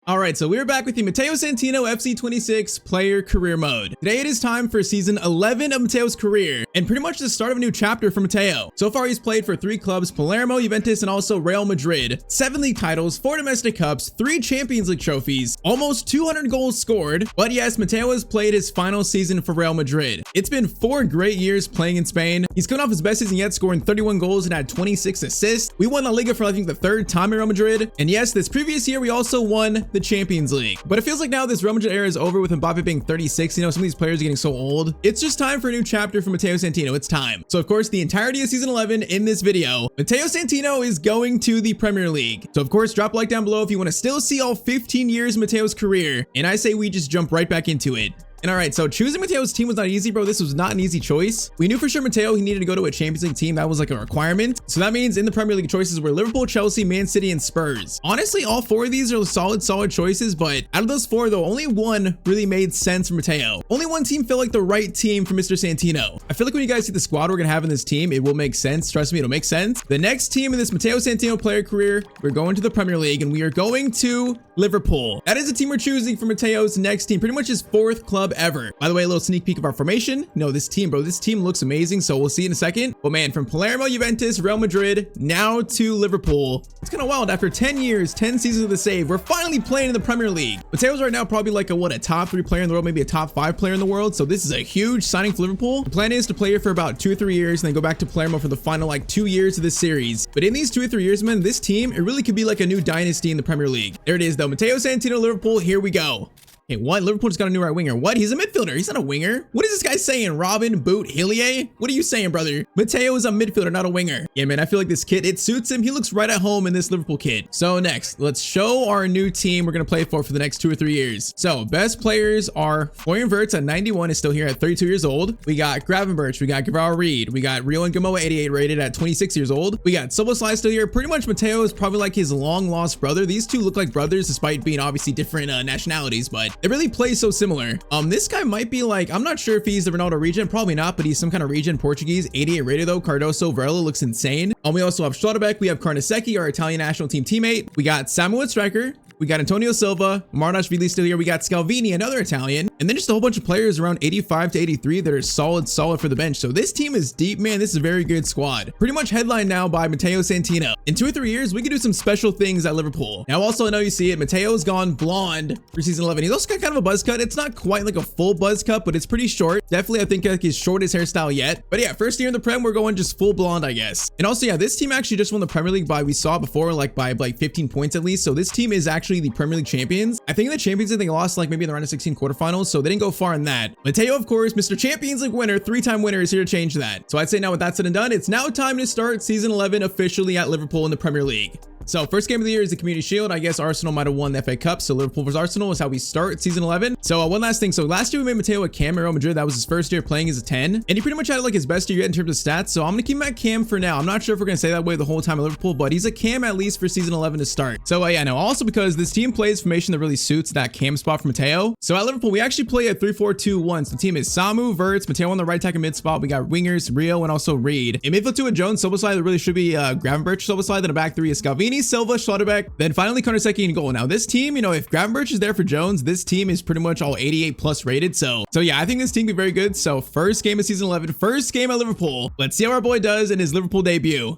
All right, so we're back with the Matteo Santino FC26 player career mode. Today it is time for season 11 of Matteo's career, and pretty much the start of a new chapter for Matteo. So far, he's played for 3 clubs, Palermo, Juventus, and also Real Madrid. 7 league titles, 4 domestic cups, 3 Champions League trophies, almost 200 goals scored. But yes, Matteo has played his final season for Real Madrid. It's been 4 great years playing in Spain. He's coming off his best season yet, scoring 31 goals and had 26 assists. We won La Liga for I think the 3rd time in Real Madrid. And yes, this previous year, we also won the Champions League. But it feels like now this Real Madrid era is over with Mbappe being 36. You know, some of these players are getting so old. It's just time for a new chapter for Matteo Santino. It's time. So of course, the entirety of season 11 in this video, Matteo Santino is going to the Premier League. So of course, drop a like down below if you want to still see all 15 years of Matteo's career. And I say we just jump right back into it. And all right, so choosing Matteo's team was not easy, bro. This was not an easy choice. We knew for sure Matteo, he needed to go to a Champions League team. That was like a requirement. So that means in the Premier League choices were Liverpool, Chelsea, Man City, and Spurs. Honestly, all 4 of these are solid choices, but out of those 4 though, only one really made sense for Matteo. Only one team felt like the right team for Mr. Santino. I feel like when you guys see the squad we're gonna have in this team, it will make sense. Trust me, it'll make sense. The next team in this Matteo Santino player career, we're going to the Premier League and we are going to Liverpool. That is the team we're choosing for Matteo's next team, pretty much his 4th club ever. By the way, a little sneak peek of our formation. No, this team, bro, this team looks amazing, so we'll see in a second. But man, from Palermo, Juventus, Real Madrid, now to Liverpool. It's kind of wild. After 10 years, 10 seasons of the save, we're finally playing in the Premier League. Matteo's right now probably like a top 3 player in the world, maybe a top 5 player in the world. So this is a huge signing for Liverpool. The plan is to play here for about 2 or 3 years and then go back to Palermo for the final like 2 years of this series. But in these 2 or 3 years, man, this team, it really could be like a new dynasty in the Premier League. There it is though. Matteo Santino, Liverpool, here we go. Hey, what? Liverpool just got a new right winger. What? He's a midfielder. He's not a winger. What is this guy saying? Robin, Boot, Hillier? What are you saying, brother? Matteo is a midfielder, not a winger. Yeah, man, I feel like this kit, it suits him. He looks right at home in this Liverpool kit. So next, let's show our new team we're going to play for the next 2 or 3 years. So best players are Florian Wirtz at 91, is still here at 32 years old. We got Gravenberch. We got Gavril Reed. We got Rio and Gamoa 88 rated at 26 years old. We got Soboslai still here. Pretty much Matteo is probably like his long lost brother. These two look like brothers despite being obviously different nationalities, but they really play so similar. This guy might be like, I'm not sure if he's the Ronaldo region, probably not, but he's some kind of region, Portuguese, 88 rated though. Cardoso, Varela looks insane. We also have Schlotterbeck, we have Carnesecchi, our Italian national team teammate. We got Samuel at striker. We got Antonio Silva, Marnashvili still here. We got Scalvini, another Italian, and then just a whole bunch of players around 85 to 83 that are solid for the bench. So this team is deep, man. This is a very good squad. Pretty much headlined now by Matteo Santino. In 2 or 3 years, we could do some special things at Liverpool. Now, also, I know you see it. Matteo's gone blonde for season 11. He's also got kind of a buzz cut. It's not quite like a full buzz cut, but it's pretty short. Definitely, I think like his shortest hairstyle yet. But yeah, first year in the Prem, we're going just full blonde, I guess. And also, yeah, this team actually just won the Premier League we saw it before, like by 15 points at least. So this team is actually the Premier League champions. I think in the Champions League, they lost like maybe in the round of 16 quarterfinals, so they didn't go far in that. Matteo, of course, Mr. Champions League winner, 3-time winner, is here to change that. So I'd say now with that said and done, it's now time to start season 11 officially at Liverpool in the Premier League. So first game of the year is the Community Shield. I guess Arsenal might have won the FA Cup. So Liverpool versus Arsenal is how we start season 11. So one last thing. So last year we made Matteo a cam at Real Madrid. That was his first year playing as a 10. And he pretty much had like his best year yet in terms of stats. So I'm going to keep him at cam for now. I'm not sure if we're going to say that way the whole time at Liverpool, but he's a cam at least for season 11 to start. So yeah, no, also because this team plays formation that really suits that cam spot for Matteo. So at Liverpool, we actually play a 3-4-2-1. So the team is Samu, Wirtz, Matteo on the right attack and mid spot. We got wingers, Rio, and also Reed. In midfield 2 with Jones, Soboslai, there really should be Gravenberch, Soboslai. Then a back 3 is Scalvini, Silva, Schlotterbeck. Then finally Carnesecchi in goal. Now this team, you know, if Gravenberch is there for Jones, this team is pretty much all 88 plus rated. So yeah, I think this team can be very good. So first game of season 11, first game at Liverpool. Let's see how our boy does in his Liverpool debut.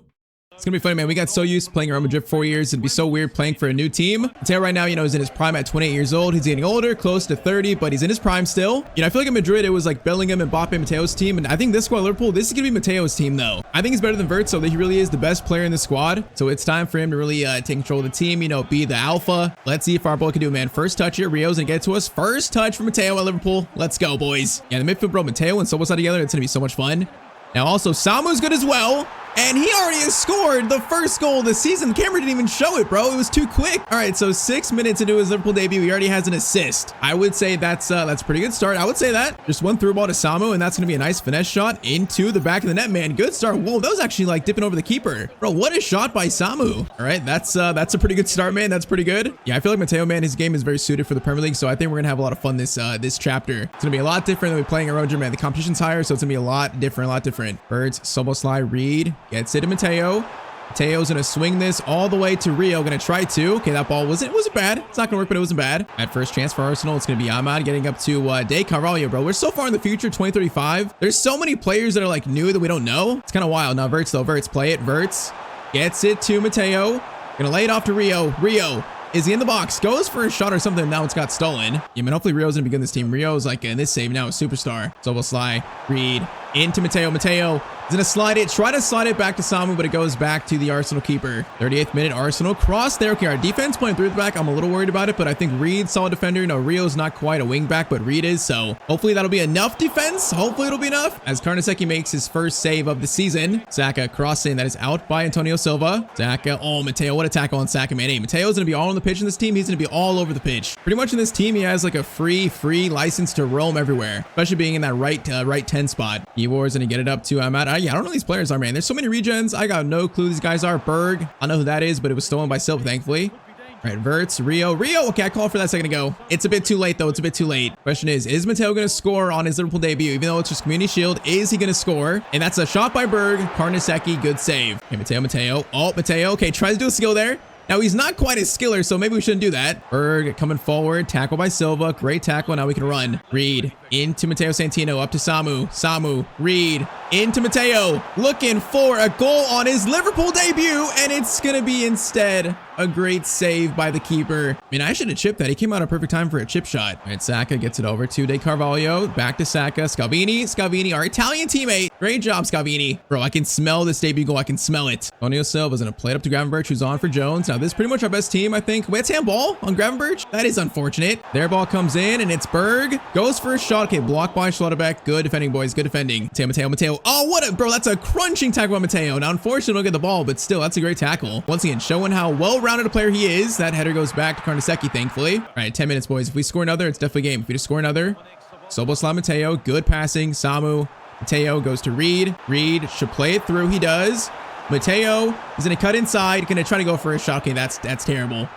It's gonna be funny, man. We got so used to playing Real Madrid for 4 years. It'd be so weird playing for a new team. Matteo right now, you know, is in his prime at 28 years old. He's getting older, close to 30, but he's in his prime still. You know, I feel like in Madrid, it was like Bellingham, Mbappe, Matteo's team. And I think this squad, Liverpool, this is gonna be Matteo's team though. I think he's better than Wirtz, so that he really is the best player in the squad. So it's time for him to really take control of the team, you know, be the alpha. Let's see if our boy can do it, man. First touch here. Rio's gonna get to us. First touch for Matteo at Liverpool. Let's go, boys. Yeah, the midfield, bro, Matteo and Soboslai together. It's gonna be so much fun. Now also, Samu's good as well. And he already has scored the first goal of the season. The camera didn't even show it, bro. It was too quick. All right, so 6 minutes into his Liverpool debut, he already has an assist. I would say that's a pretty good start. I would say that. Just one through ball to Samu, and that's going to be a nice finesse shot into the back of the net, man. Good start. Whoa, that was actually like dipping over the keeper. Bro, what a shot by Samu. All right, that's a pretty good start, man. That's pretty good. Yeah, I feel like Matteo, man, his game is very suited for the Premier League, so I think we're going to have a lot of fun this chapter. It's going to be a lot different than we playing at Roger, man. The competition's higher, so it's going to be a lot different, Birds, Soboslai, Reed, gets it to Matteo. Mateo's gonna swing this all the way to Rio. Gonna try to. Okay, that ball wasn't bad. It's not gonna work, but it wasn't bad. At first chance for Arsenal, it's gonna be Ahmad getting up to De Carvalho, bro. We're so far in the future, 2035. There's so many players that are like new that we don't know. It's kind of wild. Now Verts though. Verts, play it. Verts gets it to Matteo. Gonna lay it off to Rio. Rio. Is he in the box? Goes for a shot or something. Now it's got stolen. Yeah, man, hopefully Rio's gonna be good in this team. Rio's like in this save now a superstar. Szoboszlai, Reed, into Matteo. Matteo is gonna slide it. Try to slide it back to Samu, but it goes back to the Arsenal keeper. 38th minute, Arsenal cross there. Okay, our defense playing through the back. I'm a little worried about it, but I think Reed's solid defender. No, Rio's not quite a wing back, but Reed is. So hopefully that'll be enough defense. Hopefully it'll be enough. As Karnaseki makes his first save of the season. Saka crossing. That is out by Antonio Silva. Saka. Oh, Matteo. What a tackle on Saka, man. Hey, Mateo's gonna be all on the pitch in this team. He's gonna be all over the pitch. Pretty much in this team, he has like a free license to roam everywhere, especially being in that right 10 spot. Evor's gonna get it up to Ahmad. Yeah, I don't know who these players are, man. There's so many regens. I got no clue who these guys are. Berg. I know who that is, but it was stolen by Silva, thankfully. All right, Verts, Rio. Okay, I called for that a second ago. It's a bit too late, though. It's a bit too late. Question is Matteo going to score on his Liverpool debut? Even though it's just Community Shield, is he going to score? And that's a shot by Berg. Karnaseki, good save. Okay, Matteo. Oh, Matteo. Okay, tries to do a skill there. Now, he's not quite a skiller, so maybe we shouldn't do that. Berg coming forward. Tackle by Silva. Great tackle. Now we can run. Reed into Matteo Santino. Up to Samu. Samu. Reed into Matteo. Looking for a goal on his Liverpool debut. And it's going to be instead a great save by the keeper. I mean, I should have chipped that. He came out at a perfect time for a chip shot. All right, Saka gets it over to De Carvalho. Back to Saka. Scalvini, our Italian teammate. Great job, Scalvini. Bro, I can smell this debut goal. I can smell it. Antonio Silva's going to play it up to Gravenberch, who's on for Jones. Now, this is pretty much our best team, I think. Wait, it's handball on Gravenberch? That is unfortunate. Their ball comes in, and it's Berg. Goes for a shot. Okay, blocked by Schlotterbeck. Good defending, boys. Good defending. Matteo. Oh, what a... Bro, that's a crunching tackle by Matteo. Now, unfortunately, don't get the ball, but still, that's a great tackle. Once again, showing how well-rounded a player he is. That header goes back to Karnaseki, thankfully. All right, 10 minutes, boys. If we score another, it's definitely game. If we just score another, Szoboszlai, Matteo. Good passing. Samu. Matteo goes to Reed. Reed should play it through. He does. Matteo is going to cut inside. Going to try to go for a shot. Okay, that's terrible.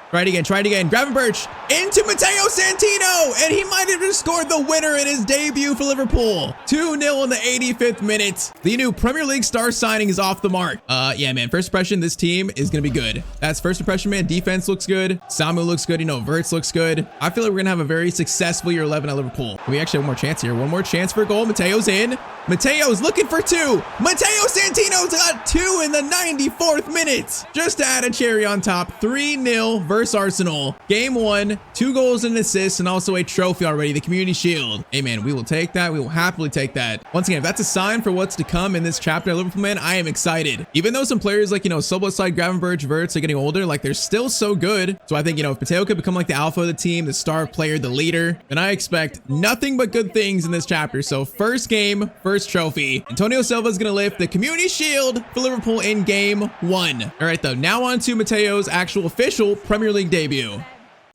Try it again. Gravenberch into Matteo Santino. And he might have just scored the winner in his debut for Liverpool. 2-0 in the 85th minute. The new Premier League star signing is off the mark. Yeah, man. First impression, this team is going to be good. That's first impression, man. Defense looks good. Samu looks good. You know, Verts looks good. I feel like we're going to have a very successful year 11 at Liverpool. We actually have one more chance here. One more chance for a goal. Mateo's in. Mateo's looking for two. Matteo Santino's got two in the 94th minute. Just to add a cherry on top, 3-0 versus Arsenal. Game 1, 2 goals and an assist, and also a trophy already, the Community Shield. Hey, man, we will take that. We will happily take that. Once again, if that's a sign for what's to come in this chapter at Liverpool, man, I am excited. Even though some players like, you know, Szoboszlai, Gravenberch, Verts are getting older, like they're still so good. So I think, you know, if Matteo could become like the alpha of the team, the star player, the leader, then I expect nothing but good things in this chapter. So first game, first trophy. Antonio Silva is going to lift the Community Shield for Liverpool in game 1. All right, though, now on to Mateo's actual official Premier League debut.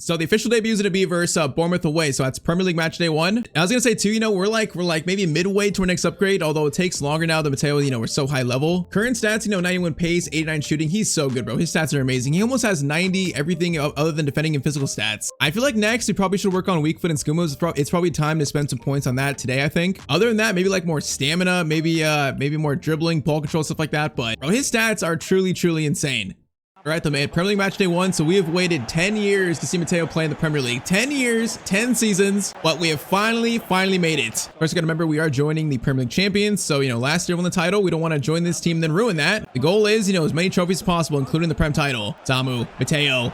So the official debut is going to be versus Bournemouth away. So that's Premier League match day 1. I was going to say too, you know, we're like maybe midway to our next upgrade, although it takes longer now that Matteo, you know, we're so high level. Current stats, you know, 91 pace, 89 shooting. He's so good, bro. His stats are amazing. He almost has 90 everything other than defending and physical stats. I feel like next we probably should work on weak foot and skill moves. It's probably time to spend some points on that today, I think. Other than that, maybe like more stamina, maybe more dribbling, ball control, stuff like that. But bro, his stats are truly insane. All right, though, man. Premier League match day 1. So we have waited 10 years to see Matteo play in the Premier League. 10 years, 10 seasons, but we have finally made it. First, you gotta remember we are joining the Premier League champions. So, you know, last year won the title. We don't want to join this team and then ruin that. The goal is, you know, as many trophies as possible, including the Prem title. Samu, Matteo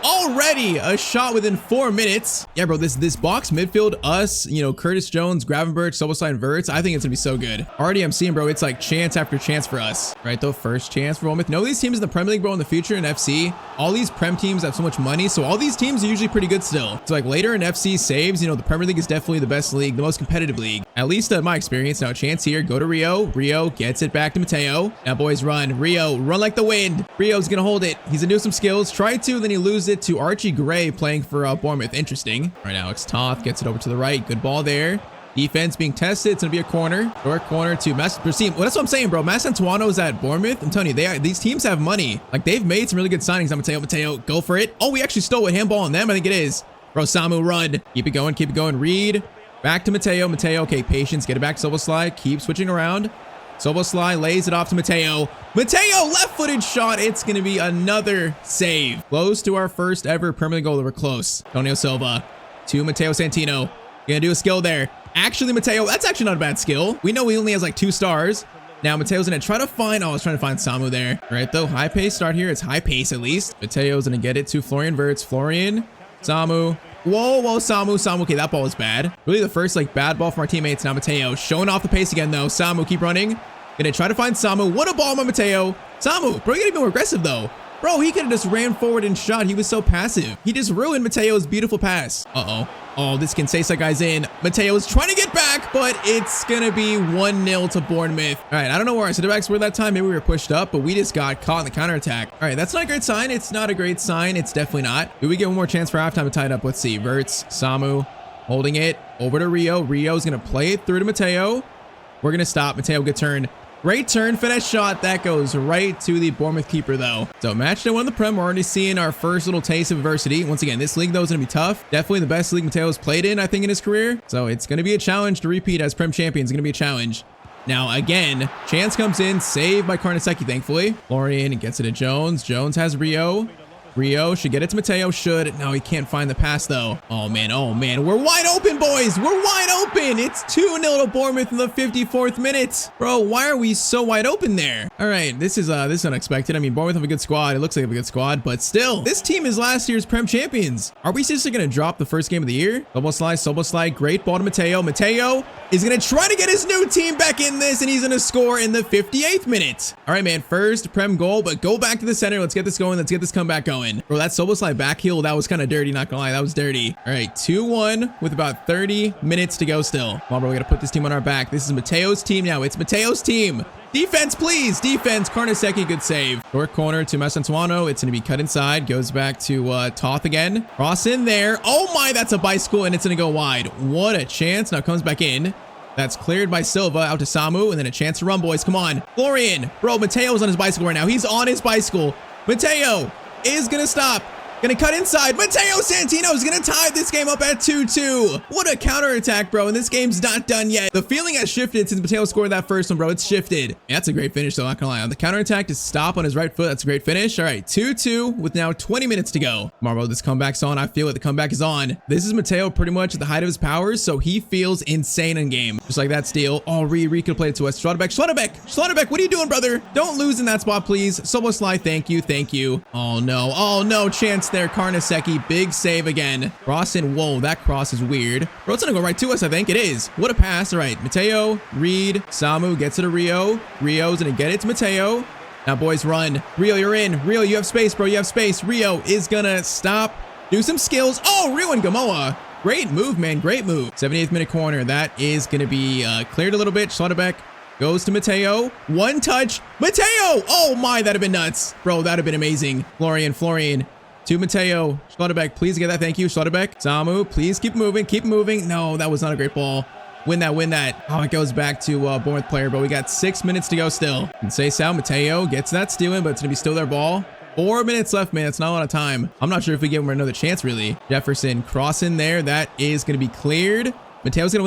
already a shot within 4 minutes. Yeah, bro, this box midfield, us, you know, Curtis Jones, Gravenberch, Szoboszlai, and Verts. I think it's gonna be so good. Already I'm seeing, bro, it's like chance after chance for us. All right, though, first chance for Bournemouth. No, these teams in the Premier League, bro, in the future in FC, all these Prem teams have so much money, so all these teams are usually pretty good still. So like later in FC saves, you know, the Premier League is definitely the best league, the most competitive league, at least in my experience. Now chance here, go to Rio gets it back to Matteo. Now boys, run like the wind. Rio's gonna hold it. He's gonna do some skills, try to, then he loses it to Archie Gray playing for Bournemouth. Interesting. All right, Alex Toth gets it over to the right. Good ball there. Defense being tested. It's going to be a corner. Short corner to Well, that's what I'm saying, bro. Masantuano's at Bournemouth. I'm telling you, these teams have money. Like, they've made some really good signings. I'm going to Matteo, go for it. Oh, we actually stole a handball on them. I think it is. Bro, Samu, run. Keep it going. Reed. Back to Matteo. Okay, patience. Get it back to Szoboszlai. Keep switching around. Soboslai lays it off to Matteo. Matteo, left-footed shot. It's going to be another save. Close to our first ever Premier League goal. We're close. Antonio Silva to Matteo Santino. Gonna do a skill there. Actually, Matteo, that's actually not a bad skill. We know he only has like 2 stars. Now Mateo's gonna try to find, I was trying to find Samu there. All right, though, high pace start here. It's high pace at least. Mateo's gonna get it to Florian Wirtz. Florian, Samu. Whoa, Samu. Okay, that ball is bad. Really the first like bad ball from our teammates. Now Matteo showing off the pace again though. Samu, keep running. Gonna try to find Samu. What a ball by Matteo. Samu, bro, you gotta be more aggressive though. Bro, he could have just ran forward and shot. He was so passive. He just ruined Mateo's beautiful pass. Uh-oh. Oh, this Kinsesa guy's in. Mateo's trying to get back, but it's going to be 1-0 to Bournemouth. All right, I don't know where our center backs were that time. Maybe we were pushed up, but we just got caught in the counterattack. All right, that's not a great sign. It's not a great sign. It's definitely not. Do we get one more chance for halftime to tie it up? Let's see. Wirtz, Samu, holding it over to Rio. Rio's going to play it through to Matteo. We're going to stop. Matteo, good turn. Great turn, finish shot. That goes right to the Bournemouth keeper, though. So match day 1 in the Prem. We're already seeing our first little taste of adversity. Once again, this league, though, is going to be tough. Definitely the best league Mateo's played in, I think, in his career. So it's going to be a challenge to repeat as Prem champion. It's going to be a challenge. Now, again, chance comes in. Saved by Karnaseki, thankfully. Florian gets it to Jones. Jones has Rio. Rio should get it to Matteo. Should. No, he can't find the pass, though. Oh, man. Oh, man. We're wide open, boys. We're wide open. It's 2-0 to Bournemouth in the 54th minute. Bro, why are we so wide open there? All right. This is unexpected. I mean, Bournemouth have a good squad. It looks like they have a good squad, but still, this team is last year's Prem champions. Are we seriously going to drop the first game of the year? Soboslai. Great ball to Matteo. Matteo is going to try to get his new team back in this, and he's going to score in the 58th minute. All right, man. First Prem goal, but go back to the center. Let's get this going. Let's get this comeback going. Bro, that Soboslai back heel, that was kind of dirty, not gonna lie. That was dirty. All right, 2-1 with about 30 minutes to go still. Come on, bro, we gotta put this team on our back. This is Mateo's team now. It's Mateo's team. Defense, please. Defense. Karnaseki, good save. Short corner to Massantuano. It's going to be cut inside. Goes back to Toth again. Cross in there. Oh my, that's a bicycle, and it's going to go wide. What a chance. Now comes back in. That's cleared by Silva out to Samu, and then a chance to run, boys. Come on. Florian. Bro, Mateo's on his bicycle right now. He's on his bicycle. Mateo is going to stop. Gonna cut inside. Matteo Santino is gonna tie this game up at 2-2. What a counterattack, bro. And this game's not done yet. The feeling has shifted since Matteo scored that first one, bro. It's shifted. Yeah, that's a great finish, though. Not gonna lie. On the counterattack to stop on his right foot. That's a great finish. All right, 2-2 with now 20 minutes to go. Come on, bro. This comeback's on. I feel it. The comeback is on. This is Matteo pretty much at the height of his powers, so he feels insane in game. Just like that steal. Oh, Reed could play it to us. Schlotterbeck, what are you doing, brother? Don't lose in that spot, please. Soboslai, thank you. Oh, no. Chance there. Karnaseki, big save again. Cross in. Whoa, that cross is weird. Bro, it's gonna go right to us, I think. It is. What a pass. All right, Matteo, Reed, Samu gets it to Rio. Rio's gonna get it to Matteo. Now, boys, run. Rio, you're in. Rio, you have space, bro. You have space. Rio is gonna stop. Do some skills. Oh, Rio and Gamoa. Great move, man. Great move. 78th minute corner. That is gonna be cleared a little bit. Schlotterbeck goes to Matteo. One touch. Matteo! Oh my, that'd have been nuts. Bro, that'd have been amazing. Florian. To Matteo. Schlotterbeck, please get that. Thank you, Schlotterbeck. Samu, please keep moving. No, that was not a great ball. Win that. Oh, it goes back to Bournemouth player, but we got 6 minutes to go still. And say Sal, Matteo gets that stealing, but it's going to be still their ball. 4 minutes left, man. It's not a lot of time. I'm not sure if we give him another chance, really. Jefferson, cross in there. That is going to be cleared. Mateo's gonna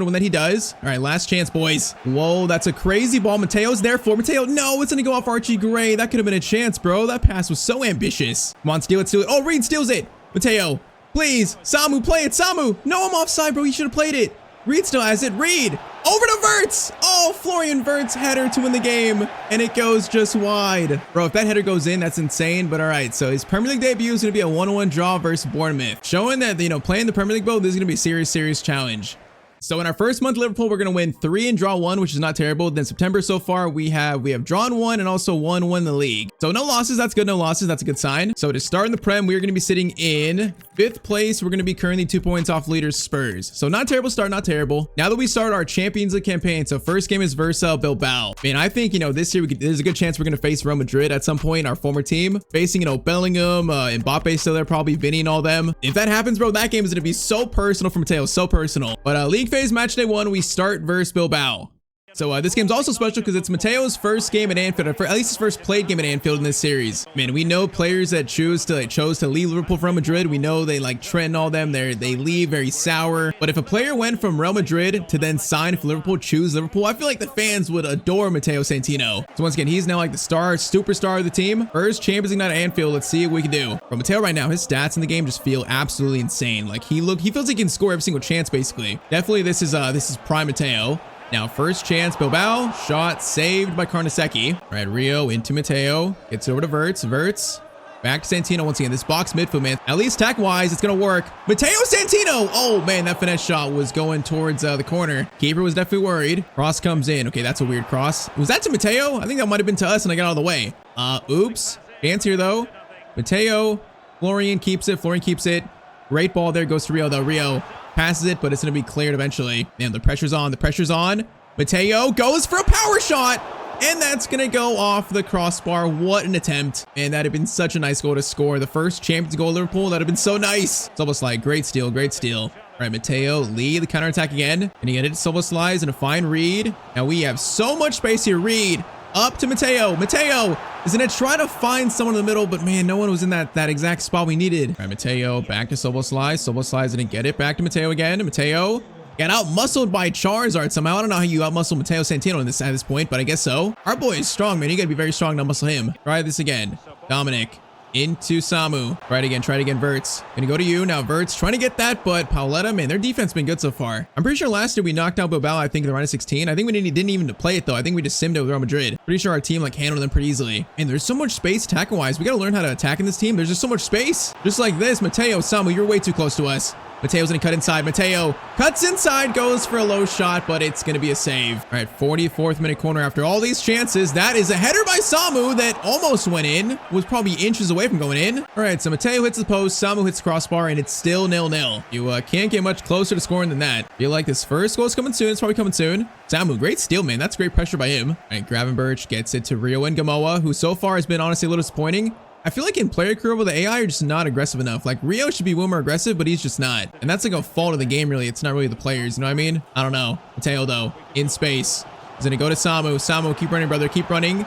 win that. He does. All right, last chance, boys. Whoa, that's a crazy ball. Mateo's there for Matteo. No, it's gonna go off Archie Gray. That could have been a chance, bro. That pass was so ambitious. Come on, steal it. Oh, Reed steals it. Mateo, please. Samu, play it. Samu. No, I'm offside, bro. He should have played it. Reed still has it. Reed over to Wirtz. Oh, Florian Wirtz header to win the game, and it goes just wide. Bro, if that header goes in, that's insane. But all right, so his Premier League debut is going to be a 1-1 draw versus Bournemouth, showing that, playing the Premier League boat, this is going to be a serious challenge. So in our first month, Liverpool, we're going to win 3 and draw 1, which is not terrible. Then September so far, we have drawn 1 and also won in the league. So no losses. That's good. No losses. That's a good sign. So to start in the Prem, we're going to be sitting in 5th place. We're going to be currently 2 points off leaders Spurs. So not terrible start. Not terrible. Now that we start our Champions League campaign. So first game is versus Bilbao. Man, I think, this year there's a good chance we're going to face Real Madrid at some point, our former team. Facing, Bellingham, Mbappe still there, probably Vinny and all them. If that happens, bro, that game is going to be so personal for Matteo. So personal. But league phase match day 1, we start versus Bilbao. So this game's also special because it's Matteo's first game at Anfield, or at least his first played game at Anfield in this series. Man, we know players that chose to leave Liverpool from Madrid. We know they like Trent and all them. They leave very sour. But if a player went from Real Madrid to then sign for Liverpool, choose Liverpool, I feel like the fans would adore Matteo Santino. So once again, he's now like the superstar of the team. First Champions League night at Anfield. Let's see what we can do. But Matteo right now, his stats in the game just feel absolutely insane. Like he feels he can score every single chance basically. Definitely this is prime Matteo. Now, first chance, Bilbao, shot saved by Carnesecchi. All right, Rio into Matteo, gets over to Verts, back to Santino once again. This box midfield, man, at least tech-wise, it's gonna work. Matteo Santino! Oh, man, that finesse shot was going towards the corner. Keeper was definitely worried. Cross comes in. Okay, that's a weird cross. Was that to Matteo? I think that might have been to us, and I got out of the way. Oops. Chance here, though. Matteo, Florian keeps it. Great ball there, goes to Rio, though. Rio passes it, but it's going to be cleared eventually. Man, the pressure's on. Matteo goes for a power shot, and that's going to go off the crossbar. What an attempt. And that'd have been such a nice goal to score. The first Champions goal of Liverpool. That'd have been so nice. It's almost like great steal. All right, Matteo, lead the counterattack again. And he get it to Slides and a fine Reed. Now we have so much space here. Reed up to Matteo. Matteo is going to try to find someone in the middle, but man, no one was in that exact spot we needed. All right, Matteo back to Slides didn't get it. Back to Matteo again. Matteo got out-muscled by Charizard somehow. I don't know how you out-muscle Matteo Santino at this point, but I guess so. Our boy is strong, man. You got to be very strong to muscle him. Try this again. Dominic into Samu. Try it again, Verts. Gonna go to you. Now Verts trying to get that, but Pauletta, man, their defense been good so far. I'm pretty sure last year we knocked out Bilbao, I think, in the round of 16. I think we didn't even play it, though. I think we just simmed it with Real Madrid. Pretty sure our team, like, handled them pretty easily. And there's so much space attacking-wise. We got to learn how to attack in this team. There's just so much space. Just like this. Matteo, Samu, you're way too close to us. Matteo's gonna cut inside. Matteo cuts inside, goes for a low shot, but it's gonna be a save. All right, 44th minute corner after all these chances. That is a header by Samu that almost went in. Was probably inches away from going in. All right, so Matteo hits the post, Samu hits the crossbar, and it's still 0-0. You can't get much closer to scoring than that. Feel like this first goal is coming soon. It's probably coming soon. Samu, great steal, man. That's great pressure by him. All right, Gravenberch gets it to Rio and Gamoa, who so far has been honestly a little disappointing. I feel like in player career the AI are just not aggressive enough. Like Rio should be way more aggressive, but he's just not. And that's like a fault of the game, really. It's not really the players, you know what I mean? I don't know. Matteo, though, in space. He's gonna go to Samu. Samu, keep running, brother. Keep running.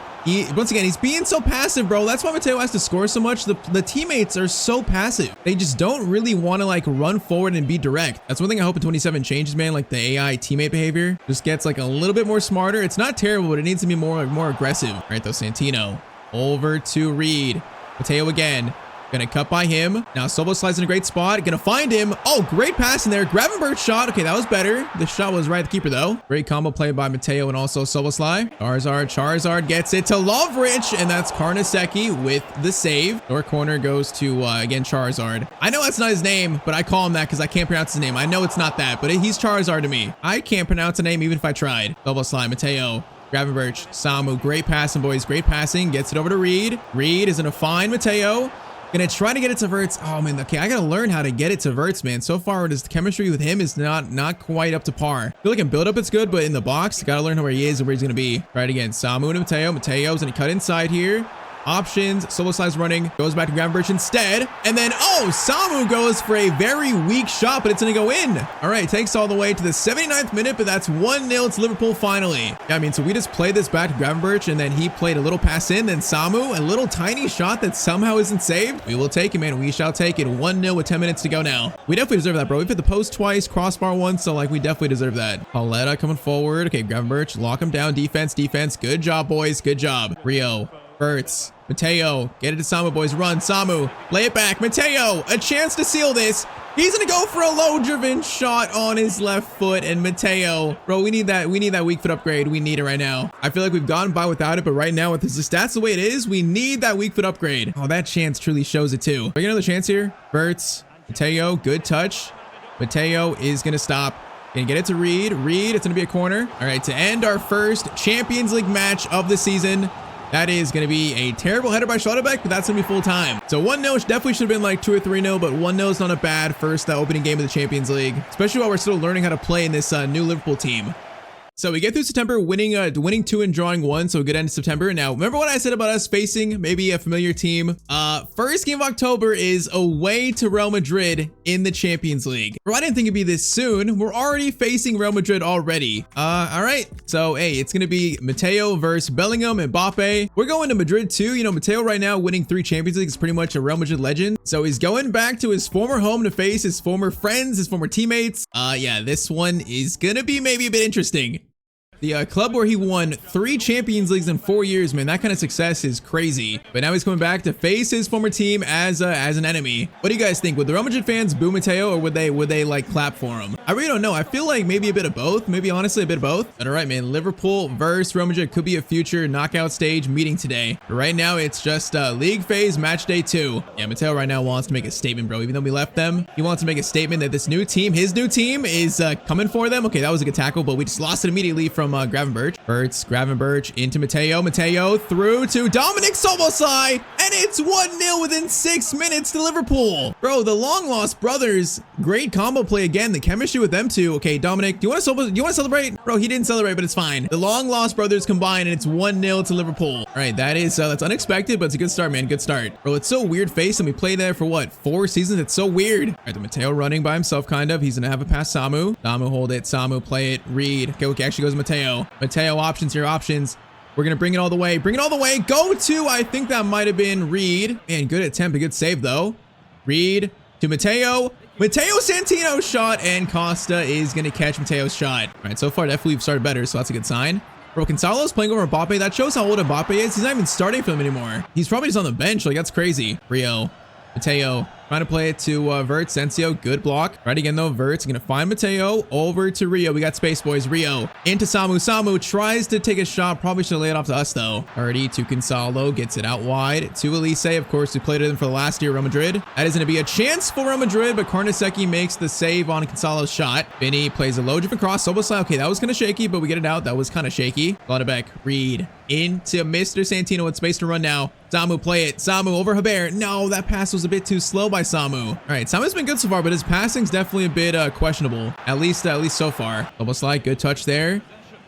Once again, he's being so passive, bro. That's why Matteo has to score so much. The teammates are so passive. They just don't really want to like run forward and be direct. That's one thing I hope in 27 changes, man. Like the AI teammate behavior just gets like a little bit more smarter. It's not terrible, but it needs to be more aggressive. All right, though, Santino over to Reed. Matteo again. Gonna cut by him. Now Slides in a great spot. Gonna find him. Oh, great pass in there. Gravenberch shot. Okay, that was better. The shot was right at the keeper, though. Great combo play by Matteo and also Soboslai. Charizard gets it to Lovrich, and that's Carnesecchi with the save. North corner goes to, again, Charizard. I know that's not his name, but I call him that because I can't pronounce his name. I know it's not that, but he's Charizard to me. I can't pronounce a name even if I tried. Soboslai, Matteo. Gravenberch, Samu, great passing, boys. Great passing. Gets it over to Reed. Reed is gonna find Matteo. Gonna try to get it to Verts. Oh, man, okay, I gotta learn how to get it to Verts, man. So far, the chemistry with him is not quite up to par. I feel like in build-up, it's good, but in the box, gotta learn where he is and where he's gonna be. Try it again. Samu and Matteo. Matteo's gonna cut inside here. Options, Slides running, goes back to Gravenberch instead, and then, oh, Samu goes for a very weak shot, but it's gonna go in. All right, takes all the way to the 79th minute, but that's 1-0 to Liverpool finally. Yeah, I mean, so we just played this back to Gravenberch, and then he played a little pass in, then Samu, a little tiny shot that somehow isn't saved. We will take it, man. We shall take it. 1-0 with 10 minutes to go now. We definitely deserve that, bro. We've hit the post twice, crossbar once, so, like, we definitely deserve that. Pauletta coming forward. Okay, Gravenberch, lock him down. Defense. Good job, boys. Good job. Rio. Verts, Matteo, get it to Samu, boys. Run, Samu, lay it back. Matteo, a chance to seal this. He's gonna go for a low-driven shot on his left foot, and Matteo, bro, we need that weak foot upgrade. We need it right now. I feel like we've gotten by without it, but right now with the stats the way it is, we need that weak foot upgrade. Oh, that chance truly shows it too. Do I get another chance here? Verts, Matteo, good touch. Matteo is gonna stop. Gonna get it to Reed. Reed, it's gonna be a corner. All right, to end our first Champions League match of the season. That is going to be a terrible header by Schlotterbeck, but that's going to be full time. So 1-0 definitely should have been like 2 or 3-0, but 1-0 is not a bad first opening game of the Champions League, especially while we're still learning how to play in this new Liverpool team. So we get through September winning 2 and drawing 1, so a good end of September. Now, remember what I said about us facing maybe a familiar team? First game of October is away to Real Madrid in the Champions League. Bro, I didn't think it'd be this soon. We're already facing Real Madrid already. All right. So, hey, it's gonna be Matteo versus Bellingham and Mbappe. We're going to Madrid too. You know, Matteo right now winning 3 Champions Leagues is pretty much a Real Madrid legend. So he's going back to his former home to face his former friends, his former teammates. Yeah, this one is gonna be maybe a bit interesting. The club where he won 3 Champions Leagues in 4 years, man, that kind of success is crazy. But now he's coming back to face his former team as an enemy. What do you guys think? Would the Real Madrid fans boo Matteo, or would they like clap for him? I really don't know. I feel like maybe a bit of both. Maybe honestly a bit of both. But all right, man, Liverpool versus Real Madrid could be a future knockout stage meeting today. But right now, it's just league phase match day 2. Yeah, Matteo right now wants to make a statement, bro. Even though we left them, he wants to make a statement that this new team, his new team, is coming for them. Okay, that was a good tackle, but we just lost it immediately from Gravenberch. Gravenberch into Matteo. Matteo through to Dominic Szoboszlai, and it's 1-0 within 6 minutes to Liverpool. Bro, the long lost brothers, great combo play again. The chemistry with them two. Okay, Dominic, do you want to celebrate? Bro, he didn't celebrate, but it's fine. The long lost brothers combine, and it's 1-0 to Liverpool. All right, that's unexpected, but it's a good start, man. Good start. Bro, it's so weird face, and we played there for what, 4 seasons? It's so weird. All right, the Matteo running by himself, kind of. He's gonna have a pass. Samu hold it. Samu play it. Reed. Okay, actually goes Matteo. Matteo options here, options. We're gonna bring it all the way. Bring it all the way. Go to, I think that might have been Reed. Man, good attempt, a good save though. Reed to Matteo. Matteo Santino shot, and Costa is gonna catch Matteo's shot. All right, so far definitely we've started better, so that's a good sign. Bro, Gonzalo's playing over Mbappe. That shows how old Mbappe is. He's not even starting for them anymore. He's probably just on the bench. Like, that's crazy. Rio, Matteo. Trying to play it to Vert. Sensio, good block. Right again though, Vert's gonna find Matteo. Over to Rio. We got space, boys. Rio into Samu. Samu tries to take a shot. Probably should have laid it off to us though. Already to Gonzalo. Gets it out wide to Elise. Of course, we played it in for the last year, Real Madrid. That is gonna be a chance for Real Madrid, but Karnaseki makes the save on Gonzalo's shot. Vinny plays a low different cross. Szoboszlai. Okay, that was kind of shaky, but we get it out. That was kind of shaky. Laudebeck. Reed into Mr. Santino with space to run now. Samu, play it. Samu over Haber. No, that pass was a bit too slow by Samu. All right, Samu's been good so far, but his passing's definitely a bit questionable. At least so far. Szoboszlai, good touch there.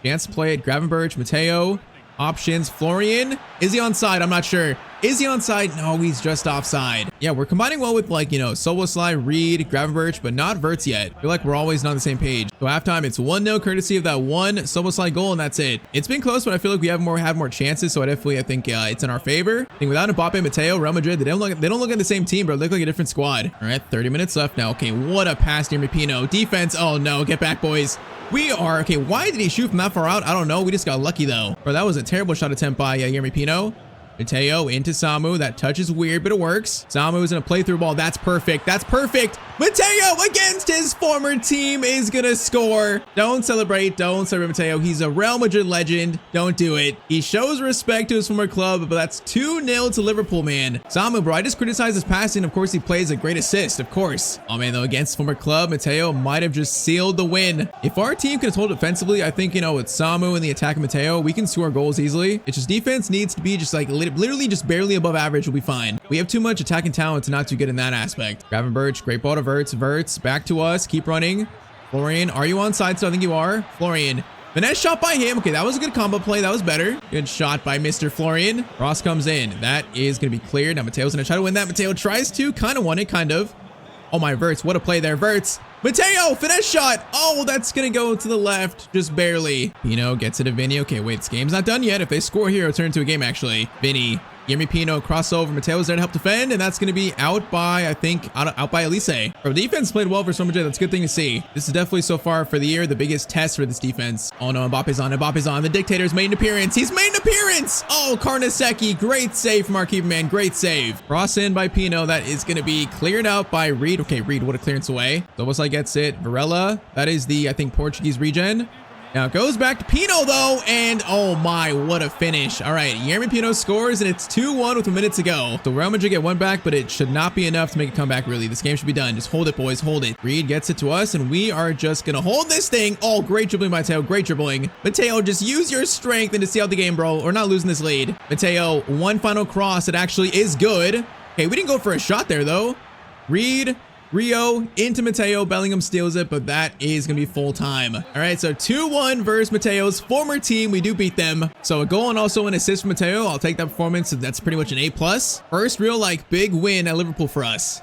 Chance to play it. Gravenberch, Matteo. Options. Florian. Is he onside? I'm not sure. Is he onside? No, he's just offside. Yeah, we're combining well with, like, you know, Szoboszlai, Reed, Gravenberch, but not Verts yet. I feel like we're always not on the same page. So halftime, it's 1-0 courtesy of that one Szoboszlai goal, and that's it. It's been close, but I feel like we have more chances, so I think it's in our favor. I think without Mbappe, Matteo, Real Madrid, they don't look at the same team, bro. They look like a different squad. All right, 30 minutes left now. Okay, what a pass near Mipino. Defense. Oh no, get back, boys. We are okay. Why did he shoot from that far out? I don't know. We just got lucky though. Bro, that was a terrible shot attempt by Yeremy Pino. Matteo into Samu. That touch is weird, but it works. Samu is going to play through ball. That's perfect. That's perfect. Matteo against his former team is going to score. Don't celebrate. Don't celebrate Matteo. He's a Real Madrid legend. Don't do it. He shows respect to his former club, but that's 2-0 to Liverpool, man. Samu, bro, I just criticized his passing. Of course, he plays a great assist, of course. Oh, man, though, against former club, Matteo might have just sealed the win. If our team can hold defensively, I think, you know, with Samu and the attack of Matteo, we can score goals easily. It's just defense needs to be just like literally just barely above average will be fine. We have too much attacking talent to not too good in that aspect. Gravenberch, great ball to Verts. Verts, back to us. Keep running. Florian, are you on side? So I think you are. Florian. Finesse shot by him. Okay, that was a good combo play. That was better. Good shot by Mr. Florian. Ross comes in. That is going to be cleared. Now Mateo's going to try to win that. Mateo tries to. Kind of won it, kind of. Oh my, Verts. What a play there. Verts. Matteo, finesse shot. Oh, that's going to go to the left. Just barely. Pino gets it to Vinny. Okay, wait, this game's not done yet. If they score here, it'll turn into a game, actually. Vinny. Yeremy Pino crossover. Mateo's there to help defend, and that's going to be out by, I think, out by Elise. Our defense played well for Real Madrid. That's a good thing to see. This is definitely so far for the year the biggest test for this defense. Oh no, Mbappe's on. Mbappe's on. The dictator's made an appearance. He's made an appearance. Oh, Karnaseki. Great save from our keeper, man. Great save. Cross in by Pino. That is going to be cleared out by Reed. Okay, Reed, what a clearance away. Szoboszlai gets it. Varela. That is the, I think, Portuguese regen. Now it goes back to Pino though, and oh my, what a finish. All right, Yeremy Pino scores, and it's 2-1 with a minute to go. So Real Madrid get one back, but it should not be enough to make a comeback, really. This game should be done. Just hold it, boys, hold it. Reed gets it to us, and we are just gonna hold this thing. Oh, great dribbling by Mateo, great dribbling. Mateo, just use your strength and to see out the game, bro. We're not losing this lead. Mateo, one final cross. It actually is good. Okay, we didn't go for a shot there though. Reed Rio into Matteo. Bellingham steals it, but that is going to be full time. All right, so 2-1 versus Matteo's former team. We do beat them. So a goal and also an assist from Matteo. I'll take that performance. That's pretty much an A+. First real like big win at Liverpool for us.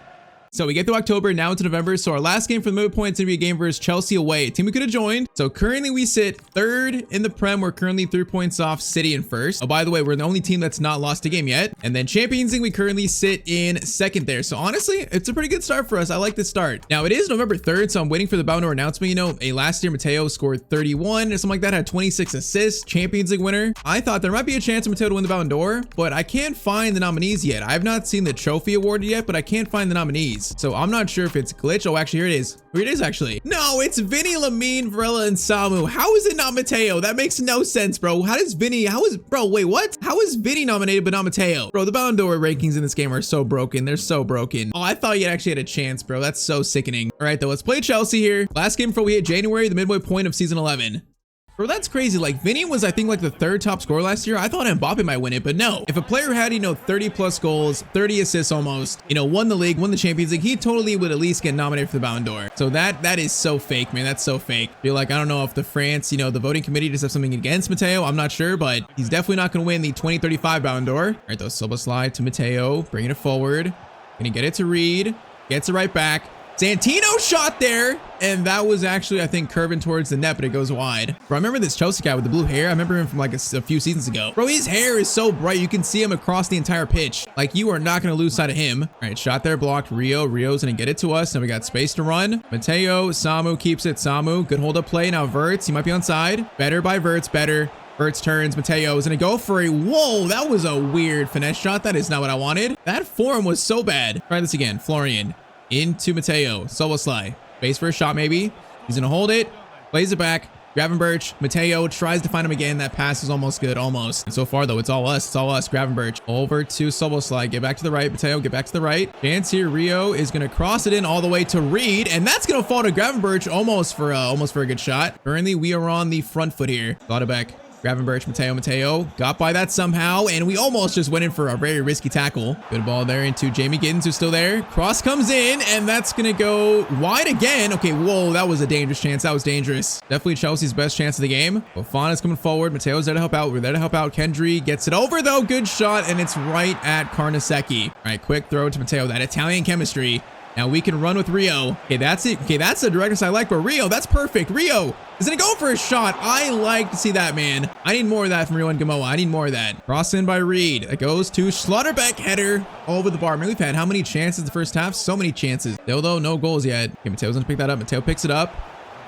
So we get through October, now into November. So our last game for the midpoint is going to be a game versus Chelsea away, a team we could have joined. So currently we sit third in the Prem. We're currently 3 points off City in first. Oh, by the way, we're the only team that's not lost a game yet. And then Champions League, we currently sit in second there. So honestly, it's a pretty good start for us. I like this start. Now it is November 3rd, so I'm waiting for the Ballon d'Or announcement. You know, last year Matteo scored 31 or something like that, had 26 assists, Champions League winner. I thought there might be a chance for Matteo to win the Ballon d'Or, but I can't find the nominees yet. I've not seen the trophy awarded yet, but I can't find the nominees. So I'm not sure if it's glitch. Oh, actually, here it is. Here it is, actually. No, it's Vinny, Lamine, Varela, and Samu. How is it not Matteo? That makes no sense, bro. How is Vinny? Bro, wait, what? How is Vinny nominated but not Matteo? Bro, the Ballon d'Or rankings in this game are so broken. They're so broken. Oh, I thought you actually had a chance, bro. That's so sickening. All right, though, let's play Chelsea here. Last game before we hit January, the midway point of season 11. Bro, that's crazy. Like, Vinny was, I think, like the third top scorer last year. I thought Mbappe might win it, but no. If a player had, you know, 30 plus goals, 30 assists almost, you know, won the league, won the Champions League, he totally would at least get nominated for the Ballon d'Or. So that is so fake, man. That's so fake. I feel like, I don't know if the France, you know, the voting committee just have something against Matteo. I'm not sure, but he's definitely not going to win the 2035 Ballon d'Or. All right, though, Silva slide to Matteo, bringing it forward. Gonna get it to Reed. Gets it right back. Santino shot there, and that was actually, I think, curving towards the net, but it goes wide. Bro, I remember this Chelsea guy with the blue hair. I remember him from like a few seasons ago. Bro, his hair is so bright. You can see him across the entire pitch. Like, you are not going to lose sight of him. All right, shot there, blocked. Rio's going to get it to us. Now we got space to run. Matteo, Samu keeps it. Samu, good hold up play. Now Verts, he might be onside. Better by Verts, better. Verts turns, Matteo is going to go for a, whoa, that was a weird finesse shot. That is not what I wanted. That form was so bad. Try this again. Florian. Into Matteo. Szoboszlai. Base for a shot, maybe. He's going to hold it. Plays it back. Gravenberch. Matteo tries to find him again. That pass is almost good. Almost. And so far, though, it's all us. It's all us. Gravenberch. Over to Szoboszlai. Get back to the right. Matteo, get back to the right. Chance here. Rio is going to cross it in all the way to Reed. And that's going to fall to Gravenberch almost for a good shot. Currently, we are on the front foot here. Lauterbach. Gravenberch, Matteo got by that somehow, and we almost just went in for a very risky tackle. Good ball there into Jamie Giddens, who's still there. Cross comes in, and that's gonna go wide again. Okay, whoa, that was a dangerous chance. That was dangerous. Definitely Chelsea's best chance of the game. Fofana's coming forward. Matteo's there to help out. We're there to help out. Kendry gets it over, though. Good shot, and it's right at Karnasecki. All right, quick throw to Matteo. That Italian chemistry. Now we can run with Rio. Okay, that's it. Okay, that's the directness I like, but Rio, that's perfect. Rio is gonna go for a shot. I like to see that, man. I need more of that from Rio and Gamoa. I need more of that. Cross in by Reed. That goes to Schlotterbeck, header over the bar. Man, we've had how many chances the first half? So many chances. Still, though, no goals yet. Okay, Matteo's gonna pick that up. Matteo picks it up.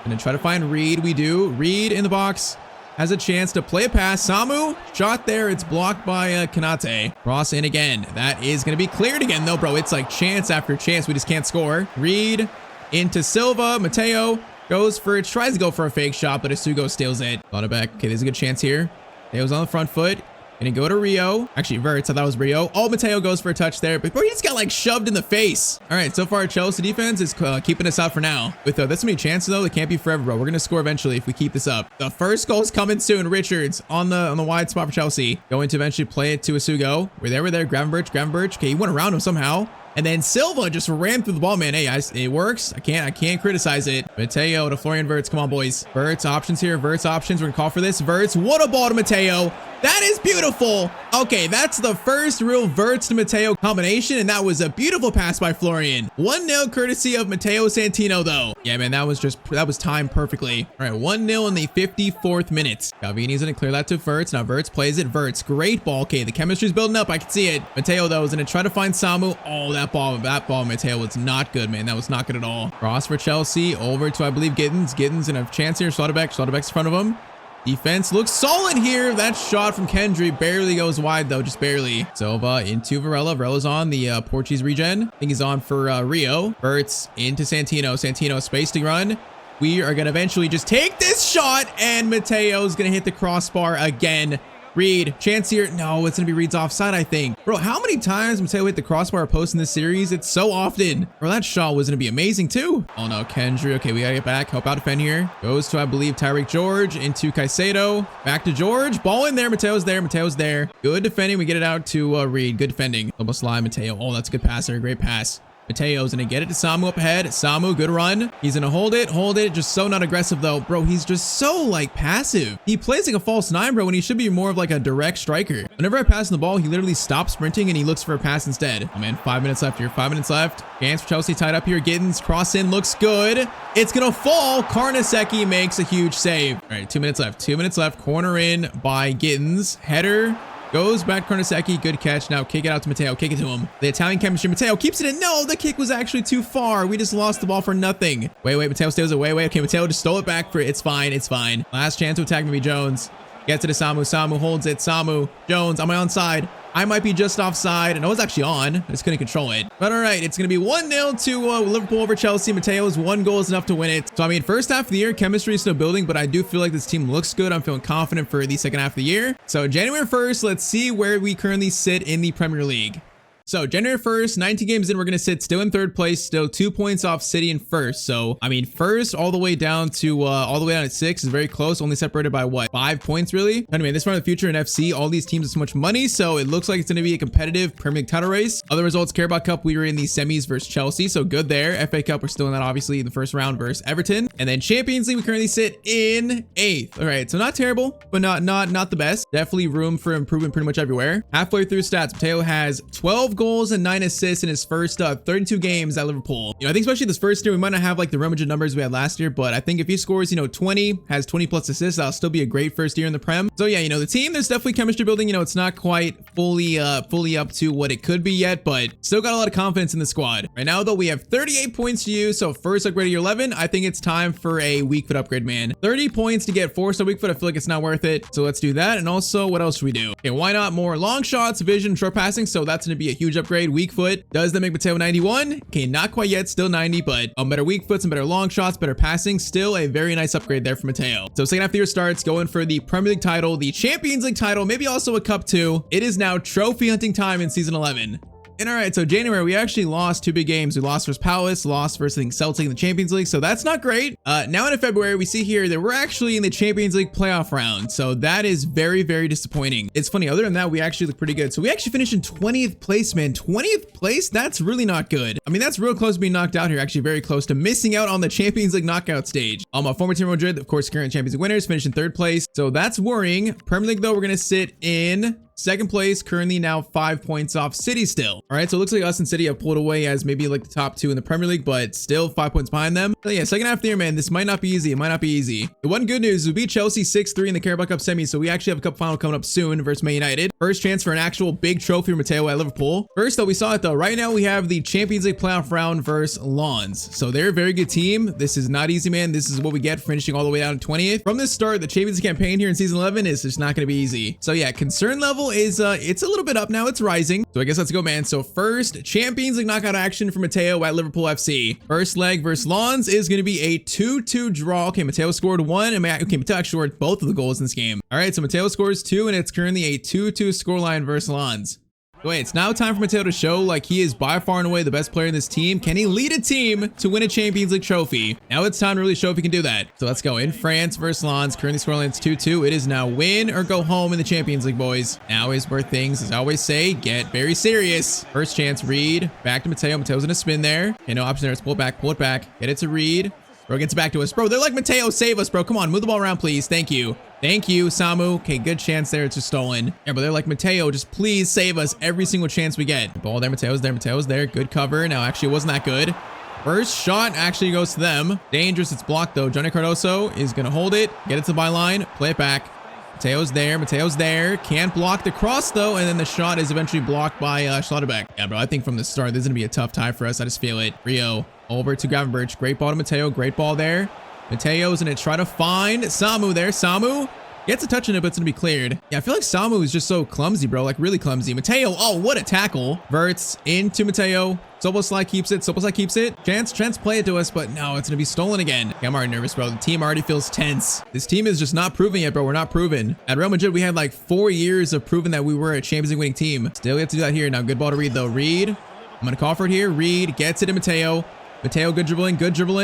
And then try to find Reed. We do. Reed in the box. Has a chance to play a pass. Samu, shot there. It's blocked by Kanate. Cross in again. That is going to be cleared again, though, bro. It's like chance after chance. We just can't score. Reed into Silva. Matteo goes for it. Tries to go for a fake shot, but Asugo steals it. Lauterbach. Okay, there's a good chance here. Mateo's on the front foot. Gonna go to Rio. Actually, Verts. I thought it was Rio. Oh, Matteo goes for a touch there, but bro, he just got like shoved in the face. All right, so far Chelsea defense is keeping us out for now. With this many chances though, it can't be forever, bro. We're gonna score eventually if we keep this up. The first goal's coming soon. Richards on the wide spot for Chelsea. Going to eventually play it to Asugo. We're there. Gravenberch. Okay, he went around him somehow. And then Silva just ran through the ball, man. Hey, it works. I can't criticize it. Matteo to Florian Verts. Come on, boys. Verts options here. Verts options. We're gonna call for this. Verts. What a ball to Matteo. That is beautiful. Okay, that's the first real Verts to Matteo combination, and that was a beautiful pass by Florian. 1-0 courtesy of Matteo Santino, though. Yeah, man, that was timed perfectly. All right, 1-0 in the 54th minute. Calvini's gonna clear that to Verts. Now Verts plays it. Verts, great ball. Okay, the chemistry's building up. I can see it. Matteo, though, is gonna try to find Samu. Oh, that ball, Matteo was not good, man. That was not good at all. Cross for Chelsea. Over to, I believe, Giddens. Giddens gonna have a chance here. Schlotterbeck's in front of him. Defense looks solid here. That shot from Kendry barely goes wide, though, just barely. Silva into Varela. Varela's on the Portuguese regen. I think he's on for Rio. Verts into Santino. Santino, space to run. We are going to eventually just take this shot, and Matteo's going to hit the crossbar again. Reed, chance here. No, it's going to be Reed's offside, I think. Bro, how many times Matteo hit the crossbar post in this series? It's so often. Bro, that shot was going to be amazing, too. Oh, no, Kendry. Okay, we got to get back. Help out defend here. Goes to, I believe, Tyreek George into Caicedo. Back to George. Ball in there. Matteo's there. Good defending. We get it out to Reed. Good defending. Almost slide, Matteo. Oh, that's a good pass there. Great pass. Matteo's gonna get it to Samu up ahead. Samu, good run. He's gonna hold it. Just so not aggressive though. Bro, he's just so like passive. He plays like a false nine, bro, when he should be more of like a direct striker. Whenever I pass him the ball, he literally stops sprinting and he looks for a pass instead. Oh man, 5 minutes left here. 5 minutes left. Chance for Chelsea tied up here. Giddens cross in, looks good. It's gonna fall. Karnaseki makes a huge save. All right, 2 minutes left. 2 minutes left. Corner in by Giddens. Header. Goes back Karnaseki, good catch. Now kick it out to Matteo, kick it to him. The Italian chemistry, Matteo keeps it in. No, the kick was actually too far. We just lost the ball for nothing. Wait, Matteo steals it. Wait. Okay, Matteo just stole it back for it. It's fine, it's fine. Last chance to attack maybe Jones. Gets it to Samu. Samu holds it. Samu. Jones, am I onside? I might be just offside. No, it's actually on. I just couldn't control it. But all right, it's going to be 1-0 to Liverpool over Chelsea. Matteo's 1 goal is enough to win it. So, I mean, first half of the year, chemistry is still building, but I do feel like this team looks good. I'm feeling confident for the second half of the year. So, January 1st, let's see where we currently sit in the Premier League. So January 1st, 19 games in, we're going to sit still in 3rd place, still 2 points off City in 1st. So, I mean, 1st all the way down to, at 6 is very close, only separated by what, 5 points really? Anyway, this round of the future in FC, all these teams have so much money, so it looks like it's going to be a competitive Premier League title race. Other results, Carabao Cup, we were in the semis versus Chelsea, so good there. FA Cup, we're still in that obviously in the 1st round versus Everton. And then Champions League, we currently sit in 8th. All right, so not terrible, but not the best. Definitely room for improvement pretty much everywhere. Halfway through stats, Matteo has 12 goals and 9 assists in his first 32 games at Liverpool. You know, I think especially this first year, we might not have like the Real Madrid numbers we had last year, but I think if he scores, 20, has 20 plus assists, that'll still be a great first year in the Prem. So yeah, the team, there's definitely chemistry building. It's not quite fully up to what it could be yet, but still got a lot of confidence in the squad. Right now, though, we have 38 points to use. So first upgrade to year 11, I think it's time for a weak foot upgrade, man. 30 points to get 4-star weak foot. I feel like it's not worth it. So let's do that. And also, what else should we do? Okay, why not more long shots, vision, short passing? So that's going to be a huge upgrade. Weak foot. Does that make Matteo 91? Okay, not quite yet, still 90, but better weak foot, some better long shots, better passing. Still a very nice upgrade there for Matteo. So second half of the year starts, going for the Premier League title, the Champions League title, maybe also a cup too. It is now trophy hunting time in season 11. And all right, so January, we actually lost 2 big games. We lost versus Palace, lost versus I think Celtic in the Champions League. So that's not great. Now in February, we see here that we're actually in the Champions League playoff round. So that is very, very disappointing. It's funny. Other than that, we actually look pretty good. So we actually finished in 20th place, man. 20th place? That's really not good. I mean, that's real close to being knocked out here. Actually very close to missing out on the Champions League knockout stage. My former team, Real Madrid, of course, current Champions League winners, finished in 3rd place. So that's worrying. Premier League, though, we're going to sit in 2nd place, currently now 5 points off City still. All right, so it looks like us and City have pulled away as maybe like the top 2 in the Premier League, but still 5 points behind them. So yeah, second half of the year, man, this might not be easy. It might not be easy. The one good news is we beat Chelsea 6-3 in the Carabao Cup semi, so we actually have a cup final coming up soon versus Man United. First chance for an actual big trophy for Matteo at Liverpool. First, though, we saw it though. Right now, we have the Champions League playoff round versus Lens. So they're a very good team. This is not easy, man. This is what we get for finishing all the way down to 20th. From the start, the Champions League campaign here in season 11 is just not going to be easy. So yeah, concern level is it's a little bit up now. It's rising. So I guess let's go, man. So first, Champions League knockout action for Matteo at Liverpool FC. First leg versus Lens is going to be a 2-2 draw. Okay, Matteo scored 1, and Matteo actually scored both of the goals in this game. All right, so Matteo scores 2, and it's currently a 2-2 scoreline versus Lens. Wait, it's now time for Matteo to show like he is by far and away the best player in this team. Can he lead a team to win a Champions League trophy? Now it's time to really show if he can do that. So let's go. In France versus Lens, currently scoreline's 2-2. It is now win or go home in the Champions League, boys. Now is where things, as I always say, get very serious. First chance, Reed. Back to Matteo. Matteo's gonna spin there. Okay, no option there. Let's pull it back. Pull it back. Get it to Reed. Bro, gets back to us. Bro, they're like, Matteo, save us, bro. Come on, move the ball around, please. Thank you. Thank you, Samu. Okay, good chance there. It's just stolen. Yeah, but they're like, Matteo, just please save us every single chance we get. Ball there, Matteo's there. Matteo's there. Good cover. Now, actually, it wasn't that good. First shot actually goes to them. Dangerous. It's blocked, though. Johnny Cardoso is going to hold it. Get it to the byline. Play it back. Matteo's there. Matteo's there. Can't block the cross, though. And then the shot is eventually blocked by Schlotterbeck. Yeah, bro, I think from the start, this is going to be a tough tie for us. I just feel it. Rio over to Gravenberch. Great ball to Matteo. Great ball there. Matteo's going to try to find Samu there. Samu gets a touch in it, but it's going to be cleared. Yeah, I feel like Samu is just so clumsy, bro. Like, really clumsy. Matteo, oh, what a tackle. Verts into Matteo. Soboslai keeps it. Soboslai keeps it. Chance play it to us, but no, it's going to be stolen again. Okay, I'm already nervous, bro. The team already feels tense. This team is just not proven yet, bro. We're not proven. At Real Madrid, we had like 4 years of proving that we were a Champions League winning team. Still get to do that here. Now, good ball to Reed, though. Reed. I'm going to call for it here. Reed gets it to Matteo. Matteo, good dribbling,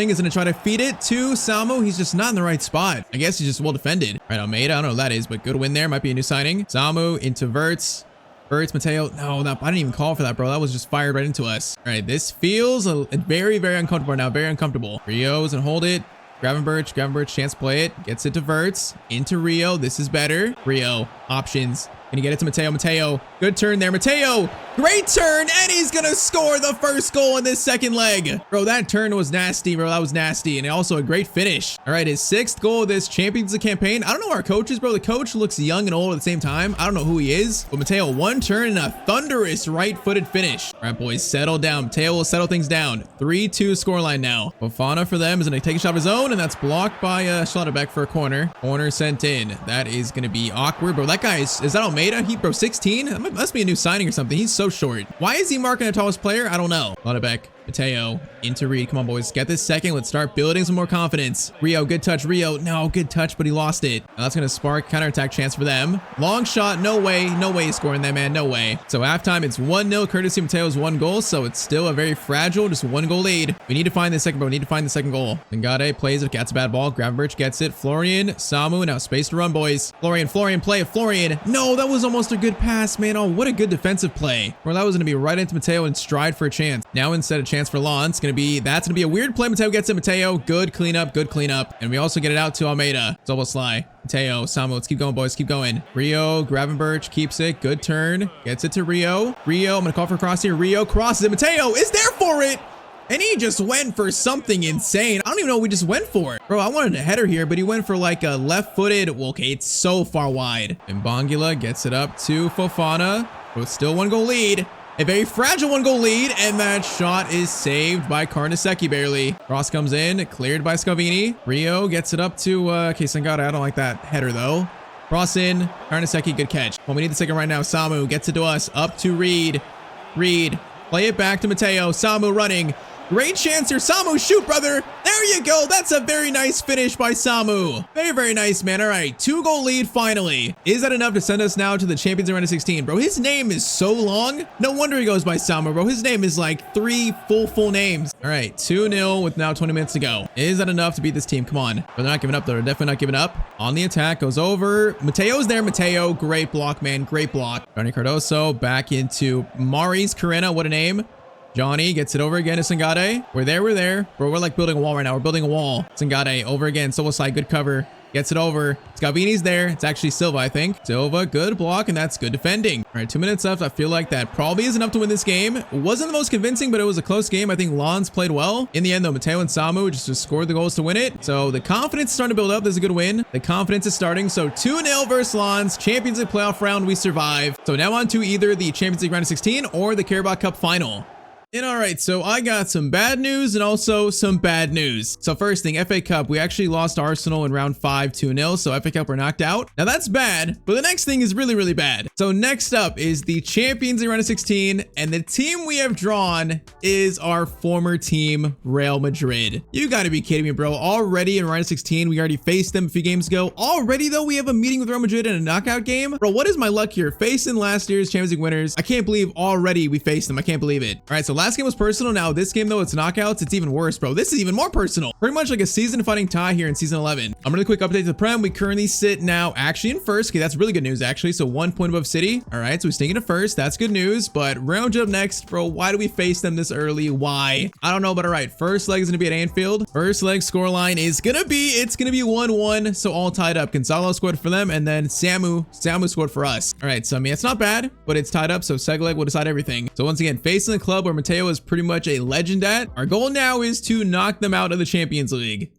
is going to try to feed it to Samu. He's just not in the right spot. I guess he's just well defended. All right, Almeida, I don't know what that is, but good win there. Might be a new signing. Samu into Verts. Birds, Matteo. No, I didn't even call for that, bro. That was just fired right into us. All right, this feels very, very uncomfortable now. Very uncomfortable. Rio's and hold it. Gravenberch, chance to play it. Gets it to Verts. Into Rio. This is better. Rio, options. Gonna get it to Matteo. Matteo, good turn there. Matteo, great turn, and he's gonna score the first goal in this second leg. Bro, that turn was nasty, bro. That was nasty, and also a great finish. All right, his 6th goal of this Champions League campaign. I don't know our coach is, bro. The coach looks young and old at the same time. I don't know who he is, but Matteo, 1 turn and a thunderous right-footed finish. All right, boys, settle down. Matteo will settle things down. 3-2 scoreline now. Fofana for them is gonna take a shot of his own, and that's blocked by Schlotterbeck for a corner. Corner sent in. That is gonna be awkward, bro. That guy is that Almeida? He, bro, 16? That must be a new signing or something. He's so short. Why is he marking the tallest player? I don't know. Schlotterbeck, Matteo, into Reed. Come on, boys. Get this second. Let's start building some more confidence. Rio, good touch. Rio, no, good touch, but he lost it. Now that's going to spark counterattack chance for them. Long shot. No way. No way he's scoring that, man. No way. So halftime, it's 1-0. Courtesy of Matteo's 1 goal. So it's still a very fragile, just 1 goal lead. We need to find the second, bro. We need to find the second goal. Ngade plays it. Gets a bad ball. Gravenberch gets it. Florian, Samu. Now space to run, boys. Florian, play it. Florian. No, that was almost a good pass, man. Oh, what a good defensive play. Well, that was going to be right into Matteo and stride for a chance. Now instead a chance for Lon, it's going to be, that's going to be a weird play. Matteo gets it. Matteo, good cleanup. And we also get it out to Almeida. It's almost sly. Matteo, Samu, let's keep going, boys. Keep going. Rio, Gravenberch keeps it. Good turn. Gets it to Rio. Rio, I'm going to call for a cross here. Rio crosses it. Matteo is there for it. And he just went for something insane. I don't even know what we just went for. Bro, I wanted a header here, but he went for like a left-footed. Well, okay, it's so far wide. And Bongula gets it up to Fofana. But still 1 goal lead. A very fragile 1 goal lead. And that shot is saved by Carnesecchi barely. Cross comes in, cleared by Scavini. Rio gets it up to Sangata. I don't like that header though. Cross in. Carnesecchi, good catch. Well, we need the second right now. Samu gets it to us. Up to Reed. Reed. Play it back to Matteo. Samu running. Great chance here. Samu, shoot, brother. There you go. That's a very nice finish by Samu. Very, very nice, man. All right, 2 goal lead finally. Is that enough to send us now to the Champions League round of 16? Bro, his name is so long. No wonder he goes by Samu, bro. His name is like 3 full names. All right, 2-0 with now 20 minutes to go. Is that enough to beat this team? Come on. But they're not giving up, though. They're definitely not giving up. On the attack, goes over. Mateo's there. Matteo, great block, man. Great block. Johnny Cardoso back into Mari's Carena. What a name. Johnny gets it over again to Sangade. We're there. Bro, we're like building a wall right now. We're building a wall. Sangade over again. Soboslai, good cover. Gets it over. Scavini's there. It's actually Silva, I think. Silva, good block, and that's good defending. All right, 2 minutes left. I feel like that probably is enough to win this game. It wasn't the most convincing, but it was a close game. I think Lons played well. In the end, though, Matteo and Samu just scored the goals to win it. So the confidence is starting to build up. This is a good win. The confidence is starting. So 2-0 versus Lons. Champions League playoff round, we survive. So now on to either the Champions League round of 16 or the Carabao Cup final. And all right, so I got some bad news and also some bad news. So first thing, FA Cup, we actually lost to Arsenal in round 5 2-0. So FA Cup, we're knocked out. Now that's bad, but the next thing is really, really bad. So next up is the Champions League round of 16, and the team we have drawn is our former team, Real Madrid. You gotta be kidding me, bro. Already in round of 16, we already faced them a few games ago. Already though, we have a meeting with Real Madrid in a knockout game. Bro, what is my luck here? Facing last year's Champions League winners. I can't believe already we faced them. I can't believe it. All right, so last game was personal. Now this game though, it's knockouts. It's even worse, bro. This is even more personal. Pretty much like a season fighting tie here in season 11. I'm really quick update to the Prem. We currently sit now actually in first. Okay, that's really good news actually. So 1 point above City. All right, so we sneak into first. That's good news. But round up next, bro. Why do we face them this early? Why? I don't know, but all right. First leg is gonna be at Anfield. First leg scoreline is gonna be 1-1. So all tied up. Gonzalo scored for them, and then Samu scored for us. All right, so I mean it's not bad, but it's tied up. So second leg will decide everything. So once again, facing the club where Matteo is pretty much a legend at. Our goal now is to knock them out of the Champions League.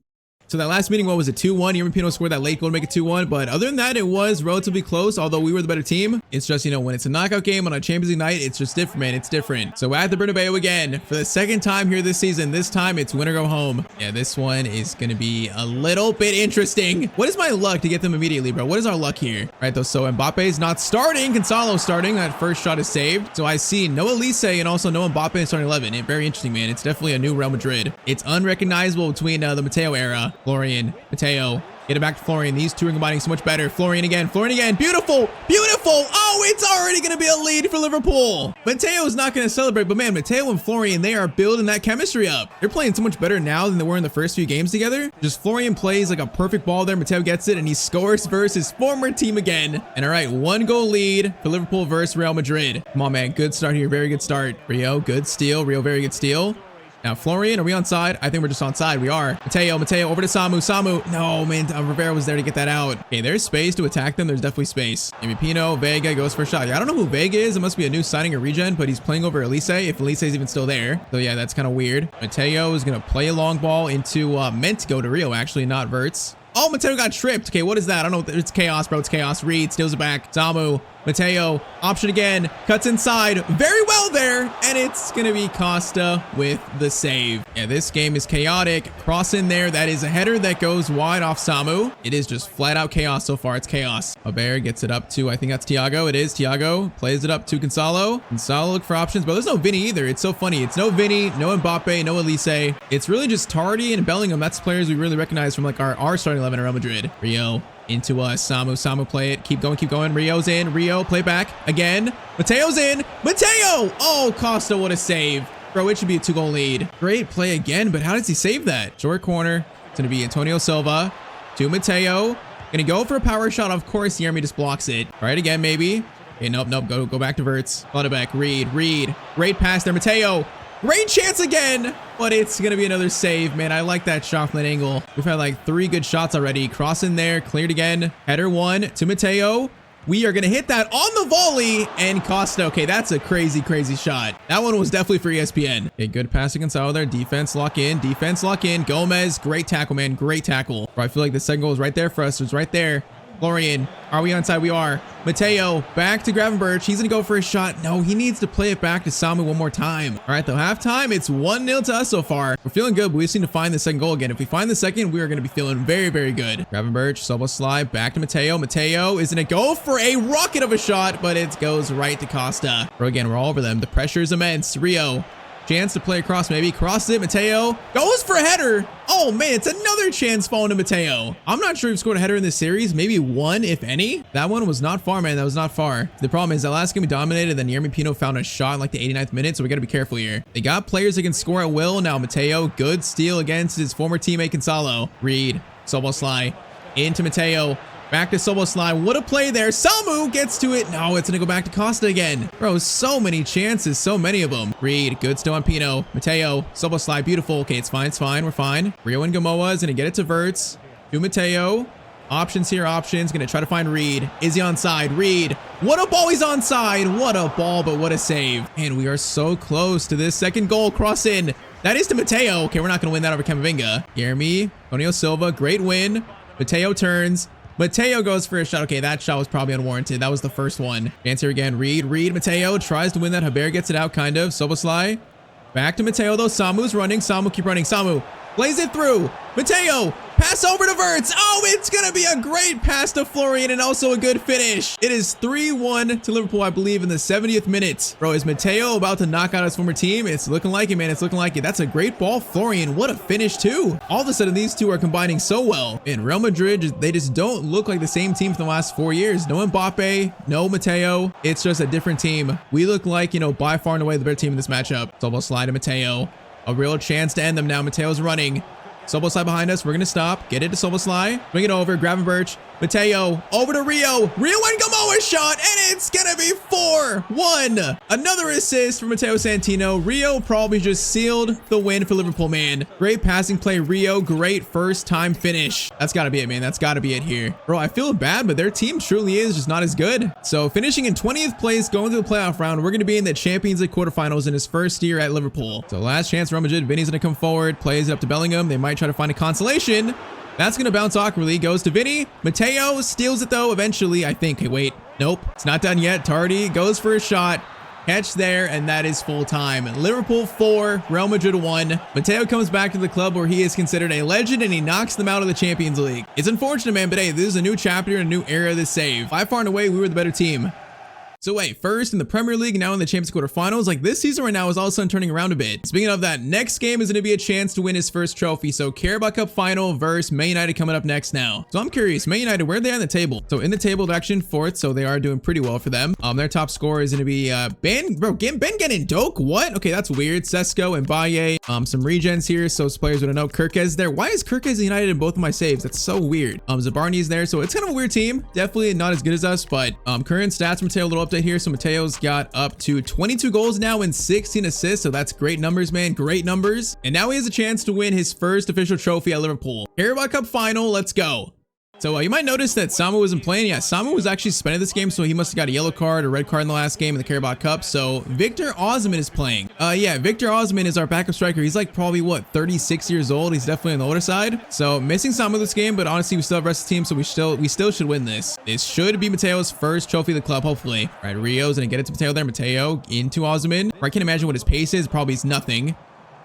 So that last meeting, what was it, 2-1? Yermin Pino scored that late goal to make it 2-1. But other than that, it was relatively close, although we were the better team. It's just, you know, when it's a knockout game on a Champions League night, it's just different, man. It's different. So at the Bernabeu again, for the second time here this season. This time, it's win or go home. Yeah, this one is going to be a little bit interesting. What is my luck to get them immediately, bro? What is our luck here? All right, though, so Mbappe's not starting. Gonzalo starting. That first shot is saved. So I see no Elise and also no Mbappe in starting 11. Very interesting, man. It's definitely a new Real Madrid. It's unrecognizable between the Matteo era. Florian, Matteo Get it back to Florian. These two are combining so much better. Florian again. Beautiful. Oh, it's already going to be a lead for Liverpool. Matteo is not going to celebrate, but man, Matteo and Florian, they are building that chemistry up. They're playing so much better now than they were in the first few games together. Just Florian plays like a perfect ball there. Matteo gets it and he scores versus his former team again. And all right, 1-goal lead for Liverpool versus Real Madrid. Come on, man. Good start here. Very good start. Rio, good steal. Rio, very good steal. Now, Florian, are we onside? I think we're just onside. We are. Matteo, over to Samu. No, man, Rivera was there to get that out. Okay, there's space to attack them. There's definitely space. Maybe Pino, Vega goes for a shot. Yeah, I don't know who Vega is. It must be a new signing or regen, but he's playing over Elise, if Elise is even still there. So yeah, that's kind of weird. Matteo is going to play a long ball into, meant to go to Rio, actually, not Verts. Oh, Matteo got tripped. Okay, what is that? I don't know. It's chaos, bro. It's chaos. Reed steals it back. Samu, Matteo, option again, cuts inside. Very well there. And it's going to be Costa with the save. Yeah, this game is chaotic. Cross in there. That is a header that goes wide off Samu. It is just flat out chaos so far. It's chaos. Albert gets it up to, I think that's Thiago. It is Thiago. Plays it up to Gonzalo. Gonzalo look for options, but there's no Vinny either. It's so funny. It's no Vinny, no Mbappe, no Elise. It's really just Tardy and Bellingham. That's players we really recognize from like our starting 11 at Real Madrid. Rio into us. Samu play it. Keep going. Rio's in. Rio, play back. Again. Mateo's in. Matteo! Oh, Costa, what a save. Bro, it should be a 2-goal lead. Great play again, but how does he save that? Short corner. It's going to be Antonio Silva to Matteo. Gonna go for a power shot. Of course, Yermi just blocks it. All right, again, maybe. Okay, nope. Go back to Verts. Clutterbeck, Reed. Great pass there. Matteo. Great chance again, but it's going to be another save, man. I like that shot from that angle. We've had like 3 good shots already. Cross in there, cleared again. Header 1 to Matteo. We are going to hit that on the volley, and Costa. Okay, that's a crazy shot. That one was definitely for ESPN. Okay, good pass against Gonzalo there. Defense lock in. Gomez, great tackle, man. Great tackle. Bro, I feel like the second goal is right there for us. It's right there. Florian, are we onside? We are. Matteo, back to Gravenberch. He's going to go for a shot. No, he needs to play it back to Samu one more time. All right, though, halftime, it's 1-0 to us so far. We're feeling good, but we just need to find the second goal again. If we find the second, we are going to be feeling very good. Gravenberch, Sobo slide, back to Matteo. Matteo is going to go for a rocket of a shot, but it goes right to Costa. Bro, again, we're all over them. The pressure is immense. Rio. Chance to play across, maybe. Crosses it. Matteo goes for a header. Oh, man, it's another chance falling to Matteo. I'm not sure if he scored a header in this series. Maybe 1, if any. That one was not far, man. That was not far. The problem is that last game we dominated, then Yermi Pino found a shot in like the 89th minute, so we got to be careful here. They got players that can score at will. Now, Matteo, good steal against his former teammate, Gonzalo. Reed, Soboslai, into Matteo. Back to Soboslai. What a play there. Samu gets to it. No, it's going to go back to Costa again. Bro, so many chances. So many of them. Reed, good still on Pino. Matteo, Soboslai, beautiful. Okay, it's fine. We're fine. Rio and Gamoa is going to get it to Verts. To Matteo. Options here, options. Going to try to find Reed. Is he onside? Reed. What a ball. He's onside. What a ball, but what a save. And we are so close to this second goal. Cross in. That is to Matteo. Okay, we're not going to win that over Camavinga. Yermi, Antonio Silva, great win. Matteo turns. Matteo goes for a shot. Okay, that shot was probably unwarranted. That was the first one. Chance here again. Reed. Matteo tries to win that. Haber gets it out, kind of. Soboslai. Back to Matteo, though. Samu's running. Samu, keep running. Samu plays it through. Matteo. Pass over to Verts. Oh, it's going to be a great pass to Florian and also a good finish. It is 3-1 to Liverpool, I believe, in the 70th minute. Bro, is Matteo about to knock out his former team? It's looking like it, man. It's looking like it. That's a great ball. Florian, what a finish, too. All of a sudden, these two are combining so well. In Real Madrid, they just don't look like the same team for the last 4 years. No Mbappe, no Matteo. It's just a different team. We look like, by far and away the better team in this matchup. Soboslai to Matteo. A real chance to end them now. Mateo's running. Soboslai behind us. We're going to stop. Get it to Soboslai. Bring it over. Gravenberch. Matteo. Over to Rio. Rio and Gamoa shot. And it's going to be 4-1. Another assist from Matteo Santino. Rio probably just sealed the win for Liverpool, man. Great passing play, Rio. Great first time finish. That's got to be it, man. That's got to be it here. Bro, I feel bad, but their team truly is just not as good. So finishing in 20th place, going to the playoff round, we're going to be in the Champions League quarterfinals in his first year at Liverpool. So last chance, Real Madrid. Vinny's going to come forward. Plays it up to Bellingham. They might try to find a consolation. That's going to bounce awkwardly. Goes to Vinny. Matteo steals it, though, eventually, I think. Hey, wait. Nope. It's not done yet. Tardy goes for a shot. Catch there, and that is full time. Liverpool 4, Real Madrid 1. Matteo comes back to the club where he is considered a legend, and he knocks them out of the Champions League. It's unfortunate, man, but hey, this is a new chapter, a new era of this save. By far and away, we were the better team. So wait, first in the Premier League, now in the Champions quarterfinals, like this season right now is all of a sudden turning around a bit. Speaking of that, next game is going to be a chance to win his first trophy. So Carabao Cup final versus Man United coming up next now. So I'm curious, Man United, where are they on the table? So in the table, they're actually in fourth, so they are doing pretty well for them. Their top scorer is going to be Ben getting Doak. What? Okay, that's weird. Sesko and Baye. Some regens here, so players would know. Kirkez there. Why is Kirkez United in both of my saves? That's so weird. Zabarni's there, so it's kind of a weird team. Definitely not as good as us, but current stats, Matteo, a little update here. So Mateo's got up to 22 goals now and 16 assists, so that's great numbers, man. Great numbers. And now he has a chance to win his first official trophy at Liverpool. Carabao Cup final, let's go. So you might notice that Samu wasn't playing. Yeah, Samu was actually suspended this game, so he must have got a yellow card or red card in the last game in the Carabao Cup. So Victor Osimhen is playing. Yeah, Victor Osimhen is our backup striker. He's like probably what, 36 years old. He's definitely on the older side. So missing Samu this game, but honestly, we still have the rest of the team, so we still should win this. This should be Mateo's first trophy of the club, hopefully. All right, Rio's gonna get it to Mateo there. Mateo into Osimhen. I can't imagine what his pace is. Probably is nothing.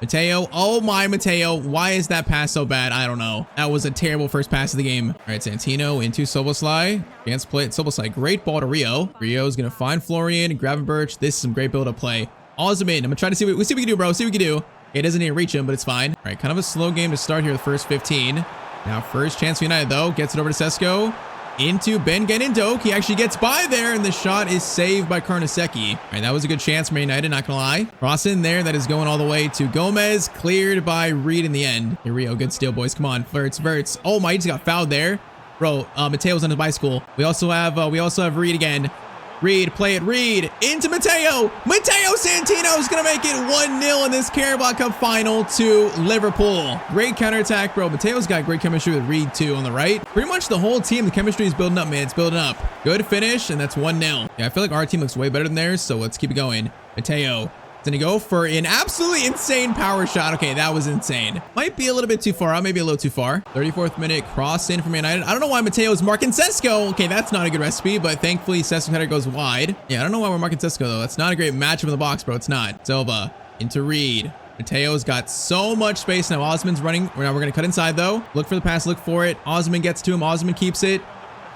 Mateo, oh my Mateo, why is that pass so bad? I don't know. That was a terrible first pass of the game. All right, Santino into Soboslai. Chance play at Soboslai. Great ball to Rio. Rio's gonna find Florian, Gravenberch. This is some great build-up play. Osimhen, I'm gonna try to see what we can do, bro. See what we can do. It doesn't even reach him, but it's fine. All right, kind of a slow game to start here, the first 15. Now, first chance for United, though. Gets it over to Sesko. Into Ben Doak. He actually gets by there, and the shot is saved by Karnaseki. All right, that was a good chance for Man United, not gonna lie. Cross in there, that is going all the way to Gomez, cleared by Reed in the end. Here we go, good steal, boys. Come on, Verts. Oh my, he just got fouled there. Bro, Mateo's on his bicycle. We also have Reed again. Reed, play it, Reed, into Matteo. Matteo Santino is going to make it 1-0 in this Carabao Cup final to Liverpool. Great counterattack, bro. Matteo's got great chemistry with Reed, too, on the right. Pretty much the whole team, the chemistry is building up, man. It's building up. Good finish, and that's 1-0. Yeah, I feel like our team looks way better than theirs, so let's keep it going. Matteo. Gonna go for an absolutely insane power shot. Okay, that was insane. Might be a little bit too far out, maybe a little too far. 34th minute cross in from Man United. I don't know why Matteo's marking Sesko. Okay, that's not a good recipe, but thankfully Sesko's header goes wide. Yeah, I don't know why we're marking Sesko though. That's not a great matchup in the box, bro. It's not. Silva into Reed. Matteo's got so much space now. Osman's running. Now we're gonna cut inside though. Look for the pass, look for it. Osman gets to him. Osman keeps it.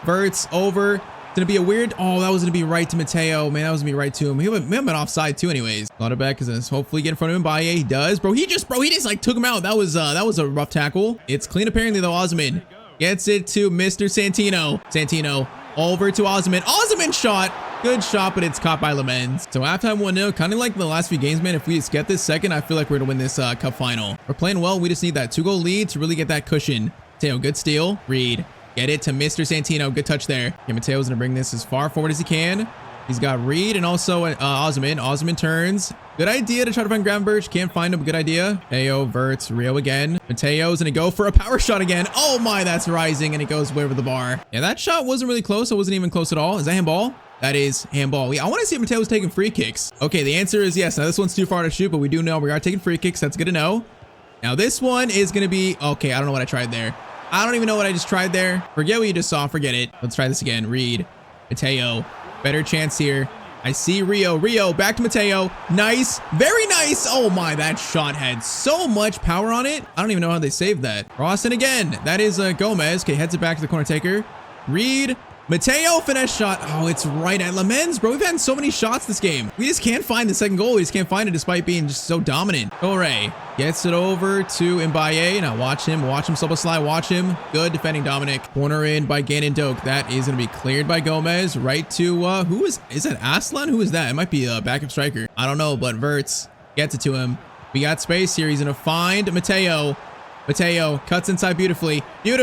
Verts over. It's gonna be a weird. Oh, that was gonna be right to Matteo. Man, that was gonna be right to him. He would have been offside too, anyways. Lauterbeck is gonna hopefully get in front of him. Baye, he does. Bro, he just like took him out. That was a rough tackle. It's clean apparently though. Osman gets it to Mr. Santino. Santino over to Osman. Osman shot. Good shot, but it's caught by Lamens. So halftime 1-0, kind of like the last few games, man. If we just get this second, I feel like we're gonna win this cup final. We're playing well. We just need that 2-goal lead to really get that cushion. Matteo, good steal. Reed. Get it to Mr. Santino. Good touch there. Okay, Matteo's going to bring this as far forward as he can. He's got Reed and also Osman. Osman turns. Good idea to try to find Gravenberch. Can't find him. Good idea. Matteo, Verts, Rio again. Matteo's going to go for a power shot again. Oh my, that's rising, and it goes way over the bar. Yeah, that shot wasn't really close. It wasn't even close at all. Is that handball? That is handball. I want to see if Matteo's taking free kicks. Okay, the answer is yes. Now, this one's too far to shoot, but we do know we are taking free kicks. That's good to know. Now, this one is going to be... Okay, I don't know what I tried there. I don't even know what I just tried there. Forget what you just saw. Forget it. Let's try this again. Reed. Matteo. Better chance here. I see Rio. Rio. Back to Matteo. Nice. Very nice. Oh my, that shot had so much power on it. I don't even know how they saved that. Rawson again. That is Gomez. Okay, heads it back to the corner taker. Reed. Matteo, finesse shot. Oh, it's right at Lamens, bro. We've had so many shots this game. We just can't find the second goal. We just can't find it despite being just so dominant. Ore gets it over to Mbaye. Now watch him. Watch him, Soboslai. Watch him. Good defending Dominic. Corner in by Doak. That is going to be cleared by Gomez. Right to, who is that Aslan? Who is that? It might be a backup striker. I don't know, but Verts gets it to him. We got space here. He's going to find Matteo. Matteo cuts inside beautifully, and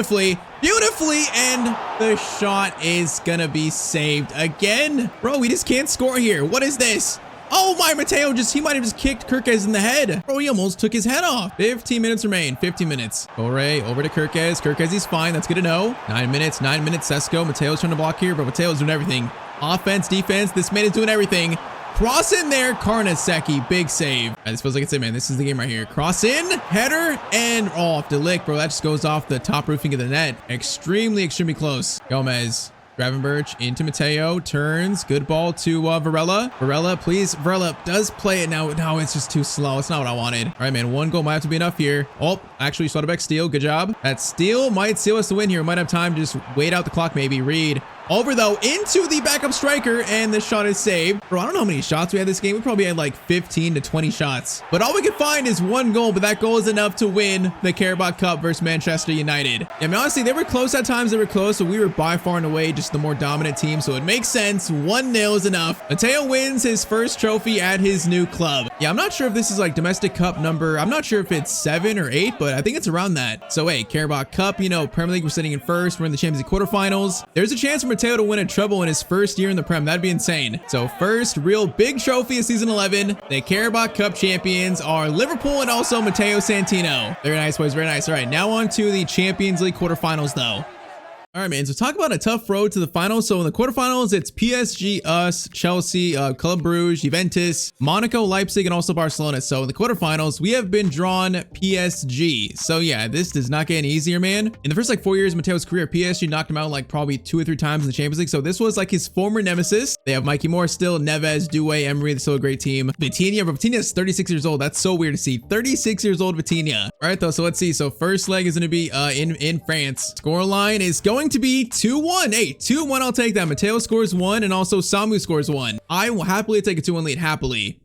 the shot is gonna be saved again. Bro, we just can't score here. What is this? Oh my, Matteo he might have just kicked Kirkez in the head. Bro, he almost took his head off. 15 minutes remain, 15 minutes. Ore over to Kirkez. Kirkez, he's fine. That's good to know. 9 minutes, Sesko. Matteo's trying to block here, but Matteo's doing everything. Offense, defense, this man is doing everything. Cross in there, Karnaseki, big save. All right, this feels like it's it, man. This is the game right here. Cross in, header, and off the lick, bro. That just goes off the top roofing of the net. Extremely close. Gomez, Gravenberch into Matteo, turns, good ball to Varela. Varela, please. Varela does play it now. No, it's just too slow. It's not what I wanted. All right, man, 1 goal might have to be enough here. Oh, actually, Slaughterbeck steal. Good job. That steal might seal us the win here. We might have time to just wait out the clock, maybe. Reed. Over though into the backup striker, and the shot is saved. Bro, I don't know how many shots we had this game. We probably had like 15 to 20 shots. But all we could find is one goal, but that goal is enough to win the Carabao Cup versus Manchester United. Yeah, I mean, honestly, they were close at times. They were close, but we were by far and away just the more dominant team. So it makes sense. 1-0 is enough. Matteo wins his first trophy at his new club. Yeah, I'm not sure if this is like domestic cup number. I'm not sure if it's 7 or 8, but I think it's around that. So hey, Carabao Cup, you know, Premier League, we're sitting in first. We're in the Champions League quarterfinals. There's a chance for Matteo to win a treble in his first year in the Prem. That'd be insane. So first real big trophy of season 11. The Carabao Cup champions are Liverpool and also Matteo Santino. Very nice, boys. Very nice. All right, now on to the Champions League quarterfinals though. All right, man. So talk about a tough road to the finals. So in the quarterfinals, it's PSG, us, Chelsea, Club Brugge, Juventus, Monaco, Leipzig, and also Barcelona. So in the quarterfinals, we have been drawn PSG. So yeah, this does not get any easier, man. In the first like 4 years of Matteo's career, PSG knocked him out like probably 2 or 3 times in the Champions League. So this was like his former nemesis. They have Mikey Moore still, Neves, Doué, Emery. They're still a great team. Vitinha, but Vitinha is 36 years old. That's so weird to see. 36 years old Vitinha. All right, though. So let's see. So first leg is going to be in France. Scoreline is going to be 2-1. Hey, 2-1, I'll take that. Matteo scores 1 and also Samu scores 1. I will happily take a 2-1 lead, happily.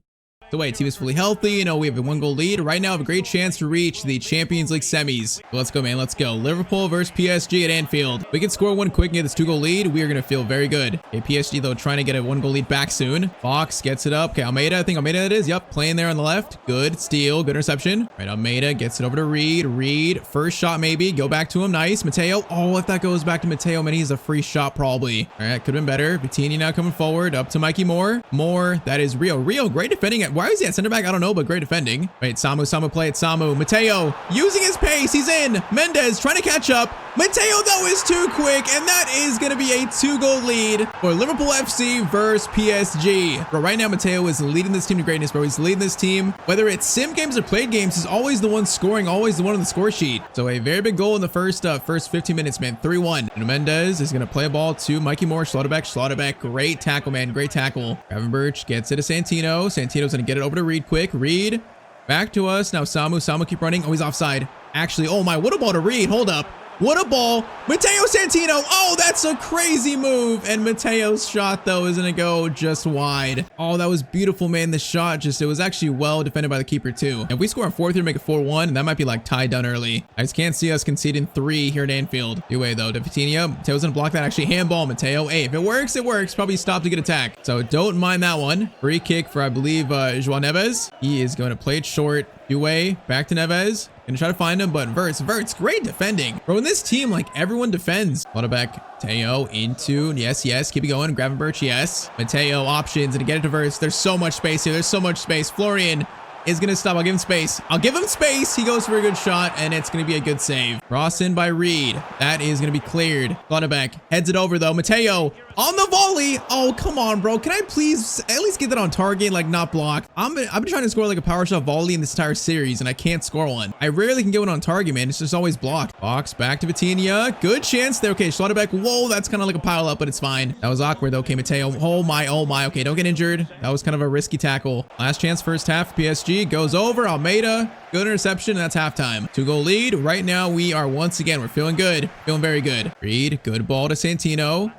The way team is fully healthy, you know, we have a 1-goal lead right now. Have a great chance to reach the Champions League semis. Let's go, man. Let's go. Liverpool versus PSG at Anfield. We can score 1 quick and get this 2-goal lead. We are going to feel very good. Okay, PSG, though, trying to get a 1-goal lead back soon. Fox gets it up. Okay, Almeida. I think Almeida it is. Yep, playing there on the left. Good steal. Good interception. All right, Almeida gets it over to Reed. Reed, first shot maybe. Go back to him. Nice. Matteo. Oh, if that goes back to Matteo, man, he's a free shot probably. All right, could have been better. Vitinha now coming forward. Up to Mikey Moore. Moore. That is Rio. Rio, great defending. Why is he at center back? I don't know, but great defending. Wait, Samu play it. Samu. Matteo using his pace. He's in. Mendes trying to catch up. Matteo, though, is too quick, and that is going to be a 2-goal lead for Liverpool FC versus PSG. But right now, Matteo is leading this team to greatness, bro. He's leading this team. Whether it's sim games or played games, he's always the one scoring, always the one on the score sheet. So a very big goal in the first 15 minutes, man. 3-1. And Mendes is going to play a ball to Mikey Moore. Schlotterbeck. Great tackle, man. Great tackle. Gravenberch gets it to Santino. Santino's going to get it over to Reed quick. Reed back to us. Now Samu keep running. Oh, he's offside. Actually, oh my, what a ball to Reed. Hold up. What a ball. Matteo Santino. Oh, that's a crazy move. And Matteo's shot, though, is going to go just wide. Oh, that was beautiful, man. The shot it was actually well defended by the keeper, too. If we score on 4th here, make it 4-1, that might be like tied down early. I just can't see us conceding 3 here at Anfield. Anyway, though, to Vitinha. Matteo's going to block that. Actually, handball, Matteo. Hey, if it works, it works. Probably stop to get attack. So don't mind that one. Free kick for, I believe, João Neves. He is going to play it short. Doué, back to Neves. Gonna try to find him, but Verts, great defending. Bro, in this team, like, everyone defends. Schlotterbeck, Matteo into, yes, keep it going. Gravenberch, yes. Matteo, options, and to get it to Verts. There's so much space here. There's so much space. Florian is gonna stop. I'll give him space. He goes for a good shot, and it's gonna be a good save. Cross in by Reed. That is gonna be cleared. Schlotterbeck heads it over, though. Matteo on the volley. Oh, come on, bro. Can I please at least get that on target, like not blocked? I've been trying to score like a power shot volley in this entire series, and I can't score one. I rarely can get one on target, man. It's just always blocked. Box back to Vitinha. Good chance there. Okay, Schlotterbeck. Whoa, that's kind of like a pile up, but it's fine. That was awkward, though. Okay, Matteo. Oh my. Okay, don't get injured. That was kind of a risky tackle. Last chance, first half. PSG goes over. Almeida. Good interception, and that's halftime. 2-goal lead. Right now, we are once again, we're feeling good. Feeling very good. Reed. Good ball to Santino.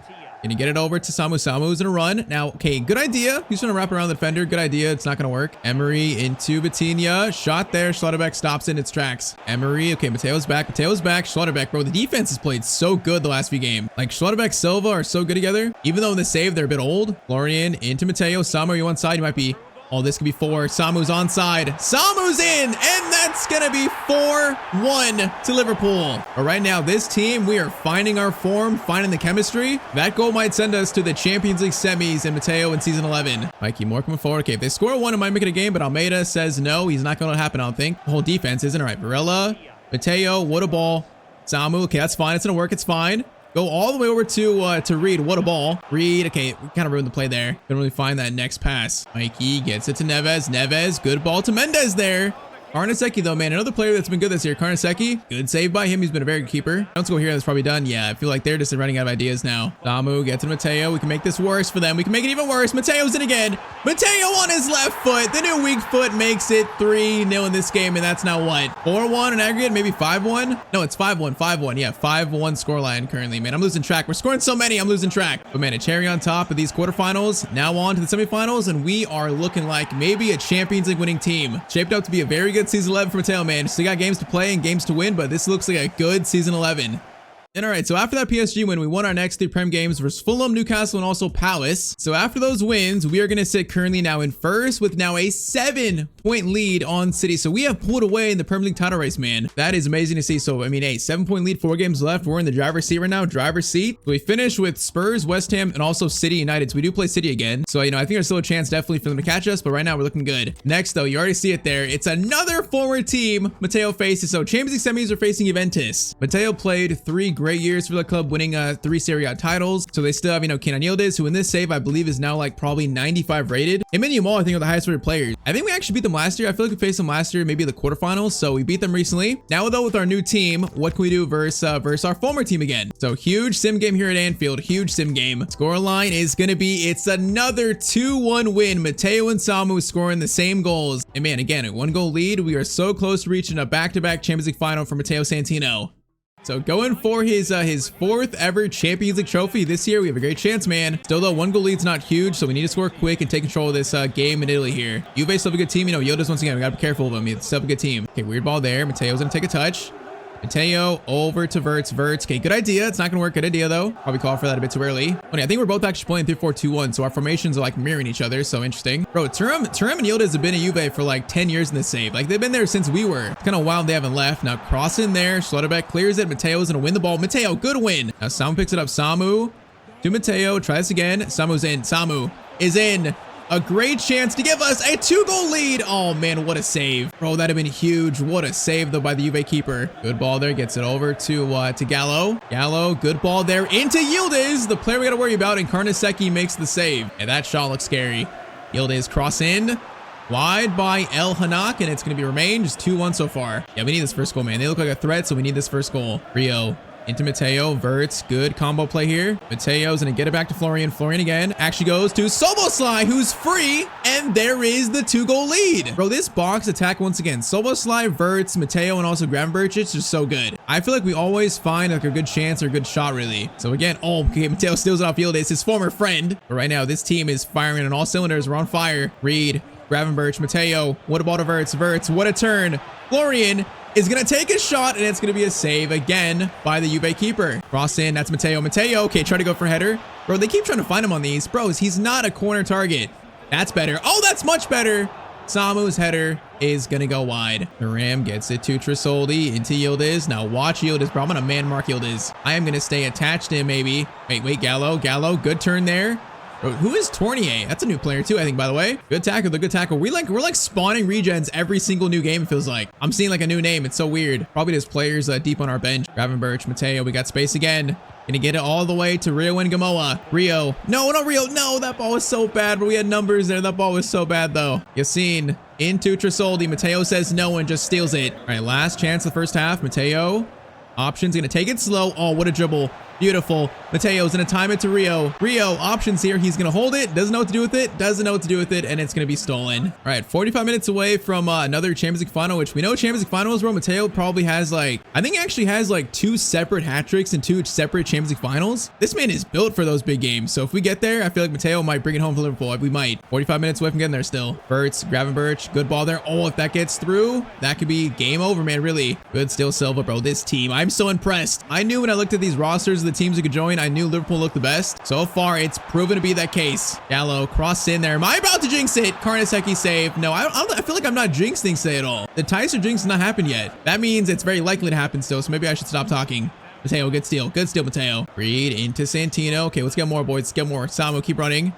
Gonna get it over to Samu. Samu's gonna run. Now, okay, good idea. He's trying to wrap around the defender. Good idea. It's not gonna work. Emery into Vitinha. Shot there. Schlotterbeck stops in its tracks. Emery. Okay, Matteo's back. Schlotterbeck, bro. The defense has played so good the last few games. Like, Schlotterbeck, Silva are so good together. Even though in the save, they're a bit old. Florian into Matteo. Samu, are you on side? You might be. Oh, this could be 4. Samu's onside. Samu's in, and that's gonna be 4-1 to Liverpool. But right now, this team, we are finding our form, finding the chemistry. That goal might send us to the Champions League semis in Matteo in season 11. Mikey Moore coming forward. Okay, if they score 1, it might make it a game, but Almeida says no. He's not gonna happen, I don't think. The whole defense isn't. All right, Barella, Matteo, what a ball. Samu, okay, that's fine. It's gonna work. It's fine. Go all the way over to Reed. What a ball. Reed, okay, we kind of ruined the play there. Couldn't really find that next pass. Mikey gets it to Neves. Good ball to Mendes there. Karnaseki though, man, another player that's been good this year. Karnaseki, good save by him. He's been a very good keeper. Let's go here. That's probably done. Yeah, I feel like they're just running out of ideas now. Samu gets to Matteo. We can make this worse for them. We can make it even worse. Mateo's in again. Mateo on his left foot. The new weak foot makes it 3-0 in this game, and that's now what? 4-1 in aggregate, maybe 5-1? No, it's 5-1, 5-1. Yeah, 5-1 scoreline currently, man. I'm losing track. We're scoring so many, I'm losing track. But man, a cherry on top of these quarterfinals. Now on to the semifinals, and we are looking like maybe a Champions League winning team. Shaped up to be a very good season 11 for Matteo, man. Still got games to play and games to win, but this looks like a good season 11. And all right, so after that PSG win, we won our next 3 Prem games versus Fulham, Newcastle, and also Palace. So after those wins, we are going to sit currently now in first with now a 7-point lead on City. So we have pulled away in the Premier League title race, man. That is amazing to see. So, I mean, a 7-point lead, 4 games left. We're in the driver's seat right now, driver's seat. So we finished with Spurs, West Ham, and also City United. So we do play City again. So, you know, I think there's still a chance definitely for them to catch us, but right now we're looking good. Next, though, you already see it there. It's another forward team Matteo faces. So Champions League semis are facing Juventus. Matteo played 3 great years for the club, winning 3 Serie A titles. So they still have, you know, Kenan Yildiz, who in this save I believe is now like probably 95 rated. Him and Yamal, I think, are the highest rated players. I think we actually beat them last year. I feel like we faced them last year, maybe the quarterfinals. So we beat them recently. Now though, with our new team, what can we do versus our former team again? So huge sim game here at Anfield. Huge sim game. Score line is gonna be, it's another 2-1 win. Matteo and Samu scoring the same goals. And man, again, a 1-goal lead. We are so close to reaching a back-to-back Champions League final for Matteo Santino. So going for his 4th ever Champions League trophy this year, we have a great chance, man. Still though, 1-goal lead's not huge, so we need to score quick and take control of this game in Italy here. Juve still have a good team. You know, Yildiz, once again, we gotta be careful of him. He's still have a good team. Okay, weird ball there. Mateo's gonna take a touch. Mateo over to Verts. Okay, good idea. It's not gonna work. Good idea though. Probably call for that a bit too early. I think we're both actually playing 3-4-2-1, so our formations are like mirroring each other. So interesting. Bro, Turam and Yildiz have been at Juve for like 10 years in this save. Like they've been there since we were. It's kind of wild they haven't left. Now cross in there. Schlotterbeck clears it. Mateo's gonna win the ball. Mateo, good win. Now Samu picks it up. Samu to Mateo. Try this again. Samu's in. Samu is in. A great chance to give us a 2-goal lead. Oh man, what a save. Bro, that'd have been huge. What a save though by the Juve keeper. Good ball there, gets it over to Gallo. Gallo, good ball there into Yildiz, the player we gotta worry about, and Karnaseki makes the save. And that shot looks scary. Yildiz cross in. Wide by El Hanak, and it's gonna be remain. Just 2-1 so far. Yeah, we need this first goal, man. They look like a threat, so we need this first goal. Rio. Into Matteo, Verts, good combo play here. Mateo's gonna get it back to Florian. Florian again, actually goes to Soboslai, who's free, and there is the 2-goal lead. Bro, this box attack once again, Soboslai, Verts, Matteo, and also Gravenberch, it's just so good. I feel like we always find like a good chance or a good shot, really. So again, oh, okay, Matteo steals it off Yildiz, his former friend. But right now, this team is firing on all cylinders. We're on fire. Reed, Gravenberch, Matteo, what about a Verts? Verts, what a turn. Florian is gonna take a shot, and it's gonna be a save again by the Juve keeper. Cross in, that's Matteo. Matteo, okay, try to go for header. Bro, they keep trying to find him on these. Bros, he's not a corner target. That's better. Oh, that's much better. Samu's header is gonna go wide. Thuram gets it to Tresoldi, into Yildiz. Now watch Yildiz, bro. I'm gonna man mark Yildiz. I am gonna stay attached to him, maybe. Wait, Gallo, good turn there. Bro, who is Tournier? That's a new player too, I think, by the way. Good tackle, the good tackle. We're like spawning regens every single new game, it feels like. I'm seeing like a new name. It's so weird. Probably there's players deep on our bench. Gravenberch, Matteo, we got space again. Gonna get it all the way to Rio and Gamoa. Rio. No, Rio. No, that ball was so bad, but we had numbers there. That ball was so bad, though. Yassine into Tresoldi. Matteo says no and just steals it. All right, last chance of the first half. Matteo. Options, gonna take it slow. Oh, what a dribble. Beautiful. Mateo's gonna time it to Rio. Rio, options here. He's gonna hold it. Doesn't know what to do with it. Doesn't know what to do with it. And it's gonna be stolen. All right, 45 minutes away from another Champions League final, which we know Champions League finals, bro. Mateo probably has like, I think he actually has like 2 separate hat tricks and 2 separate Champions League finals. This man is built for those big games. So if we get there, I feel like Mateo might bring it home for Liverpool. We might. 45 minutes away from getting there still. Verts, Gravenberch, good ball there. Oh, if that gets through, that could be game over, man. Really good. Still Silva, bro. This team, I'm so impressed. I knew when I looked at these rosters of the teams that could join, I knew Liverpool looked the best. So far, it's proven to be that case. Gallo, cross in there. Am I about to jinx it? Karnaseki save. No, I feel like I'm not jinxing things at all. The Tyztir jinx has not happened yet. That means it's very likely to happen still, so maybe I should stop talking. Matteo, good steal. Good steal, Matteo. Reed into Santino. Okay, let's get more, boys. Let's get more. Samu, keep running.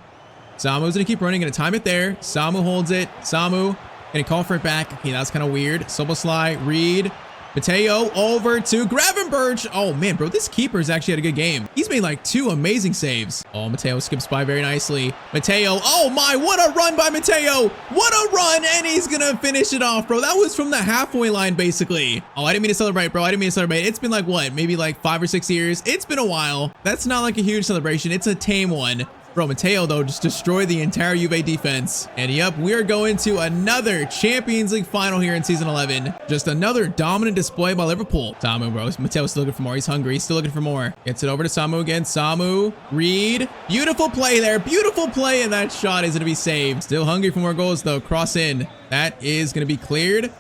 Samu's gonna keep running. Gonna time it there. Samu holds it. Samu gonna call for it back. Okay, that's kind of weird. Soboslai, Reed. Matteo over to Gravenberch. Oh man, bro, this keeper's actually had a good game. He's made like 2 amazing saves. Oh, Matteo skips by very nicely. Matteo, oh my, what a run by Matteo. What a run, and he's gonna finish it off, bro. That was from the halfway line, basically. Oh, I didn't mean to celebrate, bro. I didn't mean to celebrate. It's been like, what, maybe like 5 or 6 years? It's been a while. That's not like a huge celebration. It's a tame one. Bro, Matteo, though, just destroyed the entire Juve defense. And yep, we are going to another Champions League final here in Season 11. Just another dominant display by Liverpool. Samu, bro. Matteo's still looking for more. He's hungry. He's still looking for more. Gets it over to Samu again. Samu, Reed. Beautiful play there. Beautiful play, and that shot is going to be saved. Still hungry for more goals, though. Cross in. That is going to be cleared.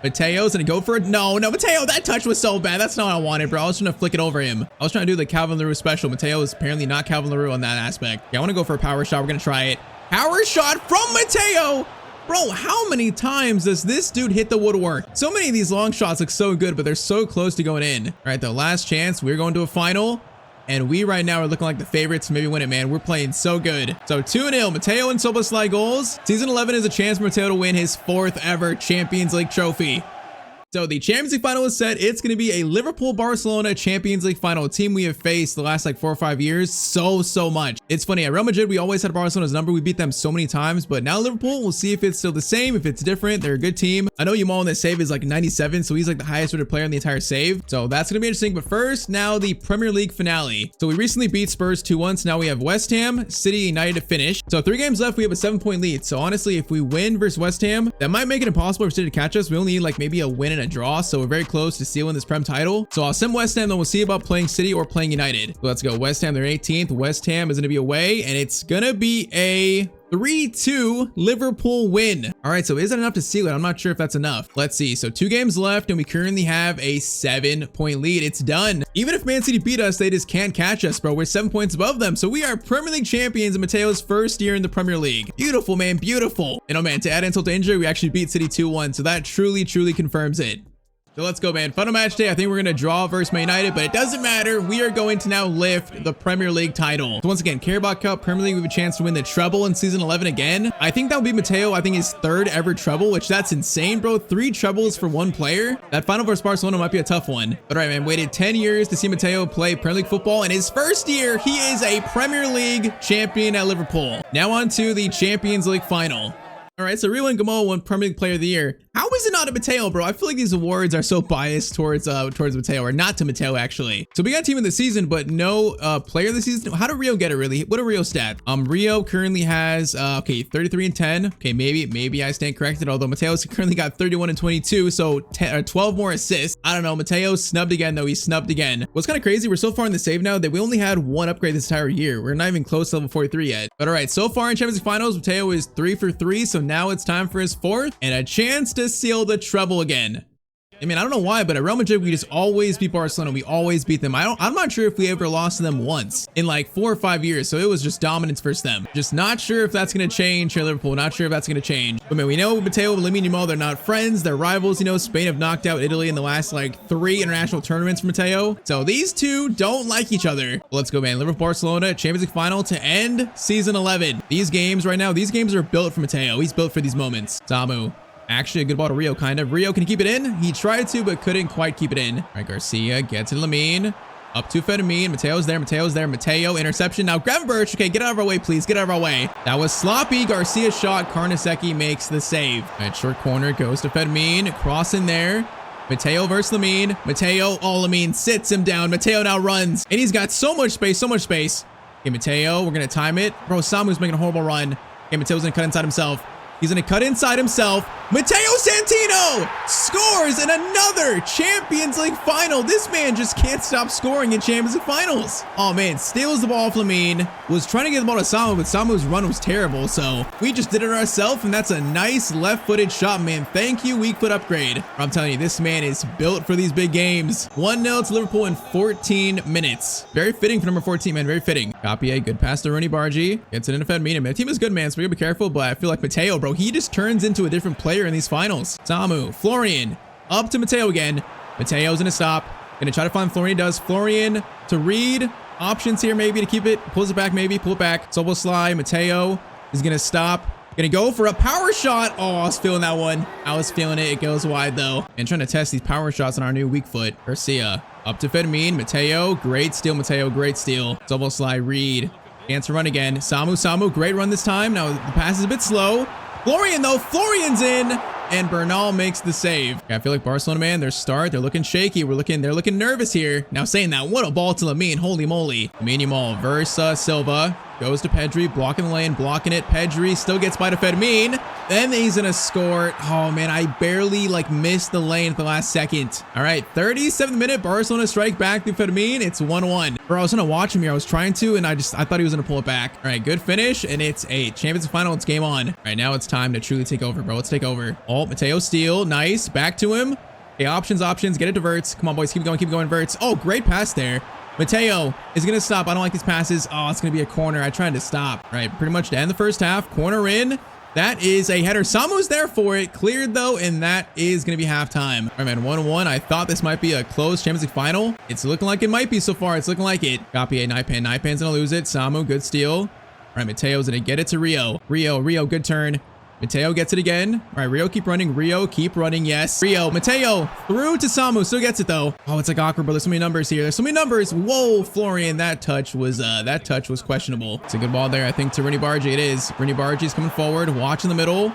Matteo's gonna go for it. No, Matteo, that touch was so bad. That's not what I wanted, bro. I was trying to flick it over him. I was trying to do the Calvin Leroux special. Matteo is apparently not Calvin Leroux on that aspect. Yeah, I want to go for a power shot. We're gonna try it. Power shot from Matteo. Bro, how many times does this dude hit the woodwork? So many of these long shots look so good, but they're so close to going in. All right, the last chance. We're going to a final. And we right now are looking like the favorites to maybe win it, man. We're playing so good. So 2-0, Matteo and Szoboszlai goals. Season 11 is a chance for Matteo to win his 4th ever Champions League trophy. So the Champions League final is set. It's going to be a Liverpool-Barcelona Champions League final, a team we have faced the last like 4 or 5 years so much. It's funny, at Real Madrid, we always had Barcelona's number. We beat them so many times, but now Liverpool, we'll see if it's still the same, if it's different. They're a good team. I know Yamal in this save is like 97, so he's like the highest rated player in the entire save. So that's going to be interesting. But first, now the Premier League finale. So we recently beat Spurs 2-1. So now we have West Ham, City, United to finish. So 3 games left, we have a 7-point lead. So honestly, if we win versus West Ham, that might make it impossible for City to catch us. We only need like maybe a win and a draw. So we're very close to sealing this Prem title. So I'll send West Ham, then we'll see about playing City or playing United. So let's go. West Ham, they're 18th. West Ham is going to be away, and it's going to be a 3-2 Liverpool win. All right, so is that enough to seal it? I'm not sure if that's enough. Let's see. So 2 games left, and we currently have a 7-point lead. It's done. Even if Man City beat us, they just can't catch us, bro. We're 7 points above them. So we are Premier League champions in Matteo's first year in the Premier League. Beautiful, man. Beautiful. And oh, man, to add insult to injury, we actually beat City 2-1. So that truly confirms it. So let's go, man. Final match day. I think we're going to draw versus Man United, but it doesn't matter. We are going to now lift the Premier League title. So once again, Carabao Cup, Premier League, we have a chance to win the treble in Season 11 again. I think that would be Matteo. I think his 3rd ever treble, which that's insane, bro. 3 trebles for 1 player. That final versus Barcelona might be a tough one. But all right, man, waited 10 years to see Matteo play Premier League football. In his first year, he is a Premier League champion at Liverpool. Now on to the Champions League final. All right, so Rio and Gamoa won Premier League Player of the Year. How is it not a Matteo, bro? I feel like these awards are so biased towards Matteo, or not to Matteo, actually. So we got team of the season, but no player of the season. How did Rio get it, really? What are Rio's stats? Rio currently has, okay, 33 and 10. Okay, maybe I stand corrected, although Matteo's currently got 31 and 22, so 12 more assists. I don't know. Matteo snubbed again, though. He snubbed again. What's kind of crazy, we're so far in the save now that we only had 1 upgrade this entire year. We're not even close to level 43 yet. But all right, so far in Champions League Finals, Matteo is 3 for 3, so now it's time for his 4th and a chance to seal the treble again. I mean, I don't know why, but at Real Madrid, we just always beat Barcelona. We always beat them. I'm not sure if we ever lost to them once in like 4 or 5 years. So it was just dominance versus them. Just not sure if that's going to change here, Liverpool. Not sure if that's going to change. But man, we know Matteo and Lamine Yamal, they're not friends. They're rivals. You know, Spain have knocked out Italy in the last like 3 international tournaments for Matteo. So these two don't like each other. Well, let's go, man. Liverpool, Barcelona, Champions League final to end season 11. These games right now, these games are built for Matteo. He's built for these moments. Samu. Actually, a good ball to Rio, kind of. Rio, can he keep it in? He tried to, but couldn't quite keep it in. All right, Garcia gets to Lamine. Up to Fedamine. Matteo's there. Matteo, interception. Now, Gravenberch. Okay, get out of our way, please. Get out of our way. That was sloppy. Garcia shot. Karnaseki makes the save. All right, short corner goes to Fedamine. Cross in there. Matteo versus Lamine. Matteo. Oh, Lamine sits him down. Matteo now runs. And he's got so much space. Okay, Matteo, we're going to time it. Bro, Samu's making a horrible run. Okay, Matteo's going to cut inside himself. He's going to cut inside himself. Matteo Santino scores in another Champions League final. This man just can't stop scoring in Champions League finals. Oh, man. Steals the ball off Lamine. Was trying to get the ball to Samu, but Samu's run was terrible. So we just did it ourselves, and that's a nice left-footed shot, man. Thank you, weak foot upgrade. I'm telling you, this man is built for these big games. 1-0 to Liverpool in 14 minutes. Very fitting for number 14, man. Very fitting. Copy a good pass to Rooney Bargi. Gets it into Fedmina. Man, the team is good, man, so we gotta be careful, but I feel like Matteo, bro, he just turns into a different player in these finals. Samu, Florian, up to Matteo again. Matteo's gonna stop. Gonna try to find Florian. Does Florian to Reed. Options here maybe to keep it. Pulls it back maybe. Pull it back. Szoboszlai. Matteo is gonna stop. Gonna go for a power shot. Oh, I was feeling that one. I was feeling it. It goes wide though. And trying to test these power shots on our new weak foot. Garcia up to Fedmin. Matteo, great steal. Matteo, great steal. Double slide, Reed. Chance to run again. Samu, great run this time. Now the pass is a bit slow. Florian though, Florian's in. And Bernal makes the save. Okay, I feel like Barcelona, man, their start, they're looking shaky. They're looking nervous here. Now saying that, what a ball to Lamine. Holy moly. Lamine Yamal versus Silva. Goes to Pedri, blocking the lane, blocking it. Pedri still gets by to Fedmin. Then he's gonna score. Oh man, I barely missed the lane at the last second. All right, 37th minute, Barcelona strike back through Fedmin. It's 1-1. Bro, I was gonna watch him here. I was trying to, and I thought he was gonna pull it back. All right, good finish, and it's a Champions League final. It's game on. All right, now it's time to truly take over, bro. Let's take over. Oh, Matteo steal, nice. Back to him. Okay, options, get it to Verts. Come on, boys, keep going, Verts. Oh, great pass there. Matteo is going to stop. I don't like these passes. Oh, it's going to be a corner. I tried to stop. All right, pretty much to end the first half. Corner in. That is a header. Samu's there for it. Cleared, though, and that is going to be halftime. All right, man, 1-1. I thought this might be a close Champions League final. It's looking like it might be so far. It's looking like it. Copy a Naipan. Naipan's going to lose it. Samu, good steal. All right, Mateo's going to get it to Rio. Rio, good turn. Mateo gets it again. All right, Rio, keep running. Yes. Rio, Mateo through to Samu. Still gets it though. Oh, it's like awkward, bro. There's so many numbers here. There's so many numbers. Whoa, Florian, that touch was questionable. It's a good ball there, I think, to Rini Bargi. It is. Rini Bargi's coming forward. Watch in the middle.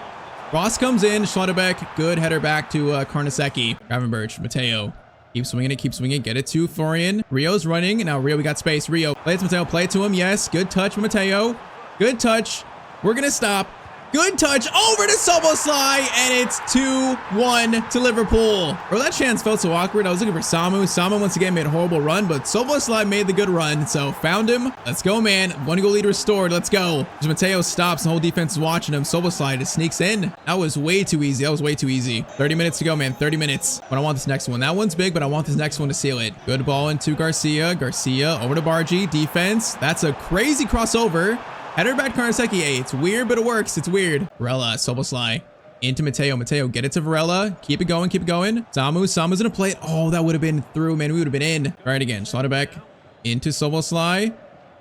Ross comes in. Schlotterbeck, good header back to Karnaseki. Gravenberch, Mateo. Keep swinging it. Get it to Florian. Rio's running. Now Rio, we got space. Rio, play it to Mateo. Play it to him. Yes, good touch from Mateo. Good touch. We're gonna stop. Good touch over to Soboslai, and it's 2-1 to Liverpool. Bro, that chance felt so awkward. I was looking for Samu. Samu once again made a horrible run, but Soboslai made the good run, so found him. Let's go, man. 1-goal lead restored. Let's go. As Mateo stops, the whole defense is watching him. Soboslai just sneaks in. That was way too easy. 30 minutes to go, man. 30 minutes. But I want this next one. That one's big, but I want this next one to seal it. Good ball into Garcia. Garcia over to Bargi. Defense. That's a crazy crossover. Header back Karnaseki. Hey, it's weird, but it works. It's weird. Varela, Soboslai. Into Mateo. Mateo, get it to Varela. Keep it going. Samu's gonna play it. Oh, that would have been through, man. We would have been in. All right, again. Schlotterbeck into Soboslai.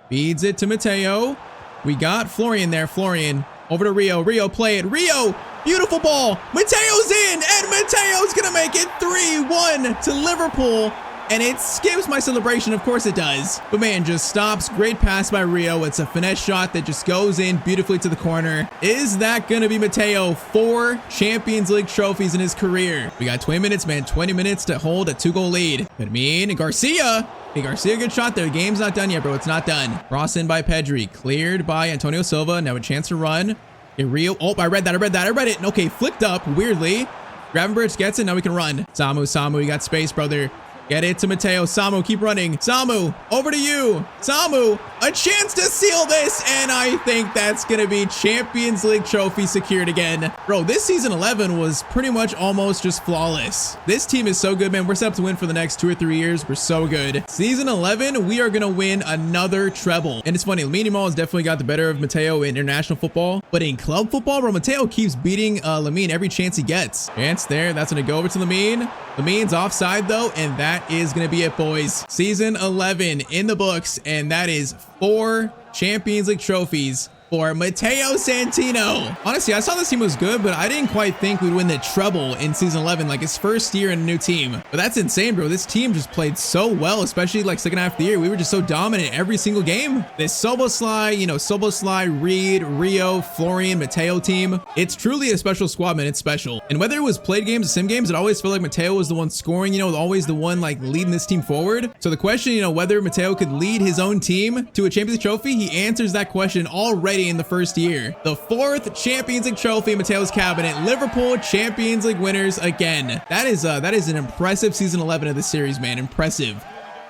Feeds it to Mateo. We got Florian there. Florian over to Rio. Rio, play it. Rio, beautiful ball. Mateo's in, and Mateo's gonna make it 3-1 to Liverpool. And it skips my celebration. Of course it does. But man, just stops. Great pass by Rio. It's a finesse shot that just goes in beautifully to the corner. Is that going to be Mateo? 4 Champions League trophies in his career. We got 20 minutes, man. 20 minutes to hold a 2-goal lead. Fedmin, Garcia. Hey, Garcia, good shot there. Game's not done yet, bro. It's not done. Cross in by Pedri. Cleared by Antonio Silva. Now a chance to run. Okay, Rio. Oh, I read that. Okay, flicked up weirdly. Gravenberch gets it. Now we can run. Samu, you got space, brother. Get it to Mateo. Samu, keep running. Samu, over to you. Samu, a chance to seal this. And I think that's going to be Champions League trophy secured again. Bro, this season 11 was pretty much almost just flawless. This team is so good, man. We're set up to win for the next 2 or 3 years. We're so good. Season 11, we are going to win another treble. And it's funny, Lamine Yamal has definitely got the better of Mateo in international football. But in club football, bro, Mateo keeps beating Lamine every chance he gets. Chance there. That's going to go over to Lamine. Lamine's offside though, and that is gonna be it, boys. Season 11 in the books, and that is 4 Champions League trophies for Matteo Santino. Honestly, I saw this team was good, but I didn't quite think we'd win the treble in season 11, like his first year in a new team. But that's insane, bro. This team just played so well, especially like second half of the year. We were just so dominant every single game. This Soboslai, Soboslai, Reed, Rio, Florian, Mateo team, it's truly a special squad, man. It's special. And whether it was played games or sim games, it always felt like Mateo was the one scoring, always the one like leading this team forward. So the question, whether Mateo could lead his own team to a Champions League trophy, he answers that question already in the first year. The 4th Champions League trophy in Mateo's cabinet. Liverpool Champions League winners again. That is an impressive season 11 of this series, man. Impressive.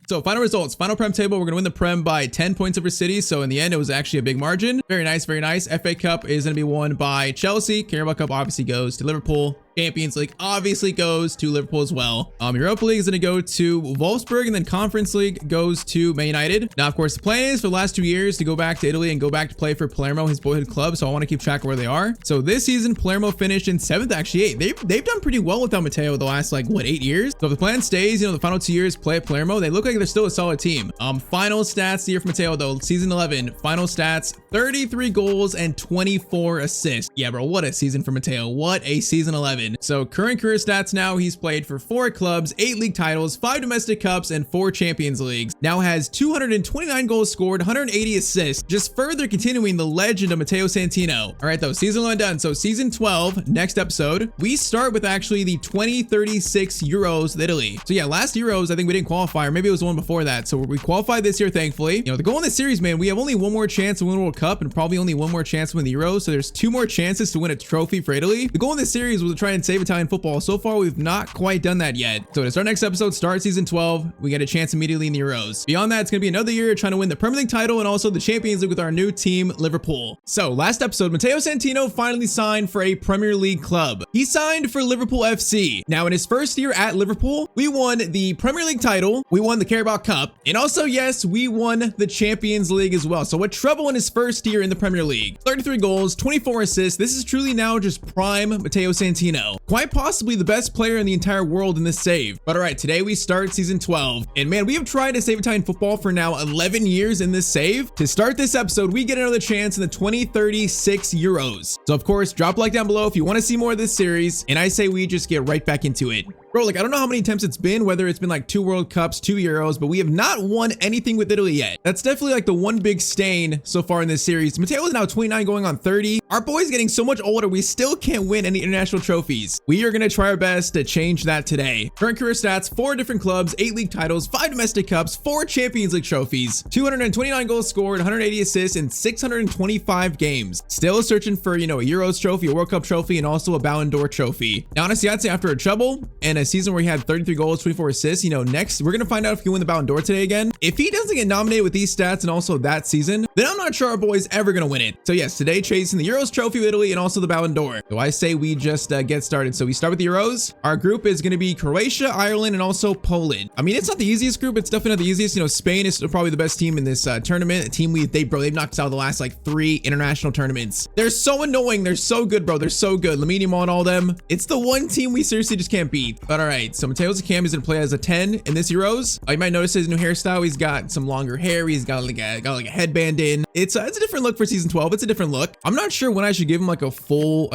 So final results, final Prem table, we're going to win the Prem by 10 points over City. So in the end, it was actually a big margin. Very nice, very nice. FA Cup is going to be won by Chelsea. Carabao Cup obviously goes to Liverpool. Champions League obviously goes to Liverpool as well. Europa League is going to go to Wolfsburg, and then Conference League goes to Man United. Now, of course, the plan is for the last 2 years to go back to Italy and go back to play for Palermo, his boyhood club. So I want to keep track of where they are. So this season, Palermo finished in 7th, actually 8th. They've done pretty well without Matteo the last, like, what, 8 years? So if the plan stays, the final 2 years play at Palermo, they look like they're still a solid team. Final stats here for Matteo, though, season 11, final stats, 33 goals and 24 assists. Yeah, bro, what a season for Matteo. What a season 11. So current career stats now, he's played for 4 clubs, 8 league titles, 5 domestic cups, and 4 Champions Leagues. Now has 229 goals scored, 180 assists, just further continuing the legend of Matteo Santino. All right, though, season 11 done. So season 12, next episode, we start with actually the 2036 Euros with Italy. So yeah, last Euros, I think we didn't qualify, or maybe it was the one before that. So we qualified this year, thankfully. The goal in this series, man, we have only one more chance to win the World Cup and probably only one more chance to win the Euros. So there's 2 more chances to win a trophy for Italy. The goal in this series was to try and save Italian football. So far, we've not quite done that yet. So to start next episode, start season 12, we get a chance immediately in the Euros. Beyond that, it's going to be another year trying to win the Premier League title and also the Champions League with our new team, Liverpool. So last episode, Matteo Santino finally signed for a Premier League club. He signed for Liverpool FC. Now in his first year at Liverpool, we won the Premier League title, we won the Carabao Cup, and also, yes, we won the Champions League as well. So a treble in his first year in the Premier League. 33 goals, 24 assists. This is truly now just prime Matteo Santino. Quite possibly the best player in the entire world in this save. But all right, today we start season 12. And man, we have tried to save Italian football for now 11 years in this save. To start this episode, we get another chance in the 2036 Euros. So of course, drop a like down below if you want to see more of this series. And I say we just get right back into it. Bro, like, I don't know how many attempts it's been, whether it's been like 2 World Cups, 2 Euros, but we have not won anything with Italy yet. That's definitely like the one big stain so far in this series. Matteo is now 29 going on 30. Our boy's getting so much older, we still can't win any international trophies. We are going to try our best to change that today. Current career stats, 4 different clubs, 8 league titles, 5 domestic cups, 4 Champions League trophies, 229 goals scored, 180 assists in 625 games. Still searching for, a Euros trophy, a World Cup trophy, and also a Ballon d'Or trophy. Now, honestly, I'd say after a treble and a season where he had 33 goals, 24 assists, next we're gonna find out if he can win the Ballon d'Or today again. If he doesn't get nominated with these stats and also that season, then I'm not sure our boy's ever gonna win it. So yes, today chasing the Euros trophy with Italy and also the Ballon d'Or. So I say we just get started. So we start with the Euros. Our group is gonna be Croatia, Ireland, and also Poland. I mean, it's not the easiest group. It's definitely not the easiest. Spain is probably the best team in this tournament. A team they've knocked us out of the last like 3 international tournaments. They're so annoying. They're so good, bro. They're so good. Lamine Yamal and all them. It's the one team we seriously just can't beat. But all right, so Matteo Santino is gonna play as a 10 in this Euros. You might notice his new hairstyle. He's got some longer hair. He's got like a headband in. It's a different look for season 12. It's a different look. I'm not sure when I should give him like a full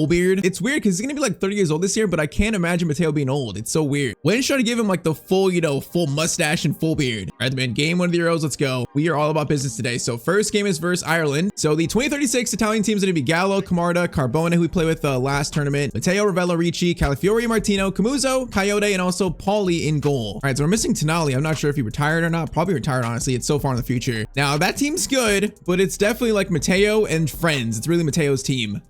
beard. It's weird because he's gonna be like 30 years old this year, but I can't imagine Matteo being old. It's so weird. When should I give him like the full, full mustache and full beard? All right, man, game 1 of the Euros. Let's go. We are all about business today. So first game is versus Ireland. So the 2036 Italian team is gonna be Gallo, Camarda, Carbone, who we played with last tournament, Matteo, Ravello, Ricci, Calafiori, Martino, Camuzzo, Coyote, and also Pauly in goal. All right, so we're missing Tonali. I'm not sure if he retired or not. Probably retired, honestly. It's so far in the future. Now, that team's good, but it's definitely like Matteo and friends. It's really Matteo's team.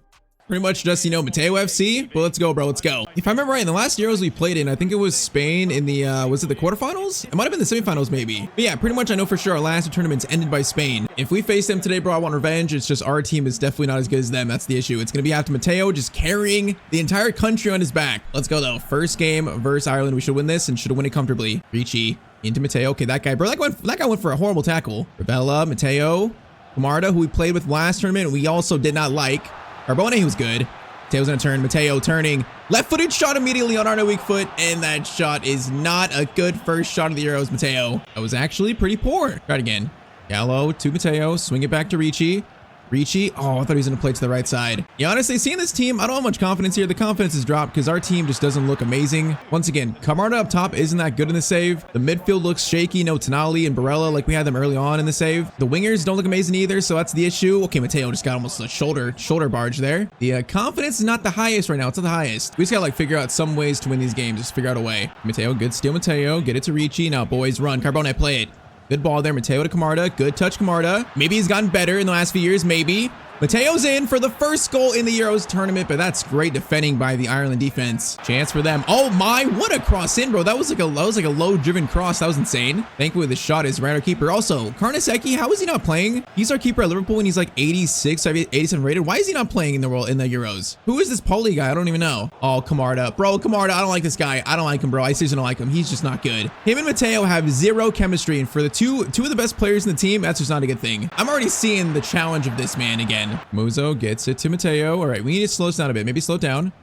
Pretty much just, Matteo FC. But let's go, bro. Let's go. If I remember right, in the last Euros we played in, I think it was Spain in the, was it the quarterfinals? It might have been the semifinals, maybe. But yeah, pretty much I know for sure our last 2 tournaments ended by Spain. If we face them today, bro, I want revenge. It's just our team is definitely not as good as them. That's the issue. It's going to be after Matteo just carrying the entire country on his back. Let's go, though. First game versus Ireland. We should win this and should win it comfortably. Ricci into Matteo. Okay, that guy, bro, that guy went for a horrible tackle. Ravella, Matteo, Camarda, who we played with last tournament, we also did not like. Carbone, he was good. Matteo's gonna turn. Matteo turning. Left-footed shot immediately on our weak foot, and that shot is not a good first shot of the Euros, Matteo. That was actually pretty poor. Try it again. Gallo to Matteo. Swing it back to Ricci. Ricci. Oh, I thought he was going to play to the right side. Yeah, honestly, seeing this team, I don't have much confidence here. The confidence has dropped because our team just doesn't look amazing. Once again, Camarda up top isn't that good in the save. The midfield looks shaky. No Tonali and Barella like we had them early on in the save. The wingers don't look amazing either, so that's the issue. Okay, Matteo just got almost a shoulder barge there. The confidence is not the highest right now. It's not the highest. We just got to figure out some ways to win these games. Just figure out a way. Matteo, good steal Matteo. Get it to Ricci. Now, boys, run. Carbone, play it. Good ball there. Matteo to Camarda. Good touch, Camarda. Maybe he's gotten better in the last few years. Maybe. Matteo's in for the first goal in the Euros tournament, but that's great defending by the Ireland defense. Chance for them. Oh my, what a cross in, bro. That was like a low driven cross. That was insane. Thankfully, the shot is right. Our keeper. Also, Karnaseki, how is he not playing? He's our keeper at Liverpool when he's like 86, 87 rated. Why is he not playing in the Euros? Who is this Poli guy? I don't even know. Oh, Camarda. Bro, Camarda, I don't like this guy. I don't like him, bro. I seriously don't like him. He's just not good. Him and Matteo have zero chemistry, and for the two of the best players in the team, that's just not a good thing. I'm already seeing the challenge of this man again. Muzo gets it to Matteo. All right, we need to slow this down a bit. Maybe slow it down.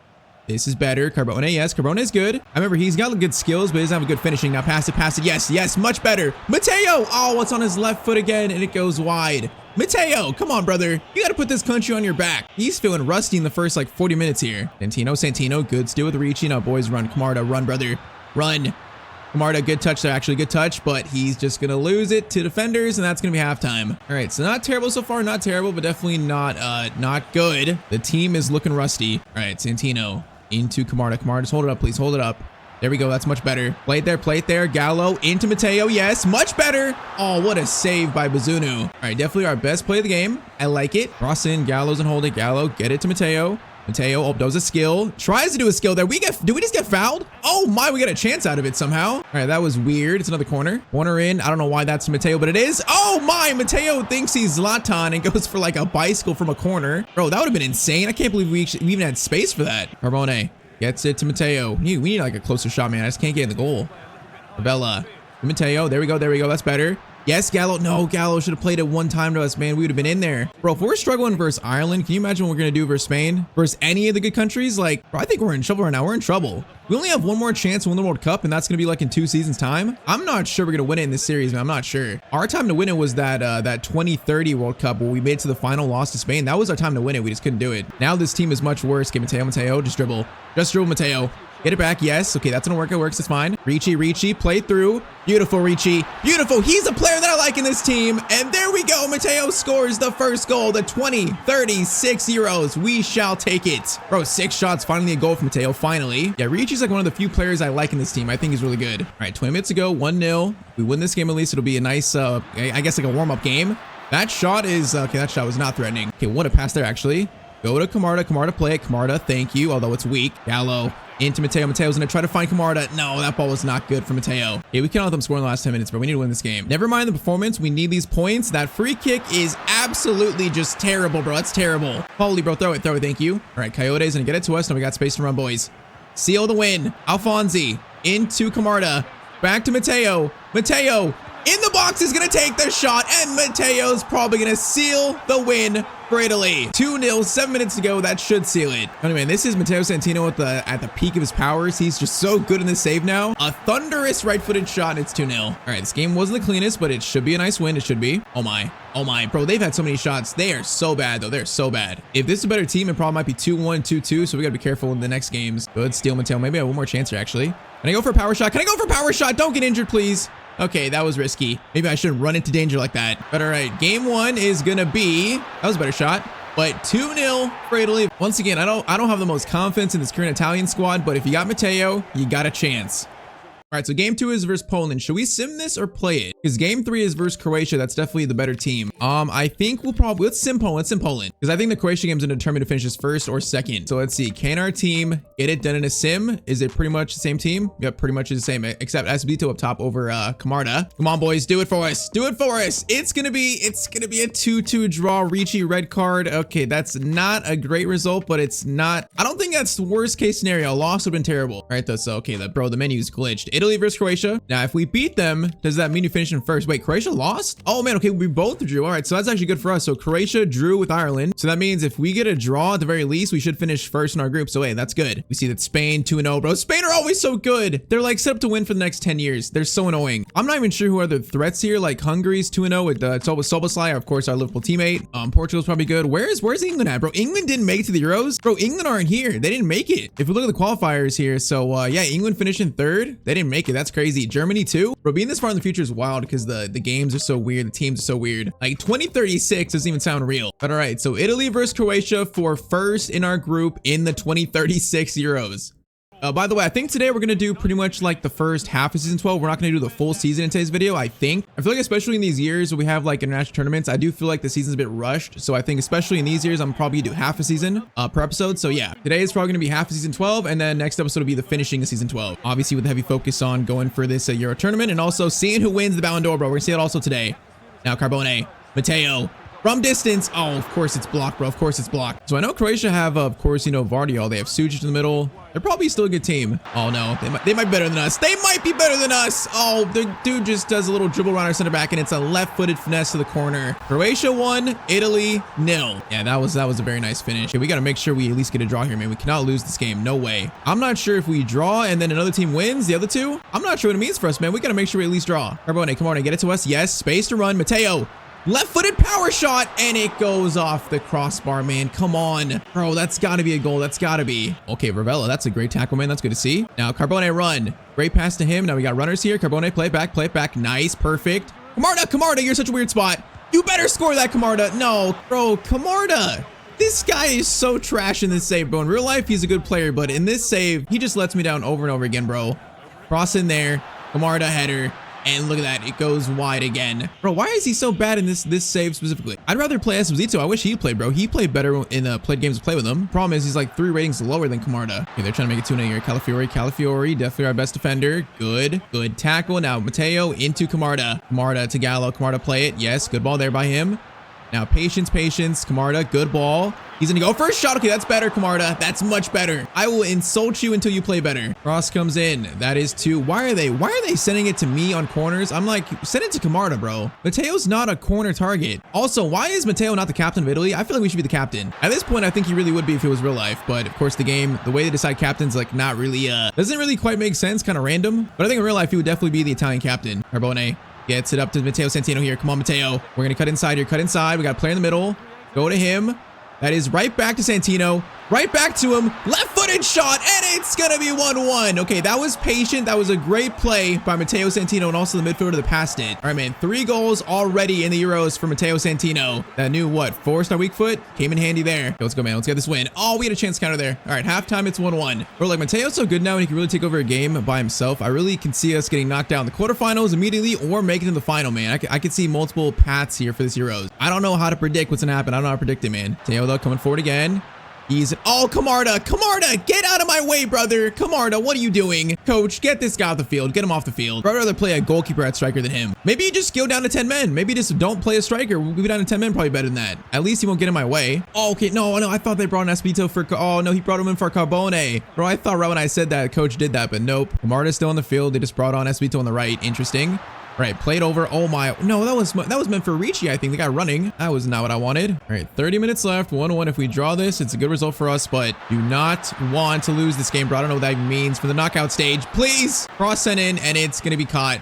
This is better. Carbone, yes. Carbone is good. I remember he's got good skills, but he doesn't have a good finishing. Now pass it. Yes, yes, much better. Matteo! Oh, it's on his left foot again, and it goes wide. Matteo, come on, brother. You got to put this country on your back. He's feeling rusty in the first, like, 40 minutes here. Santino, good steal with Ricci. Now, boys, run. Camarda, run, brother. Run. Camarda, good touch there, actually good touch, but he's just going to lose it to defenders, and that's going to be halftime. All right, so not terrible so far, not terrible, but definitely not good. The team is looking rusty. All right, Santino into Camarda. Camarda, just hold it up, please. Hold it up. There we go. That's much better. Play it there. Gallo into Matteo. Yes, much better. Oh, what a save by Bazunu. All right, definitely our best play of the game. I like it. Cross in. Gallo's and hold it. Gallo, get it to Matteo. Matteo, oh, does a skill. Tries to do a skill there. Do we just get fouled? Oh my, we got a chance out of it somehow. All right, that was weird. It's another corner. Corner in. I don't know why that's Matteo, but it is. Oh my, Matteo thinks he's Zlatan and goes for like a bicycle from a corner. Bro, that would have been insane. I can't believe we even had space for that. Carbone gets it to Matteo. We need like a closer shot, man. I just can't get in the goal. Bella. Matteo, there we go. That's better. Yes, Gallo. No, Gallo should have played it one time to us, man. We would have been in there. Bro, if we're struggling versus Ireland, can you imagine what we're going to do versus Spain? Versus any of the good countries? Like, bro, I think we're in trouble right now. We're in trouble. We only have one more chance to win the World Cup, and that's going to be like in 2 seasons' time. I'm not sure we're going to win it in this series, man. I'm not sure. Our time to win it was that 2030 World Cup where we made it to the final, loss to Spain. That was our time to win it. We just couldn't do it. Now this team is much worse. Get Matteo. Just dribble. Matteo. Get it back. Yes. Okay, that's gonna work. It works. It's fine. Ricci, play through. Beautiful, Ricci. Beautiful. He's a player that I like in this team. And there we go. Matteo scores the first goal. The 2036 Euros. We shall take it. Bro, 6 shots. Finally a goal from Matteo. Finally. Yeah, Ricci's like one of the few players I like in this team. I think he's really good. All right, 20 minutes ago. 1-0. If we win this game at least, it'll be a nice, I guess like a warm-up game. That shot is, okay, that shot was not threatening. Okay, what a pass there, actually. Go to Camarda. Camarda, play it. Camarda, thank you. Although it's weak. Gallo. Into Matteo. Matteo's going to try to find Camarda. No, that ball was not good for Matteo. Yeah, we can't let them score in the last 10 minutes, but we need to win this game. Never mind the performance. We need these points. That free kick is absolutely just terrible, bro. That's terrible. Holy, bro. Throw it. Thank you. All right, Coyote's going to get it to us. Now we got space to run, boys. Seal the win. Alfonsi into Camarda. Back to Matteo. Matteo in the box is going to take the shot, and Matteo's probably going to seal the win for Italy. 2-0, 7 minutes to go. That should seal it. Anyway, this is Matteo Santino at the peak of his powers. He's just so good in this save now. A thunderous right-footed shot, and it's 2-0. All right, this game wasn't the cleanest, but it should be a nice win. It should be. Oh my. Bro, they've had so many shots. They are so bad, though. They're so bad. If this is a better team, it probably might be 2-1, 2-2, so we got to be careful in the next games. Good steal, Matteo. Maybe I have one more chance here, actually. Can I go for a power shot? Don't get injured, please. Okay, that was risky. Maybe I shouldn't run into danger like that. But all right, game 1 is gonna be, that was a better shot, but 2-0 for Italy. Once again, I don't have the most confidence in this current Italian squad, but if you got Matteo, you got a chance. All right, so game 2 is versus Poland. Should we sim this or play it? Because game 3 is versus Croatia. That's definitely the better team. I think let's sim Poland. Because I think the Croatia game is going to determine to finish this first or second. So let's see. Can our team get it done in a sim? Is it pretty much the same team? Yep, pretty much is the same, except Esbito up top over Camarda. Come on, boys, do it for us. It's gonna be a 2-2 draw. Ricci red card. Okay, that's not a great result, but it's not. I don't think that's the worst case scenario. A loss would have been terrible. All right, though. So okay, the menu's glitched. Italy versus Croatia. Now, if we beat them, does that mean you finish in first? Wait, Croatia lost? Oh man, okay, we both drew. All right, so that's actually good for us. So Croatia drew with Ireland. So that means if we get a draw at the very least, we should finish first in our group. So hey, that's good. We see that Spain 2-0, bro. Spain are always so good. They're like set up to win for the next 10 years. They're so annoying. I'm not even sure who are the threats here. Like Hungary's 2-0 with Soboslai, of course, our Liverpool teammate. Portugal's probably good. Where's England at, bro? England didn't make it to the Euros. Bro, England aren't here. They didn't make it. If we look at the qualifiers here, so yeah, England finished in 3rd. They didn't make it. That's crazy. Germany too. Bro, being this far in the future is wild because the games are so weird. The teams are so weird. Like 2036 doesn't even sound real. But all right, so Italy versus Croatia for first in our group in the 2036 Euros. By the way, I think today we're going to do pretty much like the first half of season 12. We're not going to do the full season in today's video, I think. I feel like especially in these years where we have like international tournaments, I do feel like the season's a bit rushed. So I think especially in these years, I'm probably going to do half a season per episode. So yeah, today is probably going to be half of season 12. And then next episode will be the finishing of season 12. Obviously with a heavy focus on going for this Euro tournament and also seeing who wins the Ballon d'Or, bro. We're going to see it also today. Now Carbone, Matteo. From distance. Oh, of course it's blocked, bro. Of course it's blocked. So I know Croatia have, of course, you know, Vardiol. They have Sujic in the middle. They're probably still a good team. Oh, no. They might be better than us. They might be better than us. Oh, the dude just does a little dribble around our center back, and it's a left-footed finesse to the corner. Croatia 1, Italy 0. Yeah, that was a very nice finish. Okay, we got to make sure we at least get a draw here, man. We cannot lose this game. No way. I'm not sure if we draw and then another team wins the other two. I'm not sure what it means for us, man. We got to make sure we at least draw. Carbone, come on, get it to us. Yes, space to run. Matteo. Left-footed power shot, and it goes off the crossbar, man. Come on. Bro, that's got to be a goal. That's got to be. Okay, Ravella, that's a great tackle, man. That's good to see. Now, Carbone run. Great pass to him. Now we got runners here. Carbone, play it back. Nice, perfect. Camarda, you're such a weird spot. You better score that, Camarda. No, bro, Camarda. This guy is so trash in this save, bro. In real life, he's a good player, but in this save, he just lets me down over and over again, bro. Cross in there. Camarda header. And look at that, it goes wide again. Bro, why is he so bad in this save specifically? I'd rather play Esposito. I wish he played, bro. He played better in played games to play with him. Problem is, he's like 3 ratings lower than Camarda. Okay, they're trying to make it 2-0 here. Calafiori, definitely our best defender. Good tackle. Now, Matteo into Camarda. Camarda to Gallo. Camarda play it. Yes, good ball there by him. Now, patience. Camarda, good ball. He's gonna go for a shot. Okay, that's better, Camarda. That's much better. I will insult you until you play better. Cross comes in. That is 2. Why are they sending it to me on corners? I'm like, send it to Camarda, bro. Matteo's not a corner target. Also, why is Matteo not the captain of Italy? I feel like we should be the captain. At this point, I think he really would be if it was real life. But of course, the game, the way they decide captains, like not really, doesn't really quite make sense. Kind of random. But I think in real life, he would definitely be the Italian captain. Carbone gets it up to Matteo Santino here. Come on, Matteo. We're gonna cut inside here. We got a player in the middle. Go to him. That is right back to Santino. Right back to him. Left-footed shot, and it's going to be 1-1. Okay, that was patient. That was a great play by Matteo Santino and also the midfielder that passed it. All right, man. 3 goals already in the Euros for Matteo Santino. That new, what, 4-star weak foot? Came in handy there. Okay, let's go, man. Let's get this win. Oh, we had a chance to counter there. All right, halftime, it's 1-1. Bro, like, Matteo's so good now, and he can really take over a game by himself. I really can see us getting knocked out in the quarterfinals immediately or making it to the final, man. I could see multiple paths here for this Euros. I don't know how to predict what's going to happen. I don't know how to predict it, man. Matteo, though, coming forward again. Oh, Camarda, get out of my way, brother. Camarda, what are you doing? Coach, get this guy off the field. Get him off the field. I'd rather play a goalkeeper at striker than him. Maybe you just go down to 10 men. Maybe just don't play a striker. We'll be down to 10 men, probably better than that. At least he won't get in my way. Oh, okay. No, I thought they brought in Esposito for, oh no, he brought him in for Carbone. Bro, I thought right when I said that, coach did that, but nope. Camarda's still on the field. They just brought on Esposito on the right. Interesting. All right, played over. Oh my, no, that was meant for Ricci, I think. The guy running. That was not what I wanted. All right, 30 minutes left. 1-1. If we draw this, it's a good result for us, but do not want to lose this game, bro. I don't know what that means for the knockout stage. Please cross sent in, and it's going to be caught.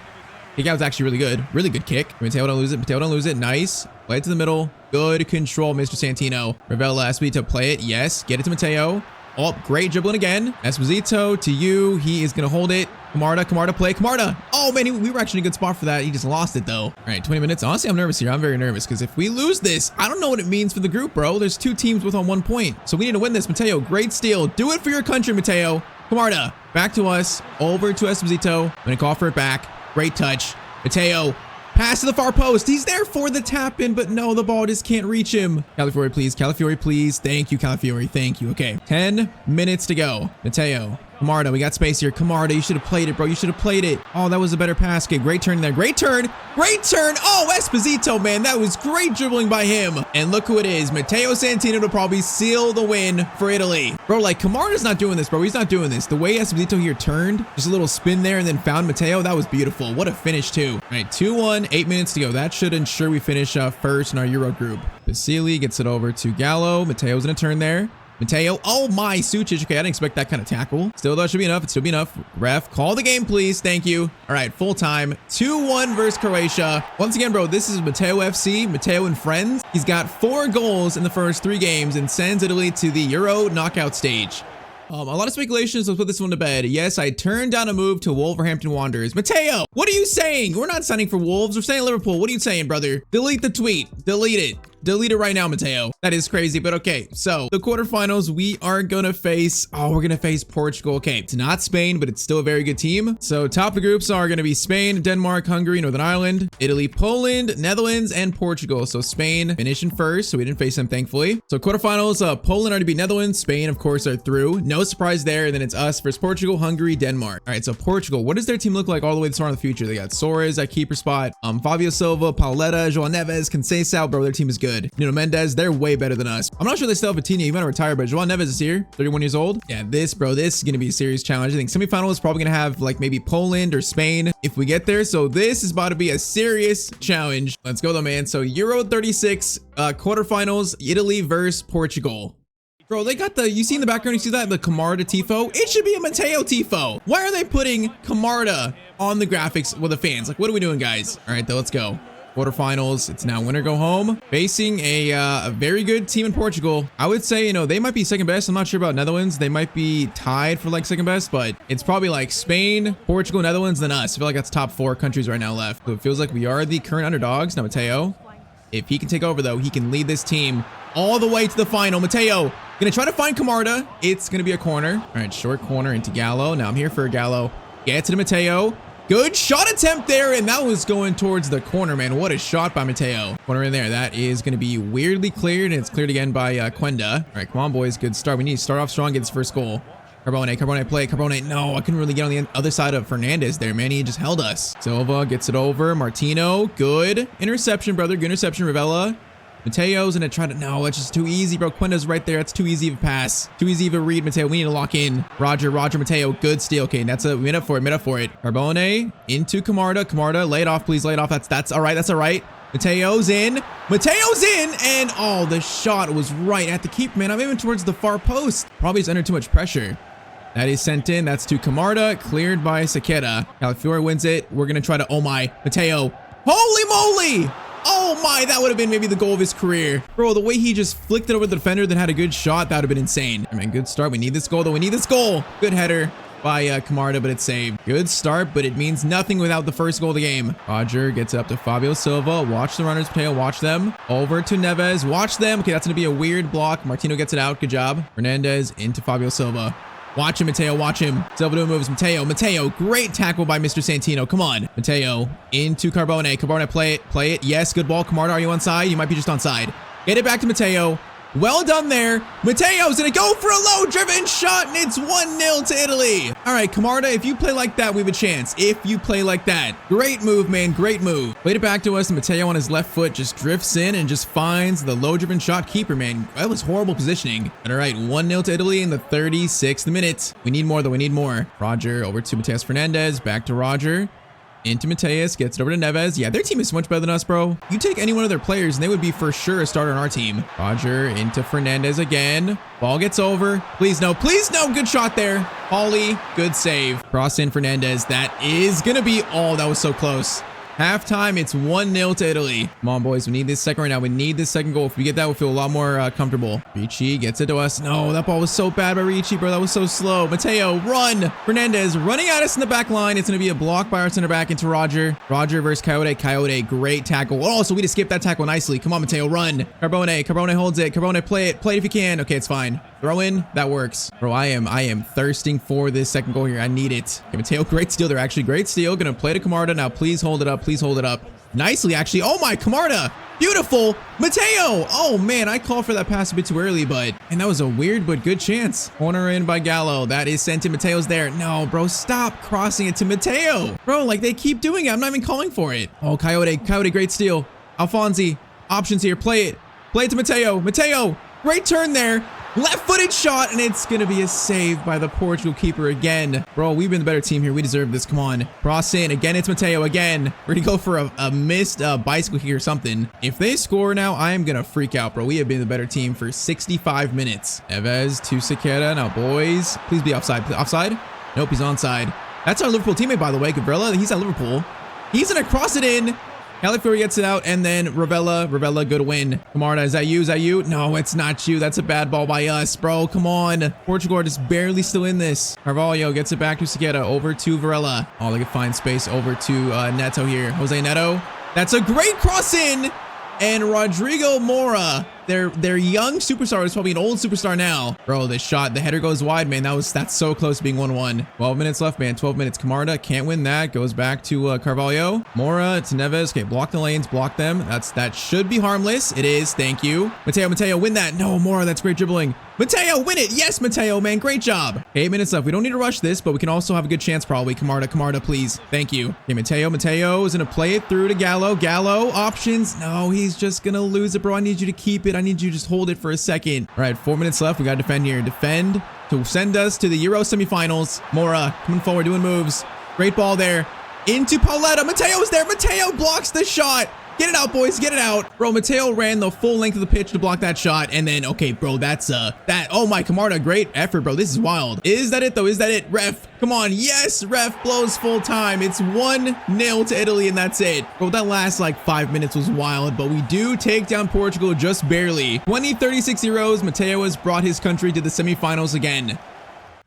Kick out was actually really good. Really good kick. Matteo don't lose it. Matteo don't lose it. Nice. Play it to the middle. Good control, Mr. Santino. Ravella, Esposito, play it. Yes. Get it to Matteo. Oh, great dribbling again. Esposito to you. He is going to hold it. Camarda, play. Camarda. Oh, man, we were actually in a good spot for that. He just lost it, though. All right, 20 minutes. Honestly, I'm nervous here. I'm very nervous because if we lose this, I don't know what it means for the group, bro. There's 2 teams with on 1 point. So we need to win this. Matteo, great steal. Do it for your country, Matteo. Camarda, back to us. Over to Esposito. I'm going to call for it back. Great touch. Matteo. Pass to the far post. He's there for the tap in, but no, the ball just can't reach him. Calafiori, please. Calafiori, please. Thank you, Calafiori. Thank you. Okay. 10 minutes to go. Matteo. Camarda, we got space here. Camarda, you should have played it, bro. You should have played it. Oh, that was a better pass. Okay, great turn there. Great turn. Oh, Esposito, man. That was great dribbling by him. And look who it is. Matteo Santino to probably seal the win for Italy. Bro, like, Camarda's not doing this, bro. He's not doing this. The way Esposito here turned, just a little spin there and then found Matteo, that was beautiful. What a finish, too. All right, 2-1, 8 minutes to go. That should ensure we finish first in our Euro group. Basili gets it over to Gallo. Matteo's going to turn there. Matteo, oh my, Sujic. Okay, I didn't expect that kind of tackle. Still, though, it should be enough. It should be enough. Ref, call the game, please. Thank you. All right, full time. 2-1 versus Croatia. Once again, bro, this is Matteo FC, Matteo and friends. He's got 4 goals in the first 3 games and sends Italy to the Euro knockout stage. A lot of speculations. Let's put this one to bed. Yes, I turned down a move to Wolverhampton Wanderers. Matteo, what are you saying? We're not signing for Wolves. We're saying Liverpool. What are you saying, brother? Delete the tweet. Delete it. Delete it right now, Matteo. That is crazy, but okay. So the quarterfinals, we are gonna face, we're gonna face Portugal. Okay, it's not Spain, but it's still a very good team. So top of the groups are gonna be Spain, Denmark, Hungary, Northern Ireland, Italy, Poland, Netherlands, and Portugal. So Spain finishing first, so we didn't face them, thankfully. So quarterfinals, Poland already beat Netherlands, Spain, of course, are through. No surprise there. And then it's us versus Portugal, Hungary, Denmark. All right, so Portugal, what does their team look like all the way to the start of the future? They got Soares at keeper spot, Fabio Silva, Pauleta, João Neves, Conceição. Bro, their team is good. Nuno Mendes, they're way better than us. I'm not sure they still have Vitinha. He might have retired, but João Neves is here, 31 years old. Yeah, this is gonna be a serious challenge. I think semifinal is probably gonna have like maybe Poland or Spain if we get there. So this is about to be a serious challenge. Let's go though, man. So Euro 36 quarterfinals, Italy versus Portugal. Bro, they got the, you see in the background, you see that? The Camarda tifo? It should be a Matteo tifo. Why are they putting Camarda on the graphics with the fans? Like, what are we doing, guys? All right, though, let's go. Quarterfinals, it's now win or go home. Facing a very good team in Portugal. I would say, you know, they might be second best. I'm not sure about Netherlands. They might be tied for like second best, but it's probably like Spain, Portugal, Netherlands, then us. I feel like that's top 4 countries right now left. So it feels like we are the current underdogs. Now, Matteo, if he can take over, though, he can lead this team all the way to the final. Matteo, gonna try to find Camarda. It's gonna be a corner. All right, short corner into Gallo. Now I'm here for Gallo. Get to the Matteo. Good shot attempt there, and that was going towards the corner, man. What a shot by Matteo. Corner in there. That is going to be weirdly cleared, and it's cleared again by Quenda. All right, come on, boys. Good start. We need to start off strong, get this first goal. Carbone, play. Carbone. No, I couldn't really get on the other side of Fernandez there, man. He just held us. Silva gets it over. Martino. Good interception, brother. Good interception, Ravella. Mateo's gonna try to, no, it's just too easy, bro. Quenda's right there. It's too easy of a pass. Too easy of a read, Matteo. We need to lock in. Roger, Matteo. Good steal. Okay, that's a mid up for it. Carbone into Camarda. Lay it off, please. Lay it off. That's all right. That's all right. Mateo's in. And oh, the shot was right at the keeper, man. I'm aiming towards the far post. Probably just under too much pressure. That is sent in. That's to Camarda. Cleared by Sequeira. Calafiore wins it. We're gonna try to, oh my, Matteo. Holy moly! Oh my, that would have been maybe the goal of his career. Bro, the way he just flicked it over the defender then had a good shot, that would have been insane. I mean, good start. We need this goal, though. We need this goal. Good header by Camarda, but it's saved. Good start, but it means nothing without the first goal of the game. Roger gets up to Fabio Silva. Watch the runners, Mateo. Watch them. Over to Neves. Watch them. Okay, that's going to be a weird block. Martino gets it out. Good job. Fernandez into Fabio Silva. Watch him, Matteo. Watch him. Silva doing moves. Matteo. Great tackle by Mr. Santino. Come on. Matteo into Carbone. Carbone, play it. Yes, good ball. Camarda, are you onside? You might be just onside. Get it back to Matteo. Well done there. Matteo's gonna go for a low driven shot, and it's 1-0 to Italy. All right, Camarda, if you play like that, we have a chance. If you play like that. Great move, man. Great move. Played it back to us, and Matteo on his left foot just drifts in and just finds the low driven shot keeper, man. That was horrible positioning. All right, 1-0 to Italy in the 36th minute. We need more, though. We need more. Roger over to Mateus Fernandez. Back to Roger. Into Mateus, gets it over to Neves. Yeah, their team is so much better than us, bro. You take any one of their players and they would be for sure a starter on our team. Roger into Fernandez again. Ball gets over. Please no. Good shot there. Pauly, good save. Cross in Fernandez. That is gonna be, oh, that was so close. Halftime, it's 1-0 to Italy. Come on, boys. We need this second right now. We need this second goal. If we get that, we'll feel a lot more comfortable. Ricci gets it to us. No, that ball was so bad by Ricci, bro. That was so slow. Matteo, run. Fernandez running at us in the back line. It's going to be a block by our center back into Roger. Roger versus Coyote. Coyote, great tackle. Oh, so we just skipped that tackle nicely. Come on, Matteo, run. Carbone holds it. Carbone, play it. Play it if you can. Okay, it's fine. Throw in. That works. Bro, I am thirsting for this second goal here. I need it. Okay, Matteo, great steal there, actually. Great steal. Going to play to Camarda. Now, please hold it up. Please hold it up. Nicely, actually. Oh my, Camarda. Beautiful. Matteo. Oh man, I called for that pass a bit too early, and that was a weird but good chance. Corner in by Gallo. That is sent to Matteo's there. No, bro, stop crossing it to Matteo. Bro, like they keep doing it. I'm not even calling for it. Oh, Coyote, great steal. Alfonsi, options here. Play it to Matteo. Matteo, great turn there. Left-footed shot, and it's going to be a save by the Portugal keeper again. Bro, we've been the better team here. We deserve this. Come on. Cross in. Again, it's Matteo again. We're going to go for a missed bicycle kick or something. If they score now, I am going to freak out, bro. We have been the better team for 65 minutes. Neves to Sequeira. Now, boys, please be offside. Offside? Nope, he's onside. That's our Liverpool teammate, by the way. Gabriella, he's at Liverpool. He's going to cross it in. Calafiore gets it out, and then Ravella, good win. Camarda, is that you? No, it's not you. That's a bad ball by us, bro. Come on. Portugal are just barely still in this. Carvalho gets it back to Sequeira, over to Varela. Oh, they can find space over to Neto here. Jose Neto. That's a great cross in. and Rodrigo Mora. Their young superstar is probably an old superstar now. Bro, this shot, the header goes wide, man. That's so close to being 1-1. 12 minutes left, man. 12 minutes. Camarda can't win that. Goes back to Carvalho. Mora to Neves. Okay, block the lanes, block them. That should be harmless. It is. Thank you. Mateo, win that. No, Mora, that's great dribbling. Mateo, win it. Yes, Mateo, man. Great job. 8 minutes left. We don't need to rush this, but we can also have a good chance probably. Camarda, please. Thank you. Okay, Mateo is going to play it through to Gallo. Gallo, options. No, he's just going to lose it, bro. I need you to keep it. I need you to just hold it for a second. All right, 4 minutes left. We got to defend here. Defend to send us to the Euro semifinals. Mora coming forward, doing moves. Great ball there. Into Pauletta. Mateo's there. Mateo blocks the shot. Get it out, boys. Get it out. Bro, Matteo ran the full length of the pitch to block that shot. And then, okay, bro, that's, oh my, Camarda, great effort, bro. This is wild. Is that it, though? Is that it? Ref, come on. Yes, ref blows full time. It's 1-0 to Italy, and that's it. Bro, that last, like, 5 minutes was wild, but we do take down Portugal just barely. 2036 Euros. Matteo has brought his country to the semifinals again.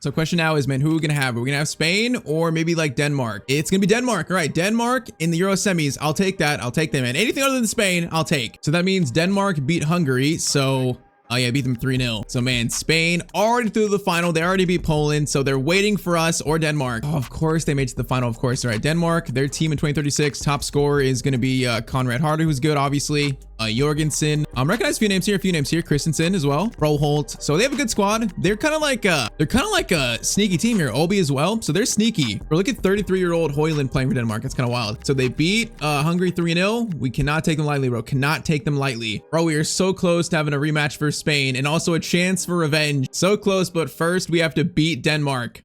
So question now is, man, who are we going to have? Are we going to have Spain or maybe like Denmark? It's going to be Denmark. All right, Denmark in the Euro semis. I'll take that. I'll take them, man. Anything other than Spain, I'll take. So that means Denmark beat Hungary. So, oh yeah, beat them 3-0. So man, Spain already through the final. They already beat Poland. So they're waiting for us or Denmark. Oh, of course they made it to the final. Of course. All right, Denmark, their team in 2036. Top scorer is going to be Conrad Harder, who's good, obviously. Jorgensen. Recognize a few names here. Christensen as well. Roholt. So they have a good squad. They're kind of like a sneaky team here. Obi as well. So they're sneaky. We're looking at 33-year-old Højlund playing for Denmark. It's kind of wild. So they beat Hungary 3-0. We cannot take them lightly, bro. Cannot take them lightly. Bro, we are so close to having a rematch for Spain and also a chance for revenge. So close, but first we have to beat Denmark.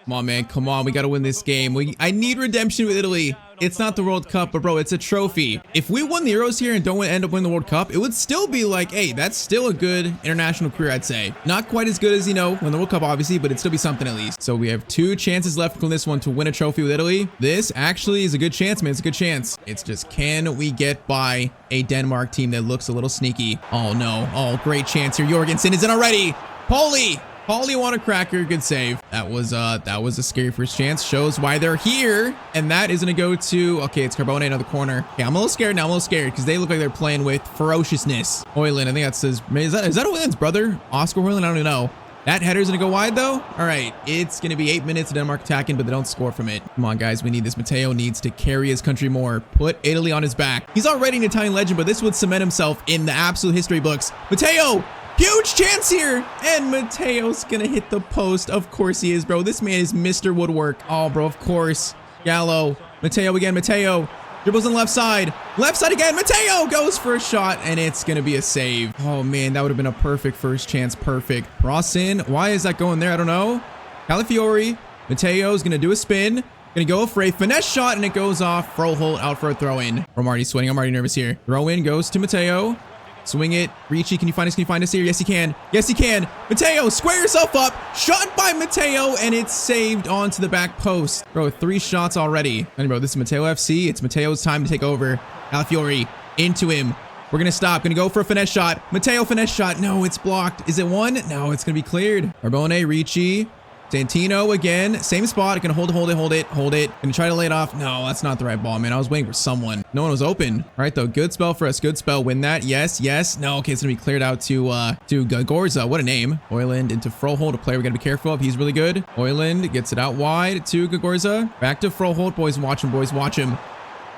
Come on, man. Come on. We got to win this game. I need redemption with Italy. It's not the World Cup, but bro, it's a trophy. If we won the Euros here and don't end up winning the World Cup, it would still be like, hey, that's still a good international career, I'd say. Not quite as good as, you know, win the World Cup, obviously, but it'd still be something at least. So we have 2 chances left on this one to win a trophy with Italy. This actually is a good chance, man. It's a good chance. It's just, can we get by a Denmark team that looks a little sneaky? Oh, no. Oh, great chance here. Jorgensen is in already. Paulie want a cracker. Good save. That was a scary first chance. Shows why they're here. And that is going to go to, okay, it's Carbone in the corner. Okay, I'm a little scared now. Because they look like they're playing with ferociousness. Højlund, I think that's his, is that Højlund's brother? Oscar Højlund? I don't even know. That header's going to go wide though. All right, it's going to be 8 minutes of Denmark attacking, but they don't score from it. Come on, guys. We need this. Matteo needs to carry his country more. Put Italy on his back. He's already an Italian legend, but this would cement himself in the absolute history books. Matteo! Huge chance here, and Mateo's gonna hit the post. Of course he is, bro. This man is Mr. Woodwork. Oh, bro, of course. Gallo, Matteo again. Matteo dribbles on the left side again. Matteo goes for a shot, and it's gonna be a save. Oh man, that would have been a perfect first chance. Perfect. Cross in. Why is that going there? I don't know. Calafiori. Matteo's gonna do a spin. Gonna go for a finesse shot, and it goes off. Froholt out for a throw in. I'm already sweating. I'm already nervous here. Throw in goes to Matteo. Swing it. Ricci, can you find us? Can you find us here? Yes, he can. Yes, he can. Matteo, square yourself up. Shot by Matteo, and it's saved onto the back post. Bro, 3 shots already. And bro, this is Matteo FC. It's Matteo's time to take over. Calafiori into him. We're going to stop. Going to go for a finesse shot. Matteo, finesse shot. No, it's blocked. Is it one? No, it's going to be cleared. Carbone, Ricci. Santino again, same spot. Gonna hold it. Gonna try to lay it off. No, that's not the right ball, man. I was waiting for someone. No one was open. All right, though. Good spell for us. Good spell. Win that. Yes. No, okay. It's gonna be cleared out to Gorza. What a name. Højlund into Froholt, a player we gotta be careful of. He's really good. Højlund gets it out wide to Gorza. Back to Froholt. Boys, watch him. Watch him.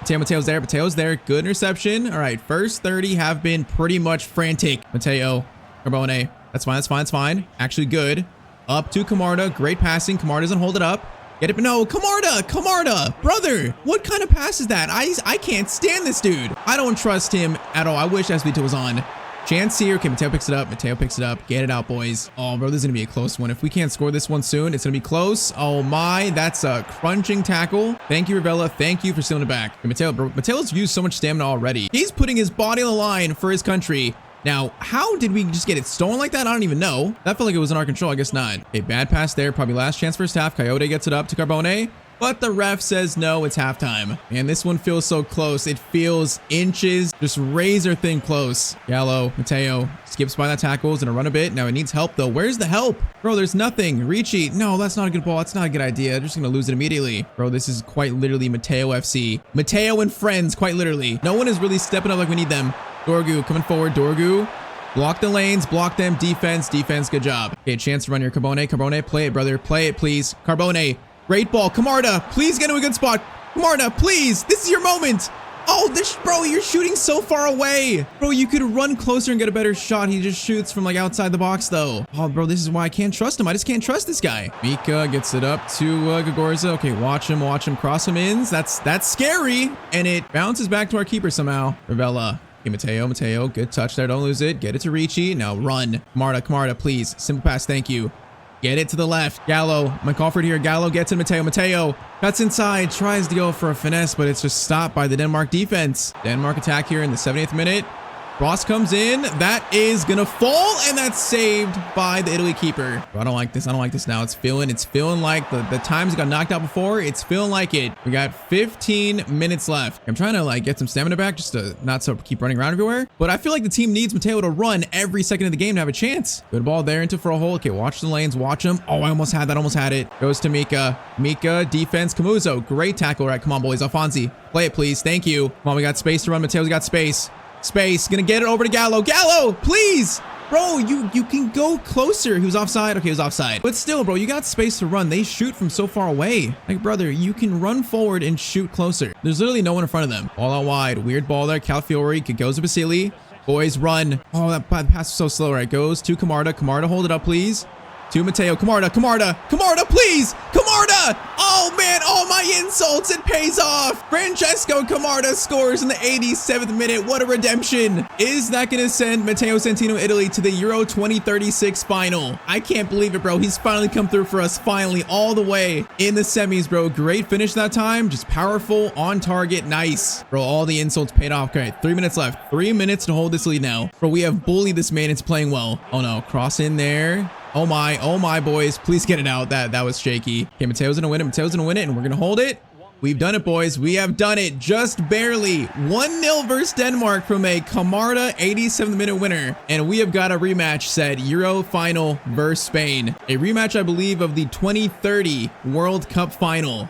Mateo's there. Good interception. All right, first 30 have been pretty much frantic. Matteo, Carbone. That's fine. Actually good. Up to Camarda. Great passing. Camarda doesn't hold it up. Get it. No, Camarda. Brother, what kind of pass is that? I can't stand this dude. I don't trust him at all. I wish SB2 was on. Chance here. Okay, Matteo picks it up. Get it out, boys. Oh, bro, this is going to be a close one. If we can't score this one soon, it's going to be close. Oh, my. That's a crunching tackle. Thank you, Rivella. Thank you for stealing it back. Okay, Matteo, bro, Matteo's used so much stamina already. He's putting his body on the line for his country. Now, how did we just get it stolen like that? I don't even know. That felt like it was in our control. I guess not. Okay, bad pass there. Probably last chance first half. Coyote gets it up to Carbone, but the ref says no, it's halftime. And this one feels so close. It feels inches, just razor thin close. Gallo, Matteo skips by that tackle. Is gonna run a bit. Now it needs help though. Where's the help? Bro, there's nothing. Ricci. No, that's not a good ball. That's not a good idea. They're just gonna lose it immediately. Bro, this is quite literally Matteo FC. Matteo and friends, quite literally. No one is really stepping up like we need them. Dorgu coming forward. Dorgu. Block the lanes. Block them. Defense. Defense. Good job. Okay, chance to run here. Carbone. Carbone. Play it, brother. Play it, please. Carbone. Great ball. Camarda. Please get into a good spot. Camarda, please. This is your moment. Oh, this, bro, you're shooting so far away. Bro, you could run closer and get a better shot. He just shoots from like outside the box though. Oh, bro, this is why I can't trust him. I just can't trust this guy. Mika gets it up to Gagorza. Okay, watch him cross him in. That's scary. And it bounces back to our keeper somehow. Ravella. Okay, Matteo, good touch there. Don't lose it. Get it to Ricci. Now run. Camarda, please. Simple pass, thank you. Get it to the left. Gallo. I'm gonna call for it here. Gallo gets in. Matteo cuts inside. Tries to go for a finesse, but it's just stopped by the Denmark defense. Denmark attack here in the 70th minute. Cross comes in. That is gonna fall, and that's saved by the Italy keeper. Bro, I don't like this. Now. It's feeling like the times it got knocked out before. It's feeling like it. We got 15 minutes left. I'm trying to like get some stamina back just to not so keep running around everywhere. But I feel like the team needs Matteo to run every second of the game to have a chance. Good ball there into for a hole. Okay, watch the lanes. Watch him. Oh, I almost had it. Goes to Mika. Mika, defense. Camuso. Great tackle. Right, come on, boys. Alfonsi. Play it, please. Thank you. Come on, we got space to run. Matteo's got space. Gonna get it over to Gallo. Gallo, please. Bro, you can go closer. He was offside. Okay, he was offside. But still, bro, you got space to run. They shoot from so far away. Like, brother, you can run forward and shoot closer. There's literally no one in front of them. Ball out wide. Weird ball there. Calafiori goes to Basili. Boys, run. Oh, that pass is so slow, right? Goes to Camarda. Camarda, hold it up, please. To Matteo. Camarda, please. Camarda. Oh, man. All my insults. It pays off. Francesco Camarda scores in the 87th minute. What a redemption. Is that going to send Matteo Santino Italy to the Euro 2036 final? I can't believe it, bro. He's finally come through for us. Finally, all the way in the semis, bro. Great finish that time. Just powerful, on target. Nice. Bro, all the insults paid off. Okay, 3 minutes left. 3 minutes to hold this lead now. Bro, we have bullied this man. It's playing well. Oh, no. Cross in there. Oh my, boys. Please get it out. That was shaky. Okay, Matteo's gonna win it, and we're gonna hold it. We've done it, boys. We have done it. Just barely. 1-0 versus Denmark from a Camarda 87th minute winner. And we have got a rematch set. Euro final versus Spain. A rematch, I believe, of the 2030 World Cup final.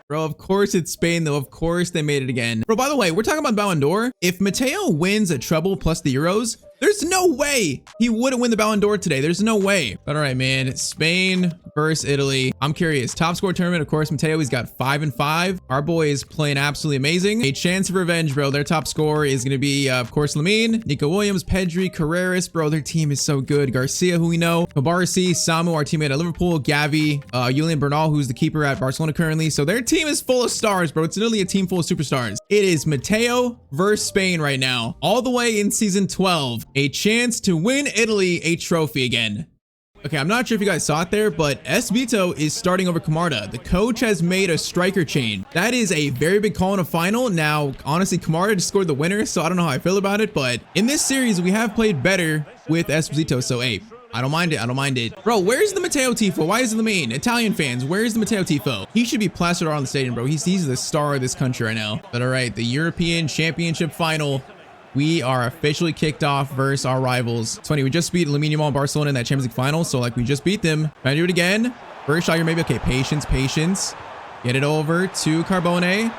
Bro, of course it's Spain, though. Of course they made it again. Bro, by the way, we're talking about Ballon d'Or. If Matteo wins a treble plus the Euros, there's no way he wouldn't win the Ballon d'Or today. There's no way. But all right, man. Spain versus Italy. I'm curious. Top score tournament, of course, Matteo, he's got 5-5. Our boy is playing absolutely amazing. A chance of revenge, bro. Their top score is going to be, of course, Lamine, Nico Williams, Pedri, Carreras. Bro, their team is so good. Garcia, who we know. Cabarsi, Samu, our teammate at Liverpool. Gavi, Julian Bernal, who's the keeper at Barcelona currently. So their team is full of stars, bro. It's literally a team full of superstars. It is Matteo versus Spain right now. All the way in season 12. A chance to win Italy a trophy again. Okay, I'm not sure if you guys saw it there, but Esbito is starting over Camarda. The coach has made a striker change. That is a very big call in a final. Now, honestly, Camarda just scored the winner, so I don't know how I feel about it, but in this series, we have played better with Esposito, so hey, I don't mind it. Bro, where's the Matteo Tifo? Why is it the main? Italian fans, where's the Matteo Tifo? He should be plastered around the stadium, bro. He's the star of this country right now. But all right, the European Championship final. We are officially kicked off versus our rivals. It's funny, we just beat Lamine Yamal Barcelona in that Champions League final, so like we just beat them. Try to do it again. First shot here, maybe. Okay, patience. Get it over to Carbone.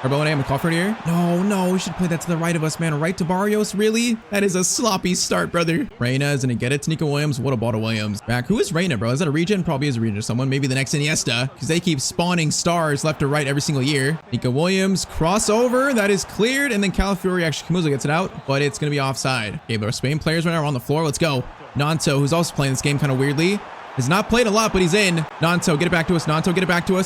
I'm gonna call for it here. No, we should play that to the right of us, man. Right to Barrios, really? That is a sloppy start, brother. Reina is gonna get it to Nico Williams. What a ball to Williams. Back, who is Reina, bro? Is that a regen? Probably is a regen or someone. Maybe the next Iniesta, because they keep spawning stars left or right every single year. Nico Williams, crossover. That is cleared, and then Calafiori, actually, Camuso gets it out, but it's gonna be offside. Okay, but our Spain players right now are on the floor. Let's go. Nanto, who's also playing this game kind of weirdly. Has not played a lot, but he's in. Nanto, get it back to us.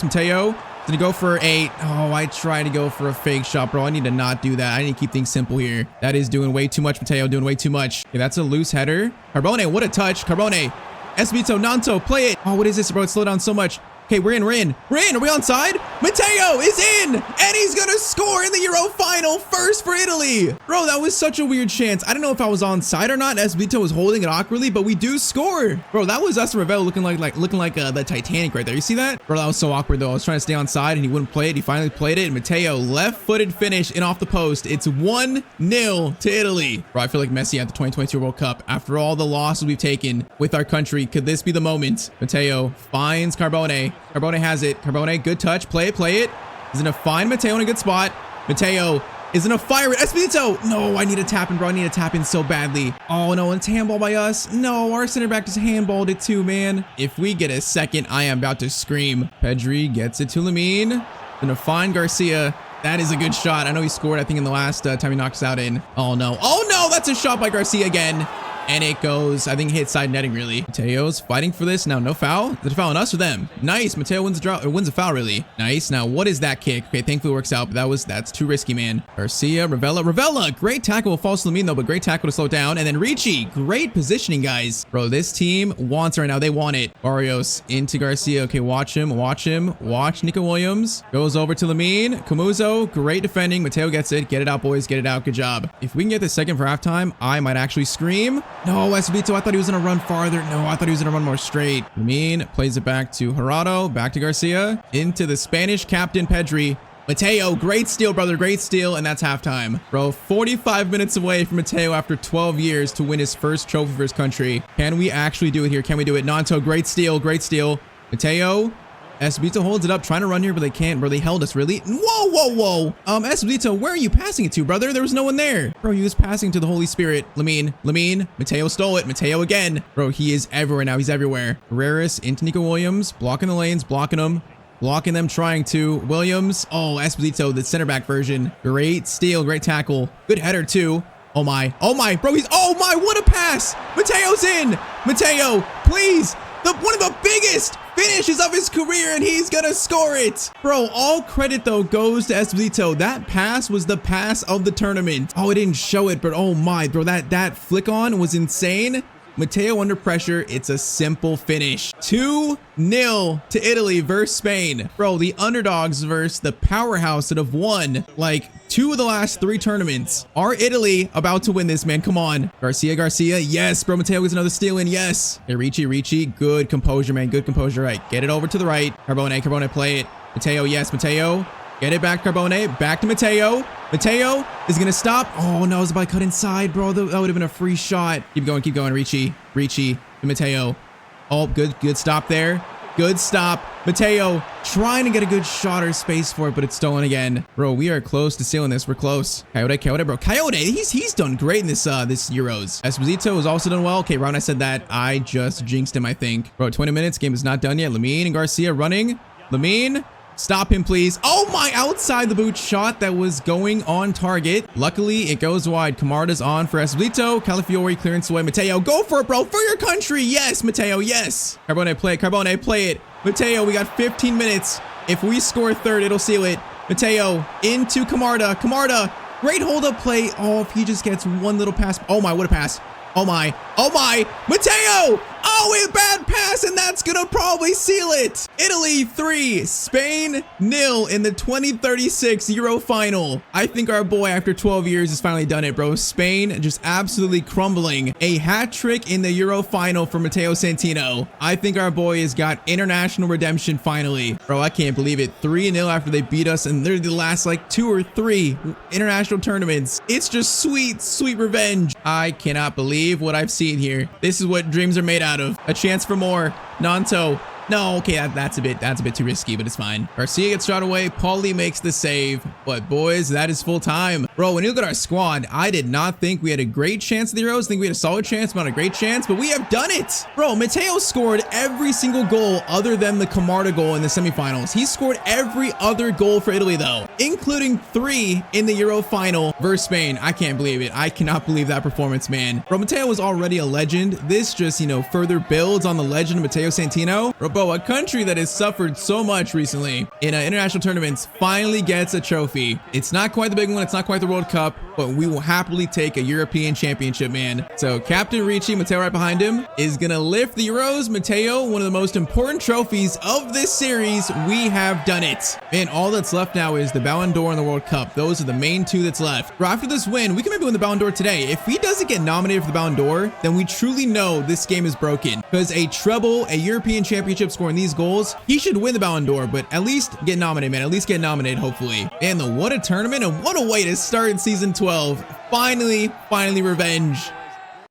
Mateo. Gonna go for 8. Oh, I tried to go for a fake shot, bro. I need to not do that. I need to keep things simple here. That is doing way too much, Matteo. Doing way too much. Okay, that's a loose header. Carbone, what a touch. Carbone. Esbito, Nanto, play it. Oh, what is this, bro? It's slowed down so much. Okay, we're in. Are we onside? Matteo is in, and he's gonna score in the Euro final first for Italy. Bro, that was such a weird chance. I don't know if I was onside or not. Esbito was holding it awkwardly, but we do score. Bro, that was us and Ravel looking like the Titanic right there. You see that? Bro, that was so awkward though. I was trying to stay onside and he wouldn't play it. He finally played it, and Matteo left-footed finish in off the post. It's 1-0 to Italy. Bro, I feel like Messi at the 2022 World Cup. After all the losses we've taken with our country, could this be the moment? Matteo finds Carbone. Carbone has it. Carbone, good touch. Play it. He's gonna find Matteo in a good spot. Matteo is gonna fire it. Esposito. No, I need a tap in, bro. I need a tap in so badly. Oh no, and it's handball by us. No, our center back just handballed it too, man. If we get a second, I am about to scream. Pedri gets it to Lamine. Gonna find Garcia. That is a good shot. I know he scored, I think, in the last time he knocks us out in. Oh no. Oh no, that's a shot by Garcia again. And it goes, I think, hit side netting, really. Mateo's fighting for this. Now, no foul. Is it a foul on us or them? Nice. Matteo wins a draw, or wins a foul, really. Nice. Now, what is that kick? Okay, thankfully it works out, but that's too risky, man. Garcia, Ravella. Great tackle will false Lamine, though, but great tackle to slow it down. And then Ricci. Great positioning, guys. Bro, this team wants it right now. They want it. Barrios into Garcia. Okay, watch him. Watch Nico Williams. Goes over to Lamine. Camuso. Great defending. Matteo gets it. Get it out, boys. Get it out. Good job. If we can get the second for halftime, I might actually scream. No, Esposito, I thought he was going to run farther. No, I thought he was going to run more straight. Lamine plays it back to Gerardo, back to Garcia, into the Spanish captain, Pedri. Matteo, great steal, brother, great steal, and that's halftime. Bro, 45 minutes away from Matteo after 12 years to win his first trophy for his country. Can we actually do it here? Can we do it? Nanto, great steal, great steal. Matteo. Esposito holds it up, trying to run here, but they can't, bro. They held us, really. Whoa. Esposito, where are you passing it to, brother? There was no one there. Bro, he was passing to the Holy Spirit. Lamine. Matteo stole it. Matteo again. Bro, he is everywhere now. He's everywhere. Herreras into Nico Williams, blocking the lanes, blocking them. Blocking them, trying to. Williams. Oh, Esposito, the center back version. Great steal, great tackle. Good header, too. Oh my, bro, oh my, what a pass. Mateo's in. Matteo, please. One of the biggest finishes of his career, and he's gonna score it. Bro, all credit though goes to Esposito. That pass was the pass of the tournament. Oh, it didn't show it, but oh my, bro, that flick on was insane. Matteo under pressure. It's a simple finish. 2-0 to Italy versus Spain. Bro, the underdogs versus the powerhouse that have won like 2 of the last 3 tournaments. Are Italy about to win this, man? Come on. Garcia. Yes, bro. Matteo gets another steal in. Yes. Hey, Ricci. Good composure, man. Good composure. Right. Get it over to the right. Carbone, play it. Matteo. Yes, Matteo. Get it back, Carbone. Back to Matteo. Matteo is going to stop. Oh, no. I was about to cut inside, bro. That would have been a free shot. Keep going. Ricci to Matteo. Oh, good stop there. Good stop. Matteo trying to get a good shot or space for it, but it's stolen again. Bro, we are close to sealing this. We're close. Coyote, bro. Coyote, he's done great in this Euros. Esposito has also done well. Okay, Ron, I said that. I just jinxed him, I think. Bro, 20 minutes. Game is not done yet. Lamine and Garcia running. Lamine. Stop him, please. Oh my, outside the boot shot that was going on target. Luckily, it goes wide. Camarda's on for Esposito. Calafiori clearance away. Matteo, go for it, bro. For your country. Yes, Matteo, yes. Carbone, play it. Matteo, we got 15 minutes. If we score third, it'll seal it. Matteo into Camarda. Great hold-up play. Oh, if he just gets one little pass. Oh my, what a pass. Oh my. Matteo! Oh, a bad pass, and that's gonna probably seal it. Italy 3, Spain 0 in the 2036 Euro final. I think our boy, after 12 years, has finally done it, bro. Spain just absolutely crumbling. A hat trick in the Euro final for Matteo Santino. I think our boy has got international redemption finally. Bro, I can't believe it. 3-0 after they beat us, and they're the last like 2 or 3 international tournaments. It's just sweet revenge. I cannot believe what I've seen here. This is what dreams are made out of. A chance for more. Nanto. No, okay, that's a bit too risky, but it's fine. Garcia gets shot away. Paulie makes the save. But boys, that is full time. Bro, when you look at our squad, I did not think we had a great chance at the Euros. I think we had a solid chance, but not a great chance, but we have done it. Bro, Matteo scored every single goal other than the Camarda goal in the semifinals. He scored every other goal for Italy, though, including 3 in the Euro final versus Spain. I can't believe it. I cannot believe that performance, man. Bro, Matteo was already a legend. This just, further builds on the legend of Matteo Santino. Bro, a country that has suffered so much recently in international tournaments finally gets a trophy. It's not quite the big one. It's not quite the World Cup, but we will happily take a European championship, man. So Captain Ricci, Matteo right behind him, is going to lift the Euros. Matteo, one of the most important trophies of this series. We have done it. And all that's left now is the Ballon d'Or and the World Cup. Those are the main 2 that's left. Bro, after this win, we can maybe win the Ballon d'Or today. If he doesn't get nominated for the Ballon d'Or, then we truly know this game is broken. Because a treble, a European championship scoring these goals, he should win the Ballon d'Or, but at least get nominated, man. At least get nominated, hopefully. And what a tournament, and what a way to start season 12. Finally revenge.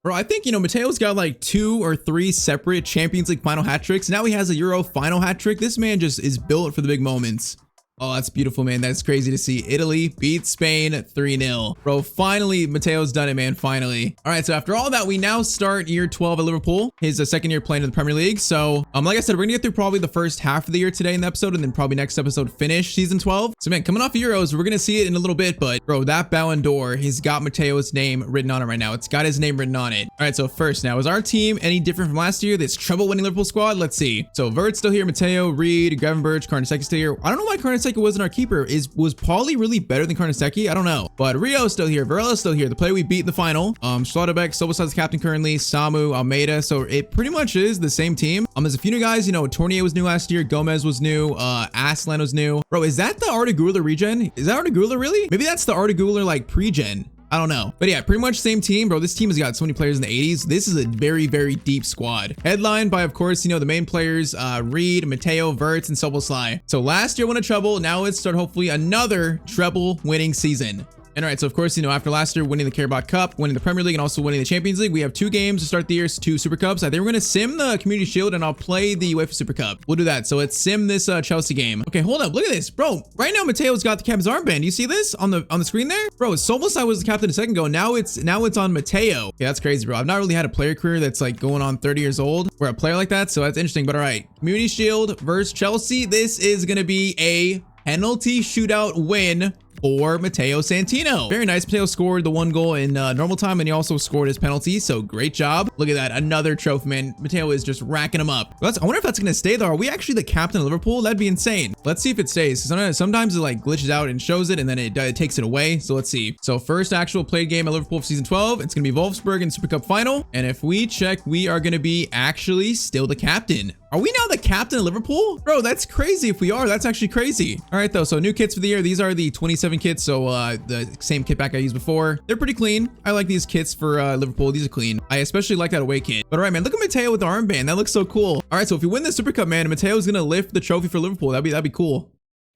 Bro, I think, Matteo's got like 2 or 3 separate Champions League final hat tricks. Now he has a Euro final hat trick. This man just is built for the big moments. Oh, that's beautiful, man. That's crazy to see. Italy beats Spain 3-0. Bro, finally, Matteo's done it, man. Finally. All right, so after all that, we now start year 12 at Liverpool. His second year playing in the Premier League. So, like I said, we're gonna get through probably the first half of the year today in the episode, and then probably next episode finish season 12. So, man, coming off of Euros, we're gonna see it in a little bit, but bro, that Ballon d'Or, he's got Matteo's name written on it right now. It's got his name written on it. All right, so first now, is our team any different from last year? This treble-winning Liverpool squad? Let's see. So, Vert's still here, Matteo, Reed, Gravenberch, Karnaseki's still here. I don't know why Karnaseki wasn't our keeper. Was Pauly really better than Karnaseki? I don't know. But Rio's still here. Varela's still here. The player we beat in the final. Schlotterbeck, Soboslai's captain currently. Samu, Almeida. So it pretty much is the same team. There's a few new guys. You know, Tournier was new last year. Gomez was new. Aslan was new. Bro, is that the Arda Güler regen? Is that Arda Güler really? Maybe that's the Arda Güler like pre-gen. I don't know. But yeah, pretty much same team, bro. This team has got so many players in the 80s. This is a very, very deep squad. Headlined by, of course, you know, the main players, Reed, Matteo, Verts, and Soboslai. So last year won a treble. Now let's start hopefully another treble winning season. And all right, so of course, you know, after last year winning the Carabao Cup, winning the Premier League, and also winning the Champions League, we have 2 games to start the year, 2 Super Cups. I think we're going to sim the Community Shield, and I'll play the UEFA Super Cup. We'll do that. So let's sim this Chelsea game. Okay, hold up. Look at this, bro. Right now, Matteo's got the captain's armband. You see this on the screen there? Bro, Soboslai was the captain a second ago. Now it's on Matteo. Okay, that's crazy, bro. I've not really had a player career that's like going on 30 years old for a player like that, so that's interesting. But all right, Community Shield versus Chelsea. This is going to be a penalty shootout win for Matteo Santino. Very nice. Matteo scored the 1 goal in normal time, and he also scored his penalty. So great job. Look at that. Another trophy, man. Matteo is just racking them up. I wonder if that's going to stay though. Are we actually the captain of Liverpool? That'd be insane. Let's see if it stays. Sometimes it like glitches out and shows it, and then it takes it away. So let's see. So first actual played game at Liverpool for season 12. It's going to be Wolfsburg in Super Cup final. And if we check, we are going to be actually still the captain. Are we now the captain of Liverpool? Bro, that's crazy if we are. That's actually crazy. All right, though. So new kits for the year. These are the 27 kits. So the same kit pack I used before. They're pretty clean. I like these kits for Liverpool. These are clean. I especially like that away kit. But all right, man, look at Matteo with the armband. That looks so cool. All right, so if we win the Super Cup, man, Matteo's going to lift the trophy for Liverpool. That'd be cool.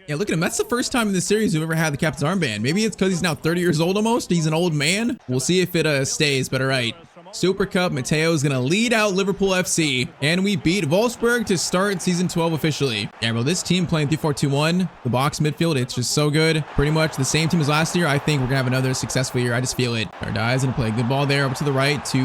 Yeah, look at him. That's the first time in this series we've ever had the captain's armband. Maybe it's because he's now 30 years old almost. He's an old man. We'll see if it stays, but all right. Super Cup, Matteo's gonna lead out Liverpool FC, and we beat Wolfsburg to start season 12 officially. Yeah, bro, this team playing 3-4-2-1, the box midfield, it's just so good. Pretty much the same team as last year. I think we're gonna have another successful year. I just feel it. Ardai's gonna play a good ball there up to the right to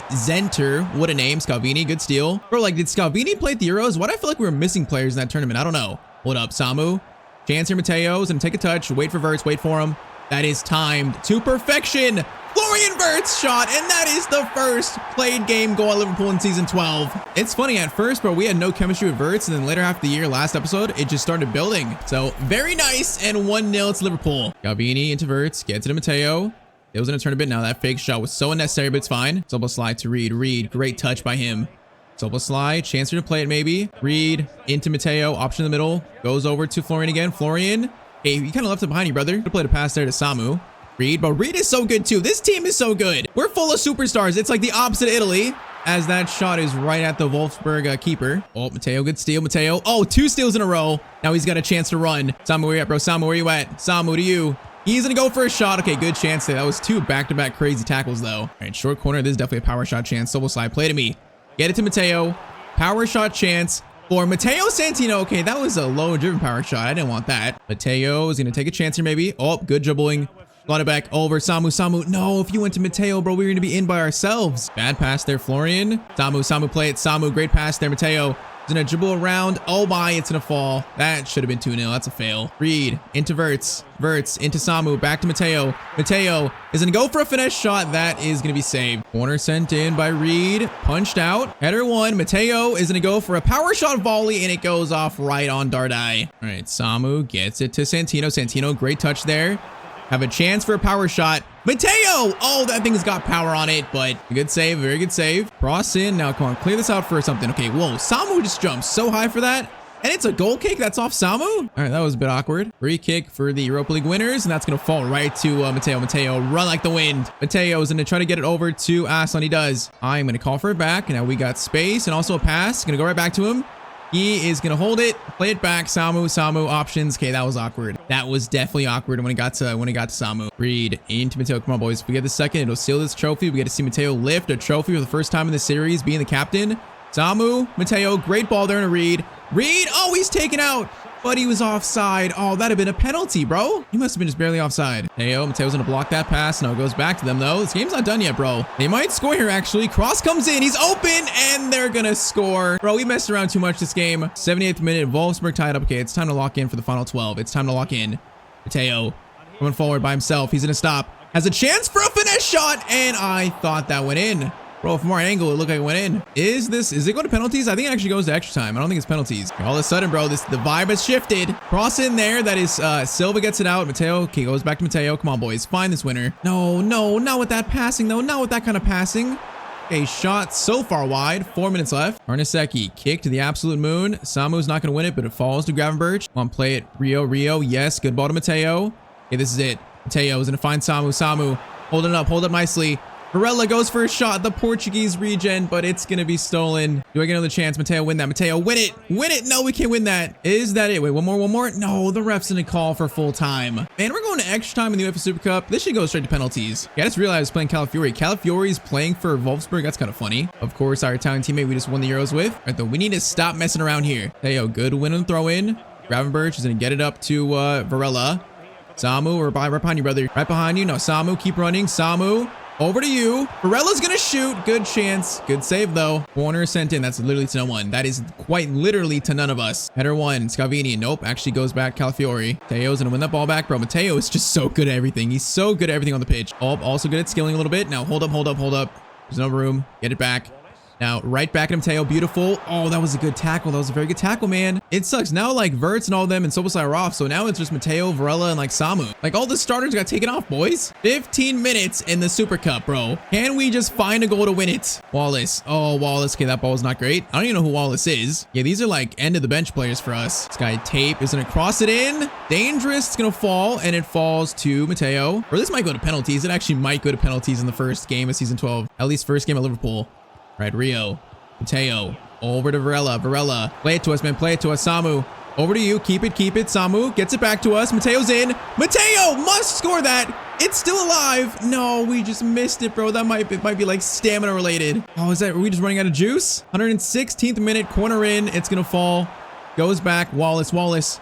Zenter. What a name. Scalvini, good steal. Bro, like, did Scalvini play at the Euros? Why do I feel like we were missing players in that tournament? I don't know. Hold up, Samu. Chance here, Matteo's gonna take a touch. Wait for Verts, wait for him. That is timed to perfection. Florian Wirtz shot, and that is the first played game goal at Liverpool in season 12. It's funny, at first, bro, we had no chemistry with Wirtz, and then later half the year, last episode, it just started building. So very nice, and 1-0 to Liverpool. Galvini into Wirtz, gets it to Matteo. It was gonna turn a bit now. That fake shot was so unnecessary, but it's fine. Soboslai to Reed. Reed, great touch by him. Soboslai, chance to play it maybe. Reed into Matteo, option in the middle. Goes over to Florian again. Florian, hey, you kind of left it behind you, brother. Could have played a pass there to Samu. Reed, but Reed is so good too. This team is so good. We're full of superstars. It's like the opposite of Italy, as that shot is right at the Wolfsburg keeper. Oh, Matteo, good steal. Matteo, oh, 2 steals in a row. Now he's got a chance to run. Samu, where you at, bro? Samu, where you at? Samu, to you. He's gonna go for a shot. Okay, good chance there. That was 2 back-to-back crazy tackles though. All right, short corner. This is definitely a power shot chance. Soboslai, play to me. Get it to Matteo. Power shot chance for Matteo Santino. Okay, that was a low-driven power shot. I didn't want that. Matteo is gonna take a chance here maybe. Oh, good dribbling. Got it back over Samu. Samu, no, if you went to Matteo, bro, we were going to be in by ourselves. Bad pass there, Florian. Samu, play it. Samu, great pass there. Matteo is going to dribble around. Oh my, it's going to fall. That should have been 2-0. That's a fail. Reed into Wirtz. Wirtz into Samu. Back to Matteo. Matteo is going to go for a finesse shot. That is going to be saved. Corner sent in by Reed. Punched out. Header 1. Matteo is going to go for a power shot volley, and it goes off right on Dardai. All right, Samu gets it to Santino. Santino, great touch there. Have a chance for a power shot. Matteo! Oh, that thing's got power on it, but a good save, very good save. Cross in. Now, come on, clear this out for something. Okay, whoa, Samu just jumped so high for that. And it's a goal kick. That's off Samu. All right, that was a bit awkward. Free kick for the Europa League winners, and that's going to fall right to Matteo. Matteo, run like the wind. Matteo is going to try to get it over to Aslan. He does. I'm going to call for it back. Now we got space and also a pass. Going to go right back to him. He is going to hold it, play it back. Samu options. Okay, that was awkward. That was definitely awkward when it got to Samu. Reed into Matteo. Come on, boys. If we get the second, it'll seal this trophy. We get to see Matteo lift a trophy for the first time in the series, being the captain. Samu, Matteo, great ball there to Reed. Reed, oh, he's taken out. but he was offside. Oh, that'd have been a penalty, bro. He must have been just barely offside. Mateo's gonna block that pass. No, it goes back to them though. This game's not done yet, bro. They might score here actually. Cross comes in. He's open and they're gonna score. Bro, we messed around too much this game. 78th minute, Wolfsburg tied up. Okay, it's time to lock in for the final 12. It's time to lock in. Matteo going forward by himself. He's gonna stop. Has a chance for a finesse shot, and I thought that went in. Bro, from our angle, it looked like it went in. Is it going to penalties? I think it actually goes to extra time. I don't think it's penalties. All of a sudden, bro, the vibe has shifted. Cross in there. That is, Silva gets it out. Matteo, okay, goes back to Matteo. Come on, boys. Find this winner. No, not with that passing, though. Not with that kind of passing. A shot so far wide. 4 minutes left. Arnesecki, kick to the absolute moon. Samu's not going to win it, but it falls to Gravenberch. Come on, play it. Rio. Yes, good ball to Matteo. Okay, this is it. Matteo is going to find Samu. Samu, hold up nicely. Varela goes for a shot, the Portuguese regen, but it's going to be stolen. Do I get another chance? Matteo, win that. Matteo, win it. Win it. No, we can't win that. Is that it? Wait, one more. No, the ref's going to call for full time. Man, we're going to extra time in the UEFA Super Cup. This should go straight to penalties. Yeah, I just realized I was playing Calafiori. Calafiori's playing for Wolfsburg. That's kind of funny. Of course, our Italian teammate we just won the Euros with. All right, though, we need to stop messing around here. Matteo, good win and throw in. Gravenberch is going to get it up to Varela. Samu, we're right behind you, brother. Right behind you. No, Samu, keep running. Samu, over to you. Varela's gonna shoot. Good chance. Good save, though. Corner sent in. That's literally to no one. That is quite literally to none of us. Header one. Scavini. Nope. Actually goes back. Calafiori. Mateo's gonna win that ball back, bro. Matteo is just so good at everything. He's so good at everything on the pitch. Oh, also good at skilling a little bit. Now, hold up. There's no room. Get it back. Now, right back at Matteo. Beautiful. Oh, that was a good tackle. That was a very good tackle, man. It sucks. Now, like, Verts and all of them and Soboslai are off. So now it's just Matteo, Varela, and, like, Samu. Like, all the starters got taken off, boys. 15 minutes in the Super Cup, bro. Can we just find a goal to win it? Wallace. Oh, Wallace. Okay, that ball was not great. I don't even know who Wallace is. Yeah, these are, like, end-of-the-bench players for us. This guy, Tape, is going to cross it in. Dangerous. It's going to fall, and it falls to Matteo. Or this might go to penalties. It actually might go to penalties in the first game of Season 12. At least first game at Liverpool. Right, Rio. Matteo, over to Varela. Varela, play it to us, man. Play it to us. Samu, over to you. Keep it. Samu gets it back to us. Mateo's in. Matteo must score that. It's still alive. No, we just missed it, bro. That might be like stamina related. Oh, are we just running out of juice? 116th minute, corner in. It's going to fall. Goes back. Wallace.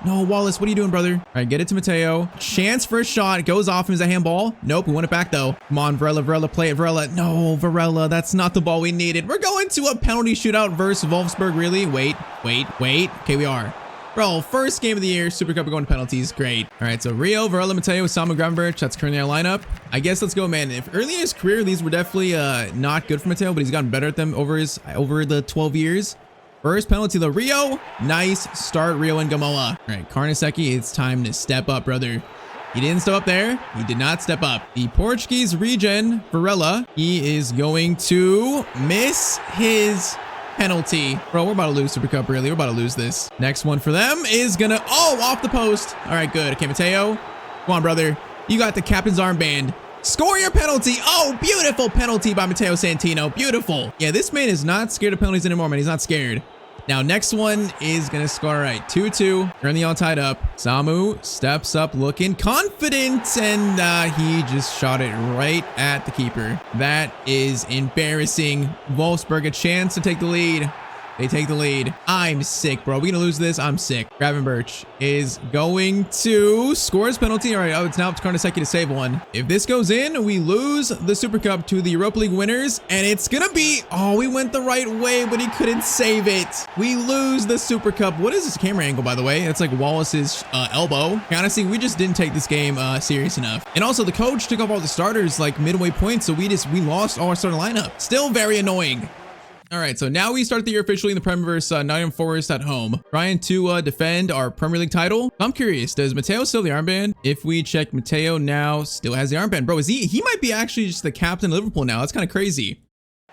No, Wallace, what are you doing, brother? All right, get it to Matteo. Chance for a shot. It goes off. Is a handball? Nope, we want it back, though. Come on, Varela, play it. Varela. No, Varela, that's not the ball we needed. We're going to a penalty shootout versus Wolfsburg, really? Wait. Okay, we are. Bro, first game of the year, Super Cup, we're going to penalties. Great. All right, so Rio, Varela, Matteo, Samu, Gravenberch. That's currently our lineup. I guess let's go, man. If early in his career, these were definitely not good for Matteo, but he's gotten better at them over the 12 years. First penalty, though. Rio. Nice start, Rio and Gamoa. All right, Arnesecki, it's time to step up, brother. He didn't step up there. He did not step up. The Portuguese regen, Varela, he is going to miss his penalty. Bro, we're about to lose Super Cup, really. We're about to lose this. Next one for them is gonna, off the post. All right, good. Okay, Matteo. Come on, brother. You got the captain's armband. Score your penalty. Oh, beautiful penalty by Matteo Santino. Beautiful. Yeah, this man is not scared of penalties anymore, man. He's not scared. Now, next one is going to score. All right, 2-2. Currently all tied up. Samu steps up looking confident, and he just shot it right at the keeper. That is embarrassing. Wolfsburg a chance to take the lead. They take the lead. I'm sick, bro. Are we going to lose this? I'm sick. Gravenberch is going to score his penalty. All right, it's now up to Arnesecki to save one. If this goes in, we lose the Super Cup to the Europa League winners, and it's going to be, we went the right way, but he couldn't save it. We lose the Super Cup. What is this camera angle, by the way? It's like Wallace's elbow. Honestly, we just didn't take this game serious enough. And also, the coach took off all the starters like midway points, so we lost all our starting lineup. Still very annoying. All right, so now we start the year officially in the Premier versus Nottingham Forest at home, trying to defend our Premier League title. I'm curious, does Matteo still have the armband? If we check, Matteo now still has the armband. Bro, he might be actually just the captain of Liverpool now. That's kind of crazy.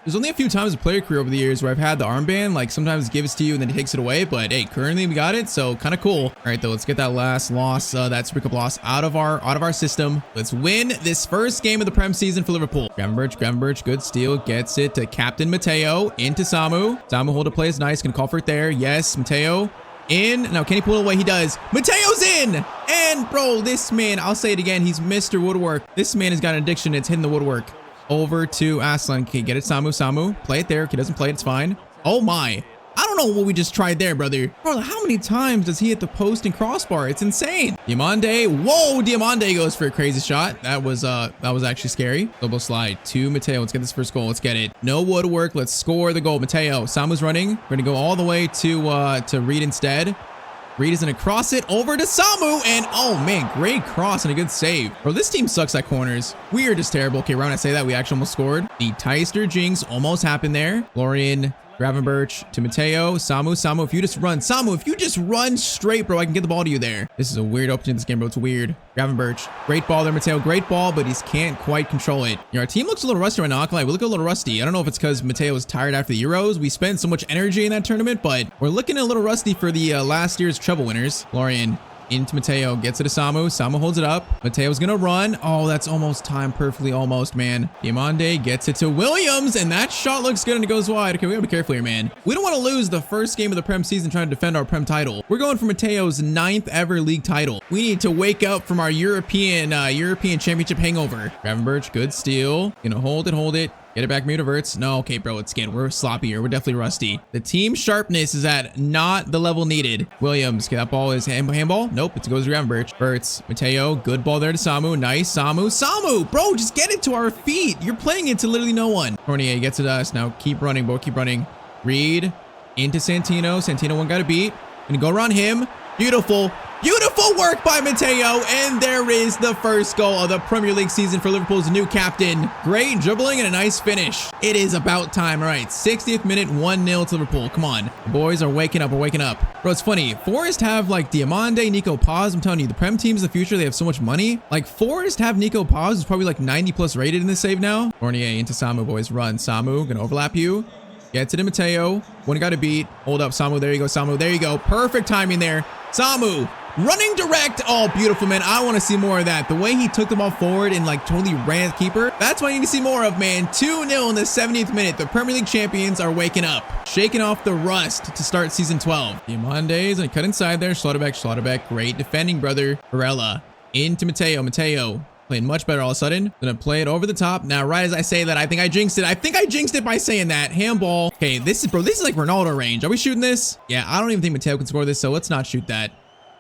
There's only a few times in player career over the years where I've had the armband, like sometimes it gives to you and then he takes it away, but hey, currently we got it, so kind of cool. All right, though, let's get that last loss, that Super Cup loss out of our system. Let's win this first game of the Prem season for Liverpool. Gravenberch, good steal, gets it to Captain Matteo, into Samu. Samu hold a play is nice, can call for it there. Yes, Matteo in. Now, can he pull it away? He does. Mateo's in! And bro, this man, I'll say it again, he's Mr. Woodwork. This man has got an addiction, it's hitting the woodwork. Over to Aslan. Okay, get it, Samu. Play it there. He doesn't play it, it's fine. Oh my. I don't know what we just tried there, brother. Bro, how many times does he hit the post and crossbar? It's insane. Diamande. Whoa, Diamande goes for a crazy shot. That was actually scary. Double slide to Matteo. Let's get this first goal. Let's get it. No woodwork. Let's score the goal. Matteo. Samu's running. We're gonna go all the way to Reed instead. Reed is gonna cross it over to Samu, and oh man, great cross and a good save. Bro, this team sucks at corners. We are just terrible. Okay, right when I say that, we actually almost scored. The Tyztir jinx almost happened there. Florian Gravenberch to Matteo. Samu, if you just run. Samu, if you just run straight, bro, I can get the ball to you there. This is a weird opening in this game, bro. It's weird. Gravenberch. Great ball there, Matteo. Great ball, but he can't quite control it. Our team looks a little rusty right now. We look a little rusty. I don't know if it's because Matteo was tired after the Euros. We spent so much energy in that tournament, but we're looking a little rusty for the last year's treble winners. Florian into Matteo, gets it to Samu. Samu holds it up. Mateo's gonna run. Oh, that's almost timed perfectly, almost, man. Diamande gets it to Williams, and that shot looks good and it goes wide. Okay, we gotta be careful here, man. We don't want to lose the first game of the Prem season trying to defend our Prem title. We're going for Mateo's 9th ever league title. We need to wake up from our European Championship hangover. Gravenberch, good steal. Gonna hold it. Get it back, Mutaverts. No, okay, bro, it's good. We're sloppy here. We're definitely rusty. The team sharpness is at not the level needed. Williams, okay, that ball is handball. Nope, it goes to Gravenberch. Verts, Matteo, good ball there to Samu. Nice, Samu, bro, just get it to our feet. You're playing it to literally no one. Cornier gets it to us. Now keep running, bro, keep running. Reed into Santino. Santino one got to beat. Gonna go around him. Beautiful work by Matteo, and there is the first goal of the Premier League season for Liverpool's new captain. Great dribbling and a nice finish. It is about time. All right, 60th minute, 1-0 to Liverpool. Come on, the boys are waking up. We're waking up. Bro, it's funny. Forest have like Diamande, Nico Paz. I'm telling you, the Prem teams in the future, they have so much money. Like Forest have Nico Paz, who's probably like 90 plus rated in this save now. Cornier into Samu, boys. Run. Samu, gonna overlap you. Gets it to Matteo. One got to beat. Hold up, Samu. There you go, Samu. There you go. Perfect timing there. Samu running direct. Oh, beautiful, man. I want to see more of that. The way he took the ball forward and like totally ran at the keeper. That's what I need to see more of, man. 2-0 in the 70th minute. The Premier League champions are waking up. Shaking off the rust to start season 12. Diamande's gonna cut inside there. Schlotterbeck. Great defending, brother. Barella into Matteo. Matteo playing much better all of a sudden. Gonna play it over the top. Now, right as I say that, I think I jinxed it by saying that. Handball. Okay, this is like Ronaldo range. Are we shooting this? Yeah, I don't even think Matteo can score this, so let's not shoot that.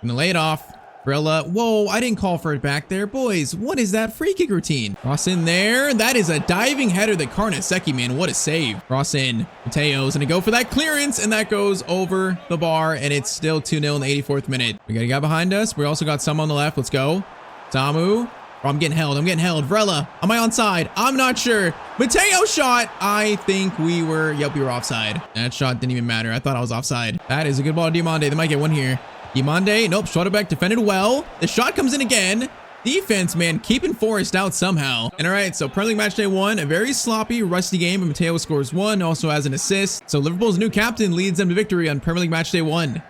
Gonna lay it off. Barella. Whoa, I didn't call for it back there. Boys, what is that free kick routine? Cross in there. That is a diving header that Karnaseki, man. What a save. Cross in. Mateo's gonna go for that clearance, and that goes over the bar, and it's still 2-0 in the 84th minute. We got a guy behind us. We also got some on the left. Let's go. Samu. Oh, I'm getting held. Vrella, am I onside? I'm not sure. Matteo shot. I think we were offside. That shot didn't even matter. I thought I was offside. That is a good ball to Diamande. They might get one here. Diamande, nope, Schlotterbeck defended well. The shot comes in again. Defense, man, keeping Forest out somehow. And all right, so Premier League Matchday 1, a very sloppy, rusty game, but Matteo scores 1, also has an assist. So Liverpool's new captain leads them to victory on Premier League Matchday 1.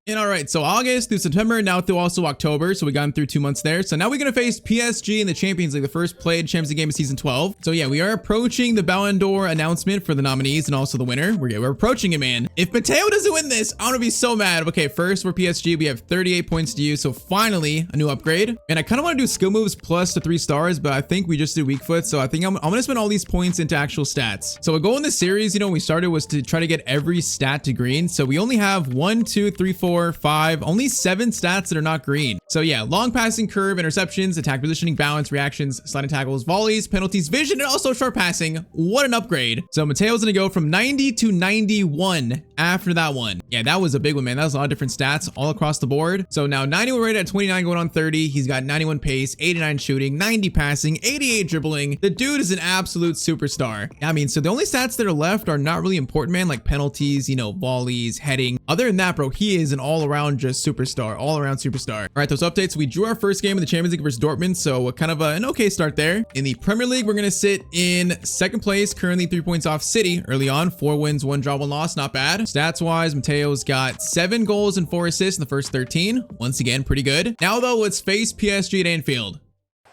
And all right, so August through September, now through also October. So we got through 2 months there. So now we're going to face PSG in the Champions League, the first played Champions League game of season 12. So yeah, we are approaching the Ballon d'Or announcement for the nominees and also the winner. We're approaching it, man. If Matteo doesn't win this, I'm going to be so mad. Okay, first for PSG, we have 38 points to use. So finally, a new upgrade. And I kind of want to do skill moves plus to 3 stars, but I think we just do weak foot. So I think I'm going to spend all these points into actual stats. So a goal in this series, you know, we started was to try to get every stat to green. So we only have 1, 2, 3, 4, 5, only 7 stats that are not green. So yeah, long passing, curve, interceptions, attack positioning, balance, reactions, sliding tackles, volleys, penalties, vision, and also short passing. What an upgrade. So Mateo's gonna go from 90 to 91 after that one. Yeah, that was a big one, man. That was a lot of different stats all across the board. So now 91 rated at 29 going on 30. He's got 91 pace, 89 shooting, 90 passing, 88 dribbling. The dude is an absolute superstar. I mean, so the only stats that are left are not really important, man, like penalties, you know, volleys, heading. Other than that, bro, he is an all-around just superstar, all-around superstar. All right, those updates. We drew our first game in the Champions League versus Dortmund, so kind of an okay start there. In the Premier League, we're gonna sit in 2nd place, currently 3 points off City. Early on, 4 wins, 1 draw, 1 loss, not bad. Stats-wise, Mateo's got 7 goals and 4 assists in the first 13. Once again, pretty good. Now though, let's face PSG at Anfield.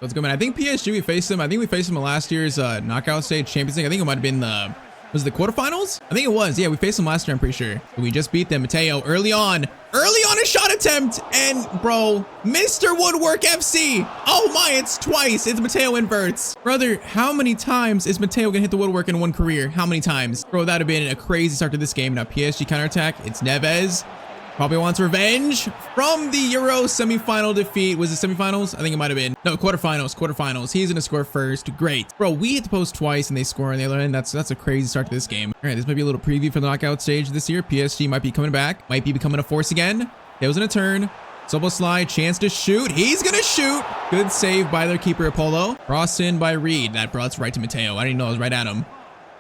Let's go, man. I think PSG, we faced them. I think we faced them in last year's knockout stage Champions League. I think it might have been the Was it the quarterfinals? I think it was. Yeah, we faced them last year, I'm pretty sure. We just beat them. Matteo early on a shot attempt. And bro, Mr. Woodwork FC. Oh my, it's twice. It's Matteo inverts. Brother, how many times is Matteo gonna hit the woodwork in one career? How many times? Bro, that'd have been a crazy start to this game. Now PSG counterattack. It's Neves. Probably wants revenge from the Euro semifinal defeat. Was it semifinals? I think it might have been. No, quarterfinals. He's gonna score first. Great. Bro, we hit the post twice and they score on the other end. That's a crazy start to this game. All right, this might be a little preview for the knockout stage this year. PSG might be coming back. Might be becoming a force again. That was in a turn. Sobo slide, chance to shoot. He's gonna shoot. Good save by their keeper, Apollo. Cross in by Reed. That brought us right to Matteo. I didn't know it was right at him.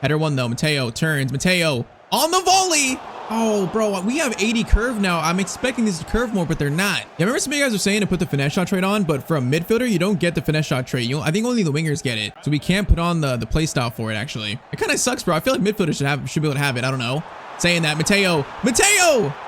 Header one though. Matteo turns. Matteo on the volley. Oh, bro, we have 80 curve now. I'm expecting these to curve more, but they're not. Yeah, remember some of you guys were saying to put the finesse shot trait on, but from midfielder, you don't get the finesse shot trait. I think only the wingers get it. So we can't put on the play style for it, actually. It kind of sucks, bro. I feel like midfielders should be able to have it. I don't know. Saying that, Matteo.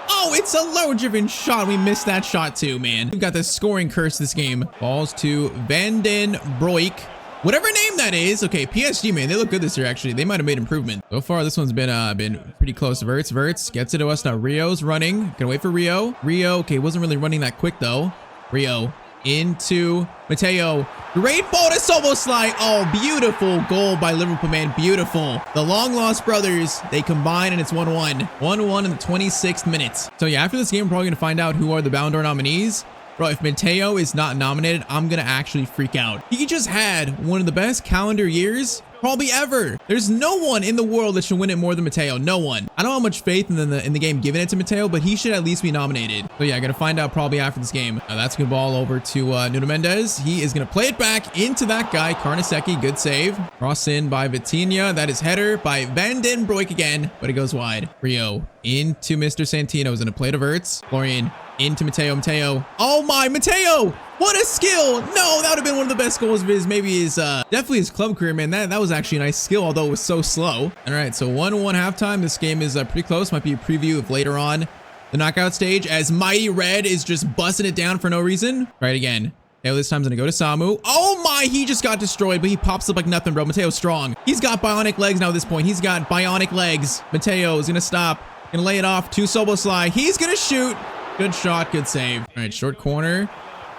Oh, it's a low-driven shot. We missed that shot too, man. We've got the scoring curse this game. Balls to Van den Broek. Whatever name that is. Okay, PSG, man, they look good this year, actually. They might have made improvement. So far, this one's been pretty close. Verts gets it to us. Now Rio's running. Gonna wait for Rio. Okay, wasn't really running that quick, though. Rio into Matteo. Great ball to Soboslai. Oh, beautiful goal by Liverpool, man. Beautiful. The long-lost brothers, they combine, and it's 1-1. 1-1 in the 26th minute. So, yeah, after this game, we're probably going to find out who are the Ballon d'Or nominees. Bro, if Matteo is not nominated, I'm going to actually freak out. He just had one of the best calendar years probably ever. There's no one in the world that should win it more than Matteo. No one. I don't have much faith in the game giving it to Matteo, but he should at least be nominated. So yeah, gonna find out probably after this game. That's a good ball over to Nuno Mendes. He is gonna play it back into that guy, Carnesecchi. Good save. Cross in by Vitinha. That is header by Van den Broek again, but it goes wide. Rio into Mr. Santino. Is gonna play to Verts. Florian into Matteo. Oh my, Matteo! What a skill! No, that would have been one of the best goals of his, maybe his, definitely his club career, man. That was actually a nice skill, although it was so slow. All right, so 1-1 halftime. This game is pretty close. Might be a preview of later on the knockout stage as Mighty Red is just busting it down for no reason. Right again. Mateo this time's gonna go to Samu. Oh my, he just got destroyed, but he pops up like nothing, bro. Mateo's strong. He's got bionic legs now at this point. He's got bionic legs. Mateo is gonna stop. Gonna lay it off to Soboslai. He's gonna shoot. Good shot, good save. All right, short corner.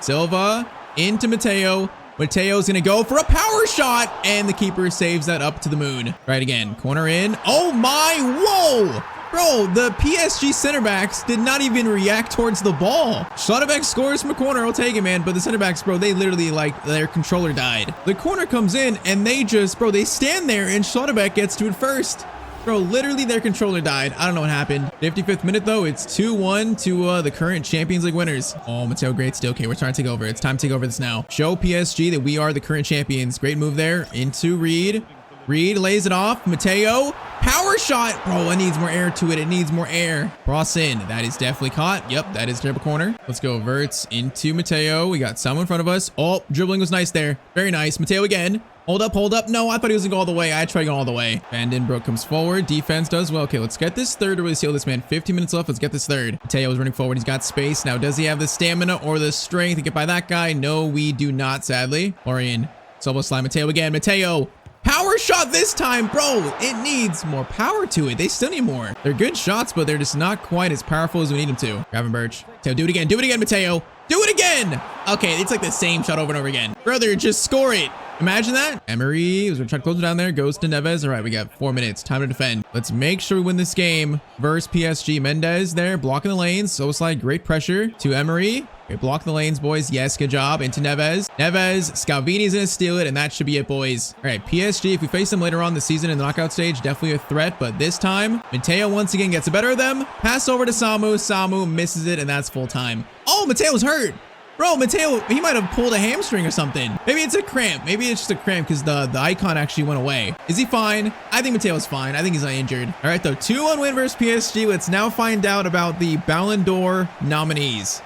Silva into Matteo. Mateo's gonna go for a power shot, and the keeper saves that up to the moon. Right again, corner in. Oh my, whoa! Bro, the PSG center backs did not even react towards the ball. Schlotterbeck scores from a corner, I'll take it, man. But the center backs, bro, they literally, like, their controller died. The corner comes in, and they just, bro, they stand there, and Schlotterbeck gets to it first. Bro, literally their controller died. I don't know what happened. 55th minute though, it's 2-1 to the current Champions League winners. Oh, Matteo, great steal. Okay, we're trying to take over. It's time to take over this now. Show PSG that we are the current champions. Great move there into Reed. Reed lays it off. Matteo, power shot. Bro, it needs more air to it. It needs more air. Cross in. That is definitely caught. Yep, that is triple corner. Let's go. Verts into Matteo. We got someone in front of us. Oh, dribbling was nice there. Very nice. Matteo again. Hold up. No, I thought he was gonna go all the way. I tried going all the way. Van den Broek comes forward. Defense does well. Okay, let's get this third to really seal this, man. 15 minutes left. Let's get this third. Matteo is running forward. He's got space. Now, does he have the stamina or the strength to get by that guy? No, we do not, sadly. Florian. Soboslai. Matteo again. Matteo. Power shot this time, bro. It needs more power to it. They still need more. They're good shots, but they're just not quite as powerful as we need them to. Gravenberch. Matteo, do it again. Do it again, Matteo. Do it again. Okay, it's like the same shot over and over again. Brother, just score it. Imagine that. Emery was gonna try to close it down there. Goes to Neves. All right, we got 4 minutes. Time to defend. Let's make sure we win this game versus PSG. Mendes there, blocking the lanes. Soboslai, great pressure to Emery. Great block the lanes, boys. Yes, good job. Into Neves. Scalvini's gonna steal it, and that should be it, boys. All right, PSG, if we face them later on this season in the knockout stage, definitely a threat, but this time, Matteo once again gets the better of them. Pass over to Samu. Samu misses it, and that's full time. Oh, Matteo's hurt. Bro, Matteo, he might have pulled a hamstring or something. Maybe it's a cramp. Maybe it's just a cramp because the icon actually went away. Is he fine? I think Matteo's fine. I think he's not injured. All right, though, 2-1 win versus PSG. Let's now find out about the Ballon d'Or nominees.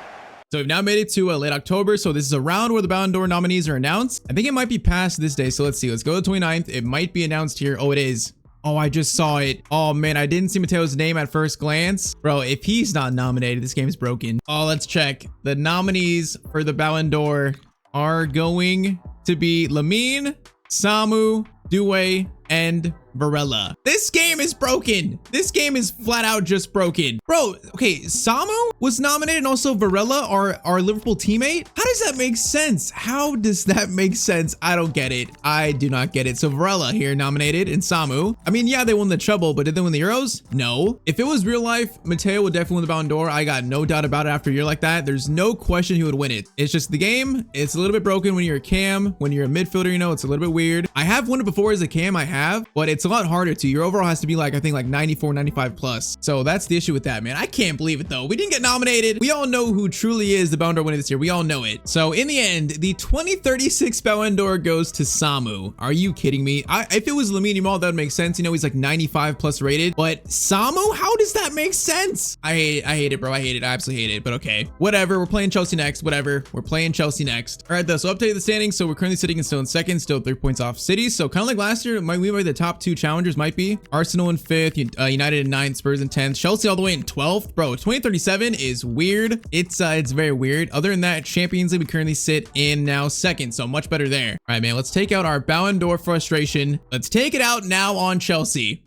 So we've now made it to late October. So this is a round where the Ballon d'Or nominees are announced. I think it might be past this day. So let's see. Let's go to the 29th. It might be announced here. Oh, it is. Oh, I just saw it. Oh, man, I didn't see Matteo's name at first glance. Bro, if he's not nominated, this game's broken. Oh, let's check. The nominees for the Ballon d'Or are going to be Lamine, Samu, Doué, and Varela. This game is broken. This game is flat out just broken. Bro, okay, Samu was nominated and also Varela, our Liverpool teammate. How does that make sense? How does that make sense? I don't get it. I do not get it. So Varela here nominated and Samu. I mean, yeah, they won the treble, but did they win the Euros? No. If it was real life, Matteo would definitely win the Ballon d'Or. I got no doubt about it after a year like that. There's no question he would win it. It's just the game. It's a little bit broken when you're a cam. When you're a midfielder, you know, it's a little bit weird. I have won it before as a cam, I have, but it's a lot harder to. Your overall has to be like, I think like 94, 95 plus. So that's the issue with that, man. I can't believe it though. We didn't get nominated. We all know who truly is the Ballon d'Or winner this year. We all know it. So in the end, the 2036 Ballon d'Or goes to Samu. Are you kidding me? If it was Lamine Yamal, that would make sense. You know, he's like 95 plus rated, but Samu, how does that make sense? I hate it, bro. I hate it. I absolutely hate it, but okay. Whatever. We're playing Chelsea next. Whatever. We're playing Chelsea next. All right, though. So update the standings. So we're currently sitting still in second, still 3 points off City. So kind of like last year, we might be the top 2 challengers, might be. Arsenal in 5th, United in 9th, Spurs in 10th, Chelsea all the way in 12th. Bro, 2037 is weird. It's very weird. Other than that, Champions League, we currently sit in now 2nd, so much better there. All right, man, let's take out our Ballon d'Or frustration. Let's take it out now on Chelsea.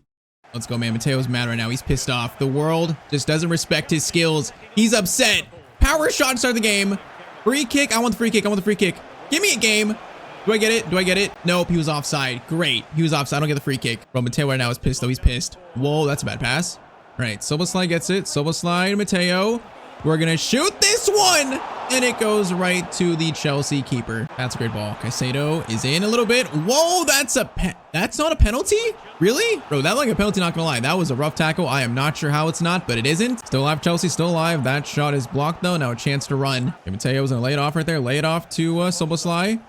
Let's go, man. Mateo's mad right now. He's pissed off. The world just doesn't respect his skills. He's upset. Power shot to start the game. Free kick. I want the free kick. I want the free kick. Give me a game. Do I get it? Do I get it? Nope, he was offside. Great. He was offside. I don't get the free kick. Bro, Matteo right now is pissed, though. He's pissed. Whoa, that's a bad pass. All right, Soboslai gets it. Soboslai, Matteo. We're going to shoot this one. And it goes right to the Chelsea keeper. That's a great ball. Caicedo is in a little bit. Whoa, that's not a penalty? Really? Bro, that like a penalty, not gonna lie. That was a rough tackle. I am not sure how it's not, but it isn't. Still alive, Chelsea, still alive. That shot is blocked, though. Now a chance to run. Okay, Mateo's going to lay it off right there. Lay it off to Soboslai.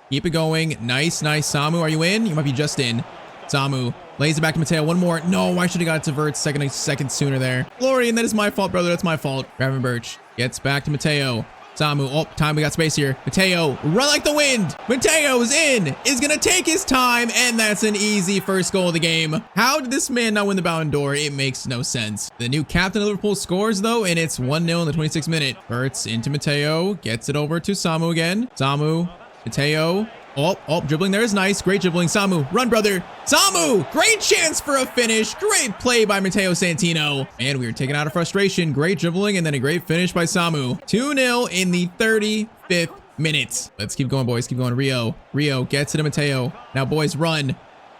Keep it going. Nice, nice. Samu, are you in? You might be just in. Samu lays it back to Matteo. One more. No, I should have got it to Verts second sooner there. Florian, that is my fault, brother. That's my fault. Gavin Birch gets back to Matteo. Samu, oh, time, we got space here. Matteo, run like the wind. Mateo's in, is gonna take his time, and that's an easy first goal of the game. How did this man not win the Ballon d'Or? It makes no sense. The new captain of Liverpool scores, though, and it's 1-0 in the 26th minute. Verts into Matteo, gets it over to Samu again. Samu, Matteo. Oh, dribbling there is nice. Great dribbling. Samu, run, brother. Samu, great chance for a finish. Great play by Matteo Santino. And we were taken out of frustration. Great dribbling and then a great finish by Samu. 2-0 in the 35th minute. Let's keep going, boys. Keep going. Rio gets it to Matteo. Now, boys, run.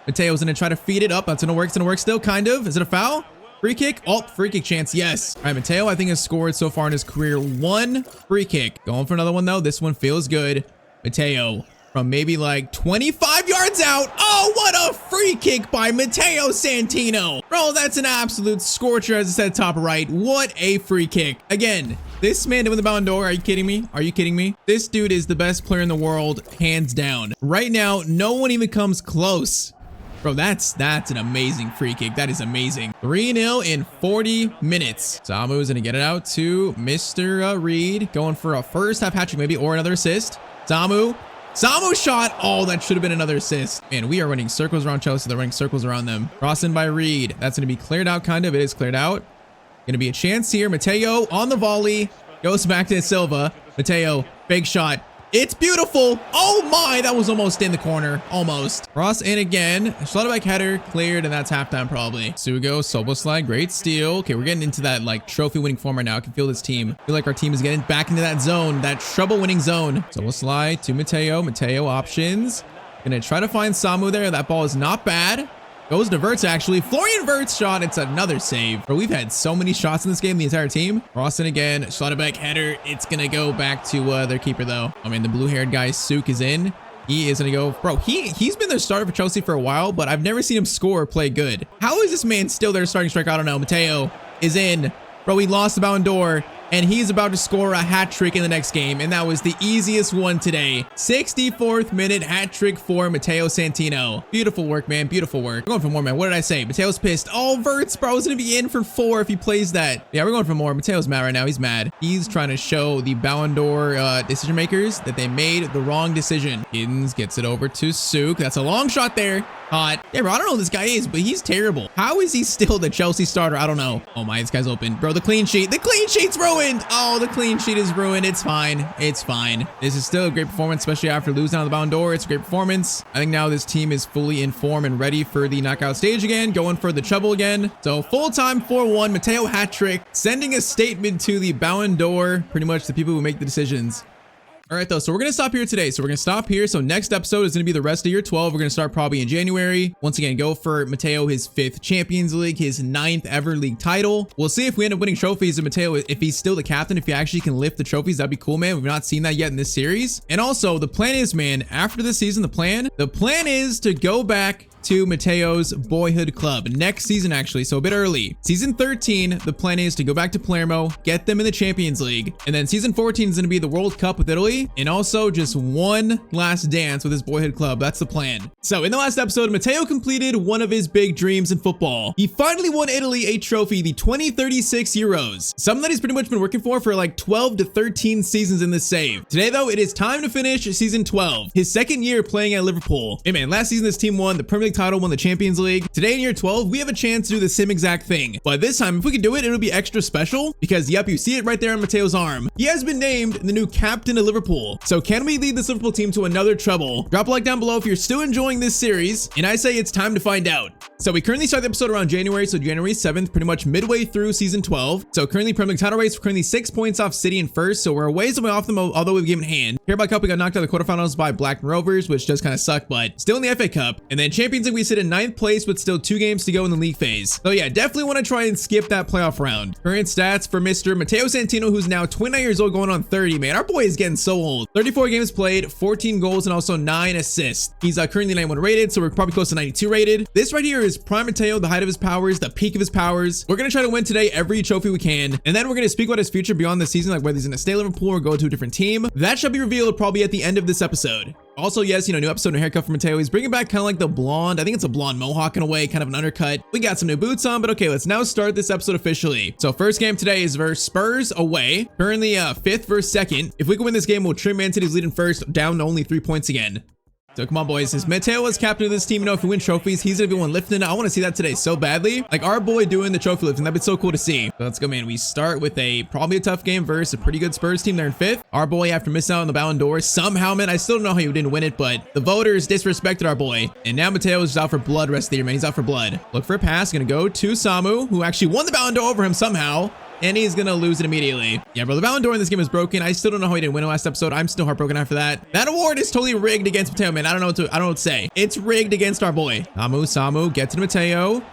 Matteo's going to try to feed it up. That's going to work. It's going to work still, kind of. Is it a foul? Free kick? Oh, free kick chance. Yes. All right, Matteo, I think, has scored so far in his career 1 free kick. Going for another one, though. This one feels good. Matteo. From maybe like 25 yards out. Oh, what a free kick by Matteo Santino. Bro, that's an absolute scorcher, as I said, top right. What a free kick. Again, this man win the Ballon d'Or. Are you kidding me? Are you kidding me? This dude is the best player in the world, hands down. Right now, no one even comes close. Bro, that's an amazing free kick. That is amazing. 3-0 in 40 minutes. Samu is going to get it out to Mr. Reed. Going for a first half hat trick maybe, or another assist. Samu shot. Oh, that should have been another assist. Man, we are running circles around Chelsea. They're running circles around them. Crossing by Reed. That's going to be cleared out, kind of. It is cleared out. Going to be a chance here. Matteo on the volley. Goes back to Silva. Matteo, big shot. It's beautiful. Oh my, that was almost in the corner. Almost. Cross in again. Schlotterbeck header cleared, and that's halftime probably. Sugo, Soboslai, great steal. Okay, we're getting into that like trophy winning form right now. I can feel this team. I feel like our team is getting back into that zone, that trouble winning zone. Soboslai to Matteo. Matteo options. Gonna try to find Samu there. That ball is not bad. Goes to Verts, actually. Florian Verts shot. It's another save. Bro, we've had so many shots in this game, the entire team. Rawson again. Schlotterbeck header. It's going to go back to their keeper, though. I mean, the blue-haired guy, Suk, is in. He is going to go. Bro, he's been their starter for Chelsea for a while, but I've never seen him score or play good. How is this man still their starting striker? I don't know. Matteo is in. Bro, he lost the Ballon d'Or, and he's about to score a hat trick in the next game, and that was the easiest one today. 64th minute hat trick for Matteo Santino. Beautiful work, man. Beautiful work. We're going for more, man. What did I say? Mateo's pissed. Oh, Verts, bro, is going to be in for 4 if he plays that. Yeah, we're going for more. Mateo's mad right now. He's mad. He's trying to show the Ballon d'Or decision makers that they made the wrong decision. Giddens gets it over to Suk. That's a long shot there. Hot. Yeah, bro, I don't know who this guy is, but he's terrible. How is he still the Chelsea starter? I don't know. Oh my, this guy's open. Bro, the clean sheet. The clean sheet's ruined. ruined. Oh, the clean sheet is ruined. It's fine. It's fine. This is still a great performance, especially after losing on the Ballon d'Or. It's a great performance. I think now this team is fully in form and ready for the knockout stage again, going for the treble again. So full time 4-1, Matteo hat trick, sending a statement to the Ballon d'Or, pretty much the people who make the decisions. All right, though, so we're going to stop here today. So we're going to stop here. So next episode is going to be the rest of year 12. We're going to start probably in January. Once again, go for Matteo, his 5th Champions League, his 9th ever league title. We'll see if we end up winning trophies. And Matteo, if he's still the captain, if he actually can lift the trophies, that'd be cool, man. We've not seen that yet in this series. And also, the plan is, man, after this season, the plan is to go back to Matteo's boyhood club next season, actually, so a bit early. Season 13, the plan is to go back to Palermo, get them in the Champions League, and then season 14 is going to be the World Cup with Italy, and also just one last dance with his boyhood club. That's the plan. So in the last episode, Matteo completed one of his big dreams in football. He finally won Italy a trophy, the 2036 Euros, something that he's pretty much been working for like 12 to 13 seasons in this save. Today, though, it is time to finish season 12, his second year playing at Liverpool. Hey man, last season this team won the Premier League title, won the Champions League. Today in year 12, we have a chance to do the same exact thing. But this time, if we could do it, it'll be extra special because, yep, you see it right there on Matteo's arm. He has been named the new captain of Liverpool. So can we lead this Liverpool team to another treble? Drop a like down below if you're still enjoying this series. And I say it's time to find out. So we currently start the episode around January. So January 7th, pretty much midway through season 12. So currently Premier League title race, we're currently 6 points off City in first. So we're a ways away off them, although we've given hand. Hereby Cup, we got knocked out of the quarterfinals by Blackburn Rovers, which does kind of suck, but still in the FA Cup. And then Champions League, we sit in 9th place with still 2 games to go in the league phase. So yeah, definitely want to try and skip that playoff round. Current stats for Mr. Matteo Santino, who's now 29 years old going on 30, man. Our boy is getting so old. 34 games played, 14 goals, and also 9 assists. He's currently 91 rated, so we're probably close to 92 rated. This right here is prime Matteo, the height of his powers, the peak of his powers. We're going to try to win today every trophy we can, and then we're going to speak about his future beyond the season, like whether he's going to stay at Liverpool or go to a different team. That shall be revealed probably at the end of this episode. Also, yes, new episode, new haircut for Matteo. He's bringing back kind of like the blonde. I think it's a blonde mohawk in a way, kind of an undercut. We got some new boots on, but okay, let's now start this episode officially. So first game today is versus Spurs away. Currently 5th versus 2nd. If we can win this game, we'll trim Man City's leading first, down to only 3 points again. So come on, boys. As Matteo is captain of this team, if we win trophies, he's gonna be one lifting it. I want to see that today so badly. Like our boy doing the trophy lifting. That'd be so cool to see. So let's go, man. We start with probably a tough game versus a pretty good Spurs team. They're in 5th. Our boy, after missing out on the Ballon d'Or, somehow, man, I still don't know how he didn't win it, but the voters disrespected our boy. And now Matteo is out for blood rest of the year, man. He's out for blood. Look for a pass. Gonna go to Samu, who actually won the Ballon d'Or over him somehow. And he's gonna lose it immediately. Yeah, bro, the Ballon d'Or in this game is broken. I still don't know how he didn't win it last episode. I'm still heartbroken after that. That award is totally rigged against Matteo, man. I don't know what to say. It's rigged against our boy. Samu, get to Matteo.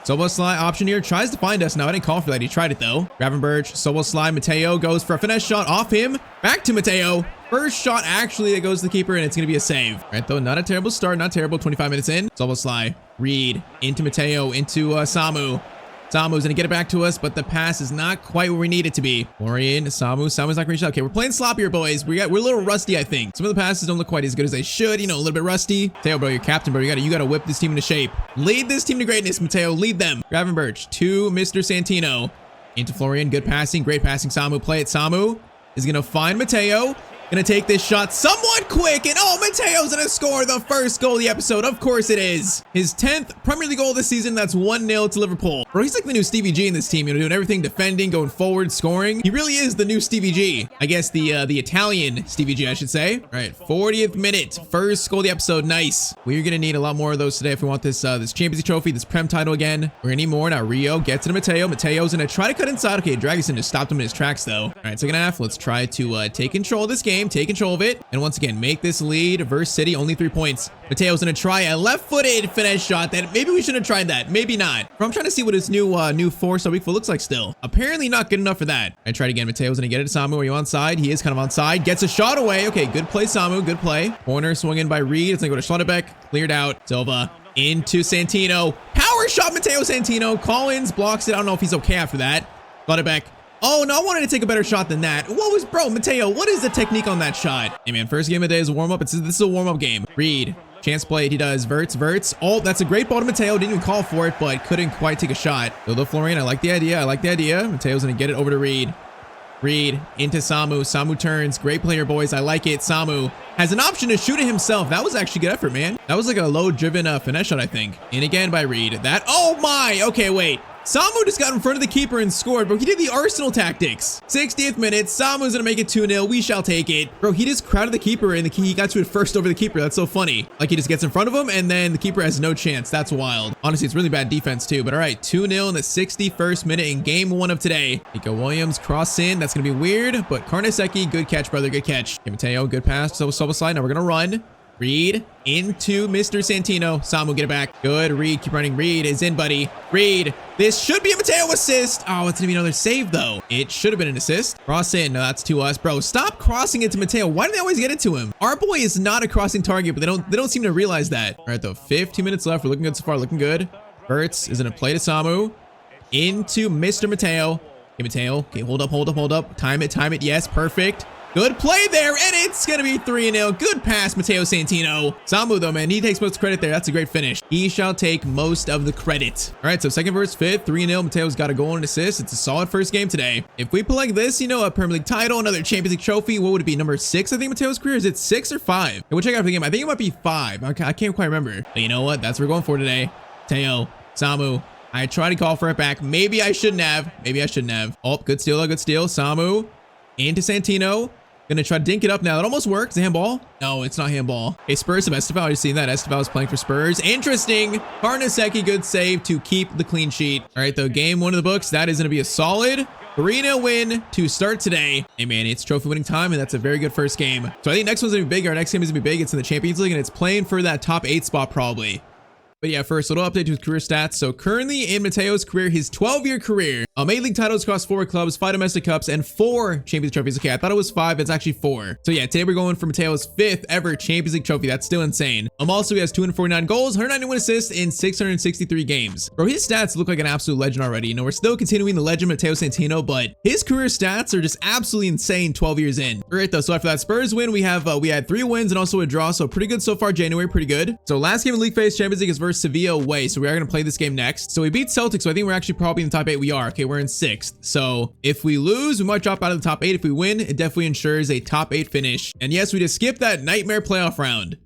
Soboslai option here, tries to find us. No, I didn't call for that. He tried it though. Gravenberch, Soboslai, Matteo goes for a finesse shot off him. Back to Matteo. First shot actually that goes to the keeper, and it's gonna be a save. All right, though, not a terrible start, not terrible. 25 minutes in. Soboslai, Reed, into Matteo, into Samu. Samu's gonna get it back to us, but the pass is not quite where we need it to be. Florian, Samu's not gonna reach out. Okay, we're playing sloppier, boys. We're a little rusty, I think. Some of the passes don't look quite as good as they should. A little bit rusty. Matteo, bro, you're captain, bro. You gotta whip this team into shape. Lead this team to greatness, Matteo. Lead them. Gravenberch to Mr. Santino. Into Florian. Good passing. Great passing. Samu. Play it. Samu is gonna find Matteo. Gonna take this shot somewhat quick, and oh, Matteo's gonna score the first goal of the episode. Of course it is. His 10th Premier League goal this season. That's 1-0 to Liverpool. Bro, he's like the new Stevie G in this team, doing everything, defending, going forward, scoring. He really is the new Stevie G. I guess the Italian Stevie G, I should say. All right, 40th minute, first goal of the episode. Nice. We're gonna need a lot more of those today if we want this Champions League trophy, this Prem title again. We're gonna need more. Now Rio gets to Matteo. Matteo's gonna try to cut inside. Okay, Dragusin just stopped him in his tracks though. All right, second half. Let's try to take control of this game, take control of it. And once again, make this lead versus City, only 3 points. Matteo's gonna try a left-footed finesse shot that maybe we shouldn't have tried that. Maybe not. But I'm trying to see what his new 4-star weak foot looks like still. Apparently not good enough for that. I tried again. Matteo's gonna get it to Samu. Are you onside? He is kind of onside. Gets a shot away. Okay, good play, Samu. Good play. Corner swung in by Reed. It's gonna go to Schlotterbeck. Cleared out. Silva into Santino. Power shot, Matteo Santino. Collins blocks it. I don't know if he's okay after that. Schlotterbeck. Oh, no, I wanted to take a better shot than that. Bro, Matteo, what is the technique on that shot? Hey, man, first game of the day is a warm-up. This is a warm-up game. Reed, chance played. He does. Verts. Oh, that's a great ball to Matteo. Didn't even call for it, but couldn't quite take a shot. Though Florian, I like the idea. Matteo's going to get it over to Reed. Reed into Samu. Samu turns. Great player, boys. I like it. Samu has an option to shoot it himself. That was actually good effort, man. That was like a low-driven finesse shot, I think. And again by Reed. Oh, my. Okay, wait. Samu just got in front of the keeper and scored, bro. He did the Arsenal tactics. 60th minute, Samu's gonna make it 2-0. We shall take it. Bro, he just crowded the keeper and he got to it first over the keeper. That's so funny. Like, he just gets in front of him and then the keeper has no chance. That's wild. Honestly, it's really bad defense too, but all right, 2-0 in the 61st minute in game 1 of today. Nico Williams cross in. That's gonna be weird, but Karnaseki, good catch, brother. Good catch. Okay, Matteo, good pass. So slide. Now we're gonna run. Reed into Mr. Santino. Samu, get it back. Good. Reed, keep running. Reed is in, buddy. Reed. This should be a Matteo assist. Oh, it's gonna be another save though. It should have been an assist. Cross in. No, that's to us, bro. Stop crossing it to Matteo. Why do they always get it to him? Our boy is not a crossing target, but they don't seem to realize that. All right, though. 15 minutes left. We're looking good so far. Looking good. Verts is gonna play to Samu. Into Mr. Matteo. Okay, Matteo. Okay, hold up. Time it. Yes, perfect. Good play there, and it's going to be 3-0. Good pass, Matteo Santino. Samu, though, man, he takes most credit there. That's a great finish. He shall take most of the credit. All right, so second versus fifth, 3-0. Matteo's got a goal and assist. It's a solid first game today. If we play like this, you know, a Premier League title, another Champions League trophy, what would it be? Number 6, I think, Matteo's career? Is it 6 or 5? We'll check out the game. I think it might be 5. I can't quite remember. But you know what? That's what we're going for today. Matteo, Samu. I tried to call for it back. Maybe I shouldn't have. Oh, good steal, though. Good steal. Samu into Santino. Gonna try to dink it up now. That almost works. Handball? No, it's not handball. Hey, Spurs of Esteval. You've seen that. Esteval is playing for Spurs. Interesting. Karnaseki, good save to keep the clean sheet. All right, though, game 1 of the books. That is gonna be a solid 3-0 win to start today. Hey, man, it's trophy winning time, and that's a very good first game. So I think next one's gonna be big. Our next game is gonna be big. It's in the Champions League, and it's playing for that top 8 spot probably. But yeah, first, a little update to his career stats. So currently in Matteo's career, his 12-year career, main league titles across 4 clubs, 5 domestic cups, and 4 Champions trophies. Okay, I thought it was 5. It's actually 4. So yeah, today we're going for Matteo's 5th ever Champions League trophy. That's still insane. Also, he has 249 goals, 191 assists in 663 games. Bro, his stats look like an absolute legend already. You know, we're still continuing the legend Matteo Santino, but his career stats are just absolutely insane 12 years in. All right, though, so after that Spurs win, we had 3 wins and also a draw. So pretty good so far. January, pretty good. So last game in league phase Champions League is versus Sevilla away. So we are going to play this game next. So we beat Celtic, so I think we're actually probably in the top 8. We are. Okay, we're in 6th. So if we lose, we might drop out of the top 8. If we win, it definitely ensures a top 8 finish. And yes, we just skipped that nightmare playoff round.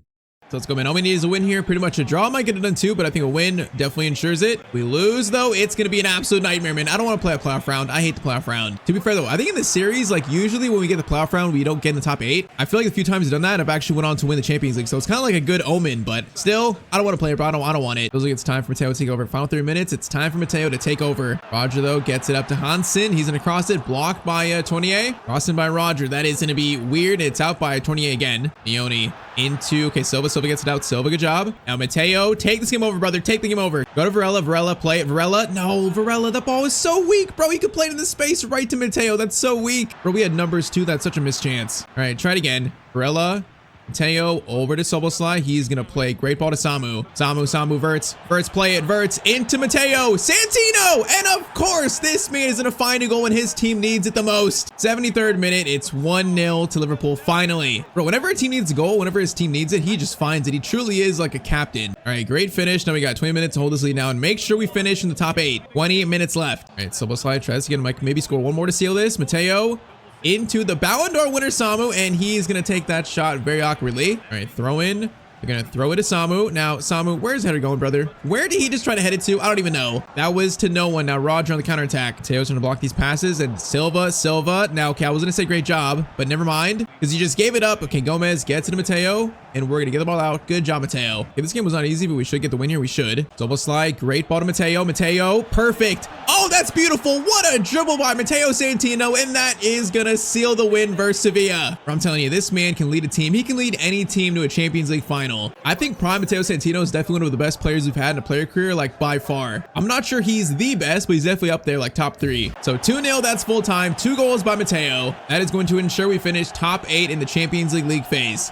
So let's go, man. All we need is a win here. Pretty much a draw might get it done too, but I think a win definitely ensures it. We lose, though, it's going to be an absolute nightmare, man. I don't want to play a playoff round. I hate the playoff round. To be fair, though, I think in this series, like, usually when we get the playoff round, we don't get in the top 8. I feel like a few times I've done that, I've actually went on to win the Champions League. So it's kind of like a good omen, but still, I don't want to play it, bro. I don't want it. Feels like it's time for Matteo to take over. Final 3 minutes. It's time for Matteo to take over. Roger, though, gets it up to Hansen. He's going to cross it. Blocked by Tournier. Crossing by Roger. That is going to be weird. It's out by Tournier again. Leone into, okay, Silva gets it out. Silva, good job. Now Matteo, take this game over, brother. Take the game over. Go to Varela, play it. Varela, no, Varela, the ball is so weak, bro. He could play it in the space right to Matteo. That's so weak. Bro, we had numbers too. That's such a mischance. All right, try it again. Varela, Matteo over to Soboslai. He's going to play great ball to Samu. Samu, Verts, play it. Verts into Matteo. Santino! And of course, this man is going to find a goal when his team needs it the most. 73rd minute. It's 1-0 to Liverpool finally. Bro, whenever a team needs a goal, whenever his team needs it, he just finds it. He truly is like a captain. All right, great finish. Now we got 20 minutes to hold this lead now and make sure we finish in the top 8. 20 minutes left. All right, Soboslai tries to get maybe score one more to seal this. Matteo into the Ballon d'Or winner Samu, and he's gonna take that shot very awkwardly. All right, throw in. They're gonna throw it to Samu. Now, Samu, where's the header going, brother? Where did he just try to head it to? I don't even know. That was to no one. Now, Roger on the counterattack. Mateo's gonna block these passes, and Silva. Now, okay, I was gonna say great job, but never mind, because he just gave it up. Okay, Gomez gets it to Matteo, and we're gonna get the ball out. Good job, Matteo. Okay, this game was not easy, but we should get the win here. We should. Soboslai, great ball to Matteo. Matteo, perfect. Oh, that's beautiful. What a dribble by Matteo Santino, and that is gonna seal the win versus Sevilla. I'm telling you, this man can lead a team. He can lead any team to a Champions League final. I think prime Matteo Santino is definitely one of the best players we've had in a player career, like by far. I'm not sure he's the best, but he's definitely up there, like top 3. So 2-0, that's full time. 2 goals by Matteo. That is going to ensure we finish top 8 in the Champions League phase.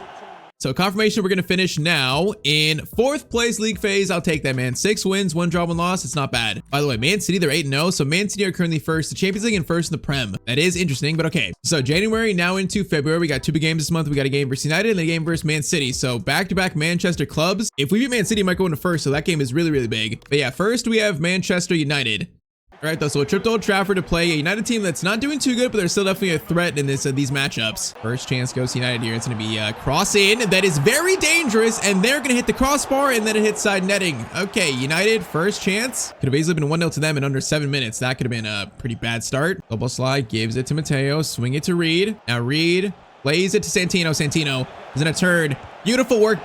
So confirmation, we're going to finish now in 4th place league phase. I'll take that, man. 6 wins, 1 draw, 1 loss. It's not bad. By the way, Man City, they're 8-0. So Man City are currently 1st, the Champions League, and 1st in the Prem. That is interesting, but okay. So January now into February. We got 2 big games this month. We got a game versus United and a game versus Man City. So back-to-back Manchester clubs. If we beat Man City, it might go into 1st. So that game is really, really big. But yeah, first we have Manchester United. All right, though, so a trip to Old Trafford to play a United team that's not doing too good, but they're still definitely a threat in these matchups. First chance goes to United here. It's going to be cross in. That is very dangerous, and they're going to hit the crossbar, and then it hits side netting. Okay, United, first chance. Could have easily been 1-0 to them in under 7 minutes. That could have been a pretty bad start. Double slide, gives it to Matteo. Swing it to Reed. Now Reed plays it to Santino. Santino is in a turn. Beautiful work,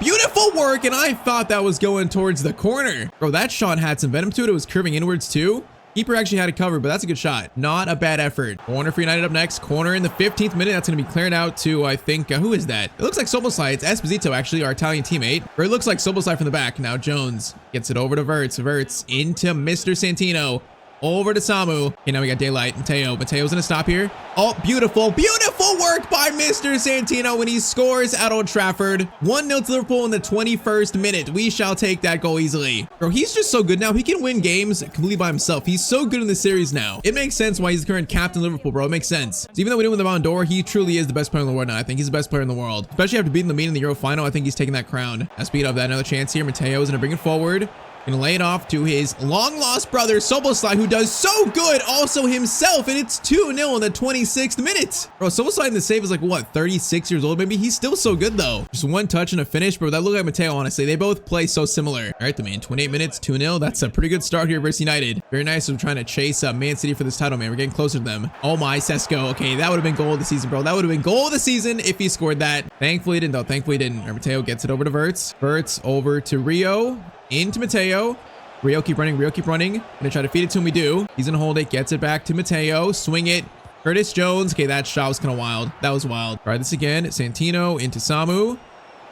and I thought that was going towards the corner. Bro, that shot had some venom to it. It was curving inwards too. Keeper actually had it covered, but that's a good shot. Not a bad effort. Corner for United up next. Corner in the 15th minute. That's going to be cleared out to, I think, who is that? It looks like Soboslai. It's Esposito, actually, our Italian teammate. Or it looks like Soboslai from the back. Now Jones gets it over to Verts. Verts into Mr. Santino. Over to Samu. Okay, now we got daylight. Mateo's gonna stop here. Oh, beautiful work by Mr. Santino when he scores at Old Trafford. 1-0 to Liverpool in the 21st minute. We shall take that goal easily. Bro, he's just so good now. He can win games completely by himself. He's so good in the series now. It makes sense why he's the current captain of Liverpool, bro. It makes sense. So even though we didn't win the Ballon d'Or, he truly is the best player in the world now. I think he's the best player in the world. Especially after beating the Milan in the Euro final, I think he's taking that crown. Now speed up that. Another chance here. Mateo's gonna bring it forward. Gonna lay it off to his long-lost brother, Soboslai, who does so good also himself, and it's 2-0 in the 26th minute. Bro, Soboslai in the save is like, what, 36 years old maybe? He's still so good, though. Just one touch and a finish, bro. That looked like Matteo, honestly. They both play so similar. All right, the man, 28 minutes, 2-0. That's a pretty good start here versus United. Very nice. We're trying to chase Man City for this title, man. We're getting closer to them. Oh, my, Sesko. Okay, that would have been goal of the season, bro. That would have been goal of the season if he scored that. Thankfully, he didn't, though. Thankfully, he didn't. All right, Matteo gets it over to Verts. Verts over to Rio. Into Matteo. Rio keep running. Gonna try to feed it to him. We do. He's gonna hold it. Gets it back to Matteo. Swing it. Curtis Jones. Okay, that shot was kind of wild. That was wild. Try this again. Santino into Samu.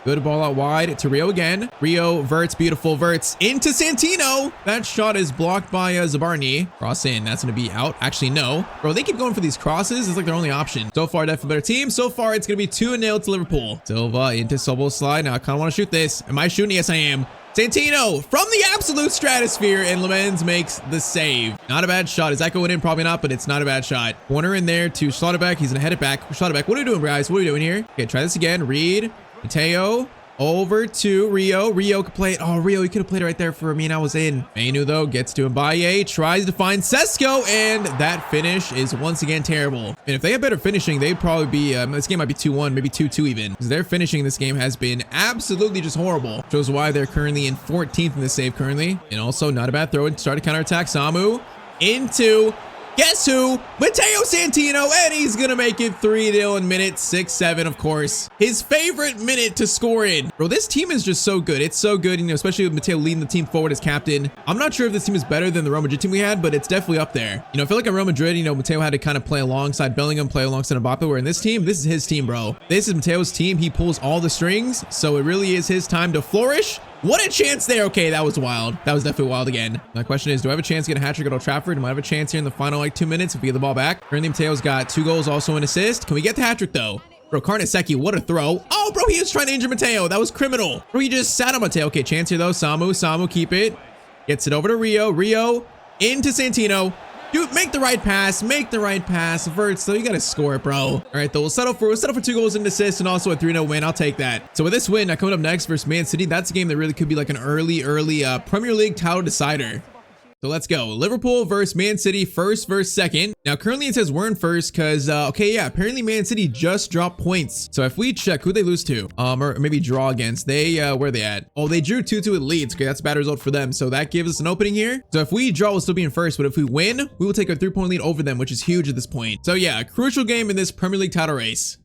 Good ball out wide to Rio again. Rio, Verts, beautiful. Verts into Santino. That shot is blocked by Zabarni. Cross in. That's going to be out. Actually, no. Bro, they keep going for these crosses. It's like their only option. So far, definitely better team. So far, it's going to be 2-0 to Liverpool. Silva into Soboslai. Now, I kind of want to shoot this. Am I shooting? Yes, I am. Santino from the absolute stratosphere, and Lemens makes the save. Not a bad shot. Is that going in? Probably not, but it's not a bad shot. Corner in there to Schlotterbeck. He's gonna head it back. Schlotterbeck, what are we doing, guys? What are we doing here? Okay, try this again. Reed, Matteo, over to Rio. Rio could play it. Oh, Rio, he could have played it right there for me, and I was in. Manu, though, gets to Mbaye, tries to find Sesko, and that finish is once again terrible. And if they had better finishing, they'd probably be, this game might be 2-1, maybe 2-2 even. Because their finishing in this game has been absolutely just horrible. Shows why they're currently in 14th in the save currently. And also, not a bad throw. Start to counterattack. Samu into... guess who? Matteo Santino, and he's gonna make it 3-0 in minute 6-7, of course. His favorite minute to score in. Bro, this team is just so good. It's so good, you know, especially with Matteo leading the team forward as captain. I'm not sure if this team is better than the Real Madrid team we had, but it's definitely up there. You know, I feel like at Real Madrid, you know, Matteo had to kind of play alongside Bellingham, play alongside Mbappe, where in this team, this is his team, bro. This is Matteo's team. He pulls all the strings, so it really is his time to flourish. What a chance there. Okay, that was wild. That was definitely wild again. My question is, do I have a chance to get a hat trick at Old Trafford? Do I have a chance here in the final like 2 minutes if we get the ball back? Currently, Matteo's got 2 goals, also an assist. Can we get the hat trick though? Bro, Karnaseki, what a throw. Oh, bro, he was trying to injure Matteo. That was criminal. Bro, he just sat on Matteo. Okay, chance here though. Samu, keep it. Gets it over to Rio. Rio into Santino. Dude, make the right pass. Verts, though, you gotta score it, bro. All right, though, we'll settle for 2 goals and assists and also a 3-0 win. I'll take that. So with this win, coming up next versus Man City, that's a game that really could be like an early Premier League title decider. So let's go. Liverpool versus Man City, first versus second. Now, currently it says we're in first because, okay, yeah, apparently Man City just dropped points. So if we check who they lose to, or maybe draw against, they, where are they at? Oh, they drew 2-2 with Leeds. Okay, that's a bad result for them. So that gives us an opening here. So if we draw, we'll still be in first. But if we win, we will take a 3-point lead over them, which is huge at this point. So yeah, a crucial game in this Premier League title race.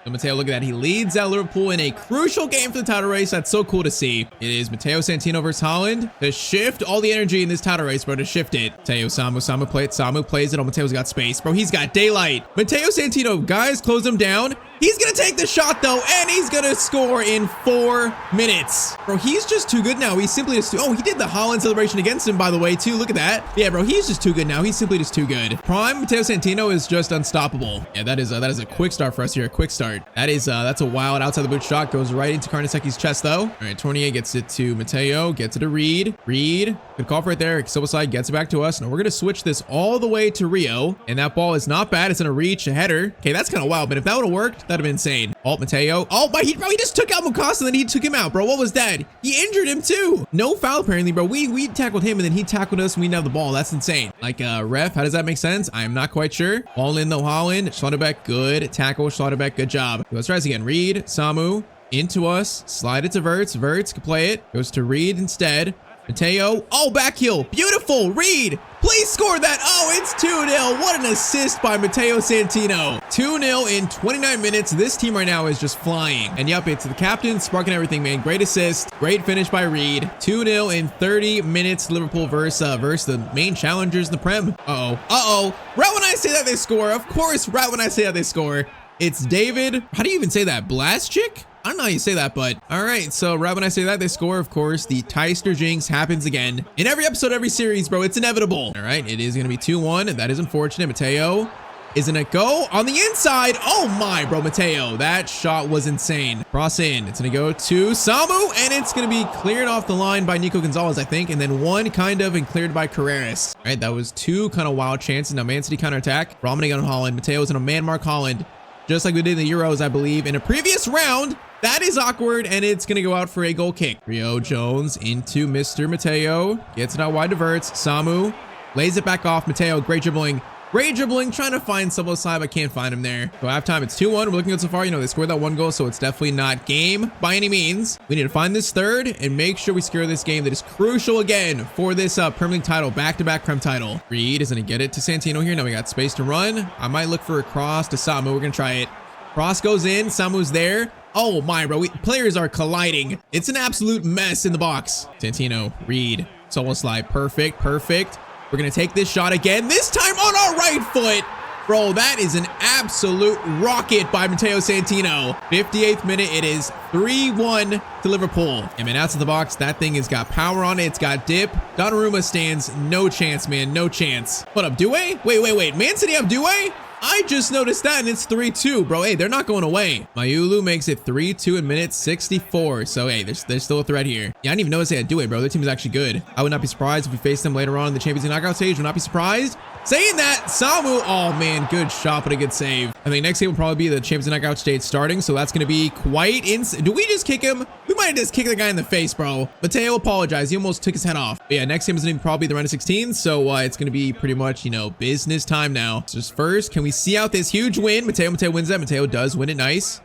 So Matteo, look at that. He leads out Liverpool in a crucial game for the title race. That's so cool to see. It is Matteo Santino versus Haaland to shift all the energy in this title race, bro, to shift it. Matteo, Samu play it. Samu plays it. Oh, Matteo's got space. Bro, he's got daylight. Matteo Santino, guys, close him down. He's going to take the shot, though, and he's going to score in 4 minutes. Bro, he's just too good now. He's simply just too... Oh, he did the Haaland celebration against him, by the way, too. Look at that. Yeah, bro, he's just too good now. He's simply just too good. Prime Matteo Santino is just unstoppable. Yeah, that is a quick start for us here. A quick start. That's a wild outside the boot shot. Goes right into Karnaseki's chest, though. All right, Tournier gets it to Matteo. Gets it to Reed. Good call right there. Soboslai gets it back to us. Now we're going to switch this all the way to Rio. And that ball is not bad. It's going to reach a header. Okay, that's kind of wild. But if that would have worked, That'd have been insane. Oh, Matteo. Oh, but he just took out Mukasa, and then he took him out, bro. What was that? He injured him too. No foul, apparently, bro. We tackled him, and then he tackled us, and we didn't have the ball. That's insane. Like, ref, how does that make sense? I am not quite sure. Ball in, though, Holland. Schlotterbeck, good. Tackle, Schlotterbeck, good job. Let's try this again. Reed, Samu, into us. Slide it to Verts. Verts can play it. Goes to Reed instead. Matteo. Oh, back heel. Beautiful. Reed, please score that. Oh, it's 2-0. What an assist by Matteo Santino. 2-0 in 29 minutes. This team right now is just flying. And yep, it's the captain sparking everything, man. Great assist. Great finish by Reed. 2-0 in 30 minutes. Liverpool versus the main challengers in the Prem. Uh-oh. Right when I say that they score. Of course, right when I say that they score. It's David. How do you even say that? Blastchick? I don't know how you say that, but all right. So right when I say that, they score, of course. The Tyztir jinx happens again. In every episode, every series, bro, it's inevitable. All right, it is going to be 2-1. That is unfortunate. Matteo is going to go on the inside. Oh my, bro, Matteo. That shot was insane. Cross in. It's going to go to Samu, and it's going to be cleared off the line by Nico Gonzalez, I think, and then one kind of and cleared by Carreras. All right, that was two kind of wild chances. Now, Man City counterattack. Romney on Holland. Matteo's in a man mark Holland, just like we did in the Euros, I believe, in a previous round. That is awkward, and it's going to go out for a goal kick. Rio Jones into Mr. Matteo. Gets it out wide, diverts. Samu lays it back off. Matteo, great dribbling. Great dribbling, trying to find Szoboszlai, but can't find him there. So halftime, it's 2-1. We're looking good so far. You know, they scored that one goal, so it's definitely not game by any means. We need to find this third and make sure we secure this game that is crucial again for this Premier League title, back-to-back Prem title. Reed is going to get it to Santino here. Now we got space to run. I might look for a cross to Samu. We're going to try it. Cross goes in. Samu's there. Oh my, bro. Players are colliding. It's an absolute mess in the box. Santino, Reed, Szoboszlai. Perfect. We're going to take this shot again, this time on our right foot. Bro, that is an absolute rocket by Matteo Santino. 58th minute, it is 3-1 to Liverpool. And man, outside the box, that thing has got power on it. It's got dip. Donnarumma stands no chance, man. No chance. Hold up, Due? Wait. Man City have Due? I just noticed that, and it's 3-2, bro. Hey, they're not going away. Mayulu makes it 3-2 in minute 64. So, hey, there's still a threat here. Yeah, I didn't even notice they had Due, bro. Their team is actually good. I would not be surprised if we face them later on in the Champions League knockout stage. Would not be surprised. Saying that, Samu, oh man, good shot, but a good save. I think next game will probably be the Champions League knockout stage starting, so that's going to be quite insane. Do we just kick him? We might have just kicked the guy in the face, bro. Matteo apologized. He almost took his head off. But yeah, next game is going to be probably the round of 16, so it's going to be pretty much, you know, business time now. So just first, can we see out this huge win? Matteo wins that. Matteo does win it. Nice.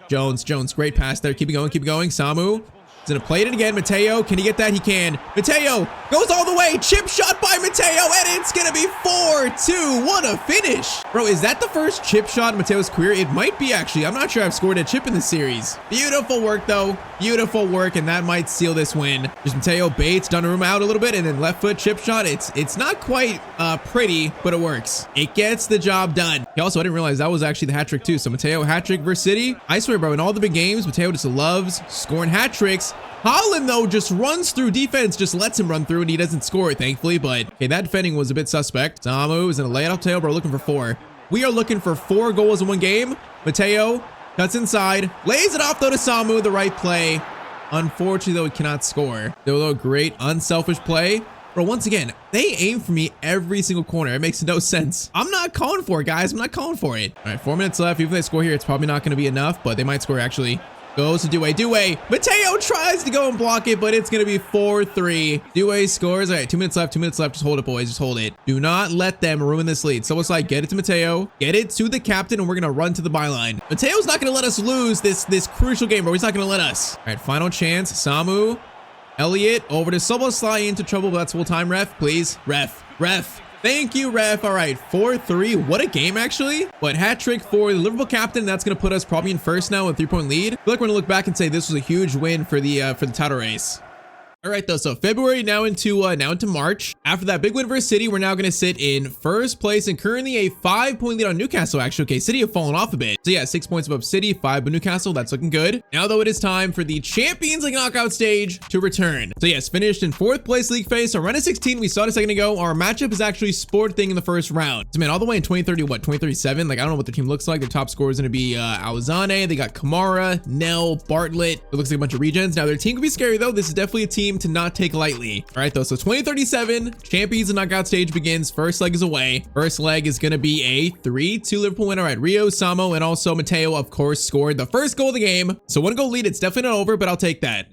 Jones, great pass there. Keep it going. Samu is going to play it again. Matteo, can he get that? He can. Matteo goes all the way. Chip shot by Matteo, and it's going to be 4-2. What a finish. Bro, is that the first chip shot in Matteo's career? It might be, actually. I'm not sure I've scored a chip in this series. Beautiful work, though. Beautiful work, and that might seal this win. Just Matteo baits Donnarumma out a little bit, and then left foot chip shot. It's not quite pretty, but it works. It gets the job done. Also, I didn't realize that was actually the hat trick, too. So Matteo hat trick versus City. I swear, bro, in all the big games, Matteo just loves scoring hat tricks. Holland, though, just runs through defense, just lets him run through, and he doesn't score it, thankfully. But, okay, that defending was a bit suspect. Samu is going to lay it off Matteo, bro, looking for 4. We are looking for 4 goals in one game. Matteo cuts inside, lays it off, though, to Samu, the right play. Unfortunately, though, he cannot score. Though, a great unselfish play. Bro, once again, they aim for me every single corner. It makes no sense. I'm not calling for it, guys. I'm not calling for it. All right, 4 minutes left. Even if they score here, it's probably not going to be enough, but they might score, actually. Goes to Due. Matteo tries to go and block it, but it's going to be 4-3. Due scores. All right, 2 minutes left. Just hold it, boys. Just hold it. Do not let them ruin this lead. So it's like, get it to Matteo. Get it to the captain, and we're going to run to the byline. Matteo's not going to let us lose this crucial game, bro. He's not going to let us. All right, final chance. Samu. Elliott over to Szoboszlai into trouble, but that's full time, ref. Please. Ref. Thank you, ref. All right, 4-3. What a game, actually. But hat trick for the Liverpool captain. That's going to put us probably in first now with a 3-point lead. I feel like we're going to look back and say this was a huge win for the title race. All right, though, so February now into March. After that big win versus City, we're now going to sit in first place and currently a 5-point lead on Newcastle, actually. Okay, City have fallen off a bit. So yeah, 6 points above City, 5 above Newcastle. That's looking good. Now, though, it is time for the Champions League knockout stage to return. So yes, finished in 4th place league phase. So round of 16, we saw it a second ago. Our matchup is actually Sporting in the first round. So man, all the way in 2030, 2037? Like, I don't know what their team looks like. Their top scorer is going to be Alzane. They got Kamara, Nell, Bartlett. It looks like a bunch of regens. Now, their team could be scary, though. This is definitely a team team to not take lightly. All right, though. So 2037 Champions and Knockout stage begins. First leg is away. First leg is going to be a 3-2 Liverpool win. All right, Rio, Samo, and also Matteo, of course, scored the first goal of the game. So 1-goal lead. It's definitely not over, but I'll take that.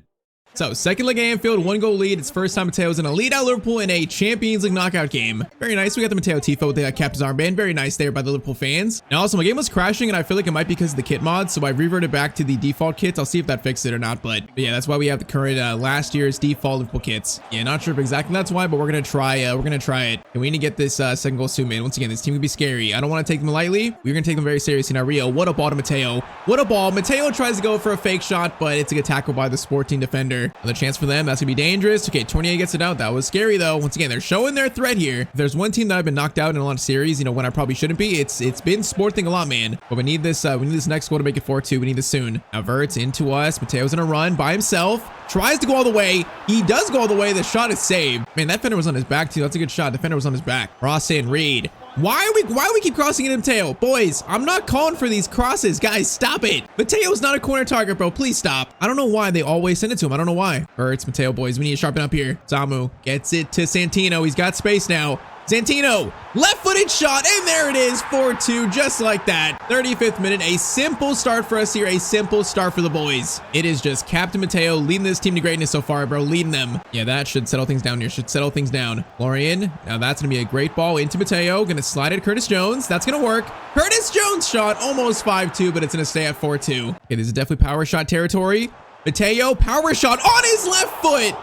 So, second leg Anfield, 1-goal lead. It's first time Mateo's in a lead out Liverpool in a Champions League knockout game. Very nice. We got the Matteo Tifo with the captain's armband. Very nice there by the Liverpool fans. Now, also, my game was crashing, and I feel like it might be because of the kit mod, so I reverted back to the default kits. I'll see if that fixed it or not, but yeah, that's why we have the current last year's default Liverpool kits. Yeah, not sure if exactly that's why, but we're gonna try it. And we need to get this second goal soon, man. Once again, this team can be scary. I don't want to take them lightly. We're gonna take them very seriously. Now, Rio, what a ball to Matteo. What a ball. Matteo tries to go for a fake shot, but it's a good tackle by the Sporting defender. Another chance for them. That's gonna be dangerous. Okay, 28 gets it out. That was scary though. Once again, they're showing their threat here. If there's one team that I've been knocked out in a lot of series, you know, when I probably shouldn't be, it's been Sporting a lot, man. But we need this next goal to make it 4-2. We need this soon. Now Verts into us. Mateo's in a run by himself. Tries to go all the way. He does go all the way. The shot is saved. Man, that defender was on his back too. That's a good shot. Defender was on his back. Ross and Reed. Why we keep crossing into Matteo? Boys, I'm not calling for these crosses. Guys, stop it. Mateo's not a corner target, bro. Please stop. I don't know why they always send it to him. I don't know why. It's Matteo, boys. We need to sharpen up here. Samu gets it to Santino. He's got space now. Santino, left-footed shot, and there it is, 4-2, just like that. 35th minute, a simple start for us here, a simple start for the boys. It is just Captain Matteo leading this team to greatness so far, bro, leading them. Yeah, that should settle things down here, should settle things down. Florian, now that's gonna be a great ball into Matteo, gonna slide it Curtis Jones, that's gonna work. Curtis Jones shot, almost 5-2, but it's gonna stay at 4-2. Okay, this is definitely power shot territory. Matteo, power shot on his left foot.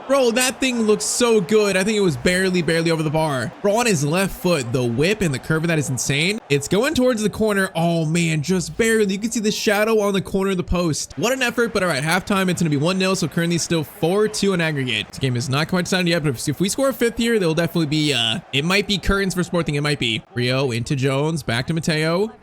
Bro, that thing looks so good. I think it was barely over the bar. Bro, on his left foot, the whip and the curve of that is insane. It's going towards the corner. Oh, man, just barely. You can see the shadow on the corner of the post. What an effort, but all right, halftime, it's going to be 1-0, so currently still 4-2 in aggregate. This game is not quite decided yet, but if we score a fifth here, there'll definitely be, it might be curtains for Sporting. It might be. Rio into Jones, back to Matteo.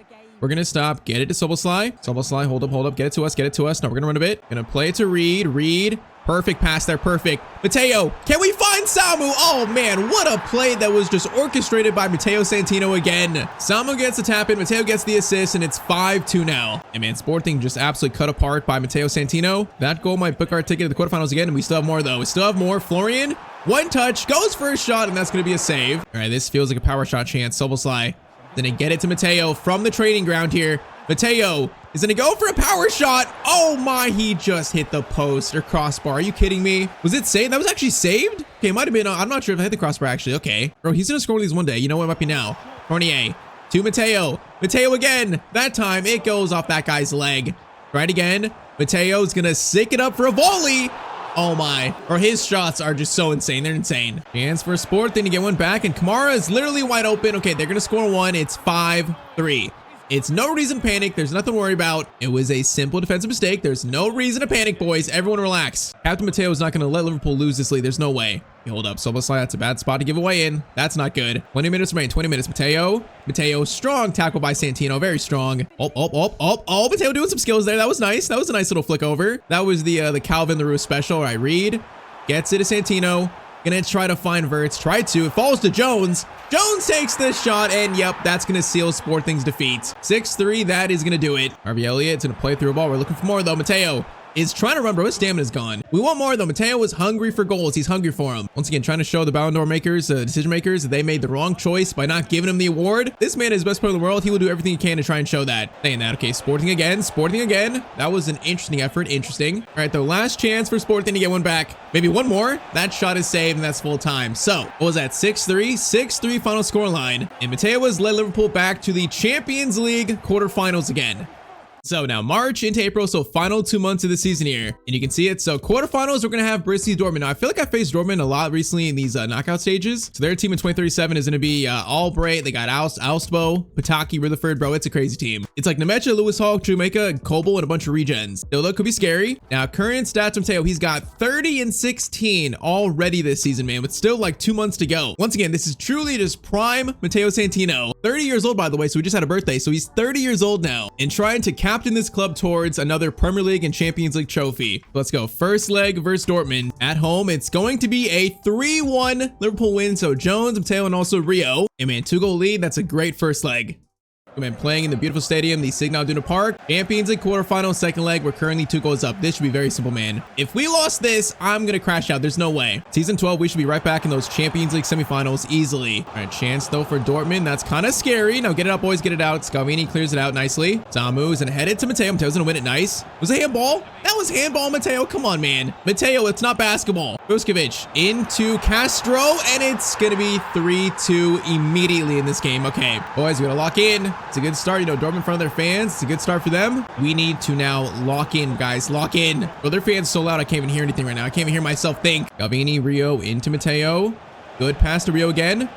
We're going to stop, get it to Soboslai. Soboslai, hold up, get it to us. Now we're going to run a bit. Going to play it to Reed. Perfect pass there, perfect. Matteo, can we find Samu? Oh man, what a play that was just orchestrated by Matteo Santino again. Samu gets the tap in, Matteo gets the assist, and it's 5-2 now. And man, Sporting just absolutely cut apart by Matteo Santino. That goal might book our ticket to the quarterfinals again, and we still have more though. We still have more. Florian, one touch, goes for a shot, and that's going to be a save. All right, this feels like a power shot chance. Soboslai, then they get it to Matteo from the training ground here. Matteo is gonna go for a power shot. Oh my, he just hit the post or crossbar. Are you kidding me? Was it saved? That was actually saved? Okay, it might have been. I'm not sure if I hit the crossbar actually. Okay. Bro, he's gonna score these one day. You know what? It might be now. Fournier to Matteo. Matteo again. That time it goes off that guy's leg. Right again. Matteo's gonna sick it up for a volley. Oh my. Or his shots are just so insane. They're insane. Chance for Sport. Then you get one back, and Kamara is literally wide open. Okay, they're gonna score one. It's 5-3. It's no reason to panic. There's nothing to worry about. It was a simple defensive mistake. There's no reason to panic, boys. Everyone relax. Captain Matteo is not going to let Liverpool lose this lead. There's no way. Okay, hold up. Soboslai, that's a bad spot to give away in. That's not good. 20 minutes remain. 20 minutes. Matteo, strong tackle by Santino. Very strong. Oh, Matteo doing some skills there. That was nice. That was a nice little flick over. That was the Calvin LaRue special. All right, Reed gets it to Santino. Gonna try to find Verts. It falls to Jones. Jones takes this shot, and yep, that's gonna seal Sporting's defeat. 6-3, that is gonna do it. Harvey Elliott's gonna play through a ball. We're looking for more though. Matteo is trying to run, bro. His stamina's gone. We want more though. Matteo was hungry for goals. He's hungry for them. Once again, trying to show the Ballon d'Or makers, decision makers, that they made the wrong choice by not giving him the award. This man is the best player in the world. He will do everything he can to try and show that. Saying that, okay, Sporting again. That was an interesting effort. Interesting. All right, the last chance for Sporting to get one back. Maybe one more. That shot is saved, and that's full time. So, what was that? 6-3? 6-3 final score line. And Matteo has led Liverpool back to the Champions League quarterfinals again. So now March into April, so final 2 months of the season here, and you can see it. So quarterfinals, we're gonna have Borussia Dortmund. Now I feel like I faced Dortmund a lot recently in these knockout stages. So their team in 2037 is gonna be Albright. They got Alsbo, Pataki, Rutherford, bro. It's a crazy team. It's like Nemecha, Lewis Hall, Jamaica, Kobel, and a bunch of regens. So that could be scary. Now current stats from Matteo, he's got 30 and 16 already this season, man, with still like 2 months to go. Once again, this is truly just prime Matteo Santino. 30 years old, by the way, so he just had a birthday. So he's 30 years old now and trying to captain this club towards another Premier League and Champions League trophy. Let's go. First leg versus Dortmund at home. It's going to be a 3-1 Liverpool win. So Jones, Matteo, and also Rio. And man, 2-goal lead. That's a great first leg. Man, playing in the beautiful stadium, the Signal Iduna Park. Champions League quarterfinal, second leg. We're currently 2 goals up. This should be very simple, man. If we lost this, I'm gonna crash out. There's no way. Season 12, we should be right back in those Champions League semifinals easily. All right, chance though for Dortmund. That's kind of scary. Now get it up, boys. Get it out. Scalvini clears it out nicely. Samu is gonna head it to Matteo. Mateo's gonna win it. Nice. Was it handball? That was handball, Matteo. Come on, man. Matteo, it's not basketball. Vuskovic into Castro, and it's gonna be 3-2 immediately in this game. Okay, boys, we gotta lock in. It's a good start. You know, Dortmund in front of their fans. It's a good start for them. We need to now lock in, guys. Lock in. Bro, their fans so loud I can't even hear anything right now. I can't even hear myself think. Scalvini, Rio into Matteo. Good pass to Rio again.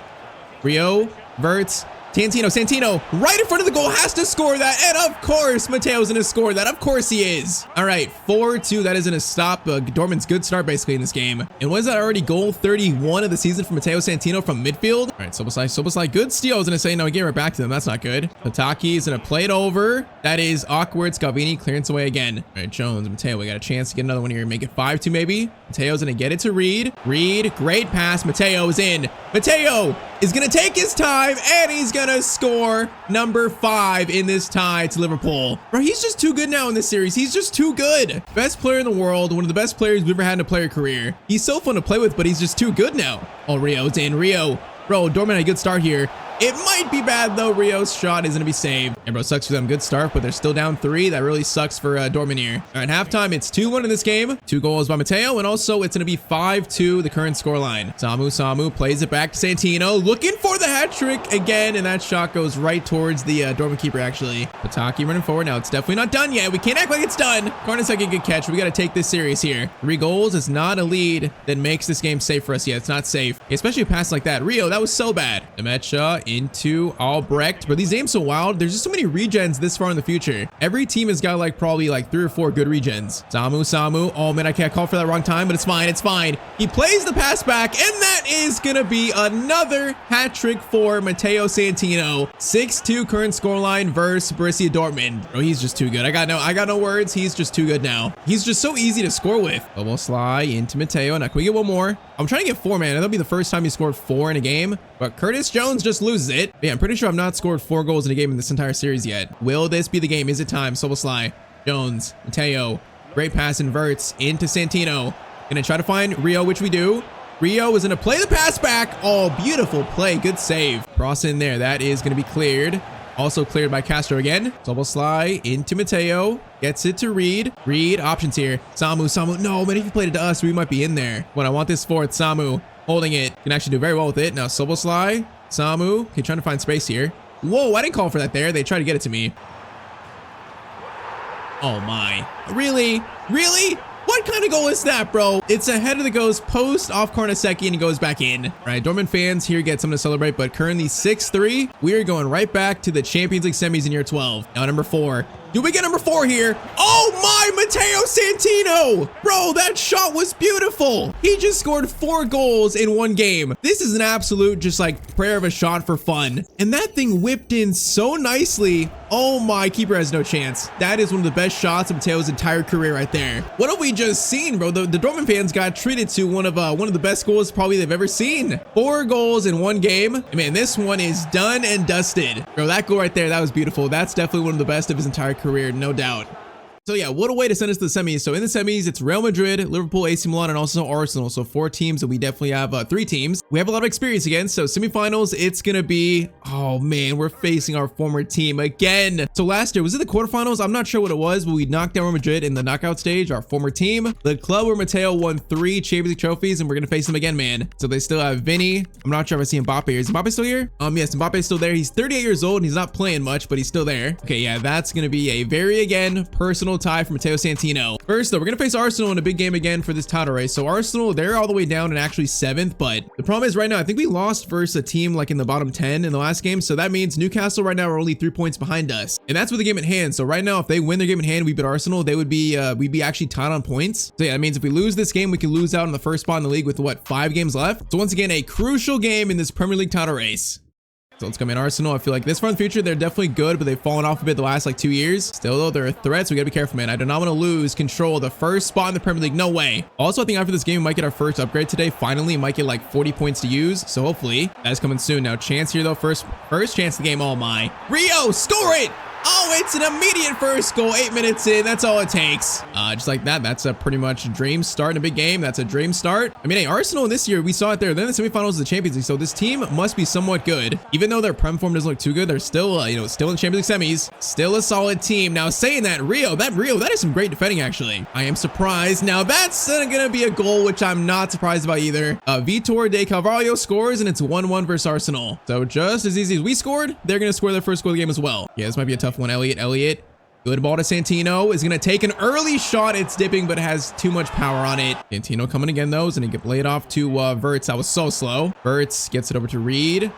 Rio, Verts, Santino, right in front of the goal, has to score that. And of course, Mateo's gonna score that. Of course he is. All right, 4-2. That is gonna stop Dortmund's good start basically in this game. And was that already goal 31 of the season for Matteo Santino from midfield? All right, Soboslai, good steal. I was gonna say, no, get right back to them. That's not good. Pataki is gonna play it over. That is awkward. Scalvini, clearance away again. All right, Jones, Matteo, we got a chance to get another one here. Make it 5-2 maybe. Mateo's gonna get it to Reed. Reed, great pass. Matteo is in. Matteo is gonna take his time, and he's gonna score number 5 in this tie to Liverpool. Bro, he's just too good now in this series. He's just too good. Best player in the world, one of the best players we've ever had in a player career. He's so fun to play with, but he's just too good now. Oh, Rio's in. Rio. Bro, Dortmund had a good start here. It might be bad though. Rio's shot is gonna be saved. And bro, sucks for them. Good start, but they're still down 3. That really sucks for Dortmund here. All right, halftime, it's 2-1 in this game. 2 goals by Matteo, and also it's gonna be 5-2, the current scoreline. Samu plays it back to Santino, looking for the hat trick again, and that shot goes right towards the Dortmund keeper actually. Pataki running forward. Now it's definitely not done yet. We can't act like it's done. Karnasek, a good catch. We gotta take this serious here. 3 goals is not a lead that makes this game safe for us yet. It's not safe, especially a pass like that. Rio, that was so bad. Demecha into Albrecht, but these names so wild. There's just so many regens this far in the future. Every team has got like probably like 3 or 4 good regens. Samu. Oh man, I can't call for that wrong time, but it's fine. It's fine. He plays the pass back, and that is gonna be another hat trick for Matteo Santino. 6-2 current scoreline versus Borussia Dortmund. Bro, he's just too good. I got no words. He's just too good now. He's just so easy to score with. Soboslai into Matteo. Now can we get one more? I'm trying to get 4, man. That'll be the first time he scored 4 in a game, but Curtis Jones just loses it. Yeah, I'm pretty sure I've not scored 4 goals in a game in this entire series yet. Will this be the game? Is it time? Soboslai, Jones, Matteo, great pass inverts into Santino. Gonna try to find Rio, which we do. Rio is gonna play the pass back. Oh, beautiful play. Good save. Cross in there. That is gonna be cleared. Also cleared by Castro again. Soboslai into Matteo. Gets it to Reed. Reed, options here. Samu. No, man, if you played it to us, we might be in there. When I want this fourth, Samu holding it. Can actually do very well with it. Now Soboslai, Samu. Okay, trying to find space here. Whoa, I didn't call for that there. They tried to get it to me. Oh my. Really? Really? What kind of goal is that, bro? It's ahead of the goals, post off Karnasek, and it goes back in. All right, Dortmund fans here get something to celebrate, but currently 6-3. We are going right back to the Champions League semis in year 12. Now number 4. Do we get number 4 here? Oh my, Matteo Santino! Bro, that shot was beautiful. He just scored 4 goals in 1 game. This is an absolute just like prayer of a shot for fun. And that thing whipped in so nicely. Oh my, keeper has no chance. That is one of the best shots of Matteo's entire career right there. What have we just seen, bro? The Dortmund fans got treated to one of the best goals probably they've ever seen. 4 goals in 1 game. And man, this one is done and dusted. Bro, that goal right there, that was beautiful. That's definitely one of the best of his entire career, no doubt. So yeah, what a way to send us to the semis. So in the semis, it's Real Madrid, Liverpool, AC Milan, and also Arsenal. So 4 teams, and we definitely have 3 teams we have a lot of experience against. So semifinals, it's gonna be, oh man, we're facing our former team again. So last year, was it the quarterfinals? I'm not sure what it was, but we knocked down Real Madrid in the knockout stage, our former team. The club where Matteo won 3 Champions League trophies, and we're gonna face them again, man. So they still have Vinny. I'm not sure if I see Mbappe here. Is Mbappe still here? Yes, Mbappe's still there. He's 38 years old, and he's not playing much, but he's still there. Okay, yeah, that's gonna be a very, again, personal tie for Matteo Santino. First though, we're gonna face Arsenal in a big game again for this title race. So Arsenal, they're all the way down and actually 7th, but the problem is right now, I think we lost versus a team like in the bottom 10 in the last game. So that means Newcastle right now are only 3 points behind us. And that's with the game at hand. So right now, if they win their game at hand, we beat Arsenal, they would be, we'd be actually tied on points. So yeah, that means if we lose this game, we can lose out in the first spot in the league with what, 5 games left. So once again, a crucial game in this Premier League title race. So let's come in Arsenal. I feel like this far in the future, they're definitely good, but they've fallen off a bit the last like 2 years. Still though, they're a threat, so we gotta be careful, man. I do not want to lose control of the first spot in the Premier League. No way. Also, I think after this game, we might get our first upgrade today. Finally, might get like 40 points to use. So hopefully that's coming soon. Now chance here though. First chance of the game. Oh my. Rio, score it. Oh, it's an immediate first goal, 8 minutes in. That's all it takes. Just like that. That's a pretty much dream start in a big game. That's a dream start. I mean, hey, Arsenal this year, we saw it there. Then the semifinals of the Champions League. So this team must be somewhat good. Even though their Prem form doesn't look too good, they're still, still in the Champions League semis. Still a solid team. Now saying that, Rio, that is some great defending, actually. I am surprised. Now that's going to be a goal, which I'm not surprised about either. Vitor de Carvalho scores, and it's 1-1 versus Arsenal. So just as easy as we scored, they're going to score their first goal of the game as well. Yeah, this might be a tough one. Elliot. Good ball to Santino. Is going to take an early shot. It's dipping, but it has too much power on it. Santino coming again, though. Is going to get laid off to Verts. That was so slow. Verts gets it over to Reed.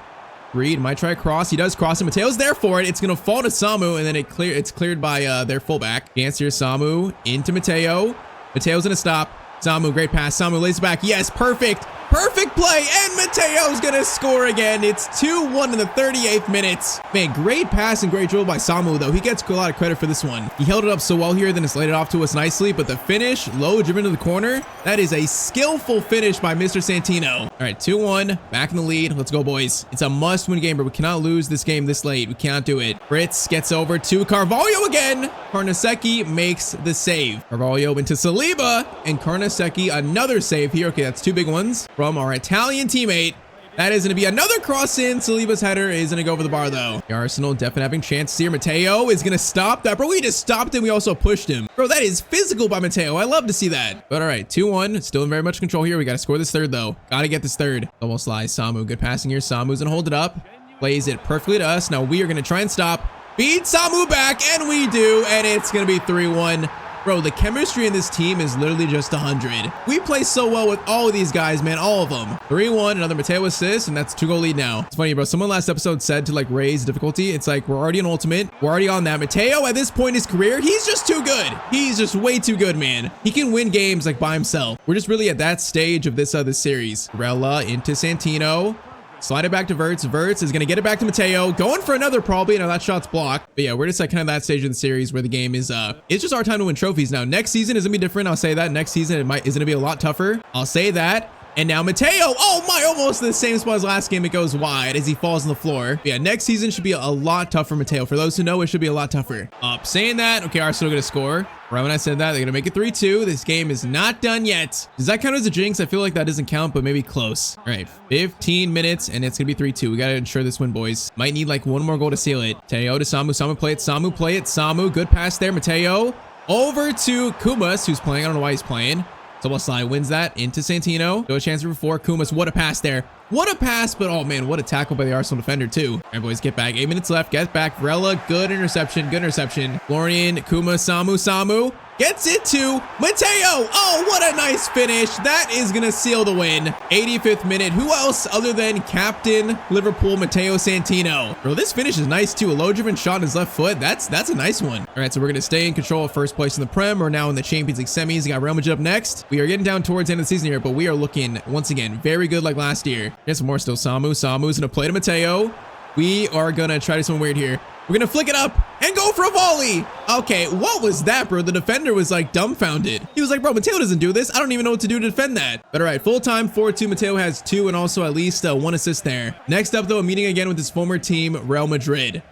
Reed might try a cross. He does cross it. Mateo's there for it. It's going to fall to Samu, and then it's cleared by their fullback. Chance here, Samu into Matteo. Mateo's going to stop. Samu, great pass. Samu lays it back. Yes, perfect. Perfect play, and Mateo's gonna score again. It's 2-1 in the 38th minute. Man, great pass and great dribble by Samu, though. He gets a lot of credit for this one. He held it up so well here, then it's laid it off to us nicely, but the finish, low driven to the corner, that is a skillful finish by Mr. Santino. All right, 2-1, back in the lead. Let's go, boys. It's a must-win game, but we cannot lose this game this late. We cannot do it. Fritz gets over to Carvalho again. Karnaseki makes the save. Carvalho into Saliba, and Karnaseki another save here. Okay, that's 2 big ones from our Italian teammate. That is going to be another cross in. Saliba's header is going to go over the bar, though. The Arsenal definitely having chances here. Mateo is going to stop that. Bro, we just stopped him. We also pushed him. Bro, that is physical by Mateo. I love to see that. But all right, 2-1. Still in very much control here. We got to score this third, though. Got to get this third. Almost lies. Samu. Good passing here. Samu's going to hold it up. Plays it perfectly to us. Now we are going to try and stop. Beat Samu back, and we do. And it's going to be 3-1. Bro, the chemistry in this team is literally just 100. We play so well with all of these guys, man, all of them. 3-1, another Matteo assist, and that's 2-goal lead now. It's funny, bro. Someone last episode said to like raise difficulty. It's like we're already on ultimate. We're already on that. Matteo, at this point in his career, he's just too good. He's just way too good, man. He can win games like by himself. We're just really at that stage of this series. Rella into Santino. Slide it back to Verts. Verts is going to get it back to Matteo. Going for another probably. Now that shot's blocked. But yeah, we're just like kind of that stage of the series where the game is, it's just our time to win trophies. Now, next season is going to be different. I'll say that. Next season is going to be a lot tougher. I'll say that. And now Matteo, oh my, almost the same spot as last game. It goes wide as he falls on the floor. But yeah, next season should be a lot tougher, Matteo. For those who know, it should be a lot tougher. Saying that, okay, Arsenal going to score. Right when I said that, they're going to make it 3-2. This game is not done yet. Does that count as a jinx? I feel like that doesn't count, but maybe close. All right, 15 minutes, and it's going to be 3-2. We got to ensure this win, boys. Might need like one more goal to seal it. Matteo to Samu. Samu play it. Samu play it. Samu, good pass there. Matteo over to Kumas, who's playing. I don't know why he's playing. Soboslai wins that into Santino. No chance for 4. Kumas, what a pass there. What a pass, but oh man, what a tackle by the Arsenal defender too. All right, boys, get back. 8 minutes left. Get back. Vrella, good interception. Good interception. Florian, Kumas, Samu. Gets it to Matteo. Oh, what a nice finish. That is going to seal the win. 85th minute. Who else other than Captain Liverpool, Matteo Santino? Bro, this finish is nice too. A low-driven shot on his left foot. That's a nice one. All right, so we're going to stay in control of first place in the Prem. We're now in the Champions League semis. We got Real Madrid up next. We are getting down towards the end of the season here, but we are looking, once again, very good like last year. Get some more still. Samu's going to play to Matteo. We are going to try something weird here. We're going to flick it up and go for a volley. Okay, what was that, bro? The defender was like dumbfounded. He was like, bro, Matteo doesn't do this. I don't even know what to do to defend that. But all right, full time 4-2. Matteo has 2 and also at least 1 assist there. Next up, though, a meeting again with his former team, Real Madrid.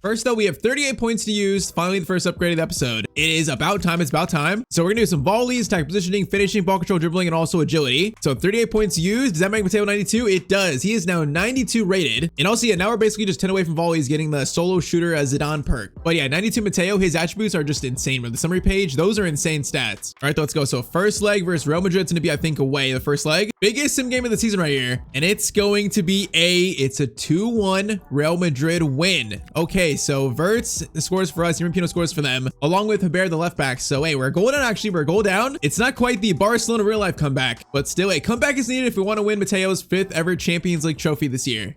First, though, we have 38 points to use. Finally, the first upgrade of the episode. It is about time. It's about time. So we're going to do some volleys, tactic positioning, finishing, ball control, dribbling, and also agility. So 38 points used. Does that make Matteo 92? It does. He is now 92 rated. And also, yeah, now we're basically just 10 away from volleys, getting the solo shooter as Zidane perk. But yeah, 92 Matteo, his attributes are just insane. With the summary page, those are insane stats. All right, let's go. So first leg versus Real Madrid. It's going to be, I think, away. The first leg. Biggest sim game of the season right here. And it's going to be it's a 2-1 Real Madrid win. Okay, so Verts scores for us, Pino scores for them, along with Haber, the left back. So hey, we're a goal down. Actually, we're a goal down. It's not quite the Barcelona real life comeback, but still a comeback is needed if we want to win Matteo's 5th ever Champions League trophy this year.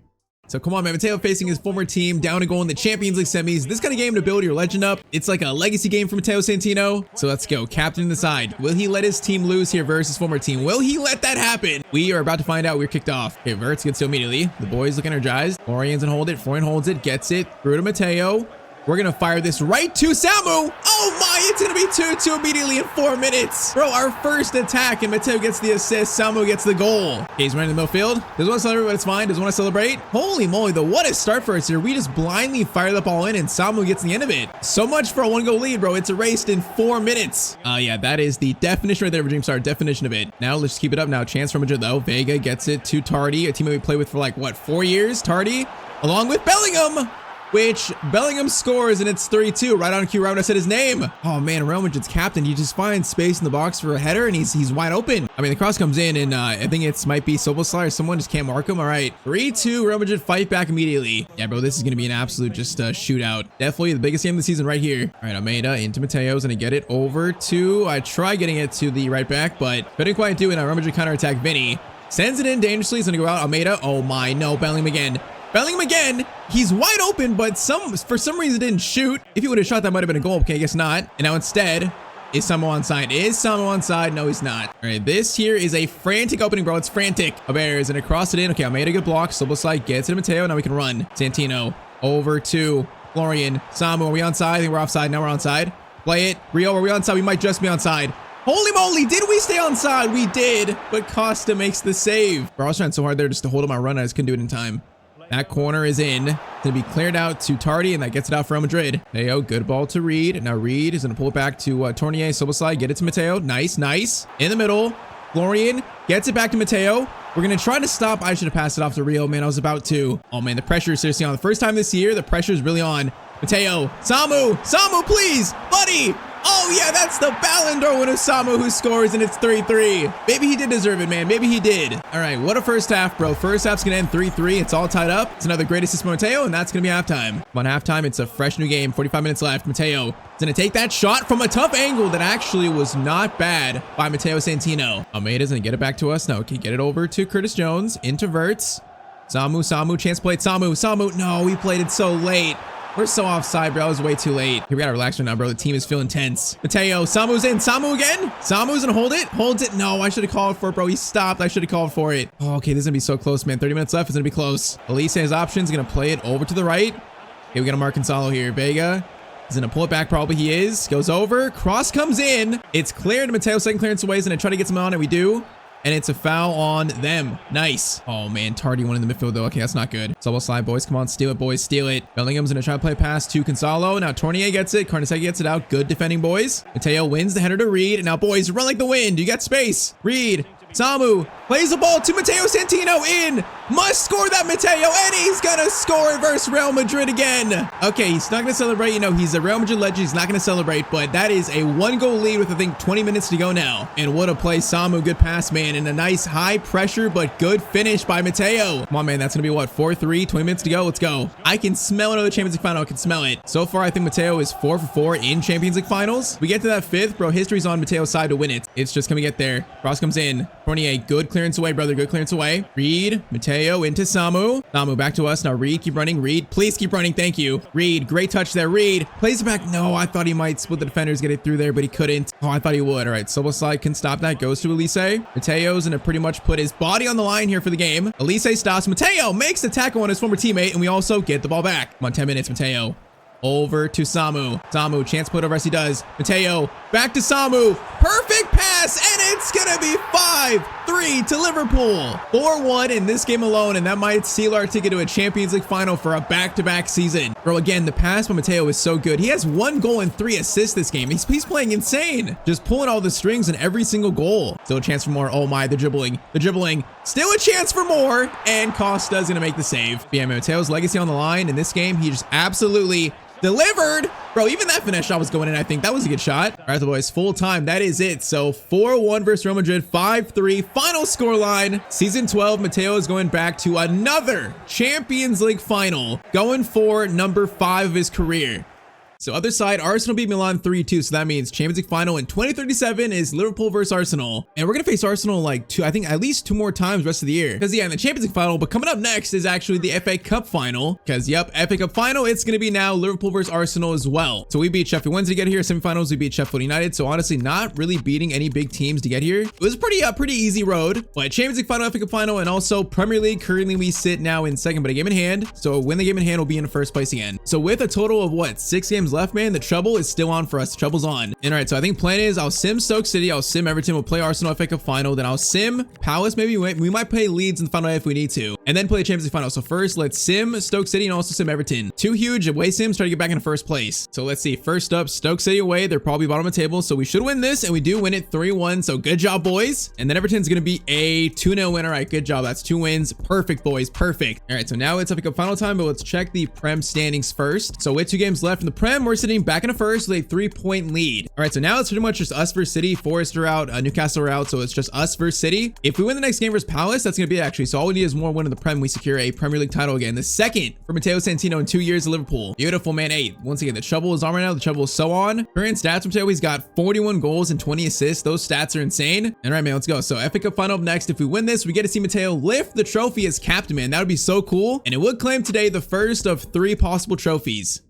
So come on, man. Matteo facing his former team, down to goal in the Champions League semis. This kind of game to build your legend up. It's like a legacy game for Matteo Santino. So let's go. Captain the side. Will he let his team lose here versus former team? Will he let that happen? We are about to find out. We're kicked off. Okay, Verts gets to immediately. The boys look energized. Florian's and hold it. Florian holds it, gets it through to Matteo. We're going to fire this right to Samu. Oh my, it's going to be 2-2 immediately in 4 minutes. Bro, our first attack, and Matteo gets the assist. Samu gets the goal. Okay, he's running in the midfield. Doesn't want to celebrate, but it's fine. Doesn't want to celebrate. Holy moly, though. What a start for us here. We just blindly fire the ball in, and Samu gets the end of it. So much for a 1-goal lead, bro. It's erased in 4 minutes. Yeah, that is the definition right there, Dreamstar. Definition of it. Now, let's keep it up now. Chance for Madrid, though. Vega gets it to Tardy, a teammate we played with for like, what, 4 years? Tardy, along with Bellingham. Which Bellingham scores, and it's 3-2 right on cue, right when I said his name. Oh man, Real Madrid's captain, he just finds space in the box for a header, and he's wide open. I mean, the cross comes in, and I think it might be Soboslai or someone just can't mark him. All right, 3-2, Real Madrid fight back immediately. Yeah, bro, this is gonna be an absolute just shootout. Definitely the biggest game of the season right here. All right, Almeida into Mateo's, gonna get it over to, I try getting it to the right back, but couldn't quite do it. Now Real Madrid counterattack. Vinny sends it in dangerously. He's gonna go out. Almeida, oh my, no, Bellingham again. Bellingham again. He's wide open, but for some reason didn't shoot. If he would have shot, that might have been a goal. Okay, I guess not. And now instead, is Samu onside? Is Samu onside? No, he's not. All right, this here is a frantic opening, bro. It's frantic. Bears and across it in. Okay, I made a good block. Soboslai gets it to Matteo. Now we can run. Santino over to Florian. Samu, are we onside? I think we're offside. Now we're onside. Play it. Rio, are we onside? We might just be onside. Holy moly, did we stay onside? We did, but Costa makes the save. Bro, I was trying so hard there just to hold up my run. I just couldn't do it in time. That corner is in. It's going to be cleared out to Tardy, and that gets it out for Real Madrid. Matteo, good ball to Reed. Now Reed is going to pull it back to Tournier. Soboslai, get it to Matteo. Nice, nice. In the middle. Florian gets it back to Matteo. We're going to try to stop. I should have passed it off to Rio. Man, I was about to. Oh, man, the pressure is seriously on. The first time this year, the pressure is really on. Matteo, Samu, please, buddy. Oh, yeah, that's the Ballon d'Or winner, Samu, who scores, and it's 3-3. Maybe he did deserve it, man. Maybe he did. All right, what a first half, bro. First half's going to end 3-3. It's all tied up. It's another great assist from Matteo, and that's going to be halftime. On halftime, it's a fresh new game. 45 minutes left. Matteo is going to take that shot from a tough angle that actually was not bad by Matteo Santino. Almeida's going to get it back to us. No, okay, get it over to Curtis Jones. Into Verts. Samu, chance play. Samu. No, we played it so late. We're so offside, bro. It was way too late. Here, we gotta relax right now, bro. The team is feeling tense. Matteo, Samu's in. Samu again. Samu's gonna hold it. Holds it. No, I should have called for it, bro. He stopped. I should have called for it. Oh, okay, this is gonna be so close, man. 30 minutes left. It's gonna be close. Elise has options. Gonna play it over to the right. Okay, we got a Mark Gonzalo here. Vega is gonna pull it back. Probably he is. Goes over. Cross comes in. It's cleared. Matteo, second clearance away. He's gonna try to get some on, and we do. And it's a foul on them. Nice. Oh, man. Tardy one in the midfield, though. Okay, that's not good. Soboslai, boys. Come on. Steal it, boys. Steal it. Bellingham's going to try to play pass to Gonzalo. Now, Tournier gets it. Carnesecchi gets it out. Good defending, boys. Matteo wins the header to Reed. And now, boys, run like the wind. You got space. Reed. Samu plays the ball to Matteo Santino in. Must score that Matteo, and he's gonna score versus Real Madrid again. Okay, he's not gonna celebrate. You know, he's a Real Madrid legend. He's not gonna celebrate, but that is a 1-goal lead with, I think, 20 minutes to go now. And what a play, Samu. Good pass, man, and a nice high pressure, but good finish by Matteo. Come on, man. That's gonna be what, 4-3, 20 minutes to go. Let's go. I can smell another Champions League final. I can smell it. So far, I think Matteo is 4 for 4 in Champions League finals. We get to that 5th, bro. History's on Matteo's side to win it. It's just gonna get there. Cross comes in. Tournier, good clearance away, brother. Good clearance away. Reed, Matteo into Samu. Samu back to us. Now Reed, keep running. Reed, please keep running. Thank you. Reed, great touch there. Reed plays it back. No, I thought he might split the defenders, get it through there, but he couldn't. Oh, I thought he would. All right, Soboslai can stop that. Goes to Elise. Matteo's gonna pretty much put his body on the line here for the game. Elise stops. Matteo makes the tackle on his former teammate, and we also get the ball back. Come on, 10 minutes, Matteo. Over to Samu. Samu, chance put over as he does. Matteo, back to Samu. Perfect pass, and it's gonna be 5-3 to Liverpool. 4-1 in this game alone, and that might seal our ticket to a Champions League final for a back-to-back season. Bro, again, the pass by Matteo is so good. He has 1 goal and 3 assists this game. He's playing insane. Just pulling all the strings in every single goal. Still a chance for more. Oh my, the dribbling. Still a chance for more, and Costa's gonna make the save. But yeah, Matteo's legacy on the line in this game. He just absolutely delivered. Bro, even that finish shot was going in, I think. That was a good shot. All right, the boys, full time. That is it. So 4-1 versus Real Madrid, 5-3. Final scoreline. Season 12, Matteo is going back to another Champions League final, going for number 5 of his career. So other side, Arsenal beat Milan 3-2. So that means Champions League final in 2037 is Liverpool versus Arsenal. And we're going to face Arsenal like I think at least 2 more times rest of the year. Because yeah, in the Champions League final, but coming up next is actually the FA Cup final. Because yep, FA Cup final, it's going to be now Liverpool versus Arsenal as well. So we beat Sheffield Wednesday to get here. Semifinals, we beat Sheffield United. So honestly, not really beating any big teams to get here. It was pretty easy road. But Champions League final, FA Cup final, and also Premier League. Currently, we sit now in second, but a game in hand. So win the game in hand, we'll be in first place again. So with a total of what, 6 games left, man, the trouble is still on for us. The trouble's on. And all right, so I think plan is I'll sim Stoke City, I'll sim Everton, we'll play Arsenal FA Cup final, then I'll sim Palace. Maybe we might play Leeds in the final if we need to, and then play the Champions League final. So first, let's sim Stoke City and also sim Everton. 2 huge away sims, try to get back in first place. So let's see. First up, Stoke City away. They're probably bottom of the table, so we should win this, and we do win it 3-1. So good job, boys. And then Everton's gonna be a 2-0 win. All right, good job. That's 2 wins. Perfect, boys. Perfect. All right, so now it's FA Cup final time, but let's check the Prem standings first. So with 2 games left in the Prem, we're sitting back in a first with a 3-point lead. All right, so now it's pretty much just us versus City. Forest are out, Newcastle are out, so it's just us versus City. If we win the next game versus Palace, that's gonna be it, actually. So all we need is more win in the Prem. We secure a Premier League title again, the second for Matteo Santino in 2 years at Liverpool. Beautiful, man. Hey, once again, the trouble is on right now. The trouble is so on. Current stats from Matteo, he's got 41 goals and 20 assists. Those stats are insane. All right, man, let's go. So FA Cup final up next. If we win this, we get to see Matteo lift the trophy as captain, man. That would be so cool. And it would claim today the first of 3 possible trophies.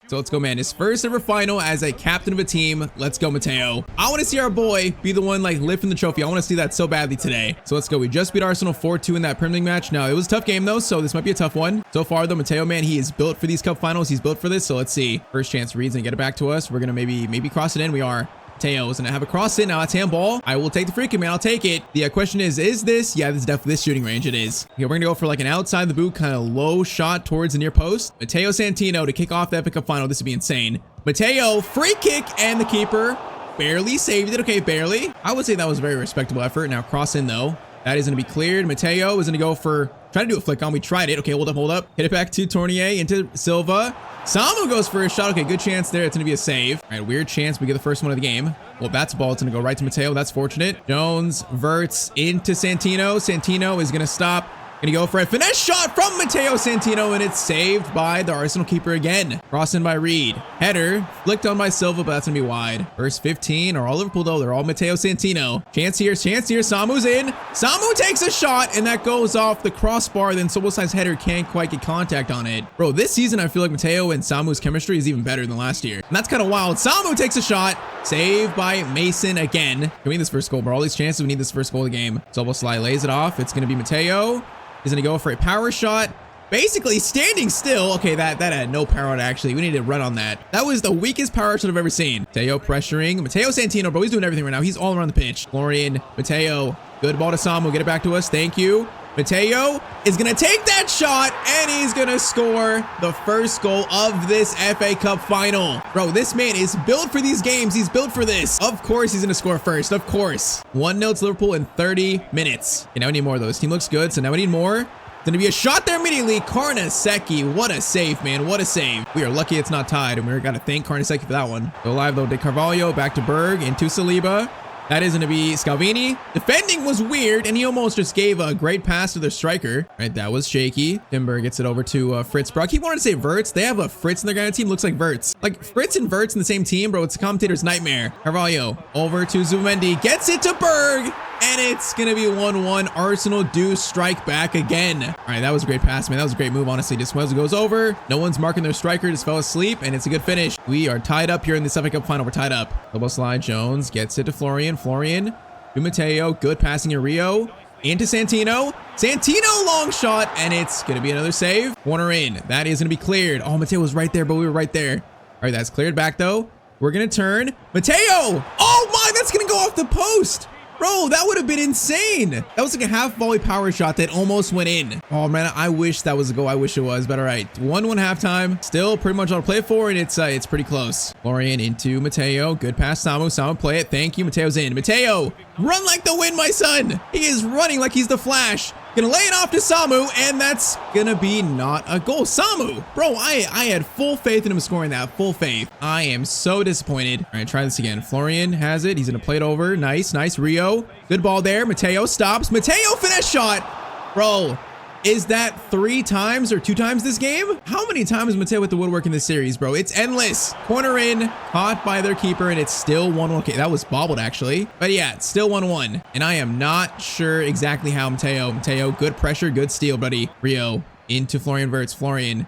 So let's go, man. His first ever final as a captain of a team. Let's go, Matteo. I want to see our boy be the one like lifting the trophy. I want to see that so badly today. So let's go. We just beat Arsenal 4-2 in that Premier League match. Now, it was a tough game though, so this might be a tough one. So far though, Matteo, man, he is built for these cup finals. He's built for this. So let's see. First chance, Reed's gonna get it back to us. We're gonna maybe cross it in. We are. Matteo is gonna have a cross in. Now it's handball. I will take the free kick, man. I'll take it. The question is this? Yeah, this is definitely this shooting range. It is. Okay, we're gonna go for like an outside the boot kind of low shot towards the near post. Matteo Santino to kick off the FA Cup final. This would be insane. Matteo, free kick, and the keeper barely saved it. Okay, barely. I would say that was a very respectable effort. Now cross in though. That is going to be cleared. Matteo is going to go for, try to do a flick on. We tried it. Okay, hold up. Hit it back to Tournier into Silva. Samu goes for a shot. Okay, good chance there. It's going to be a save. All right, weird chance. We get the first one of the game. Well, that's a ball. It's going to go right to Matteo. That's fortunate. Jones, Verts into Santino. Santino is going to stop. Gonna go for a finesse shot from Matteo Santino, and it's saved by the Arsenal keeper again. Cross in by Reed. Header flicked on by Silva, but that's gonna be wide. First 15 are all Liverpool though. They're all Matteo Santino. Chance here. Samu's in. Samu takes a shot, and that goes off the crossbar. Then Soboslai's header can't quite get contact on it. Bro, this season I feel like Matteo and Samu's chemistry is even better than last year, and that's kind of wild. Samu takes a shot. Saved by Mason again. Can we need this first goal, bro? All these chances, we need this first goal of the game. Soboslai lays it off. It's gonna be Matteo. He's gonna go for a power shot. Basically standing still. Okay, that had no power on it, actually. We need to run on that. That was the weakest power shot I've ever seen. Matteo pressuring. Matteo Santino, bro, he's doing everything right now. He's all around the pitch. Florian, Matteo, good ball to Samu. Get it back to us. Thank you. Matteo is gonna take that shot, and he's gonna score the first goal of this FA Cup final. Bro, this man is built for these games. He's built for this. Of course he's gonna score first. Of course. 1-0 to Liverpool in 30 minutes. Okay, now we need more though. This team looks good, so now we need more. Gonna be a shot there immediately. Karnaseki, what a save, man. What a save. We are lucky it's not tied, and we're gonna thank Karnaseki for that one. Go live though. De Carvalho back to Berg into Saliba. That is going to be Scalvini. Defending was weird, and he almost just gave a great pass to their striker. Right, that was shaky. Timber gets it over to Fritz. Bro, I keep wanting to say Verts. They have a Fritz in their kind of team. Looks like Verts. Like, Fritz and Verts in the same team, bro. It's a commentator's nightmare. Carvalho over to Zumendi. Gets it to Berg. And it's going to be 1-1. Arsenal do strike back again. All right, that was a great pass, man. That was a great move, honestly. Just as it goes over. No one's marking their striker. Just fell asleep, and it's a good finish. We are tied up here in the FA Cup final. We're tied up. Elbow slide. Jones gets it to Florian. Florian to Matteo. Good passing in Rio. Into Santino. Santino long shot, and it's going to be another save. Corner in. That is going to be cleared. Oh, Matteo was right there, but we were right there. All right, that's cleared back, though. We're going to turn. Matteo! Oh, my! That's going to go off the post. Bro, that would have been insane. That was like a half volley power shot that almost went in. Oh man, I wish that was a goal. I wish it was, but all right. 1-1 halftime. Still pretty much all to play for, and it's pretty close. Florian into Matteo. Good pass, Samu. Samu play it. Thank you. Mateo's in. Matteo, run like the wind, my son. He is running like he's the Flash. Gonna lay it off to Samu, and that's gonna be not a goal. Samu, bro, I had full faith in him scoring that. Full faith. I am so disappointed. All right, try this again. Florian has it. He's gonna play it over. Nice, nice. Rio, good ball there. Matteo stops. Matteo finesse shot. Bro, Is that 3 times or 2 times this game? How many times Matteo with the woodwork in this series, bro? It's endless. Corner in, caught by their keeper, and it's still 1-1. Okay, that was bobbled actually. But yeah, it's still 1-1. And I am not sure exactly how Matteo, good pressure, good steal, buddy. Rio into Florian Wirtz. Florian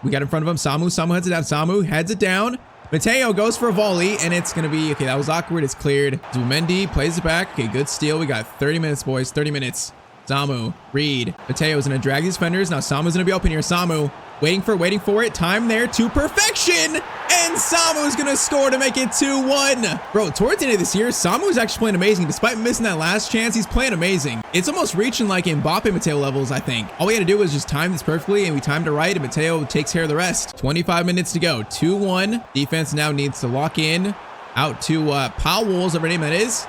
we got in front of him. Samu heads it down. Samu heads it down. Matteo goes for a volley, and it's going to be, okay, that was awkward. It's cleared. Zumendi plays it back. Okay, good steal. We got 30 minutes, boys. 30 minutes. Samu, Reed. Mateo's going to drag these defenders. Now Samu's going to be open here. Samu waiting for it. Time there to perfection. And Samu's going to score to make it 2-1. Bro, towards the end of this year, Samu's actually playing amazing. Despite missing that last chance, he's playing amazing. It's almost reaching like Mbappe Matteo levels, I think. All we had to do was just time this perfectly, and we timed it right, and Matteo takes care of the rest. 25 minutes to go. 2-1. Defense now needs to lock in. Out to Powell's, whatever name that is.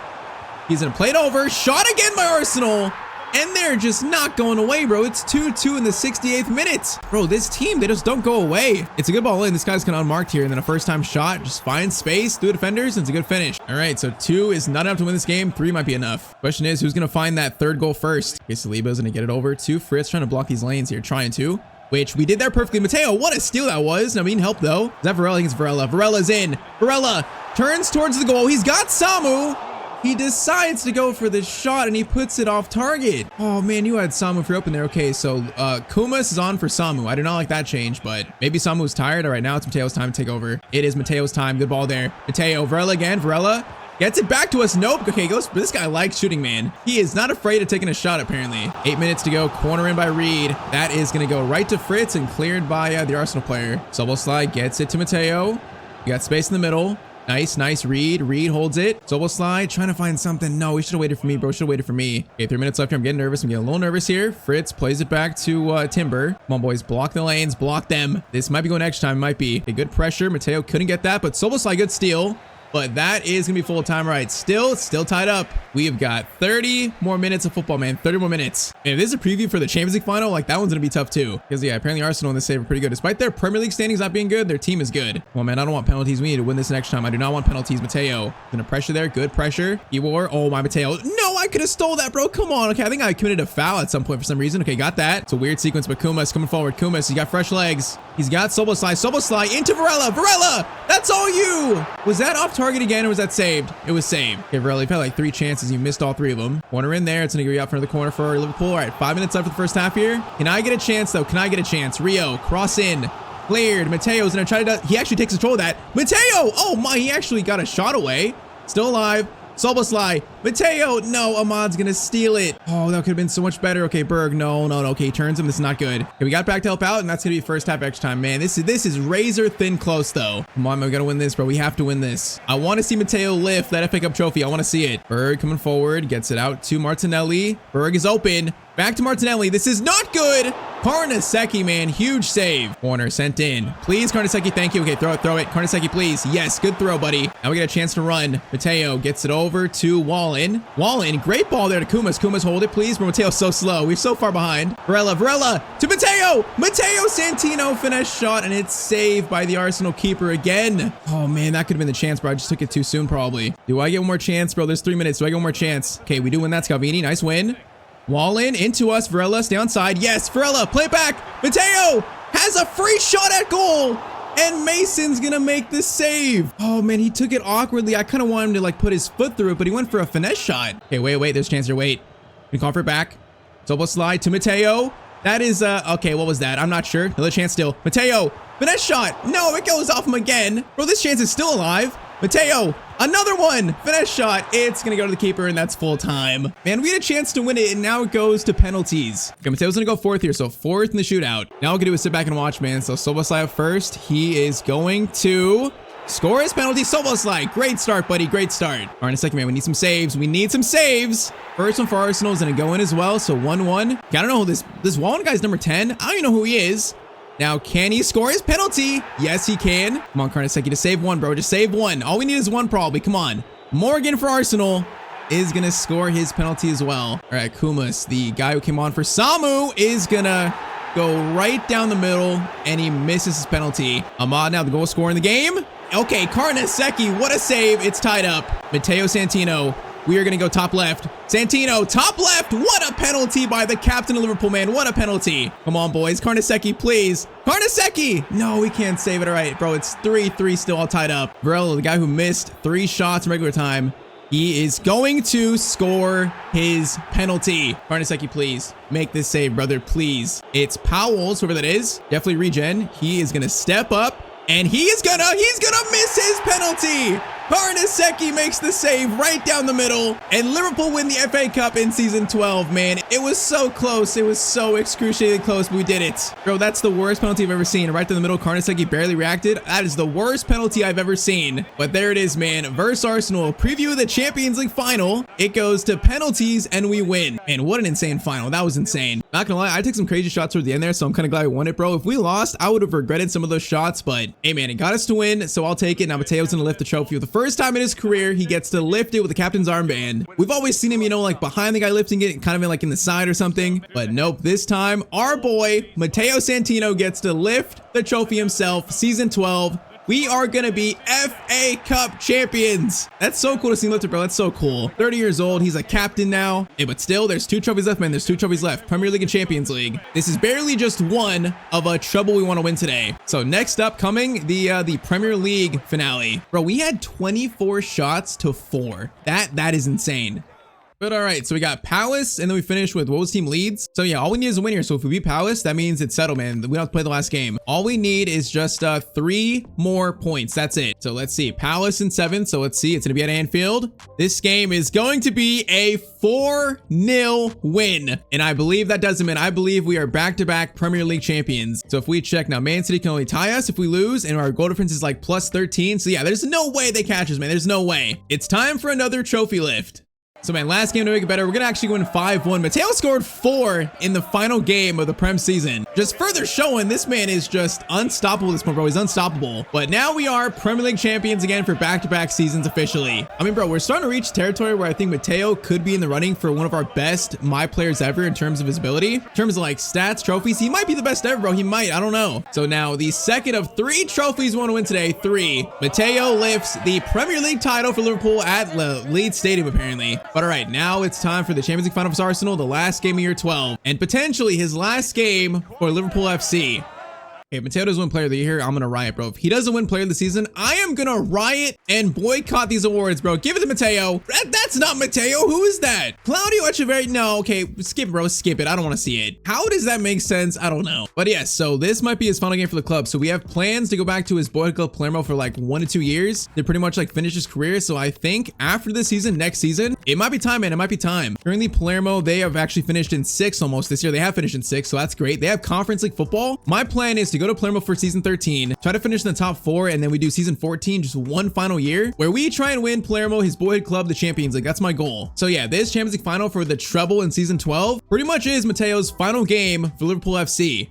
He's going to play it over. Shot again by Arsenal. And they're just not going away, bro. It's 2-2 in the 68th minute. Bro, this team, they just don't go away. It's a good ball in. This guy's kind of unmarked here. And then a first-time shot. Just finds space through the defenders. And it's a good finish. All right, so 2 is not enough to win this game. 3 might be enough. Question is, who's going to find that 3rd goal first? Okay, Saliba's going to get it over to Fritz. Trying to block these lanes here. Trying to. Which we did there perfectly. Matteo, what a steal that was. I mean, help, though. Is that Varela? I think it's Varela. Varela's in. Varela turns towards the goal. He's got Samu. He decides to go for this shot, and he puts it off target. Oh, man, you had Samu for open there. Okay, so Kumas is on for Samu. I do not like that change, but maybe Samu's tired. All right, now it's Mateo's time to take over. It is Mateo's time. Good ball there. Matteo, Varela again. Varela gets it back to us. Nope. Okay, goes. This guy likes shooting, man. He is not afraid of taking a shot, apparently. 8 minutes to go. Corner in by Reed. That is going to go right to Fritz and cleared by the Arsenal player. Soboslai gets it to Matteo. We got space in the middle. Nice. Reed holds it. Soboslai trying to find something. No, he should have waited for me, bro. Should have waited for me. Okay, 3 minutes left here. I'm getting nervous. I'm getting a little nervous here. Fritz plays it back to Timber. Come on, boys. Block the lanes. Block them. This might be going extra time. Might be. Okay, good pressure. Matteo couldn't get that, but Soboslai, good steal. But that is going to be full time, right? Still tied up. We have got 30 more minutes of football, man. 30 more minutes. And if this is a preview for the Champions League final, like that one's going to be tough too. Because yeah, apparently Arsenal in this save are pretty good. Despite their Premier League standings not being good, their team is good. Well, man, I don't want penalties. We need to win this next time. I do not want penalties. Matteo, gonna pressure there. Good pressure. Ewar. Oh, my Matteo. No, I could have stole that, bro. Come on. Okay, I think I committed a foul at some point for some reason. Okay, got that. It's a weird sequence, but Kumas coming forward. Kumas, he got fresh legs. He's got Soboslai. Soboslai into Varela. Varela, that's all you. Was that off target again, or was that saved? It was saved. Okay, Varela, you've had like 3 chances. You missed all 3 of them. Corner in there. It's going to go out front of the corner for Liverpool. All right, 5 minutes left of the first half here. Can I get a chance, though? Can I get a chance? Rio, cross in. Cleared. Mateo's going to try to... He actually takes control of that. Matteo! Oh, my. He actually got a shot away. Still alive. Soboslai. Matteo. No, Ahmad's going to steal it. Oh, that could have been so much better. Okay, Berg. No. Okay, he turns him. This is not good. Okay, we got back to help out, and that's going to be first half extra time. Man, this is razor thin close, though. Come on, man. We got to win this, bro. We have to win this. I want to see Matteo lift that FA Cup trophy. I want to see it. Berg coming forward. Gets it out to Martinelli. Berg is open. Back to Martinelli. This is not good. Karnaseki, man. Huge save. Corner sent in. Please, Karnaseki. Thank you. Okay, throw it. Karnaseki, please. Yes, good throw, buddy. Now we get a chance to run. Matteo gets it over to Wallen. Wallen, great ball there to Kumas. Kumas, hold it, please. But Mateo's so slow. We're so far behind. Varela to Matteo. Matteo Santino finesse shot, and it's saved by the Arsenal keeper again. Oh, man, that could have been the chance, bro. I just took it too soon, probably. Do I get one more chance, bro? There's 3 minutes. Do I get one more chance? Okay, we do win that, Scalvini. Nice win. Wallen into us. Varela, stay on side. Yes, Varela, play back. Matteo has a free shot at goal. And Mason's going to make the save. Oh, man, he took it awkwardly. I kind of wanted him to, like, put his foot through it, but he went for a finesse shot. Okay, wait. There's a chance here. Wait. We call for it back. Soboslai to Matteo. That is, okay, what was that? I'm not sure. Another chance still. Matteo, finesse shot. No, it goes off him again. Bro, this chance is still alive. Matteo, another one. Finesse shot. It's going to go to the keeper, and that's full time. Man, we had a chance to win it, and now it goes to penalties. Okay, Matteo's going to go 4th here, so 4th in the shootout. Now all we can do is sit back and watch, man. So Soboslai up first. He is going to score his penalty. Soboslai, great start, buddy. Great start. All right, in a second, man. We need some saves. First one for Arsenal is going to go in as well, so 1-1. I don't know who this Wallen guy's number 10. I don't even know who he is. Now, can he score his penalty? Yes, he can. Come on, Karnaseki, just save one, bro. Just save one. All we need is one, probably. Come on. Morgan for Arsenal is going to score his penalty as well. All right, Kumas, the guy who came on for Samu, is going to go right down the middle, and he misses his penalty. Ahmad now the goal scorer in the game. Okay, Karnaseki, what a save. It's tied up. Matteo Santino We are going to go top left. Santino, top left. What a penalty by the captain of Liverpool, man. What a penalty. Come on, boys. Carnesecchi, please. Carnesecchi. No, we can't save it. All right, bro. It's 3-3 still all tied up. Varela, the guy who missed 3 shots in regular time. He is going to score his penalty. Carnesecchi, please. Make this save, brother, please. It's Powell's, whoever that is. Definitely regen. He is going to step up. And he's gonna miss his penalty. Carnesecchi makes the save right down the middle, and Liverpool win the FA Cup in season 12, man. It was so close. It was so excruciatingly close, but we did it. Bro, that's the worst penalty I've ever seen. Right down the middle, Carnesecchi barely reacted. That is the worst penalty I've ever seen. But there it is, man. Versus Arsenal, preview of the Champions League final. It goes to penalties, and we win. Man, what an insane final. That was insane. Not gonna lie, I took some crazy shots toward the end there, so I'm kind of glad we won it, bro. If we lost, I would have regretted some of those shots, but hey, man, it got us to win, so I'll take it. Now Matteo's gonna lift the trophy. For the first time in his career, he gets to lift it with the captain's armband. We've always seen him, you know, like behind the guy lifting it, kind of like in the side or something, but nope, this time our boy Matteo Santino gets to lift the trophy himself. Season 12, we are gonna be FA Cup champions. That's so cool to see him lift it, bro. That's so cool. 30 years old, he's a captain now. Hey, but still, there's 2 trophies left, man. There's 2 trophies left. Premier League and Champions League. This is barely just one of a treble we want to win today. So next up, coming the Premier League finale. Bro, we had 24 shots to 4. That is insane. But all right, so we got Palace, and then we finished with what was team Leeds. So yeah, all we need is a win here. So if we beat Palace, that means it's settled, man. We don't have to play the last game. All we need is just 3 more points. That's it. So let's see, Palace in 7th. So let's see, it's gonna be at Anfield. This game is going to be a 4-0 win. And I believe that does it, man. I believe we are back-to-back Premier League champions. So if we check now, Man City can only tie us if we lose, and our goal difference is like plus 13. So yeah, there's no way they catch us, man. There's no way. It's time for another trophy lift. So man, last game to make it better, we're gonna actually win 5-1. Matteo scored 4 in the final game of the Prem season. Just further showing this man is just unstoppable this point, bro. He's unstoppable. But now we are Premier League champions again for back-to-back seasons officially. I mean, bro, we're starting to reach territory where I think Matteo could be in the running for one of our best my players ever in terms of his ability. In terms of like stats, trophies, he might be the best ever, bro. He might, I don't know. So now the second of 3 trophies we want to win today, 3. Matteo lifts the Premier League title for Liverpool at Leeds Stadium apparently. But all right, now it's time for the Champions League final for Arsenal, the last game of year 12, and potentially his last game for Liverpool FC. If Matteo doesn't win player of the year, I'm gonna riot, bro. If he doesn't win player of the season, I am gonna riot and boycott these awards, bro. Give it to Matteo. That's not Matteo. Who is that? Claudio Echeverri. No, okay, skip it, bro. Skip it. I don't want to see it. How does that make sense? I don't know. But yes, so this might be his final game for the club. So we have plans to go back to his boyhood club Palermo for like 1 to 2 years. They pretty much like finish his career. So I think after this season, next season, it might be time, man. It might be time. Currently, Palermo, they have actually finished in 6th almost this year. They have finished in 6th, so that's great. They have Conference League football. My plan is to go to Palermo for season 13, try to finish in the top 4, and then we do season 14, just one final year where we try and win Palermo, his boyhood club, the Champions League. That's my goal. So yeah, this Champions League final for the treble in season 12 pretty much is Matteo's final game for Liverpool FC.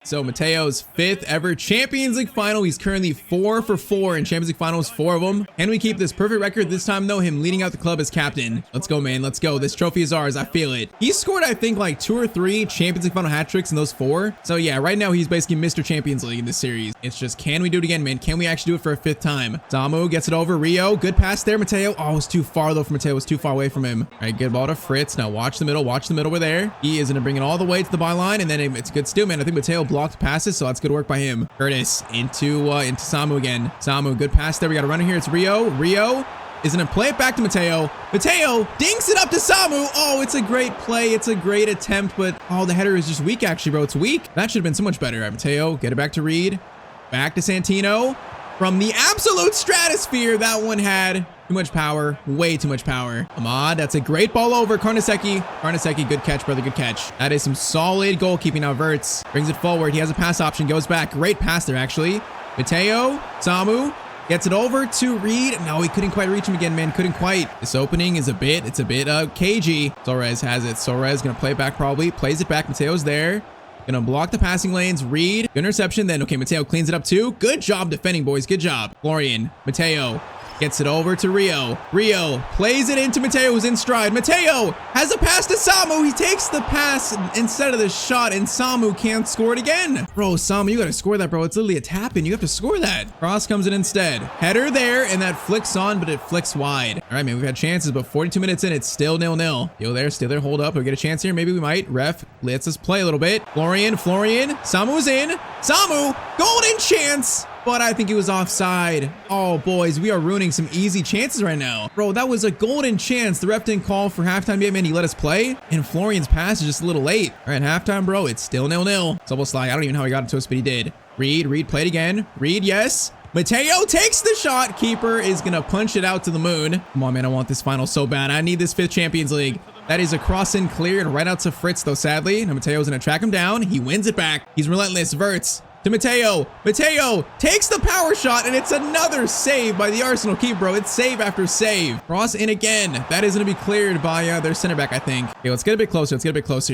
So Matteo's 5th ever Champions League final. He's currently 4 for 4 in Champions League finals, 4 of them. Can we keep this perfect record this time though? Him leading out the club as captain. Let's go, man. Let's go. This trophy is ours. I feel it. He scored, I think, like 2 or 3 Champions League final hat tricks in those 4. So yeah, right now he's basically Mr. Champions League in this series. It's just, can we do it again, man? Can we actually do it for a 5th time? Samu gets it over. Rio, good pass there. Matteo. Oh, it was too far though for Matteo. It was too far away from him. All right, good ball to Fritz. Now watch the middle. Watch the middle. We're there. He is going to bring it all the way to the byline, and then it's good steal, man. I think Matteo blocked passes, so that's good work by him. Curtis into Samu again. Samu, good pass there. We got a runner here. It's Rio. Rio is going to play it back to Matteo. Matteo dinks it up to Samu. Oh, it's a great play. It's a great attempt, but oh, the header is just weak actually, bro. It's weak. That should have been so much better. All right, Matteo, get it back to Reed. Back to Santino. From the absolute stratosphere, that one had too much power, way too much power. Ahmad, that's a great ball over. Carnesecchi, good catch, brother, good catch. That is some solid goalkeeping now. Verts brings it forward. He has a pass option, goes back. Great pass there, actually. Matteo, Samu gets it over to Reed. No, he couldn't quite reach him again, man. Couldn't quite. This opening is a bit cagey. Torres has it. Torres gonna play it back probably. Plays it back. Mateo's there. Gonna block the passing lanes. Reed, interception. Then, okay, Matteo cleans it up too. Good job defending, boys. Good job. Florian, Matteo. Gets it over to Rio. Rio plays it into Matteo, who's in stride. Matteo has a pass to Samu. He takes the pass instead of the shot, and Samu can't score it again. Bro, Samu, you gotta score that, bro. It's literally a tap-in. You have to score that. Cross comes in instead. Header there, and that flicks on, but it flicks wide. All right, man, we've had chances, but 42 minutes in, it's still 0-0. Still there, hold up. We'll get a chance here. Maybe we might. Ref lets us play a little bit. Florian. Samu's in. Samu, golden chance. But I think he was offside. Oh, boys, we are ruining some easy chances right now. Bro, that was a golden chance. The ref didn't call for halftime yet, man. He let us play. And Florian's pass is just a little late. All right, halftime, bro. It's still 0-0. It's almost like, I don't even know how he got it to us, but he did. Reed, play it again. Reed, yes. Matteo takes the shot. Keeper is going to punch it out to the moon. Come on, man. I want this final so bad. I need this 5th Champions League. That is a cross in cleared right out to Fritz, though, sadly. Now Matteo's going to track him down. He wins it back. He's relentless. Verts to Matteo. Matteo takes the power shot, and it's another save by the Arsenal keeper, bro. It's save after save. Cross in again. That is going to be cleared by their center back, I think. Okay, let's get a bit closer.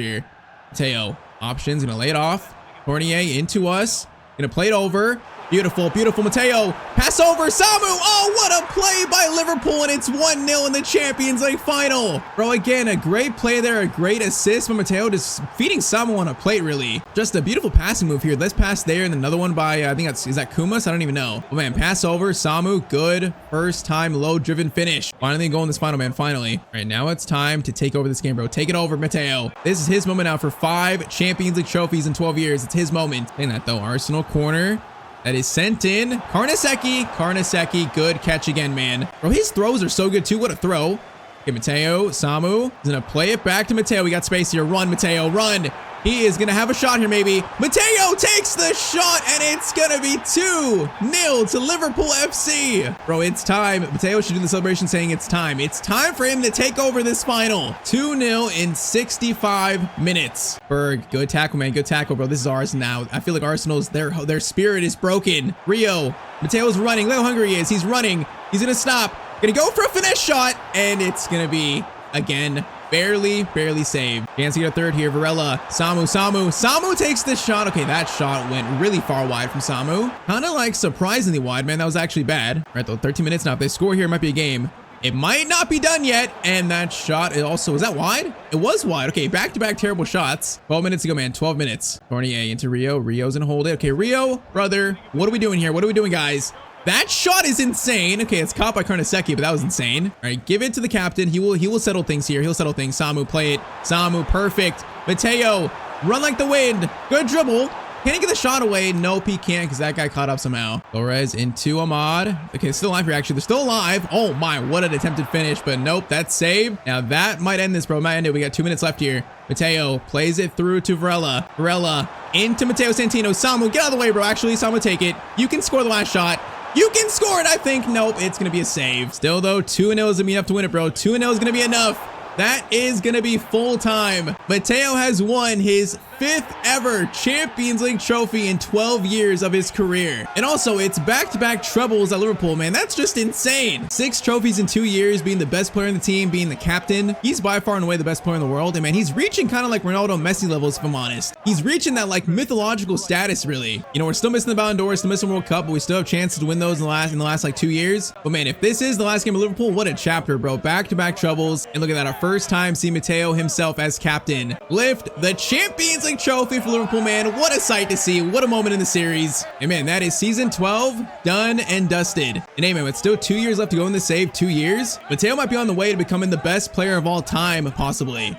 Here. Matteo. Options. Going to lay it off. Fournier into us. Going to play it over. Beautiful Matteo. Pass over Samu. Oh, what a play by Liverpool, and it's 1-0 in the Champions League final. Bro, again, a great play there, a great assist by Matteo, just feeding Samu on a plate, really. Just a beautiful passing move here. Let's pass there, and another one by, I think is that Kumas? I don't even know. Oh, man, pass over Samu. Good first time low-driven finish. Finally going this final, man, finally. All right, now it's time to take over this game, bro. Take it over, Matteo. This is his moment now for 5 Champions League trophies in 12 years. It's his moment. Saying that, though, Arsenal corner. That is sent in. Karnaseki, good catch again, man. Bro, his throws are so good too. What a throw. Okay, Matteo, Samu is gonna play it back to Matteo. We got space here. Run, Matteo, run. He is gonna have a shot here, maybe. Matteo takes the shot, and it's gonna be 2-0 to Liverpool FC. Bro, it's time. Matteo should do the celebration saying it's time. It's time for him to take over this final. 2-0 in 65 minutes. Berg, good tackle, man. Good tackle, bro. This is ours now. I feel like Arsenal's, their spirit is broken. Rio, Matteo's running. Look how hungry he is. He's running. He's gonna stop. Gonna go for a finesse shot, and it's gonna be, again, barely saved. Chance to get a third here. Varela, Samu takes this shot. Okay, that shot went really far wide from Samu. Kind of like surprisingly wide, man. That was actually bad. All right, though, 13 minutes now. If they score here, it might be a game. It might not be done yet. And that shot, it also, was that wide? It was wide. Okay, back-to-back terrible shots. 12 minutes ago, man. 12 minutes. Fournier into Rio. Rio's gonna hold it. Okay, Rio, brother, what are we doing here? What are we doing, guys? That shot is insane. Okay, it's caught by Karnaseki, but that was insane. All right, give it to the captain. He will settle things here. He'll settle things. Samu, play it. Samu, perfect. Matteo, run like the wind. Good dribble. Can he get the shot away? Nope, he can't because that guy caught up somehow. Torres into Ahmad. Okay, still alive here, actually. They're still alive. Oh, my, what an attempted finish, but nope, that's saved. Now, that might end this, bro. Might end it. We got 2 minutes left here. Matteo plays it through to Varela. Varela into Matteo Santino. Samu, get out of the way, bro. Actually, Samu, take it. You can score the last shot. You can score it, I think. Nope, it's going to be a save. Still, though, 2-0 is going to be enough to win it, bro. 2-0 is going to be enough. That is going to be full time. Matteo has won his 5th ever Champions League trophy in 12 years of his career. And also, it's back-to-back trebles at Liverpool, man. That's just insane. 6 trophies in 2 years, being the best player in the team, being the captain. He's by far and away the best player in the world. And man, he's reaching kind of like Ronaldo Messi levels, if I'm honest. He's reaching that like mythological status, really. You know, we're still missing the Ballon d'Or, still missing World Cup, but we still have chances to win those in the last like 2 years. But man, if this is the last game of Liverpool, what a chapter, bro. Back-to-back trebles. And look at that, our first time seeing Matteo himself as captain lift the Champions League trophy for Liverpool, man. What a sight to see. What a moment in the series. And man, that is season 12 done and dusted. And hey, man, with still 2 years left to go in the save, 2 years, Matteo might be on the way to becoming the best player of all time, possibly.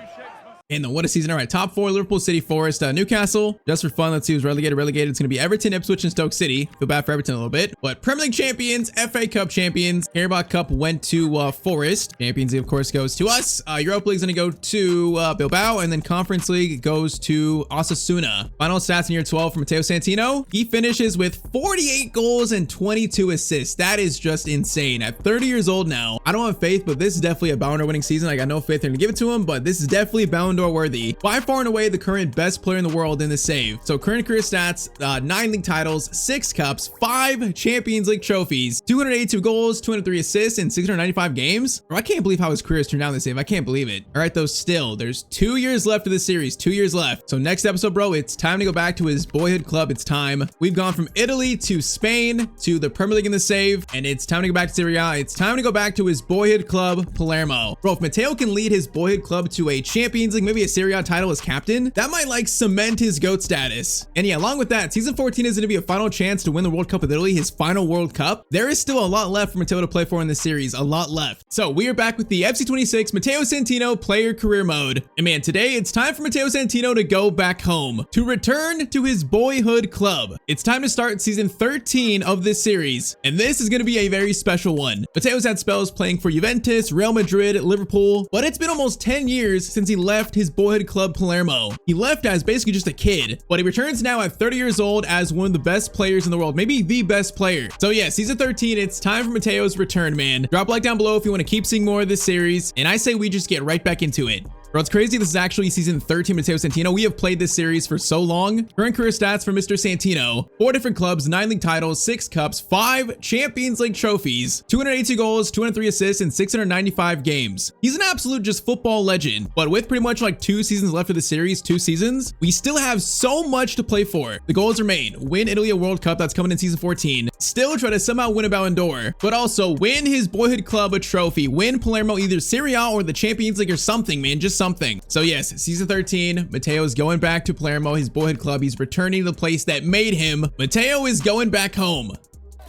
And what a season. All right, top 4, Liverpool, City, Forest, Newcastle. Just for fun, let's see who's relegated. It's going to be Everton, Ipswich, and Stoke City. Feel bad for Everton a little bit. But Premier League champions, FA Cup champions, Carabao Cup went to Forest. Champions League, of course, goes to us. Europa League's going to go to Bilbao. And then Conference League goes to Osasuna. Final stats in year 12 for Matteo Santino. He finishes with 48 goals and 22 assists. That is just insane. At 30 years old now, I don't have faith, but this is definitely a Ballon d'Or winning season. I got no faith in to give it to him, but this is definitely a Ballon d'Or d'Or worthy. By far and away the current best player in the world in the save. So current career stats, 9 league titles, 6 cups, 5 Champions League trophies, 282 goals, 203 assists in 695 games. Bro, I can't believe how his career has turned out in the save. I can't believe it. All right, though, still, there's 2 years left of this series, 2 years left. So next episode, bro, it's time to go back to his boyhood club. It's time. We've gone from Italy to Spain to the Premier League in the save, and it's time to go back to Serie A. It's time to go back to his boyhood club, Palermo. Bro, if Matteo can lead his boyhood club to a Champions League, maybe a Serie A title as captain, that might like cement his GOAT status. And yeah, along with that, season 14 is going to be a final chance to win the World Cup with Italy, his final World Cup. There is still a lot left for Matteo to play for in this series, a lot left. So we are back with the FC26 Matteo Santino player career mode. And man, today it's time for Matteo Santino to go back home, to return to his boyhood club. It's time to start season 13 of this series, and this is going to be a very special one. Matteo's had spells playing for Juventus, Real Madrid, Liverpool, but it's been almost 10 years since he left his boyhood club Palermo. He left as basically just a kid, but he returns now at 30 years old as one of the best players in the world, maybe the best player. So yeah, season 13, it's time for Matteo's return, man. Drop a like down below if you want to keep seeing more of this series, and I say we just get right back into it. Bro, it's crazy. This is actually season 13 Matteo Santino. We have played this series for so long. Current career stats for Mr. Santino: 4 different clubs, 9 league titles, 6 cups, 5 Champions League trophies, 282 goals, 203 assists in 695 games. He's an absolute just football legend. But with pretty much like 2 seasons left of the series, 2 seasons, we still have so much to play for. The goals remain: win Italy a World Cup, that's coming in season 14. Still try to somehow win a Ballon d'Or, but also win his boyhood club a trophy. Win Palermo either Serie A or the Champions League or something, man, just something. So yes, season 13, Matteo is going back to Palermo, his boyhood club. He's returning to the place that made him. Matteo is going back home.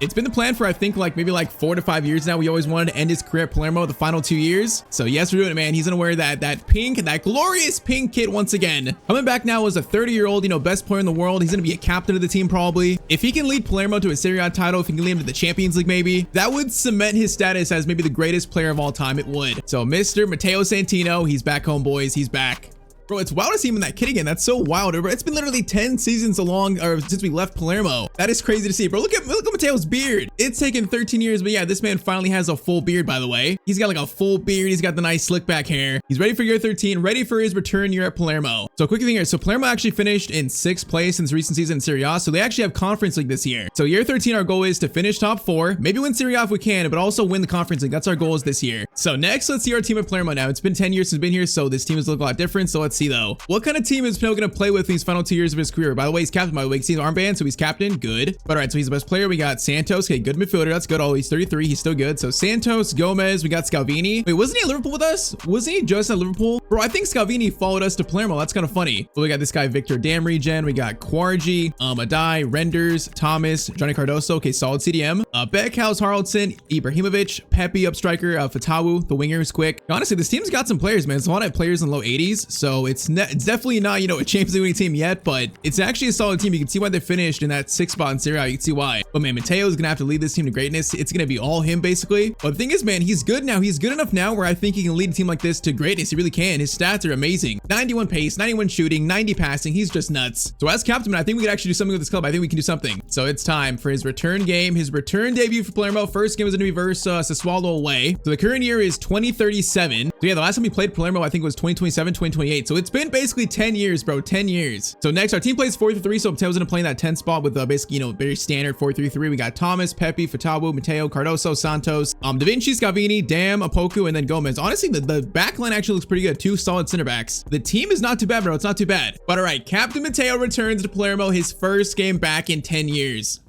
It's been the plan for, I think, maybe 4 to 5 years now. We always wanted to end his career at Palermo the final 2 years. So yes, we're doing it, man. He's gonna wear that pink, that glorious pink kit once again. Coming back now as a 30-year-old, best player in the world. He's gonna be a captain of the team probably. If he can lead Palermo to a Serie A title, if he can lead him to the Champions League maybe, that would cement his status as maybe the greatest player of all time. It would. So Mr. Matteo Santino, he's back home, boys. He's back. Bro, it's wild to see him in that kit again. That's so wild. It's been literally 10 seasons since we left Palermo. That is crazy to see, bro. Look at Matteo's beard. It's taken 13 years, but yeah, this man finally has a full beard, by the way. He's got a full beard. He's got the nice slick back hair. He's ready for year 13, ready for his return year at Palermo. So quick thing here. So Palermo actually finished in 6th place in this recent season in Serie A. So they actually have Conference League this year. So year 13, our goal is to finish top 4, maybe win Serie A if we can, but also win the Conference League. That's our goals this year. So next, let's see our team at Palermo now. It's been 10 years since we've been here, so this team is looking a lot different. So let's see though. What kind of team is Matteo going to play with these final 2 years of his career? By the way, he's captain. By the way, you can see his armband, so he's captain. Good. But all right, so he's the best player. We got Santos. Okay, good midfielder. That's good. Oh, he's 33. He's still good. So Santos, Gomez. We got Scalvini. Wait, wasn't he at Liverpool with us? Wasn't he just at Liverpool? Bro, I think Scalvini followed us to Palermo. That's kind of funny. But we got this guy, Victor Dam regen. We got Quargi, Adai, Renders, Thomas, Johnny Cardoso. Okay, solid CDM. Beckhouse, Haraldson, Ibrahimovic, Pepe up striker, Fatawu, the winger, is quick. Honestly, this team's got some players, man. It's a lot of players in the low 80s. So it's definitely not, a Champions League winning team yet, but it's actually a solid team. You can see why they finished in that 6th spot in Serie A. You can see why. But man, Matteo is gonna have to lead this team to greatness. It's gonna be all him basically. But the thing is, man, he's good now. He's good enough now where I think he can lead a team like this to greatness. He really can. His stats are amazing. 91 pace, 91 shooting, 90 passing. He's just nuts. So as captain, I think we could actually do something with this club. I think we can do something. So it's time for his return game, his return debut for Palermo. First game was gonna be versus Sassuolo away. So the current year is 2037. So yeah, the last time we played Palermo, I think was 2027, 2028. So it's been basically 10 years, bro. 10 years. So next, our team plays 4-3-3. So Mateo's gonna play in that 10 spot with basically, very standard 4-3-3. We got Thomas, Pepe, Fatawu, Matteo, Cardoso, Santos, Da Vinci, Scavini, Dam, Apoku, and then Gomez. Honestly, the back line actually looks pretty good. 2 solid center backs. The team is not too bad, bro. It's not too bad. But all right, Captain Matteo returns to Palermo, his first game back in 10 years.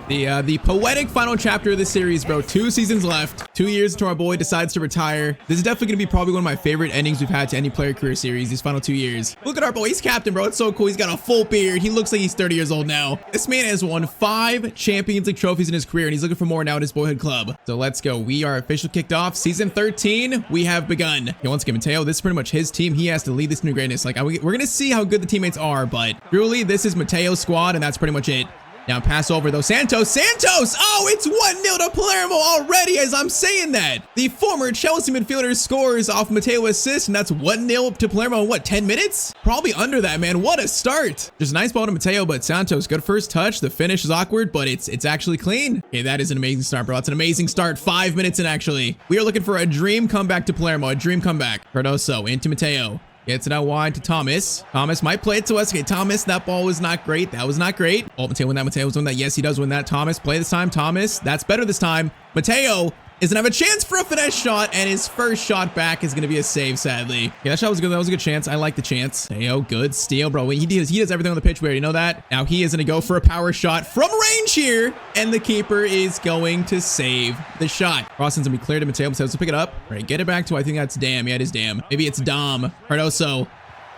The poetic final chapter of this series, bro. 2 seasons left. 2 years until our boy decides to retire. This is definitely gonna be probably one of my favorite endings we've had to any player career series these final 2 years. Look at our boy. He's captain, bro. It's so cool. He's got a full beard. He looks like he's 30 years old now. This man has won 5 Champions League trophies in his career, and he's looking for more now at his boyhood club. So let's go. We are officially kicked off. Season 13, we have begun. Okay, once again, Matteo, this is pretty much his team. He has to lead this new greatness. We're gonna see how good the teammates are, but truly, this is Matteo's squad, and that's pretty much it. Now pass over though. Santos! Oh, it's 1-0 to Palermo already as I'm saying that. The former Chelsea midfielder scores off Matteo assist, and that's 1-0 to Palermo in what, 10 minutes? Probably under that, man. What a start. Just a nice ball to Matteo, but Santos, good first touch. The finish is awkward, but it's actually clean. Okay, that is an amazing start, bro. That's an amazing start. 5 minutes in, actually. We are looking for a dream comeback to Palermo, a dream comeback. Cardoso into Matteo. Gets it out wide to Thomas. Thomas might play it to us. Okay, Thomas, that ball was not great. That was not great. Oh, Matteo win that. Mateo's win that. Yes, he does win that. Thomas, play this time. Thomas, that's better this time. Matteo is gonna have a chance for a finesse shot, and his first shot back is gonna be a save, sadly. Yeah, that shot was good. That was a good chance. I like the chance. Matteo, good steal, bro. He does everything on the pitch. We already know that. Now he is gonna go for a power shot from range here, and the keeper is going to save the shot. Crossing's gonna be cleared to Matteo. Mateo's to pick it up. All right, get it back to, I think that's Dam. Yeah, it is Dam. Maybe it's Dom. Cardoso.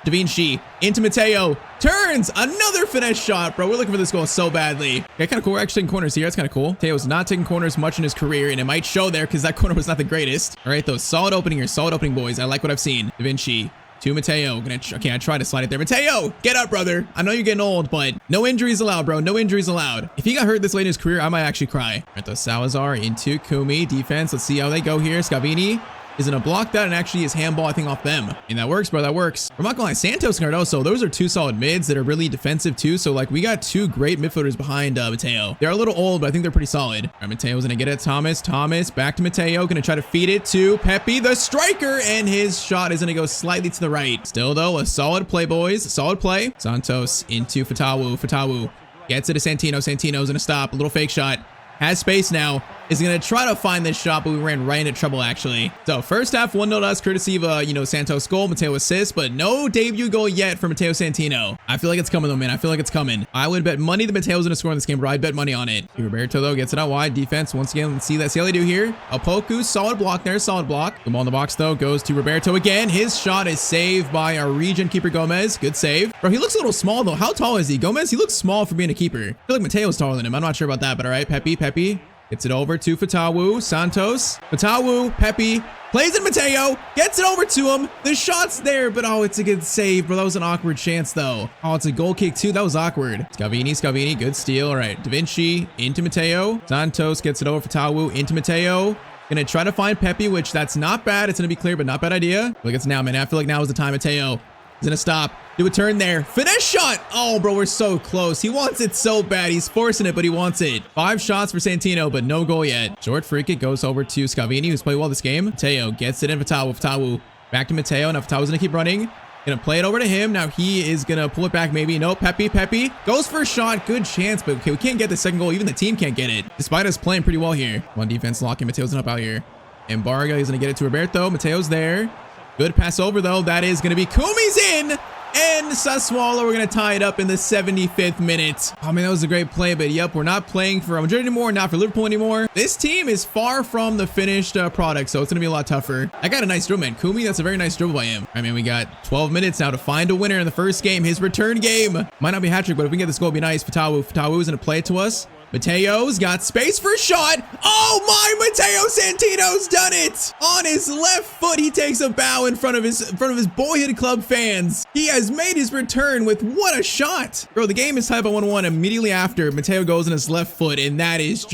Da Vinci into Matteo, turns, another finesse shot, bro. We're looking for this goal so badly. Okay, kind of cool. We're actually taking corners here. That's kind of cool. Mateo's not taking corners much in his career, and it might show there because that corner was not the greatest. All right, though, solid opening here. Solid opening, boys. I like what I've seen. Da Vinci to Matteo. Okay, I tried to slide it there. Matteo, get up, brother. I know you're getting old, but no injuries allowed, bro. No injuries allowed. If he got hurt this late in his career, I might actually cry. All right, though, Salazar into Kumi. Defense. Let's see how they go here. Scavini is gonna block that and actually his handball, I think, off them. And that works, bro. That works. I'm not gonna lie, Santos and Cardoso, those are two solid mids that are really defensive too. So like we got two great midfielders behind Matteo. They're a little old, but I think they're pretty solid. All right, Matteo's gonna get it. Thomas back to Matteo, gonna try to feed it to Pepe, the striker, and his shot is gonna go slightly to the right. Still though, a solid play, boys. Solid play. Santos into Fatawu gets it to Santino. Santino's gonna stop. A little fake shot. Has space now, is going to try to find this shot, but we ran right into trouble, actually. So first half, 1-0 to us, courtesy of, Santos goal, Matteo assist, but no debut goal yet for Matteo Santino. I feel like it's coming, though, man. I feel like it's coming. I would bet money that Matteo's going to score in this game, bro. I'd bet money on it. Roberto, though, gets it out wide. Defense, once again, let's see how they do here. Opoku, solid block there, solid block. The ball in the box, though, goes to Roberto again. His shot is saved by our region keeper, Gomez. Good save. Bro, he looks a little small, though. How tall is he? Gomez, he looks small for being a keeper. I feel like Matteo's taller than him. I'm not sure about that, but all right, Pepe. Gets it over to Fatawu. Santos. Fatawu. Pepe. Plays it Matteo. Gets it over to him. The shot's there, but oh, it's a good save, bro. That was an awkward chance, though. Oh, it's a goal kick, too. That was awkward. Scavini. Good steal. All right. Da Vinci into Matteo. Santos gets it over Fatawu into Matteo. Gonna try to find Pepe, which that's not bad. It's gonna be clear, but not bad idea. Look, it's now, man. I feel like now is the time. Matteo is gonna stop. Do a turn there. Finesse shot. Oh, bro, we're so close. He wants it so bad. He's forcing it, but he wants it. 5 shots for Santino, but no goal yet. Short free kick goes over to Scavini, who's played well this game. Matteo gets it in. Fatawu. Back to Matteo. Now Fatawu's gonna keep running. Gonna play it over to him. Now he is gonna pull it back, maybe. Nope. Pepe goes for a shot. Good chance, but okay, we can't get the second goal. Even the team can't get it, despite us playing pretty well here. One defense locking. Mateo's up out here. Embarga is gonna get it to Roberto. Mateo's there. Good pass over, though. That is gonna be Kumi's in. And Sassuolo, we're going to tie it up in the 75th minute. Oh, man, that was a great play. But, yep, we're not playing for Real Madrid anymore, not for Liverpool anymore. This team is far from the finished product, so it's going to be a lot tougher. I got a nice dribble, man. Kumi, that's a very nice dribble by him. I mean, we got 12 minutes now to find a winner in the first game, his return game. Might not be a hat trick, but if we can get this goal, it'd be nice. Fatawu is going to play it to us. Mateo's got space for a shot. Oh my, Matteo Santino's done it. On his left foot, he takes a bow in front of his boyhood club fans. He has made his return with what a shot. Bro, the game is tied by 1-1 immediately after Matteo goes on his left foot, and that is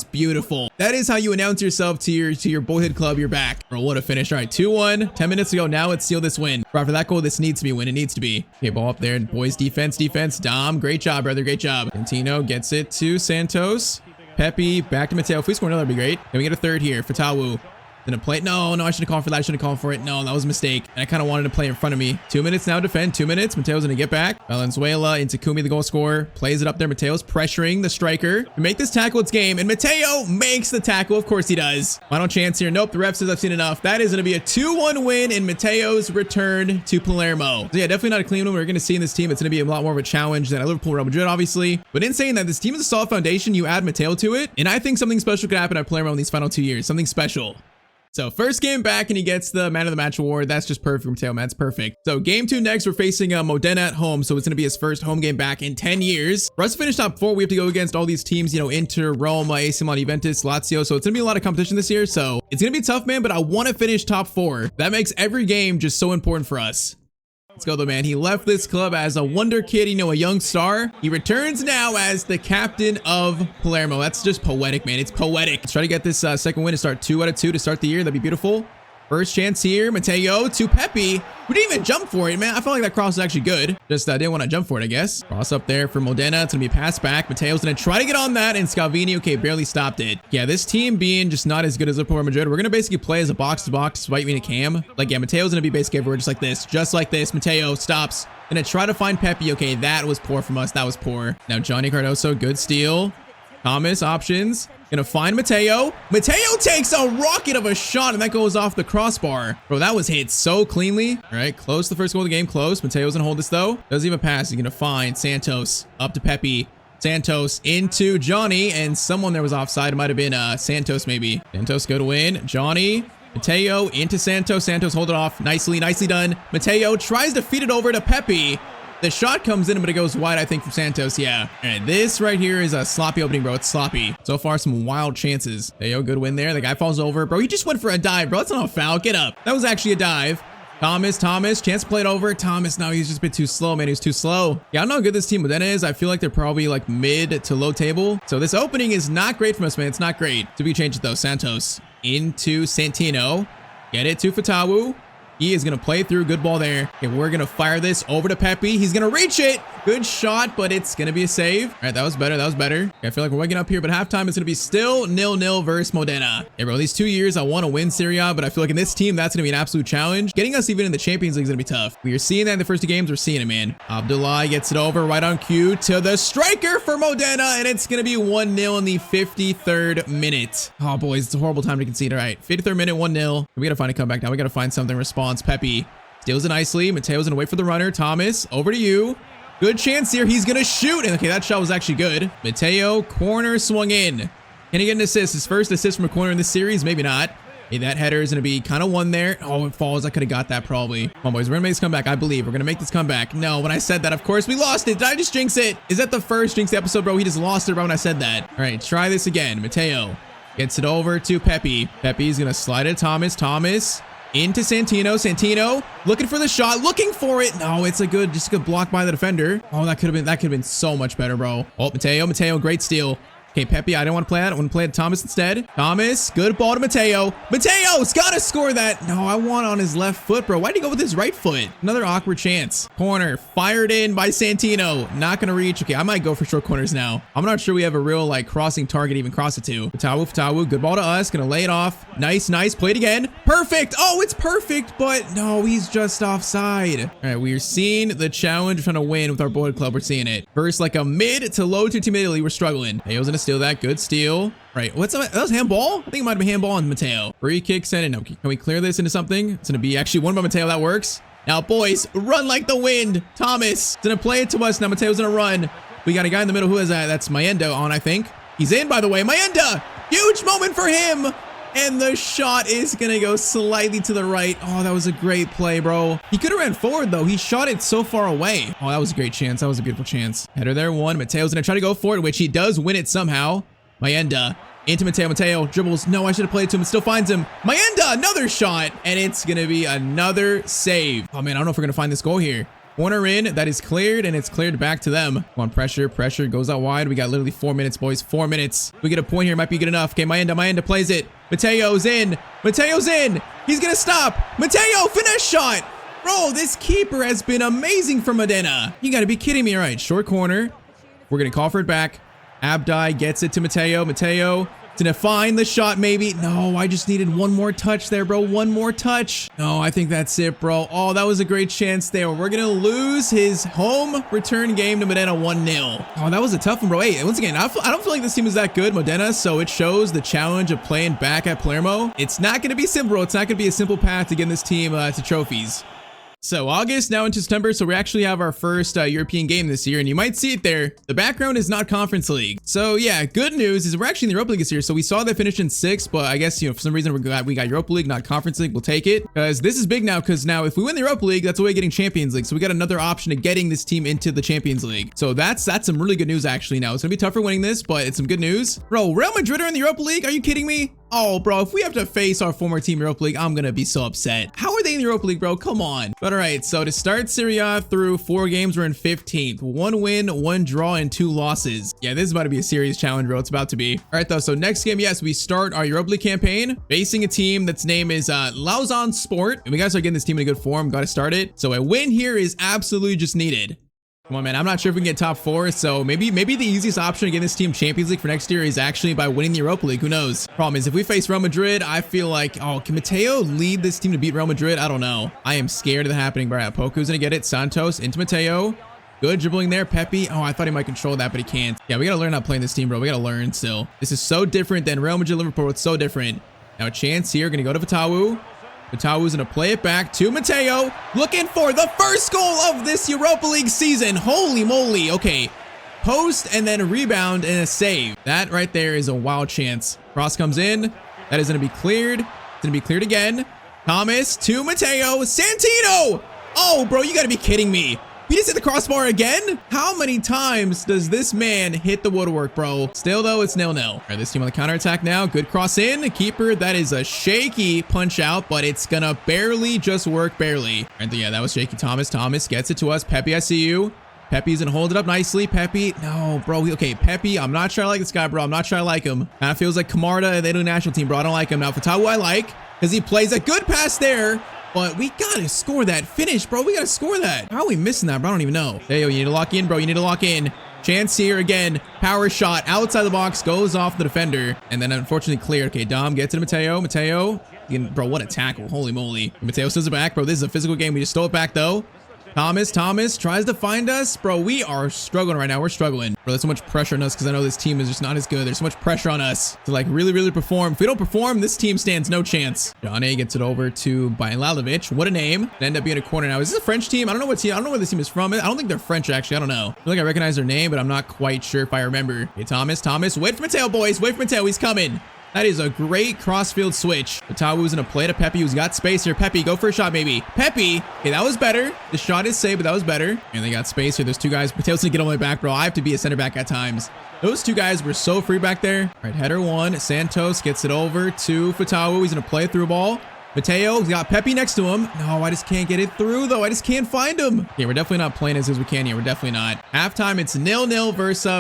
beautiful. That is how you announce yourself to your boyhood club, you're back. Bro, what a finish. All right, 2-1, 10 minutes to go. Now let's seal this win. Bro, for that goal, this needs to be a win. It needs to be. Okay, ball up there. Boys, defense. Dom, great job, brother. Great job. Santino gets it to Santos. Pepe back to Matteo. If we score another, that'd be great. Then we get a third here. Fatawu. Gonna play. No, I should have called for that. I should have called for it. No, that was a mistake. And I kind of wanted to play in front of me. 2 minutes now, defend. 2 minutes. Mateo's gonna get back. Valenzuela into Kumi, the goal scorer. Plays it up there. Mateo's pressuring the striker to make this tackle its game. And Matteo makes the tackle. Of course he does. Final chance here. Nope, the ref says I've seen enough. That is gonna be a 2-1 win in Matteo's return to Palermo. So yeah, definitely not a clean one. We're gonna see in this team. It's gonna be a lot more of a challenge than a Liverpool Real Madrid, obviously. But in saying that, this team is a solid foundation. You add Matteo to it. And I think something special could happen at Palermo in these final 2 years. Something special. So first game back and he gets the man of the match award. That's just perfect for Matteo, man. That's perfect. So game 2 next, we're facing Modena at home. So it's going to be his first home game back in 10 years. For us to finish top 4, we have to go against all these teams, Inter, Roma, AC Milan, Juventus, Lazio. So it's going to be a lot of competition this year. So it's going to be tough, man, but I want to finish top 4. That makes every game just so important for us. Let's go, though, man. He left this club as a wonder kid, a young star. He returns now as the captain of Palermo. That's just poetic, man. It's poetic. Let's try to get this second win to start 2 out of 2 to start the year. That'd be beautiful. First chance here, Matteo to Pepe. We didn't even jump for it, man. I felt like that cross was actually good. Just didn't want to jump for it, I guess. Cross up there for Modena. It's going to be passed back. Matteo's going to try to get on that, and Scalvini, okay, barely stopped it. Yeah, this team being just not as good as Liverpool or Madrid, we're going to basically play as a box-to-box right wing a cam. Like, yeah, Matteo's going to be basically everywhere just like this. Just like this. Matteo stops. Going to try to find Pepe. Okay, that was poor from us. That was poor. Now, Johnny Cardoso, good steal. Thomas, options. Gonna find Matteo. Matteo takes a rocket of a shot, and that goes off the crossbar. Bro, that was hit so cleanly. All right, close the first goal of the game. Close. Matteo's gonna hold this, though. Doesn't even pass. He's gonna find Santos. Up to Pepe. Santos into Johnny, and someone there was offside. It might have been Santos, maybe. Santos, good win. Johnny. Matteo into Santos. Santos hold it off. Nicely done. Matteo tries to feed it over to Pepe. The shot comes in, but it goes wide, I think, from Santos. Yeah. All right, this right here is a sloppy opening, bro. It's sloppy. So far, some wild chances. Matteo, good win there. The guy falls over. Bro, he just went for a dive, bro. That's not a foul. Get up. That was actually a dive. Thomas, chance to play it over. Thomas, no, he's just a bit too slow, man. He's too slow. Yeah, I don't know how good this team Modena is. I feel like they're probably like mid to low table. So this opening is not great from us, man. It's not great. To be changed it, though. Santos into Santino. Get it to Fatawu. He is going to play through. Good ball there. Okay, we're going to fire this over to Pepe. He's going to reach it. Good shot, but it's going to be a save. All right, that was better. That was better. Okay, I feel like we're waking up here, but halftime is going to be still 0-0 versus Modena. Hey, bro, these 2 years, I want to win Serie A, but I feel like in this team, that's going to be an absolute challenge. Getting us even in the Champions League is going to be tough. We are seeing that in the first 2 games. We're seeing it, man. Abdullah gets it over right on cue to the striker for Modena, and it's going to be 1-0 in the 53rd minute. Oh, boys, it's a horrible time to concede. All right, 53rd minute, 1-0. We got to find a comeback now. We got to find something response. Pepe steals it nicely. Matteo's gonna wait for the runner. Thomas, over to you. Good chance here. He's gonna shoot. And okay, that shot was actually good. Matteo, corner swung in. Can he get an assist? His first assist from a corner in this series? Maybe not. Hey, that header is gonna be kind of one there. Oh, it falls. I could have got that probably. Come on, boys. We're gonna make this comeback. I believe we're gonna make this comeback. No, when I said that, of course, we lost it. Did I just jinx it? Is that the first jinx episode, bro? He just lost it, bro, when I said that. All right, try this again. Matteo gets it over to Pepe. Pepe's gonna slide it. Thomas. Into Santino. Santino looking for the shot, looking for it. No, it's just a good block by the defender. Oh, that could have been so much better, bro. Oh, Matteo, great steal. Okay, Pepe, I don't want to play that. I want to play it to Thomas instead. Thomas, good ball to Matteo. Matteo's got to score that. No, I want on his left foot, bro. Why'd he go with his right foot? Another awkward chance. Corner, fired in by Santino. Not going to reach. Okay, I might go for short corners now. I'm not sure we have a real, like, crossing target to even cross it to. Fatawu, good ball to us. Going to lay it off. Nice. Played again. Perfect. Oh, it's perfect, but no, he's just offside. All right, we are seeing the challenge of trying to win with our boy club. We're seeing it. Versus like a mid to low to team Italy, we're struggling. Mateo's going to steal that. Good steal. Right. What's that? That was handball? I think it might have been handball on Matteo. Free kick sent in. Okay, can we clear this into something? It's going to be actually one by Matteo. That works. Now, boys, run like the wind. Thomas is going to play it to us. Now, Matteo's going to run. We got a guy in the middle. Who is that? That's Mayenda on, I think. He's in, by the way. Mayenda! Huge moment for him. And the shot is going to go slightly to the right. Oh, that was a great play, bro. He could have ran forward, though. He shot it so far away. Oh, that was a great chance. That was a beautiful chance. Header there, one. Matteo's going to try to go for it, which he does win it somehow. Mayenda into Matteo. Matteo dribbles. No, I should have played to him. It still finds him. Mayenda, another shot. And it's going to be another save. Oh, man, I don't know if we're going to find this goal here. Corner in, that is cleared, and it's cleared back to them. Come on, pressure, goes out wide. We got literally 4 minutes, boys, 4 minutes. We get a point here, might be good enough. Okay, Mayenda plays it. Matteo's in. He's gonna stop. Matteo, finesse shot. Bro, this keeper has been amazing for Modena. You gotta be kidding me. All right, short corner. We're gonna call for it back. Abdi gets it to Matteo. Matteo to find the shot, maybe. No, I just needed one more touch there, bro. One more touch. No, I think that's it, bro. Oh, that was a great chance there. We're going to lose his home return game to Modena 1-0. Oh, that was a tough one, bro. Hey, once again, I don't feel like this team is that good, Modena, so it shows the challenge of playing back at Palermo. It's not going to be simple, bro. It's not going to be a simple path to get this team to trophies. So August now into September, so we actually have our first European game this year, and you might see it there. The background is not Conference League. So yeah, good news is we're actually in the Europa League this year. So we saw they finished in 6th, but I guess, for some reason we got Europa League, not Conference League. We'll take it because this is big now, because now if we win the Europa League, that's a way of getting Champions League. So we got another option of getting this team into the Champions League. So that's some really good news actually now. It's gonna be tougher winning this, but it's some good news. Bro, Real Madrid are in the Europa League? Are you kidding me? Oh, bro, if we have to face our former team Europa League, I'm gonna be so upset. How are they in the Europa League, bro? Come on. But all right, so to start Serie A through 4 games, we're in 15th. 1 win, 1 draw, and 2 losses. Yeah, this is about to be a serious challenge, bro. It's about to be. All right, though, so next game, yes, we start our Europa League campaign facing a team that's name is Lausanne Sport. And we gotta start getting this team in a good form. Gotta start it. So a win here is absolutely just needed. Come on, man. I'm not sure if we can get top 4, so maybe the easiest option to get this team Champions League for next year is actually by winning the Europa League. Who knows? Problem is, if we face Real Madrid, I feel like, oh, can Matteo lead this team to beat Real Madrid? I don't know. I am scared of that happening, bro. Poku's gonna get it. Santos into Matteo. Good dribbling there. Pepe. Oh, I thought he might control that, but he can't. Yeah, we gotta learn how to play in this team, bro. We gotta learn still. This is so different than Real Madrid, Liverpool. It's so different. Now a chance here. Gonna go to Fatawu. Fatawu's gonna play it back to Matteo, looking for the first goal of this Europa League season. Holy moly. Okay, post and then a rebound and a save. That right there is a wild chance. Cross comes in. That is gonna be cleared. It's gonna be cleared again. Thomas to Matteo. Santino. Oh, bro, you gotta be kidding me. He just hit the crossbar again? How many times does this man hit the woodwork, bro? Still, though, it's 0-0. All right, this team on the counterattack now. Good cross in. Keeper, that is a shaky punch out, but it's gonna barely just work, barely. And yeah, that was shaky. Thomas gets it to us. Pepe, I see you. Pepe's gonna hold it up nicely. Pepe, no, bro. Okay, Pepe, I'm not sure I like this guy, bro. I'm not sure I like him. Kind of feels like Camarda and they do national team, bro. I don't like him. Now, Fatawu I like, because he plays a good pass there. But we gotta score that finish, bro. We gotta score that. How are we missing that, bro? I don't even know. Hey, yo, you need to lock in, bro. You need to lock in. Chance here again. Power shot outside the box. Goes off the defender. And then unfortunately cleared. Okay, Dom gets it to Matteo. Matteo. Bro, what a tackle. Holy moly. Matteo steals it back. Bro, this is a physical game. We just stole it back, though. Thomas tries to find us. Bro, we are struggling right now. We're struggling. Bro, there's so much pressure on us because I know this team is just not as good. There's so much pressure on us to like really perform. If we don't perform, this team stands no chance. Johnny gets it over to Bajlalovic. What a name. It ended up being a corner now. Is this a French team? I don't know what team. I don't know where this team is from. I don't think they're French, actually. I don't know. I feel like I recognize their name, but I'm not quite sure if I remember. Okay, Thomas. Wait for Matteo, boys. Wait for Matteo. He's coming. That is a great crossfield switch. Fatawu's gonna play to Pepe, who's got space here. Pepe, go for a shot, maybe. Pepe. Okay, that was better. The shot is saved, but that was better. And they got space here. There's 2 guys. Mateo's gonna get on my back, bro. I have to be a center back at times. Those 2 guys were so free back there. All right, header 1. Santos gets it over to Fatawu. He's gonna play a through ball. Matteo's got Pepe next to him. No, I just can't get it through, though. I just can't find him. Yeah, we're definitely not playing as good as we can here. We're definitely not. Halftime, it's 0-0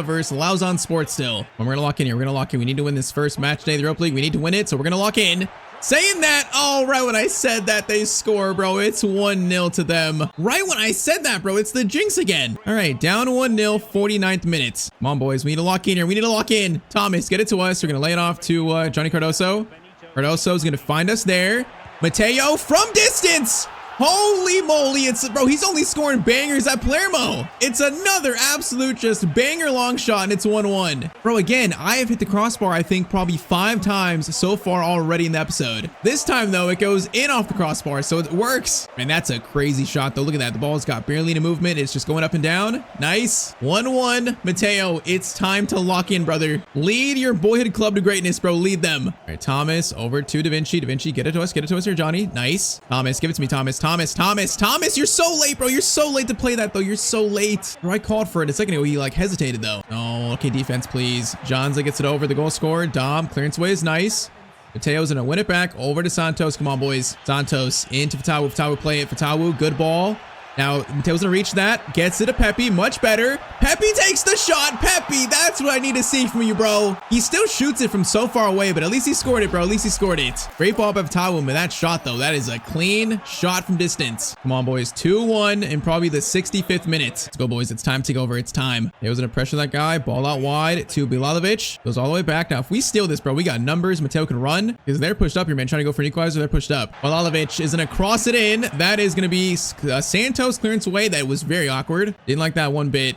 versus Lausanne Sport still. And we're going to lock in here. We're going to lock in. We need to win this first match today of the Europa League. We need to win it, so we're going to lock in. Saying that, oh, right when I said that, they score, bro. It's 1-0 to them. Right when I said that, bro, it's the jinx again. All right, down 1-0, 49th minute. Come on, boys. We need to lock in here. We need to lock in. Thomas, get it to us. We're going to lay it off to Johnny Cardoso. Cardoso's going to find us there. Matteo from distance. Holy moly, bro, he's only scoring bangers at Palermo. It's another absolute just banger long shot, and it's 1-1. Bro, again, I have hit the crossbar, I think, probably 5 times so far already in the episode. This time, though, it goes in off the crossbar, so it works. Man, that's a crazy shot, though. Look at that. The ball's got barely any movement. It's just going up and down. Nice. 1-1. Matteo, it's time to lock in, brother. Lead your boyhood club to greatness, bro. Lead them. All right, Thomas over to Da Vinci. Da Vinci, get it to us. Get it to us here, Johnny. Nice. Thomas, give it to me, Thomas. Thomas, you're so late, bro. You're so late to play that, though. You're so late. Bro, I called for it a second ago. He, like, hesitated, though. Oh, okay, defense, please. Jonza gets it over. The goal scorer. Dom, clearance away is nice. Mateo's gonna win it back over to Santos. Come on, boys. Santos into Fatawu. Fatawu play it. Fatawu, good ball. Now, Mateo's gonna reach that. Gets it to Pepe. Much better. Pepe takes the shot. Pepe, that's what I need to see from you, bro. He still shoots it from so far away, but at least he scored it, bro. At least he scored it. Great ball by Fatawu, but that shot, though, that is a clean shot from distance. Come on, boys. 2-1 in probably the 65th minute. Let's go, boys. It's time to take over. It's time. Mateo's gonna pressure that guy. Ball out wide to Bajlalovic. Goes all the way back. Now, if we steal this, bro, we got numbers. Mateo can run because they're pushed up here, man. Trying to go for an equalizer. They're pushed up. Bajlalovic is gonna cross it in. That is gonna be Santos clearance away. That was very awkward. Didn't like that one bit.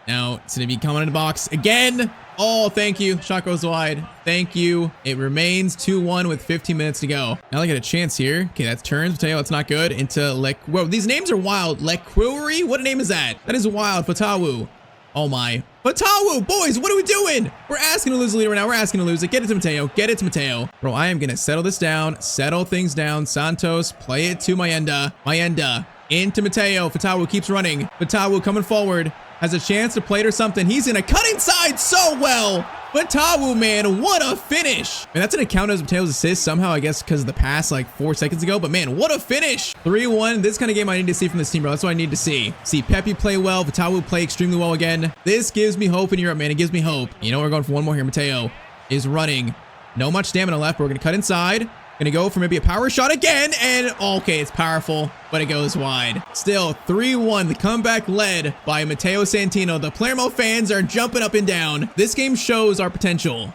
Now it's gonna be coming in the box again. Oh, thank you. Shot goes wide. Thank you. It remains 2-1 with 15 minutes to go. Now I get a chance here. Okay, that's turns. Mateo, that's not good. Into Whoa, these names are wild. Lequiri? What name is that? That is wild. Fatawu. Oh my. Fatawu, boys, what are we doing? We're asking to lose the lead right now. We're asking to lose it. Get it to Matteo. Get it to Matteo. Bro, I am gonna settle this down. Settle things down. Santos, play it to Mayenda. Mayenda. Into Matteo. Fatawu keeps running. Fatawu coming forward. Has a chance to play it or something. He's gonna cut inside so well. Fatawu, man, what a finish. And that's gonna count as Mateo's assist somehow, I guess, because of the pass like 4 seconds ago. But man, what a finish. 3-1. This kind of game I need to see from this team, bro. That's what I need to see. See Pepe play well. Fatawu play extremely well again. This gives me hope in Europe, man. It gives me hope. You know, we're going for one more here. Mateo is running. No much stamina left, but we're gonna cut inside. Gonna go for maybe a power shot again, and okay, it's powerful, but it goes wide. Still 3-1, the comeback led by Matteo Santino. The Palermo fans are jumping up and down. This game shows our potential.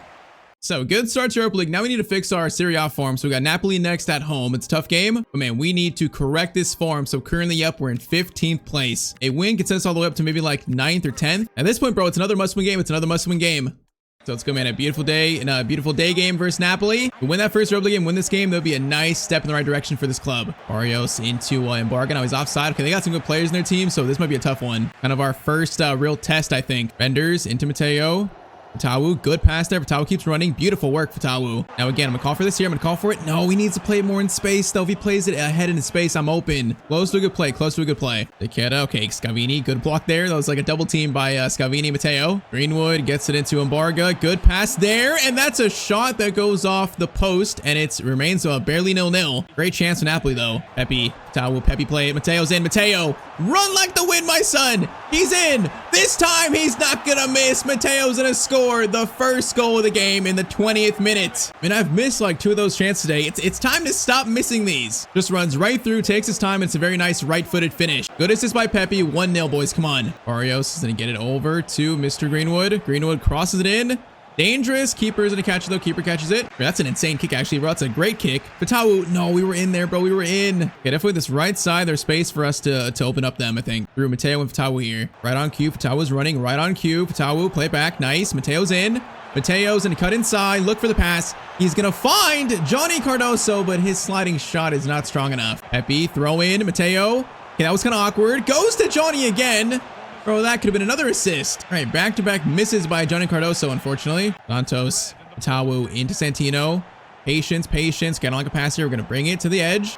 So good start to Europa League. Now we need to fix our Serie A form. So we got Napoli next at home. It's a tough game, but man, we need to correct this form. So currently, yep, we're in 15th place. A win can send us all the way up to maybe like 9th or 10th. At this point, bro, it's another must-win game. It's another must-win game. So let's go, man. A beautiful day in a beautiful day game versus Napoli. If we win that first Europa League game, win this game, that'll be a nice step in the right direction for this club. Barrios into Embarga. Now he's offside. Okay, they got some good players in their team, so this might be a tough one. Kind of our first real test, I think. Renders into Matteo. Fatawu, good pass there. Fatawu keeps running. Beautiful work, Fatawu. Now again, I'm gonna call for this here. I'm gonna call for it. No, he needs to play it more in space, though. If he plays it ahead in space, I'm open. Close to a good play. Close to a good play. Takeda, okay, Scavini, good block there. That was like a double team by Scavini, Matteo. Greenwood gets it into Embarga. Good pass there, and that's a shot that goes off the post, and it remains barely 0-0. Great chance for Napoli, though. Pepe, Fatawu, Pepe play it. Matteo's in. Matteo, run like the wind, my son. He's in. This time, he's not gonna miss. Matteo's gonna score the first goal of the game in the 20th minute. I mean, I've missed like 2 of those chances today. It's time to stop missing these. Just runs right through, takes his time. It's a very nice right-footed finish. Good assist by Pepe. 1-0, boys. Come on. Barrios is going to get it over to Mr. Greenwood. Greenwood crosses it in. Dangerous. Keeper's gonna catch it though. Keeper catches it. That's an insane kick actually, bro. That's a great kick. Fatawu, no, we were in there, bro. We were in. Okay, definitely this right side. There's space for us to open up them, I think. Through Matteo and Fatawu here. Right on cue. Fatawu's running. Right on cue. Fatawu, play it back. Nice. Matteo's in. Matteo's gonna cut inside. Look for the pass. He's gonna find Johnny Cardoso, but his sliding shot is not strong enough. Pepe, throw in. Matteo. Okay, that was kind of awkward. Goes to Johnny again. Bro, that could have been another assist. All right, back-to-back misses by Johnny Cardoso, unfortunately. Santos, Fatawu into Santino. Patience. Kind of like a pass here. We're going to bring it to the edge.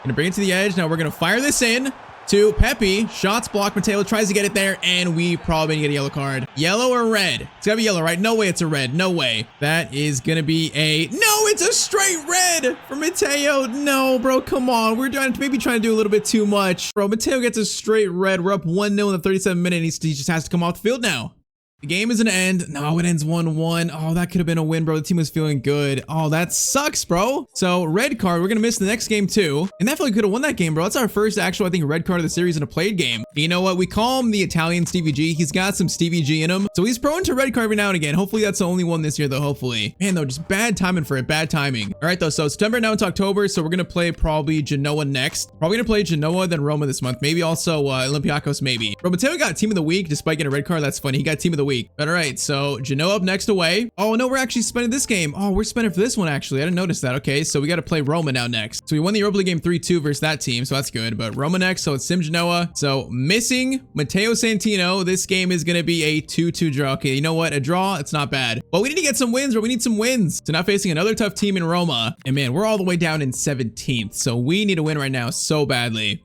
Now we're going to fire this in to Pepe. Shots blocked. Matteo tries to get it there, and we probably get a yellow card. Yellow or red? It's got to be yellow, right? No way it's a red. No way. That is going to be a... No, it's a straight red for Matteo. No, bro, come on. We're maybe trying to do a little bit too much. Bro, Matteo gets a straight red. We're up 1-0 in the 37th minute, and he just has to come off the field now. The game is gonna end. No, it ends 1-1. Oh, that could have been a win, bro. The team was feeling good. Oh, that sucks, bro. So, red card. We're gonna miss the next game, too. And definitely could have won that game, bro. That's our first actual, I think, red card of the series in a played game. You know what? We call him the Italian Stevie G. He's got some Stevie G in him. So, he's prone to red card every now and again. Hopefully, that's the only one this year, though, hopefully. Man, though, just bad timing for it. Bad timing. All right, though. So, September now into October. So, we're gonna play probably Genoa next. Probably gonna play Genoa, then Roma this month. Maybe also Olympiacos, maybe. Bro, Matteo got team of the week despite getting a red card. That's funny. He got team of the week. But all right. So Genoa up next away. Oh no, we're actually spending this game. Oh, we're spending for this one actually. I didn't notice that. Okay, so we got to play Roma now next. So we won the Europa League game 3-2 versus that team, so that's good. But Roma next, so it's Sim Genoa. So missing Matteo Santino. This game is gonna be a 2-2 draw. Okay, you know what? A draw, it's not bad. But we need to get some wins, or we need some wins. So now facing another tough team in Roma. And man, we're all the way down in 17th. So we need a win right now so badly.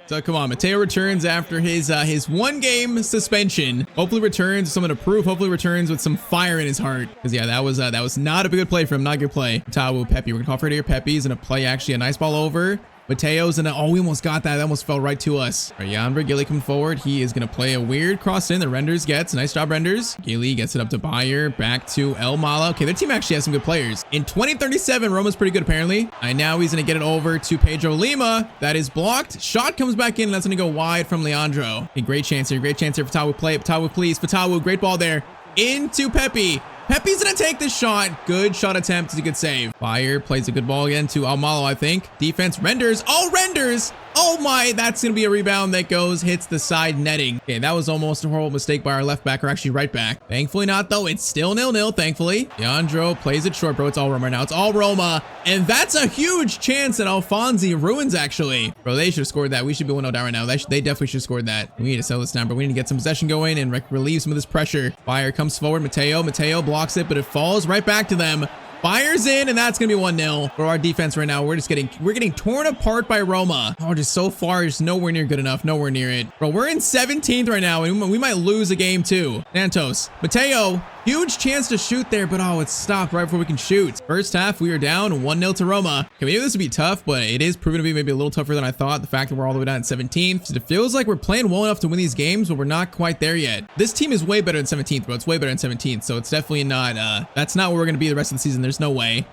So come on, Matteo returns after his 1-game suspension. Hopefully returns with something to prove. Hopefully returns with some fire in his heart. Because yeah, that was not a good play for him. Not a good play. Fatawu, Pepe. We're gonna call for it here. Pepe's gonna play actually a nice ball over. Matteo's and oh, we almost got that. That almost fell right to us. All right, Jan Gilly coming forward. He is gonna play a weird cross in. The Renders gets. Nice job, Renders. Gilly gets it up to Bayer. Back to El Mala. Okay, their team actually has some good players. In 2037, Roma's pretty good apparently. And now he's gonna get it over to Pedro Lima. That is blocked. Shot comes back in. And that's gonna go wide from Leandro. Okay, great chance here. Great chance here. Fatawu play. Fatawu, please. Fatawu, great ball there. Into Pepe. Pepe's gonna take the shot. Good shot attempt. It's a good save. Bayer plays a good ball again to Almalo, I think. Defense, Renders. Oh, Renders. Oh my, that's gonna be a rebound that hits the side netting. Okay, that was almost a horrible mistake by our left back, or actually right back. Thankfully not though. It's still 0-0, thankfully. Leandro plays it short, bro. It's all Roma right now. It's all Roma. And that's a huge chance that Alfonsi ruins, actually. Bro, they should have scored that. We should be 1-0 down right now. They definitely should have scored that. We need to settle this down, bro. We need to get some possession going and relieve some of this pressure. Bayer comes forward. Matteo blocks it, but it falls right back to them. Fires in, and that's gonna be 1-0 for our defense right now. We're getting torn apart by Roma. Oh, just so far, just nowhere near good enough. Nowhere near it. Bro, we're in 17th right now, and we might lose a game too. Santos. Matteo. Huge chance to shoot there, but oh, it's stopped right before we can shoot. First half, we are down 1-0 to Roma. Okay, we knew this would be tough, but it is proving to be maybe a little tougher than I thought. The fact that we're all the way down at 17th. It feels like we're playing well enough to win these games, but we're not quite there yet. This team is way better than 17th, bro. It's way better than 17th, so it's definitely not, that's not where we're going to be the rest of the season. There's no way.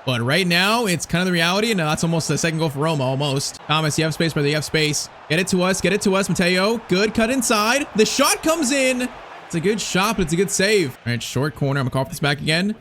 But right now, it's kind of the reality, and that's almost the second goal for Roma, almost. Thomas, you have space, brother. You have space. Get it to us. Get it to us, Matteo. Good cut inside. The shot comes in. It's a good shot, but it's a good save. All right, short corner. I'm going to call for this back again.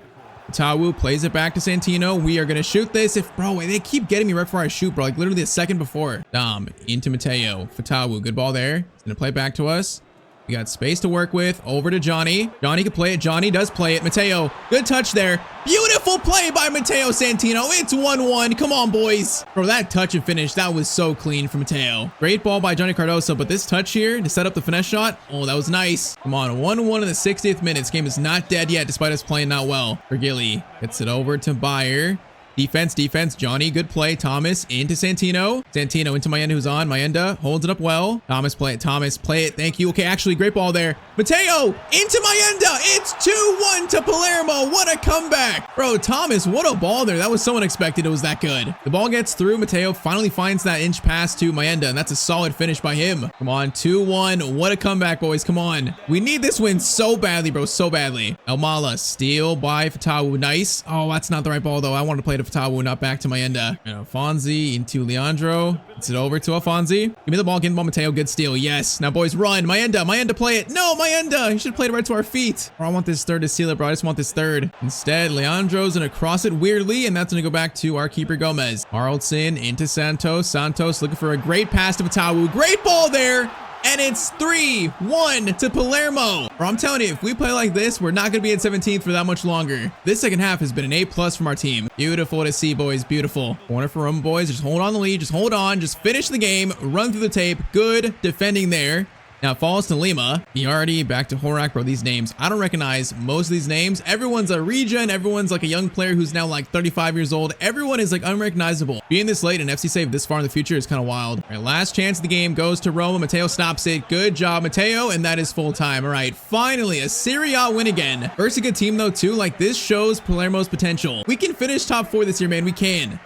Fatawu plays it back to Santino. We are going to shoot this. Bro, they keep getting me right before I shoot, bro. Like literally a second before. Dom into Matteo. Fatawu, good ball there. He's going to play it back to us. We got space to work with. Over to Johnny. Johnny can play it. Johnny does play it. Matteo, good touch there. Beautiful play by Matteo Santino. It's 1-1. Come on, boys. Bro, that touch and finish, that was so clean for Matteo. Great ball by Johnny Cardoso, but this touch here to set up the finesse shot, oh, that was nice. Come on, 1-1 in the 60th minute. This game is not dead yet, despite us playing not well. Vergili gets it over to Bayer. Defense, defense. Johnny, good play. Thomas into Santino. Santino into Mayenda, who's on. Mayenda holds it up well. Thomas, play it. Thomas, play it. Thank you. Okay, actually, great ball there. Matteo into Mayenda. It's 2-1 to Palermo. What a comeback. Bro, Thomas, what a ball there. That was so unexpected. It was that good. The ball gets through. Matteo finally finds that inch pass to Mayenda, and that's a solid finish by him. Come on, 2-1. What a comeback, boys. Come on. We need this win so badly, bro. So badly. Elmala, steal by Fatawu. Nice. Oh, that's not the right ball, though. I wanted to play it to Fatawu, not back to Mayenda. And Alfonsi into Leandro. It's it over to Alfonsi. Give me the ball. Give me the ball, Matteo. Good steal. Yes. Now, boys, run. Mayenda, play it. No, Mayenda. He should have played it right to our feet. Bro, I want this third to seal it, bro. I just want this third. Instead, Leandro's going to cross it weirdly, and that's going to go back to our keeper, Gomez. Haraldson into Santos. Santos looking for a great pass to Fatawu. Great ball there. And it's 3-1 to Palermo. Bro, I'm telling you, if we play like this, we're not going to be in 17th for that much longer. This second half has been an A+ from our team. Beautiful to see, boys. Beautiful. Corner for Roma, boys. Just hold on the lead. Just hold on. Just finish the game. Run through the tape. Good defending there. Now falls to Lima. Iardi back to Horak. Bro, these names, I don't recognize most of these names. Everyone's a regen. Everyone's like a young player who's now like 35 years old. Everyone is like unrecognizable. Being this late and FC save this far in the future is kind of wild. All right, last chance of the game goes to Roma. Matteo stops it. Good job, Matteo. And that is full time. All right, finally a Serie A win again. Versus a good team though too. Like this shows Palermo's potential. We can finish top 4 this year, man. We can.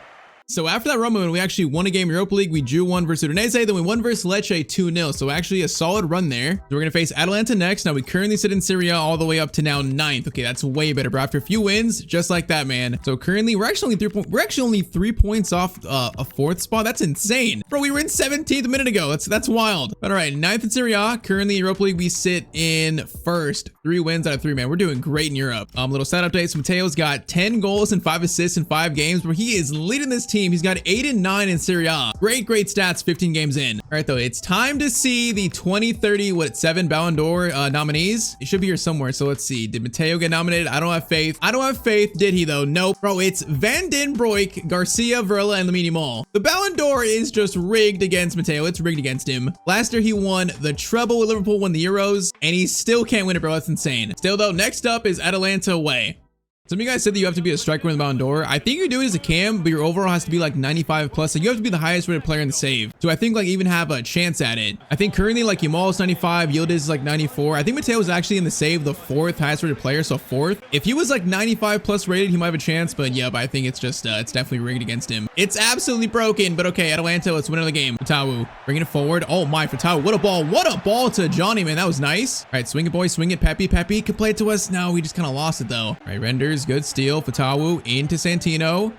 So after that Roma win, we actually won a game in Europa League. We drew one versus Udinese, then we won versus Lecce 2-0. So actually a solid run there. So we're going to face Atalanta next. Now we currently sit in Serie A all the way up to now 9th. Okay, that's way better, bro. After a few wins, just like that, man. So currently we're actually only 3 points off a 4th spot. That's insane. Bro, we were in 17th a minute ago. That's wild. But all right, 9th in Serie A. Currently in Europa League, we sit in 1st. 3 wins out of 3, man. We're doing great in Europe. Little stat updates. Matteo's got 10 goals and 5 assists in 5 games, where he is leading this team. He's got 8-9 in Serie A. Great stats 15 games in. All right, though, it's time to see the 2030, 7 Ballon d'Or nominees. It should be here somewhere. So let's see. Did Matteo get nominated? I don't have faith. I don't have faith. Did he, though? Nope. Bro, it's Van Den Broek, Garcia, Varela, and Lamine Yamal. The Ballon d'Or is just rigged against Matteo. It's rigged against him. Last year, he won the treble with Liverpool, won the Euros, and he still can't win it, bro. That's insane. Still, though, next up is Atalanta away. Some of you guys said that you have to be a striker in the Ballon d'Or. I think you do it as a cam, but your overall has to be like 95 plus. So you have to be the highest rated player in the save to, I think, like even have a chance at it. I think currently like Yamal is 95, Yildiz is like 94. I think Matteo is actually in the save the 4th highest rated player, so 4th. If he was like 95 plus rated, he might have a chance, but yeah, but I think it's just, it's definitely rigged against him. It's absolutely broken, but okay, Atalanta, let's win another game. Fatawu, bringing it forward. Oh my, Fatawu, what a ball. What a ball to Johnny, man. That was nice. All right, swing it, boys, swing it. Pepe could play it to us. No, we just kind of lost it though. All right, Renders, good steal. Fatawu into Santino.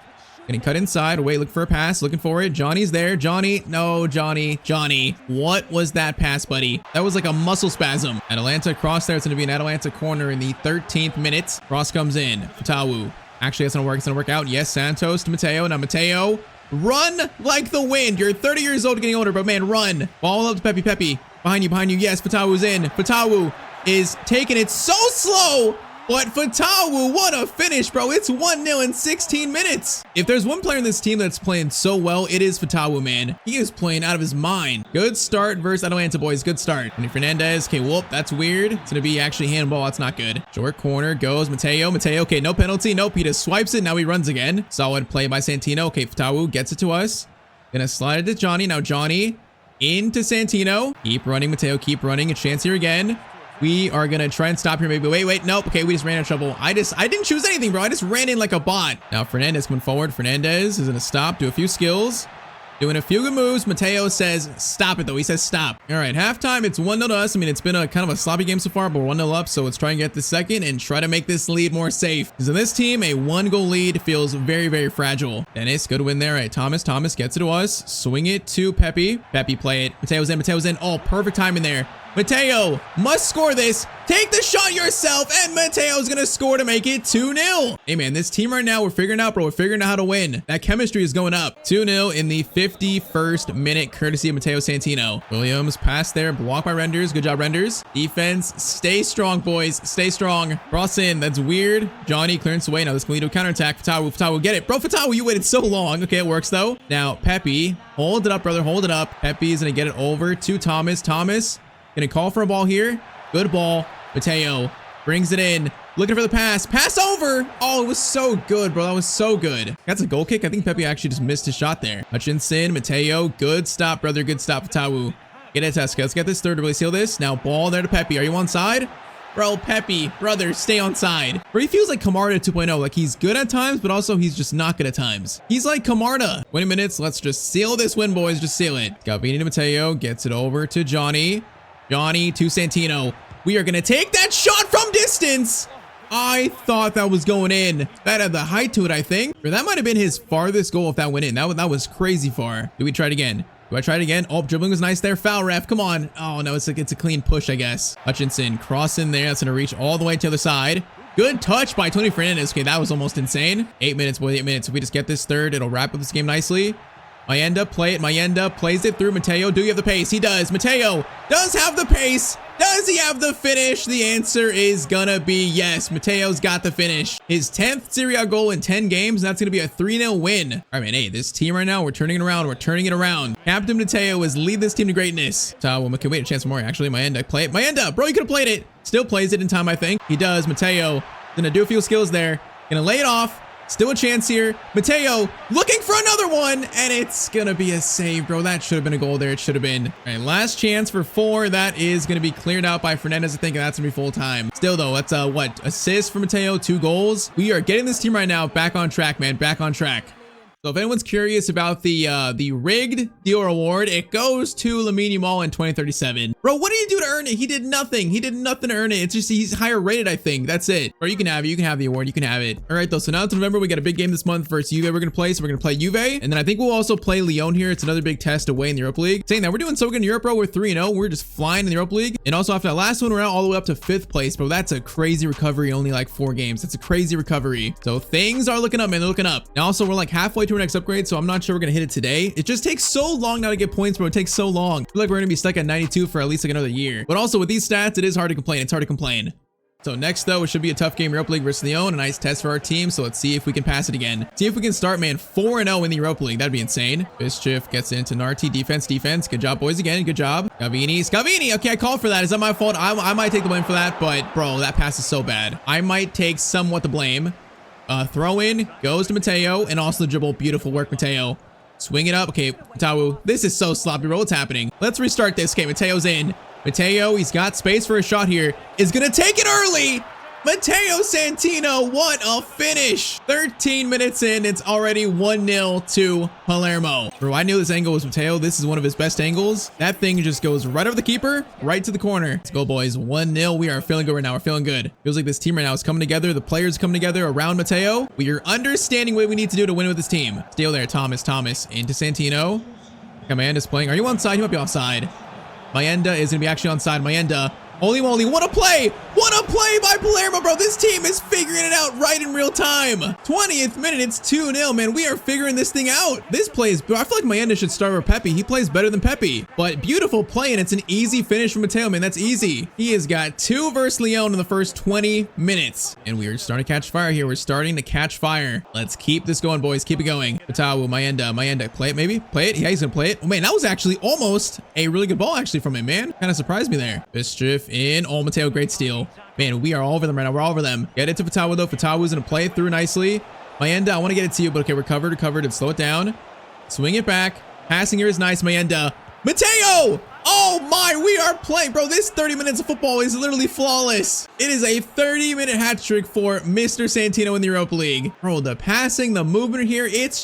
Getting cut inside. Wait, look for a pass. Looking for it. Johnny's there. Johnny. No, Johnny. Johnny. What was that pass, buddy? That was like a muscle spasm. Atalanta cross there. It's going to be an Atalanta corner in the 13th minute. Cross comes in. Fatawu. Actually, that's going to work. It's going to work out. Yes, Santos to Matteo. Now Matteo. Run like the wind. You're 30 years old, getting older, but man, run. Ball up to Pepe. Behind you. Yes, Fatawu's in. Fatawu is taking it so slow. But Fatawu, what a finish, bro. It's 1-0 in 16 minutes. If there's one player in this team that's playing so well, it is Fatawu, man. He is playing out of his mind. Good start versus Atalanta, boys. Good start. And Fernandez, okay, whoop, that's weird. It's going to be actually handball. That's not good. Short corner goes Matteo, okay, no penalty. Nope, he just swipes it. Now he runs again. Solid play by Santino. Okay, Fatawu gets it to us. Gonna slide it to Johnny. Now Johnny into Santino. Keep running, Matteo, keep running. A chance here again. We are gonna try and stop here maybe. Wait, nope. Okay, we just ran out of trouble. I didn't choose anything, bro. I just ran in like a bot. Now Fernandez coming forward. Fernandez is gonna stop, do a few skills, doing a few good moves. Matteo says stop it though. He says stop. All right, halftime, it's 1-0 to us. I mean, it's been a kind of a sloppy game so far, but we're 1-0 up, so let's try and get the second and try to make this lead more safe. Because in this team, a 1-goal lead feels very, very fragile. Dennis, good win there. All right, Thomas gets it to us. Swing it to Pepe. Pepe, play it. Mateo's in. Oh, perfect timing there. Mateo must score this. Take the shot yourself, and Mateo's gonna score to make it 2-0. Hey man, this team right now, we're figuring out, bro. We're figuring out how to win. That chemistry is going up. 2-0 in the 51st minute, courtesy of Matteo Santino. Williams pass there, blocked by Renders. Good job, Renders. Defense, stay strong, boys. Stay strong. Cross in. That's weird. Johnny clearance away. Now this can lead to a counterattack. Fatawu, get it. Bro, Fatawu, you waited so long. Okay, it works though. Now Pepe, hold it up, brother. Hold it up. Pepe is gonna get it over to Thomas. Gonna call for a ball here. Good ball. Matteo brings it in. Looking for the pass. Pass over. Oh, it was so good, bro. That was so good. That's a goal kick. I think Pepe actually just missed his shot there. Hutchinson, Matteo. Good stop, brother. Good stop. Fatawu. Get it, Tesca. Let's get this third to really seal this. Now ball there to Pepe. Are you on side? Bro, Pepe, brother, stay on side. Bro, he feels like Camarda 2.0. Like he's good at times, but also he's just not good at times. He's like Camarda. 20 minutes. Let's just seal this win, boys. Just seal it. Gabini to Matteo. Gets it over to Johnny. Johnny to Santino. We are going to take that shot from distance. I thought that was going in. That had the height to it, I think. Or that might have been his farthest goal if that went in. That was crazy far. Do we try it again? Do I try it again? Oh, dribbling was nice there. Foul, ref. Come on. Oh, no, it's a clean push, I guess. Hutchinson cross in there. That's going to reach all the way to the other side. Good touch by Tony Fernandez. Okay, that was almost insane. 8 minutes, boys. 8 minutes. If we just get this third, it'll wrap up this game nicely. Mayenda, play it. Mayenda plays it through Matteo. Do you have the pace? He does. Matteo does have the pace. Does he have the finish? The answer is gonna be yes. Mateo's got the finish. His 10th Serie A goal in 10 games. That's gonna be a 3-0 win. All right, man. Hey, this team right now, we're turning it around. We're turning it around. Captain Matteo is lead this team to greatness. Okay, wait, a chance for more. Actually, Mayenda, play it. Mayenda, bro, you could have played it. Still plays it in time, I think. He does. Matteo gonna do a few skills there. Gonna lay it off. Still a chance here. Matteo looking for another one, and it's gonna be a save, bro. That should have been a goal there. It should have been. All right, last chance for 4. That is gonna be cleared out by Fernandez, I think, and that's gonna be full time. Still though, that's what? Assist for Matteo, 2 goals. We are getting this team right now back on track, man. Back on track. So if anyone's curious about the rigged deal reward, it goes to Lamine Yamal in 2037. Bro, what did he do to earn it? He did nothing. He did nothing to earn it. It's just he's higher rated, I think. That's it. Or you can have it. You can have the award. You can have it. All right, though. So now to November, we got a big game this month versus Juve. We're gonna play. So we're gonna play Juve, and then I think we'll also play Lyon here. It's another big test away in the Europa League. Saying that we're doing so good in Europe, bro. We're 3-0. We're just flying in the Europa League. And also after that last one, we're out all the way up to 5th place, bro. That's a crazy recovery. Only like 4 games. That's a crazy recovery. So things are looking up, man. They're looking up. And also we're like halfway to our next upgrade, so I'm not sure we're gonna hit it today. It just takes so long now to get points, bro. It takes so long. I feel like we're gonna be stuck at 92 for at least like another year. But also with these stats, it is hard to complain. It's hard to complain. So next though, it should be a tough game, Europa League versus Lyon. A nice test for our team. So let's see if we can pass it again. See if we can start, man, 4-0 in the Europa League. That'd be insane. Mischief gets into Narty. Defense. Good job, boys, again. Good job. Scavini. Okay, I called for that. Is that my fault? I might take the blame for that, but bro, that pass is so bad. I might take somewhat the blame. Throw in goes to Matteo, and also the dribble. Beautiful work, Matteo. Swing it up. Okay, Tawu. This is so sloppy, bro. What's happening? Let's restart this. Okay, Mateo's in. Mateo, he's got space for a shot here. Is gonna take it early. Matteo Santino, what a finish. 13 minutes in, it's already 1-0 to Palermo. Bro, I knew this angle was Matteo. This is one of his best angles. That thing just goes right over the keeper, right to the corner. Let's go, boys. 1-0. We are feeling good right now. We're feeling good. Feels like this team right now is coming together. The players coming together around Matteo. We are understanding what we need to do to win with this team. Steal there, Thomas into Santino. Mayenda's playing. Are you onside? You might be offside. Mayenda is going to be actually onside. Mayenda. Holy moly, what a play! What a play by Palermo, bro! This team is figuring it out right in real time. 20th minute, it's 2-0, man. We are figuring this thing out. This play is, I feel like Mayenda should start with Pepe. He plays better than Pepe. But beautiful play, and it's an easy finish from Matteo, man. That's easy. He has got 2 versus Lyon in the first 20 minutes. And we are starting to catch fire here. We're starting to catch fire. Let's keep this going, boys. Keep it going. Fatawu, Mayenda. Play it, maybe? Play it? Yeah, he's gonna play it. Oh, man, that was actually almost a really good ball, actually, from him, man. Kind of surprised me there. Mischief in. Oh, Matteo, great steal. Man, we are all over them right now. We're all over them. Get it to Fatawu, though. Fatawu's going to play it through nicely. Mayenda, I want to get it to you, but okay, we're covered and slow it down. Swing it back. Passing here is nice, Mayenda. Matteo! Oh my, we are playing. Bro, this 30 minutes of football is literally flawless. It is a 30-minute hat trick for Mr. Santino in the Europa League. Bro, the passing, the movement here, it's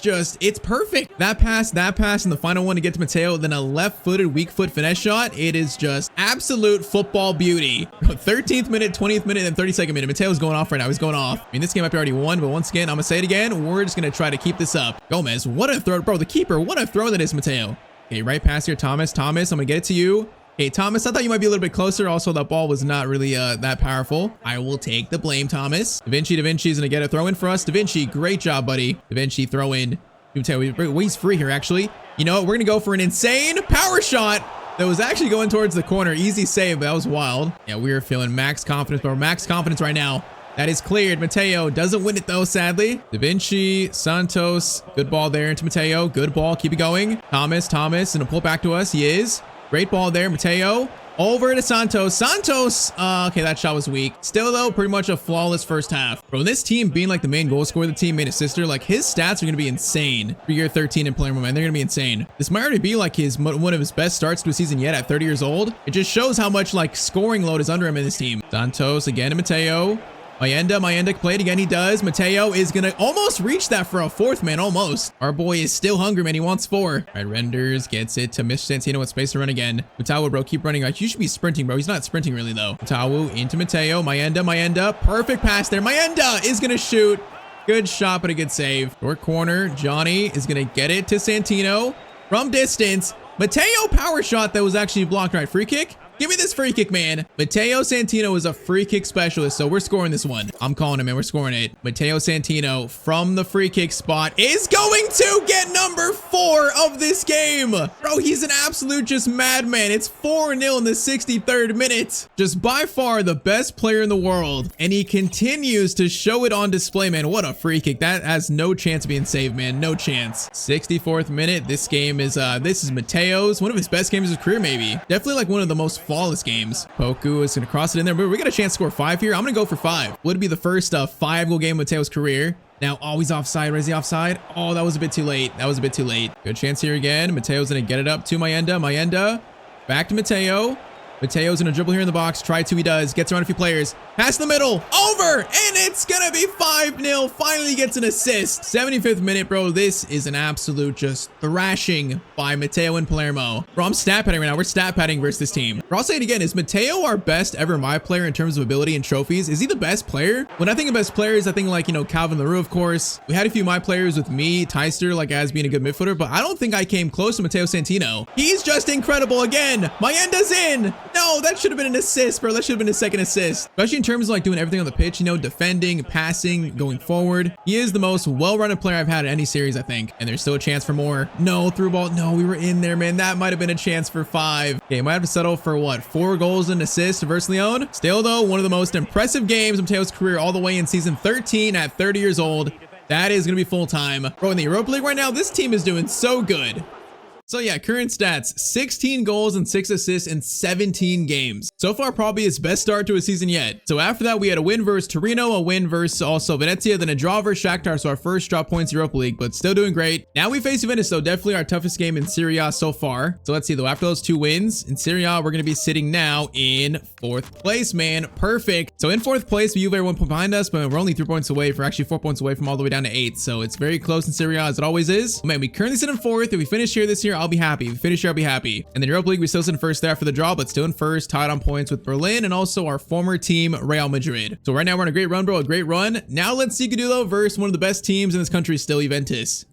perfect. That pass, and the final one to get to Matteo, then a left-footed, weak foot finesse shot. It is just absolute football beauty. Bro, 13th minute, 20th minute, and 32nd minute. Mateo's going off right now. He's going off. I mean, this game might be already won, but once again, I'm going to say it again. We're just going to try to keep this up. Gomez, what a throw. Bro, the keeper, what a throw that is, Matteo. Okay, right pass here, Thomas, I'm gonna get it to you. Hey, Thomas, I thought you might be a little bit closer. Also, that ball was not really that powerful. I will take the blame, Thomas. Da Vinci's gonna get a throw in for us. Da Vinci, great job, buddy. Da Vinci, throw in. He's free here, actually. You know what? We're gonna go for an insane power shot that was actually going towards the corner. Easy save, but that was wild. Yeah, we are feeling max confidence, but we're max confidence right now. That is cleared. Matteo doesn't win it though, sadly. Da Vinci, Santos, good ball there into Matteo. Good ball, keep it going. Thomas, and a pull back to us. He is. Great ball there, Matteo. Over to Santos. Okay, that shot was weak. Still though, pretty much a flawless first half. Bro, this team being like the main goal scorer of the team, main assister, like his stats are gonna be insane for year 13 in player moment. They're gonna be insane. This might already be like one of his best starts to a season yet at 30 years old. It just shows how much like scoring load is under him in this team. Santos again to Matteo. Mayenda played again. He does. Matteo is gonna almost reach that for a fourth, man. Almost. Our boy is still hungry, man. He wants 4. All right, Renders gets it to Mr. Santino with space to run again. Matawu, bro, keep running. Like, you should be sprinting, bro. He's not sprinting really, though. Matawu into Matteo. Mayenda. Perfect pass there. Mayenda is gonna shoot. Good shot, but a good save. Short corner. Johnny is gonna get it to Santino from distance. Matteo power shot that was actually blocked. Right, free kick. Give me this free kick, man. Matteo Santino is a free kick specialist, so we're scoring this one. I'm calling it, man. We're scoring it. Matteo Santino from the free kick spot is going to get number 4 of this game. Bro, he's an absolute just madman. It's 4-0 in the 63rd minute. Just by far the best player in the world, and he continues to show it on display, man. What a free kick. That has no chance of being saved, man. No chance. 64th minute. This game is, this is Matteo's, one of his best games of his career, maybe. Definitely like one of the most flawless games. Poku is going to cross it in there, but we got a chance to score 5 here. I'm going to go for 5. Would be the first 5-goal game of Matteo's career. Now, oh, he's offside. Where's he offside? Oh, that was a bit too late. Good chance here again. Matteo's going to get it up to Mayenda. Back to Matteo. Matteo's going to dribble here in the box. Try to, he does. Gets around a few players. Pass in the middle. Over. And it's going to be 5-0. Finally gets an assist. 75th minute, bro. This is an absolute just thrashing by Matteo and Palermo. Bro, I'm stat padding right now. We're stat padding versus this team. Bro, I'll say it again. Is Matteo our best ever my player in terms of ability and trophies? Is he the best player? When I think of best players, I think like, you know, Calvin LaRue, of course. We had a few my players with me, Tyztir, like as being a good midfielder, but I don't think I came close to Matteo Santino. He's just incredible again. Mayenda's in. No, that should have been an assist, bro. That should have been a second assist. Especially in terms of like doing everything on the pitch, you know, defending, passing, going forward. He is the most well-rounded player I've had in any series, I think. And there's still a chance for more. No, through ball. No, we were in there, man. That might have been a chance for 5. Okay, might have to settle for what? 4 goals and assists versus Leon. Still though, one of the most impressive games of Matteo's career all the way in season 13 at 30 years old. That is going to be full time. Bro, in the Europa League right now, this team is doing so good. So yeah, current stats, 16 goals and 6 assists in 17 games. So far, probably his best start to a season yet. So after that, we had a win versus Torino, a win versus also Venezia, then a draw versus Shakhtar. So our first drop points Europa League, but still doing great. Now we face Juventus, though, definitely our toughest game in Serie A so far. So let's see though, after those 2 wins in Serie A, we're going to be sitting now in 4th place, man. Perfect. So in 4th place, Juve are 1 point behind us, but we're only 3 points away. We're actually 4 points away from all the way down to 8th. So it's very close in Serie A as it always is. Oh, man, we currently sit in 4th. If we finish here this year, I'll be happy. If we finish here, I'll be happy. And then Europa League, we still sit in 1st there after the draw, but still in 1st, tied on points with Berlin and also our former team, Real Madrid. So right now we're on a great run, bro, a great run. Now let's see Gudulo versus one of the best teams in this country, still Juventus.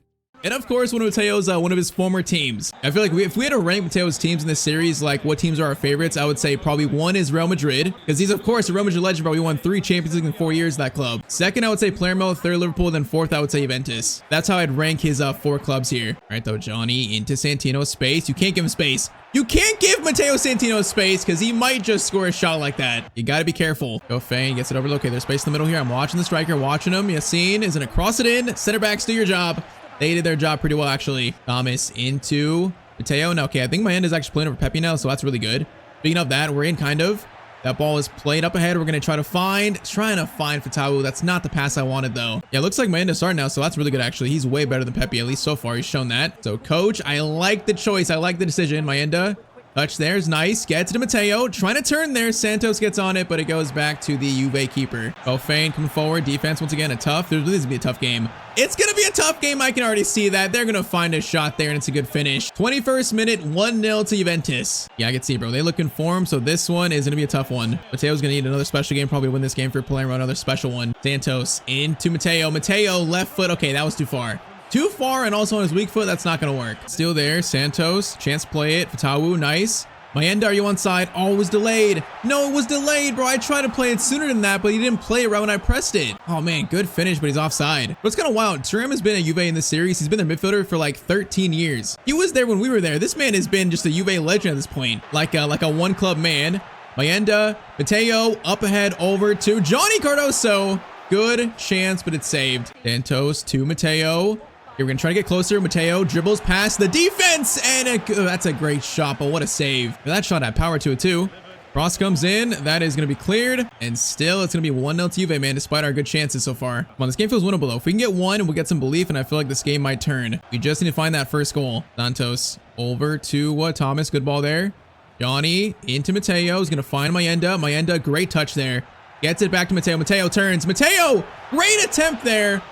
And of course, one of Mateo's, one of his former teams. I feel like if we had to rank Mateo's teams in this series, like what teams are our favorites, I would say probably 1 is Real Madrid, because he's of course a Real Madrid legend, bro. We won 3 Champions League in 4 years, that club. 2nd, I would say Palermo. 3rd, Liverpool. Then 4th, I would say Juventus. That's how I'd rank his 4 clubs here. All right, though, Johnny into Santino space. You can't give him space. You can't give Matteo Santino space because he might just score a shot like that. You got to be careful. Go Fane gets it over. Okay, there's space in the middle here. I'm watching the striker, watching him. Yassine is going to cross it in. Center backs, do your job. They did their job pretty well, actually. Thomas into Matteo. Now, okay, I think my end is actually playing over Pepe now, so that's really good. Speaking of that, we're in kind of. That ball is played up ahead. We're going to try to find Fatawu. That's not the pass I wanted, though. Yeah, it looks like my end is starting now, so that's really good, actually. He's way better than Pepe, at least so far. He's shown that. So, coach, I like the choice. I like the decision. Mayenda Touch there is nice. Gets it to Matteo. Trying to turn there. Santos gets on it, but it goes back to the Juve keeper. Oh, Fein coming forward. Defense once again, a tough. This is going to be a tough game. It's going to be a tough game. I can already see that. They're going to find a shot there, and it's a good finish. 21st minute, 1-0 to Juventus. Yeah, I can see, bro. They look in form, so this one is going to be a tough one. Matteo's going to need another special game, probably to win this game for Palermo. Another special one. Santos into Matteo. Matteo, left foot. Okay, that was too far. Too far, and also on his weak foot, that's not going to work. Still there. Santos. Chance to play it. Fatawu, nice. Mayenda, are you onside? Oh, it was delayed. No, it was delayed, bro. I tried to play it sooner than that, but he didn't play it right when I pressed it. Oh, man, good finish, but he's offside. But it's kind of wild. Thuram has been at Juve in this series. He's been their midfielder for like 13 years. He was there when we were there. This man has been just a Juve legend at this point, like a one-club man. Mayenda, Matteo, up ahead over to Johnny Cardoso. Good chance, but it's saved. Santos to Matteo. Here, we're going to try to get closer. Matteo dribbles past the defense, and that's a great shot, but what a save. That shot had power to it, too. Cross comes in. That is going to be cleared, and still, it's going to be 1-0 to Juve, man, despite our good chances so far. Come on, this game feels winnable, though. If we can get one, we'll get some belief, and I feel like this game might turn. We just need to find that first goal. Santos over to Thomas. Good ball there. Johnny into Matteo. He's going to find Mayenda. Mayenda, great touch there. Gets it back to Matteo. Matteo turns. Matteo, great attempt there.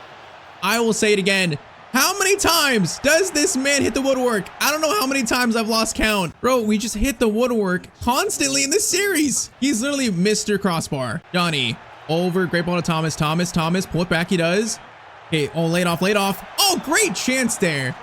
I will say it again. How many times does this man hit the woodwork? I don't know how many times I've lost count. Bro, we just hit the woodwork constantly in this series. He's literally Mr. Crossbar. Johnny, over, great ball to Thomas. Thomas, pull it back, he does. Okay, oh, laid off. Oh, great chance there.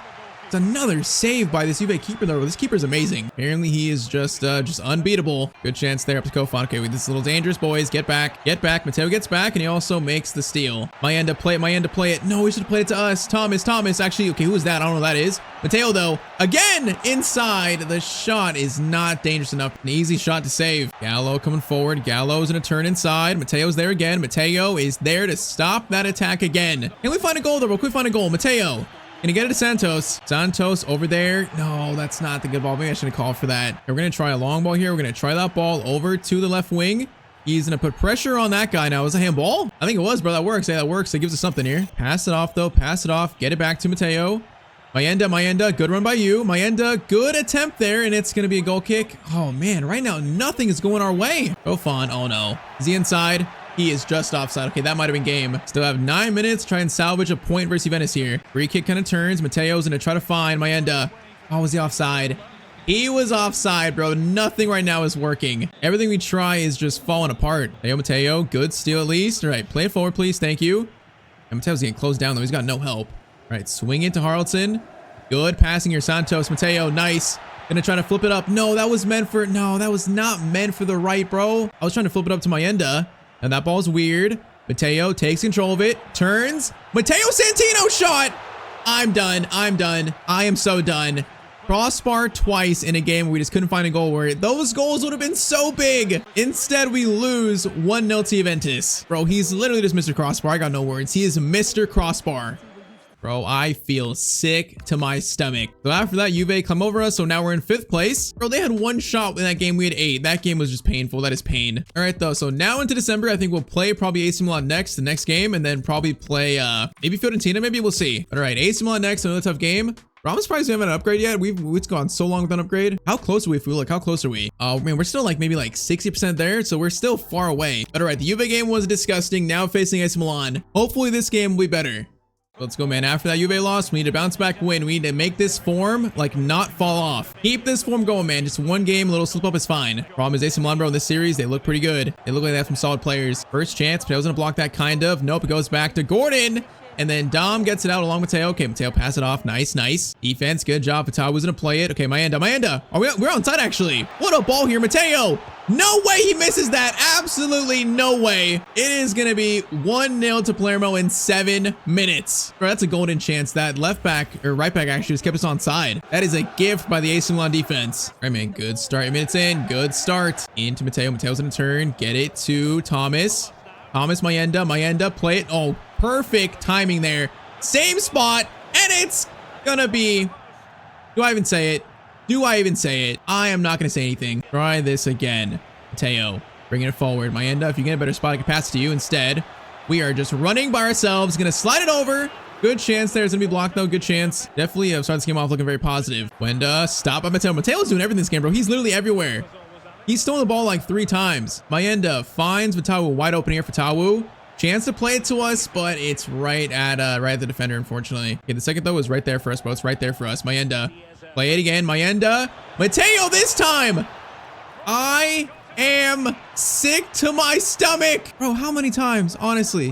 It's another save by this Juve keeper, though. This keeper's amazing. Apparently, he is just unbeatable. Good chance there up to Kofan. Okay, this is a little dangerous, boys. Get back. Matteo gets back, and he also makes the steal. Mayenda, play it. No, he should have played it to us. Thomas. Actually, okay, who is that? I don't know who that is. Matteo, though, again, inside. The shot is not dangerous enough. An easy shot to save. Gallo coming forward. Gallo's going to turn inside. Matteo's there again. Matteo is there to stop that attack again. Can we find a goal, though? Can we find a goal? Matteo. Gonna get it to Santos. Santos over there. No, that's not the good ball. Maybe I should have called for that. We're gonna try a long ball here. We're gonna try that ball over to the left wing. He's gonna put pressure on that guy now. Was it a handball? I think it was, bro. That works. Hey, that works. It gives us something here. Pass it off, though. Get it back to Matteo. Mayenda. Good run by you. Mayenda, good attempt there, and it's gonna be a goal kick. Oh, man. Right now, nothing is going our way. Kofan. Oh, no. Is he inside? He is just offside. Okay, that might have been game. Still have 9 minutes. Try and salvage a point versus Juventus here. Free kick kind of turns. Matteo's going to try to find Mayenda. Oh, was he offside? He was offside, bro. Nothing right now is working. Everything we try is just falling apart. Matteo. Good steal at least. All right, play it forward, please. Thank you. And Matteo's getting closed down, though. He's got no help. All right, swing it to Haraldson. Good passing here, Santos. Matteo, nice. Gonna try to flip it up. No, that was not meant for the right, bro. I was trying to flip it up to Mayenda. And that ball's weird. Matteo takes control of it. Turns. Matteo Santino shot. I'm done. I am so done. Crossbar twice in a game where we just couldn't find a goal where those goals would have been so big. Instead, we lose 1-0 to Juventus. Bro, he's literally just Mr. Crossbar. I got no words. He is Mr. Crossbar. Bro, I feel sick to my stomach. So after that, Juve come over us. So now we're in 5th place. Bro, they had 1 shot in that game. We had 8. That game was just painful. That is pain. All right, though. So now into December, I think we'll play probably AC Milan the next game, and then probably play maybe Fiorentina. Maybe we'll see. All right, AC Milan next. Another tough game. Bro, I'm surprised we haven't an upgrade yet. It's gone so long without an upgrade. How close are we if we look? How close are we? Oh, man, we're still maybe 60% there. So we're still far away. But all right, the Juve game was disgusting. Now facing AC Milan. Hopefully this game will be better. Let's go, man. After that Juve loss, we need to bounce back win. We need to make this form, not fall off. Keep this form going, man. Just one game, a little slip up is fine. Problem is AC Milan, bro, in this series, they look pretty good. They look like they have some solid players. First chance, Mateo's gonna block that, kind of. Nope, it goes back to Gordon. And then Dom gets it out along with Matteo. Okay, Matteo pass it off. Nice. Defense, good job. Matteo was gonna play it. Okay, Mayenda. We're onside, actually. What a ball here, Matteo. No way he misses that. Absolutely no way. It is going to be 1-0 to Palermo in 7 minutes. Bro, that's a golden chance. That right back actually just kept us onside. That is a gift by the AC Milan defense. All right, man. Good start. 8 minutes in. Good start. Into Matteo. Matteo's going to turn. Get it to Thomas. Mayenda. Play it. Oh, perfect timing there. Same spot. And it's going to be... Do I even say it? I am not going to say anything. Try this again. Matteo, bringing it forward. Mayenda, if you get a better spot, I can pass it to you. Instead, we are just running by ourselves. Going to slide it over. Good chance there. It's gonna be blocked though. Good chance. Definitely starting this game off looking very positive. Wenda, stop by Matteo. Mateo's doing everything this game, bro. He's literally everywhere. He's stolen the ball like 3 times. Mayenda finds Vitawu wide open here for Tawu. Chance to play it to us, but it's right at the defender, unfortunately. Okay, the second though is right there for us, bro. It's right there for us. Mayenda, play it again. Mayenda, Matteo this time. I am sick to my stomach. Bro, how many times? Honestly,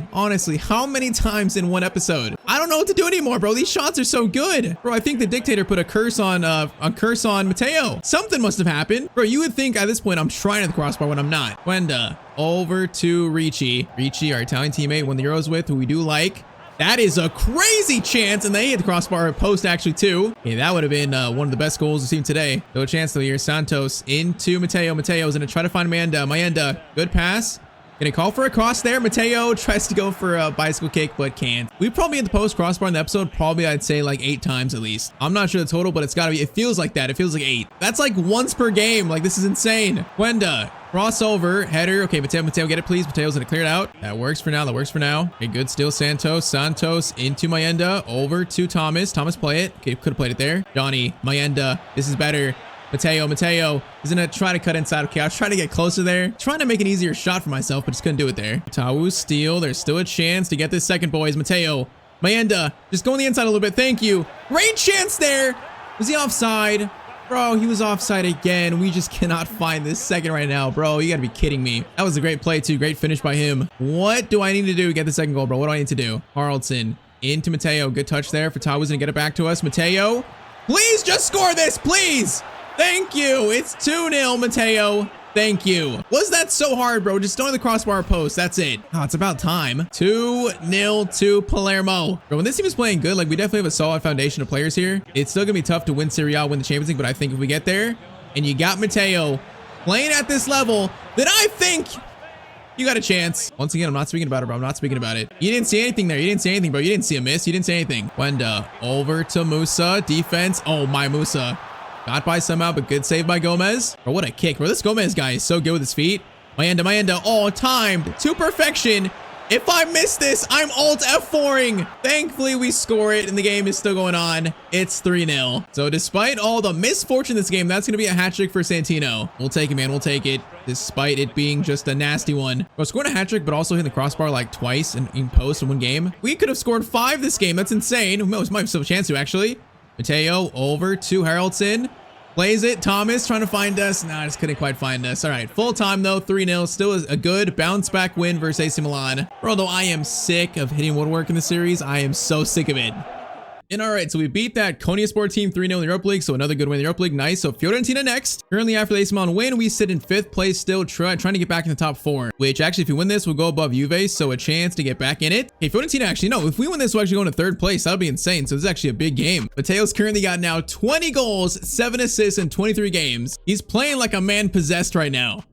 how many times in one episode? I don't know what to do anymore, bro. These shots are so good. Bro, I think the dictator put a curse on Matteo. Something must have happened. Bro, you would think at this point I'm trying at the crossbar when I'm not. Wenda, over to Ricci. Ricci, our Italian teammate, won the Euros with, who we do like. That is a crazy chance, and they hit the crossbar post actually too. Okay, that would have been one of the best goals we've seen today. No chance though here. Santos into Matteo. Mateo's gonna try to find Mayenda. Mayenda, good pass. Gonna call for a cross there. Matteo tries to go for a bicycle kick, but can't. We probably hit the post crossbar in the episode, probably I'd say like 8 times at least. I'm not sure the total, but it's gotta be, it feels like that. It feels like 8. That's like once per game. Like, this is insane. Wenda, crossover, header. Okay, Matteo, get it please. Mateo's gonna clear it out. That works for now, Okay, good steal, Santos into Mayenda, over to Thomas. Thomas, play it. Okay, could have played it there. Johnny, Mayenda, this is better. Matteo is gonna try to cut inside. Okay, I was trying to get closer there. Trying to make an easier shot for myself, but just couldn't do it there. Tawu steal. There's still a chance to get this second, boys. Matteo, Mayenda, just go on the inside a little bit. Thank you. Great chance there. Was he offside? Bro, he was offside again. We just cannot find this second right now, bro. You gotta be kidding me. That was a great play too. Great finish by him. What do I need to do to get the second goal, bro? What do I need to do? Carlton into Matteo. Good touch there. For Tawu's gonna get it back to us. Matteo, please just score this, please. Thank you. It's 2-0, Matteo. Thank you. Was that so hard, bro? Just don't hit the crossbar post. That's it. Oh, it's about time. 2-0 to Palermo. Bro, when this team is playing good, like, we definitely have a solid foundation of players here. It's still gonna be tough to win Serie A, win the Champions League, but I think if we get there and you got Matteo playing at this level, then I think you got a chance. Once again, I'm not speaking about it, bro. I'm not speaking about it. You didn't see anything there. You didn't see anything, bro. You didn't see a miss. You didn't see anything. Wenda, over to Musa. Defense. Oh, my Musa. Got by somehow, but good save by Gomez. Bro, what a kick, bro. This Gomez guy is so good with his feet. Mayenda, all timed to perfection. If I miss this, I'm alt F4ing. Thankfully, we score it, and the game is still going on. It's 3-0. So despite all the misfortune in this game, that's going to be a hat trick for Santino. We'll take it, man. We'll take it, despite it being just a nasty one. Bro, scoring a hat trick, but also hitting the crossbar like twice in post in one game. We could have scored 5 this game. That's insane. We might have still a chance to, actually. Matteo over to Haraldson. Plays it. Thomas trying to find us. Nah, just couldn't quite find us. All right, full time though, 3-0. Still is a good bounce back win versus AC Milan. Bro, though I am sick of hitting woodwork in the series. I am so sick of it. And all right, so we beat that Konyaspor team 3-0 in the Europa League, so another good win in the Europa League. Nice. So Fiorentina next. Currently, after the AC Milan win, we sit in 5th place still, trying to get back in the top 4, which actually, if we win this, we'll go above Juve, so a chance to get back in it. Hey, Fiorentina, actually, no, if we win this, we'll actually go into 3rd place. That'll be insane. So this is actually a big game. Matteo's currently got now 20 goals, 7 assists in 23 games. He's playing like a man possessed right now.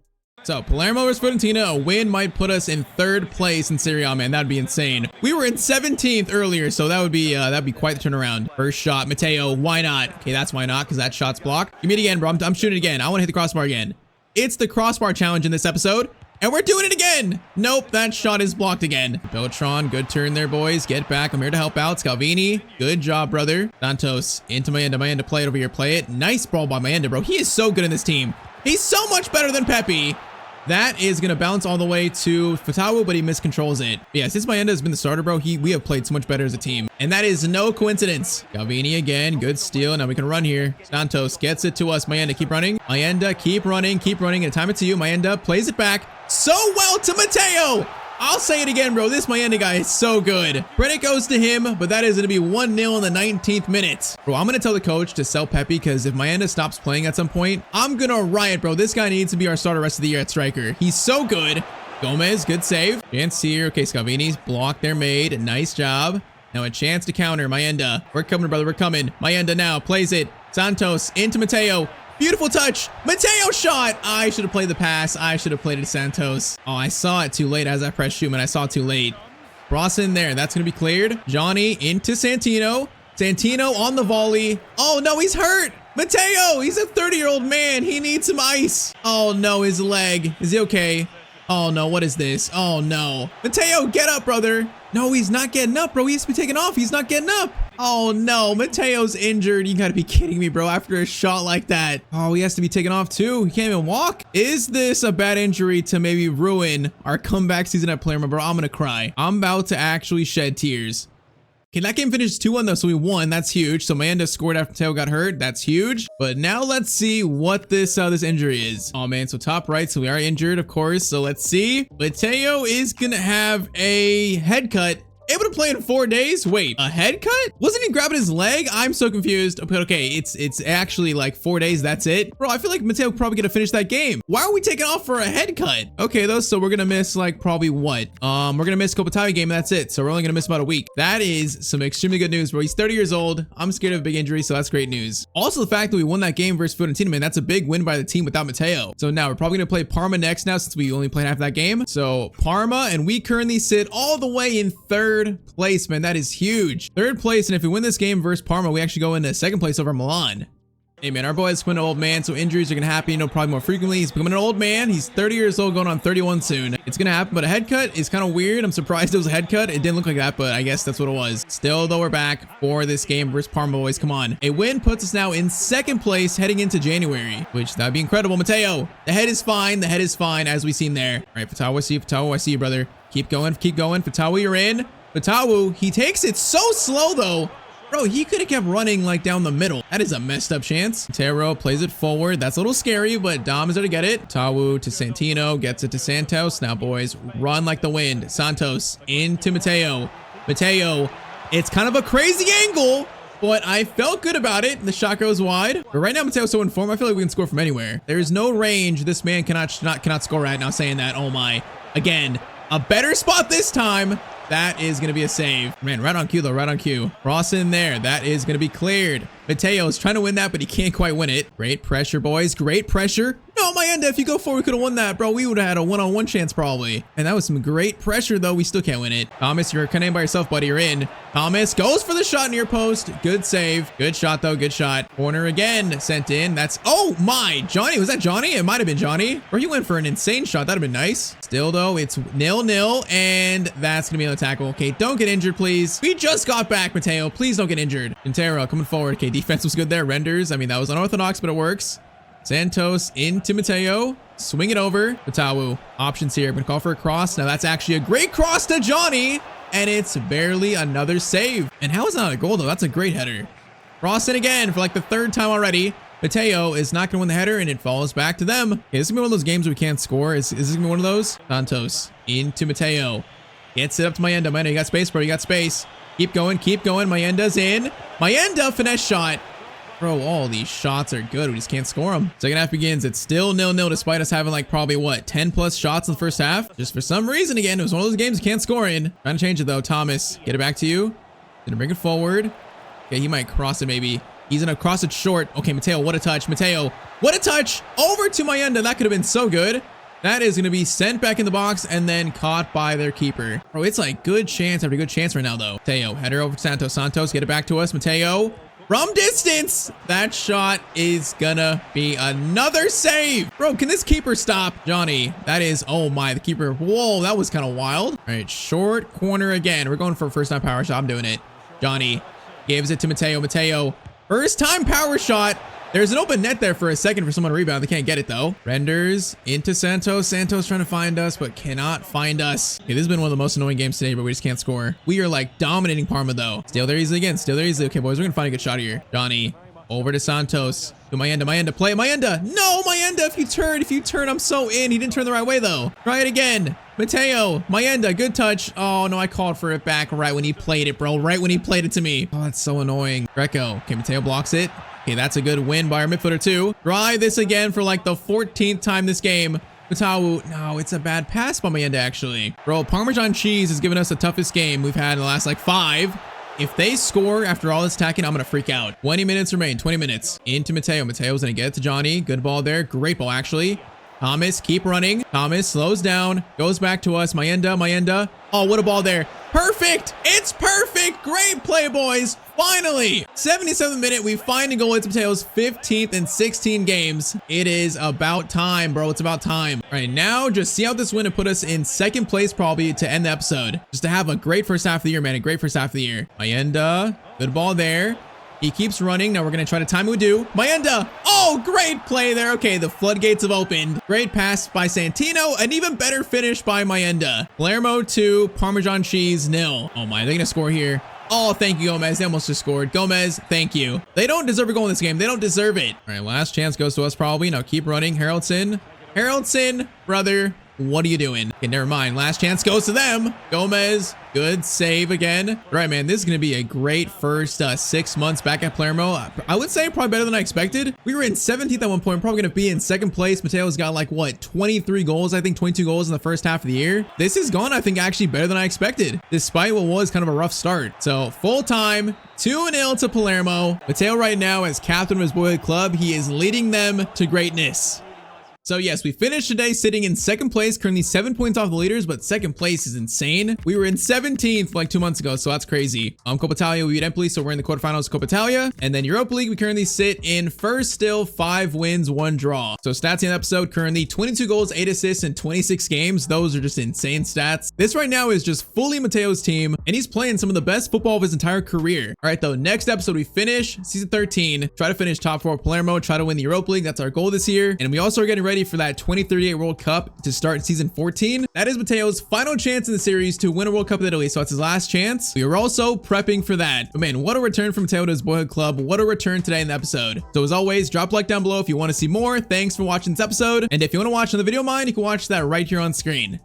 So Palermo versus Fiorentina, a win might put us in 3rd place in Serie A, man. That'd be insane. We were in 17th earlier, so that'd be quite the turnaround. First shot, Matteo, why not? Okay, that's why not, because that shot's blocked. Give me it again, bro. I'm shooting again. I want to hit the crossbar again. It's the crossbar challenge in this episode, and we're doing it again. Nope, that shot is blocked again. Beltran, good turn there, boys. Get back. I'm here to help out. Scalvini, good job, brother. Santos into Mayenda. Play it over here. Play it. Nice ball by Mayenda, bro. He is so good in this team. He's so much better than Pepe. That is going to bounce all the way to Fatawu, but he miscontrols it. But yeah, since Mayenda has been the starter, bro, we have played so much better as a team. And that is no coincidence. Galvini again, good steal. Now we can run here. Santos gets it to us. Mayenda, keep running. Mayenda, keep running. And time it to you. Mayenda plays it back so well to Matteo. I'll say it again, bro. This Mayenda guy is so good. Credit goes to him, but that is going to be 1-0 in the 19th minute. Bro, I'm going to tell the coach to sell Pepe, because if Mayenda stops playing at some point, I'm going to riot, bro. This guy needs to be our starter rest of the year at striker. He's so good. Gomez, good save. Chance here. Okay, Scalvini's blocked. They're made. Nice job. Now a chance to counter. Mayenda. We're coming, brother. We're coming. Mayenda now plays it. Santos into Matteo. Beautiful touch. Matteo shot. I should have played the pass. I should have played it to Santos. Oh, I saw it too late as I pressed shoot, and I saw it too late. Cross in there. That's going to be cleared. Johnny into Santino. Santino on the volley. Oh, no, he's hurt. Matteo, he's a 30-year-old man. He needs some ice. Oh, no, his leg. Is he okay? Oh, no, what is this? Oh, no. Matteo, get up, brother. No, he's not getting up, bro. He has to be taken off. He's not getting up. Oh no, Matteo's injured. You gotta be kidding me, bro. After a shot like that. Oh, he has to be taken off too. He can't even walk. Is this a bad injury to maybe ruin our comeback season at Palermo, bro? I'm gonna cry. I'm about to actually shed tears. Okay, that game finished 2-1 though, so we won. That's huge. So Amanda scored after Matteo got hurt. That's huge. But now let's see what this injury is. Oh man, so top right, so we are injured, of course. So let's see. Matteo is gonna have a head cut. Able to play in 4 days? Wait, a head cut? Wasn't he grabbing his leg? I'm so confused. Okay, it's actually like 4 days. That's it. Bro, I feel like Matteo probably gonna finish that game. Why are we taking off for a head cut? Okay, though, so we're gonna miss like probably what? We're gonna miss Copatari game and that's it. So we're only gonna miss about a week. That is some extremely good news, bro. He's 30 years old. I'm scared of a big injury, so that's great news. Also, the fact that we won that game versus Fiorentina, man, that's a big win by the team without Matteo. So now we're probably gonna play Parma next now since we only played half that game. So Parma, and we currently sit all the way in 3rd place, man. That is huge. 3rd place, and if we win this game versus Parma, we actually go into 2nd place over Milan. Hey man, our boy is becoming an old man, so injuries are gonna happen, you know, probably more frequently. He's becoming an old man. He's 30 years old, going on 31 soon. It's gonna happen, but a head cut is kind of weird. I'm surprised it was a head cut. It didn't look like that, but I guess that's what it was. Still, though, we're back for this game versus Parma, boys. Come on. A win puts us now in 2nd place heading into January, which that'd be incredible. Matteo, the head is fine. The head is fine, as we've seen there. All right, Fatawa, I see you, brother. Keep going, keep going. Fatawa, you're in. Fatawu, he takes it so slow though. Bro, he could have kept running like down the middle. That is a messed up chance. Tero plays it forward. That's a little scary, but Dom is there to get it. Fatawu to Santino, gets it to Santos. Now, boys, run like the wind. Santos into Matteo. Matteo, it's kind of a crazy angle, but I felt good about it. The shot goes wide. But right now, Matteo's so in form, I feel like we can score from anywhere. There's no range this man cannot score at. Now saying that, oh my. Again, a better spot this time. That is going to be a save. Man, right on cue, though. Right on cue. Cross in there. That is going to be cleared. Matteo is trying to win that, but he can't quite win it. Great pressure, boys. Great pressure. No, Mayenda, if you go forward, we could have won that, bro. We would have had a one-on-one chance, probably. And that was some great pressure, though. We still can't win it. Thomas, you're kind of in by yourself, buddy. You're in. Thomas goes for the shot near post. Good save. Good shot, though. Good shot. Corner again. Sent in. That's... Oh, my. Johnny. Was that Johnny? It might have been Johnny. Or he went for an insane shot. That'd have been nice. Still, though, it's 0-0. And that's going to be on the tackle. Okay, don't get injured, please. We just got back, Matteo. Please don't get injured. Quintero coming forward. Okay, defense was good there. Renders. I mean, that was unorthodox, but it works. Santos into Matteo. Swing it over. Fatawu. Options here. I'm going to call for a cross. Now, that's actually a great cross to Johnny. And it's barely another save. And how is that not a goal, though? That's a great header. Cross it again for like the 3rd time already. Matteo is not going to win the header, and it falls back to them. Okay, this is going to be one of those games where we can't score. Is this going to be one of those? Santos into Matteo. Gets it up to Mayenda. Mayenda, you got space, bro. You got space. Keep going. Keep going. Mayenda's in. Mayenda, finesse shot. Bro, all these shots are good. We just can't score them. Second half begins. It's still 0-0 despite us having like probably what, 10 plus shots in the first half. Just for some reason, again, it was one of those games you can't score in. Trying to change it though. Thomas, get it back to you. Gonna bring it forward. Okay, he might cross it maybe. He's gonna cross it short. Okay, Matteo, what a touch. Matteo, what a touch. Over to Mayenda. That could have been so good. That is going to be sent back in the box and then caught by their keeper. Bro, it's like good chance after good chance right now, though. Matteo, header over to Santos. Santos, get it back to us. Matteo, from distance. That shot is gonna be another save. Bro, can this keeper stop? Johnny, that is, oh my, the keeper. Whoa, that was kind of wild. All right, short corner again. We're going for a first-time power shot. I'm doing it. Johnny gives it to Matteo. Matteo, first-time power shot. There's an open net there for a second for someone to rebound. They can't get it, though. Renders into Santos. Santos trying to find us, but cannot find us. Okay, this has been one of the most annoying games today, but we just can't score. We are, like, dominating Parma, though. Still there easily again. Still there easily. Okay, boys, we're going to find a good shot here. Johnny, over to Santos. To Mayenda. Mayenda, play. Mayenda. No, Mayenda, if you turn, I'm so in. He didn't turn the right way, though. Try it again. Matteo, Mayenda, good touch. Oh, no, I called for it back right when he played it, bro. Right when he played it to me. Oh, that's so annoying. Greco. Okay, Matteo blocks it. Okay, that's a good win by our midfielder too. Try this again for like the 14th time this game. Fatawu, no, it's a bad pass by Mayenda actually. Bro, Parmesan cheese has given us the toughest game we've had in the last like 5. If they score after all this attacking, I'm going to freak out. 20 minutes remain, 20 minutes. Into Matteo. Matteo's going to get it to Johnny. Good ball there. Great ball actually. Thomas, keep running. Thomas slows down, goes back to us. Mayenda. Oh, what a ball there. Perfect. It's perfect. Great play, boys. Finally, 77th minute, we finally go into Mateo's 15th in 16 games. It is about time, bro. It's about time. All right, now just see out this win and put us in second place probably to end the episode. Just to have a great first half of the year, man. A great first half of the year. Mayenda, good ball there. He keeps running. Now we're going to try to time it with do. Mayenda. Oh, great play there. Okay, the floodgates have opened. Great pass by Santino. An even better finish by Mayenda. Palermo 2, Parmesan cheese 0. Oh my, they're going to score here. Oh, thank you, Gomez. They almost just scored. Gomez, thank you. They don't deserve a goal in this game. They don't deserve it. All right, last chance goes to us probably. Now keep running. Haraldson. Haraldson, brother. What are you doing? Okay, never mind. Last chance goes to them. Gomez, good save again. All right, man, this is going to be a great first 6 months back at Palermo. I would say probably better than I expected. We were in 17th at one point, probably going to be in second place. Mateo's got like, what, 23 goals, I think 22 goals in the first half of the year. This has gone, I think, actually better than I expected, despite what was kind of a rough start. So full time, 2-0 to Palermo. Matteo right now as captain of his boyhood club, he is leading them to greatness. So yes, we finished today sitting in second place, currently 7 points off the leaders, but second place is insane. We were in 17th like 2 months ago, so that's crazy. Coppa Italia, we beat Empoli, so we're in the quarterfinals of Coppa Italia. And then Europa League, we currently sit in first still, 5 wins, 1 draw. So stats in the episode, currently 22 goals, 8 assists in 26 games. Those are just insane stats. This right now is just fully Mateo's team, and he's playing some of the best football of his entire career. All right, though, next episode, we finish season 13, try to finish top 4 Palermo, try to win the Europa League. That's our goal this year. And we also are getting ready for that 2038 World Cup to start season 14. That is Mateo's final chance in the series to win a World Cup in Italy, so that's his last chance. We are also prepping for that. But man, what a return from Mateo to his boyhood club. What a return today in the episode. So as always, drop a like down below if you want to see more. Thanks for watching this episode. And if you want to watch another video of mine, you can watch that right here on screen.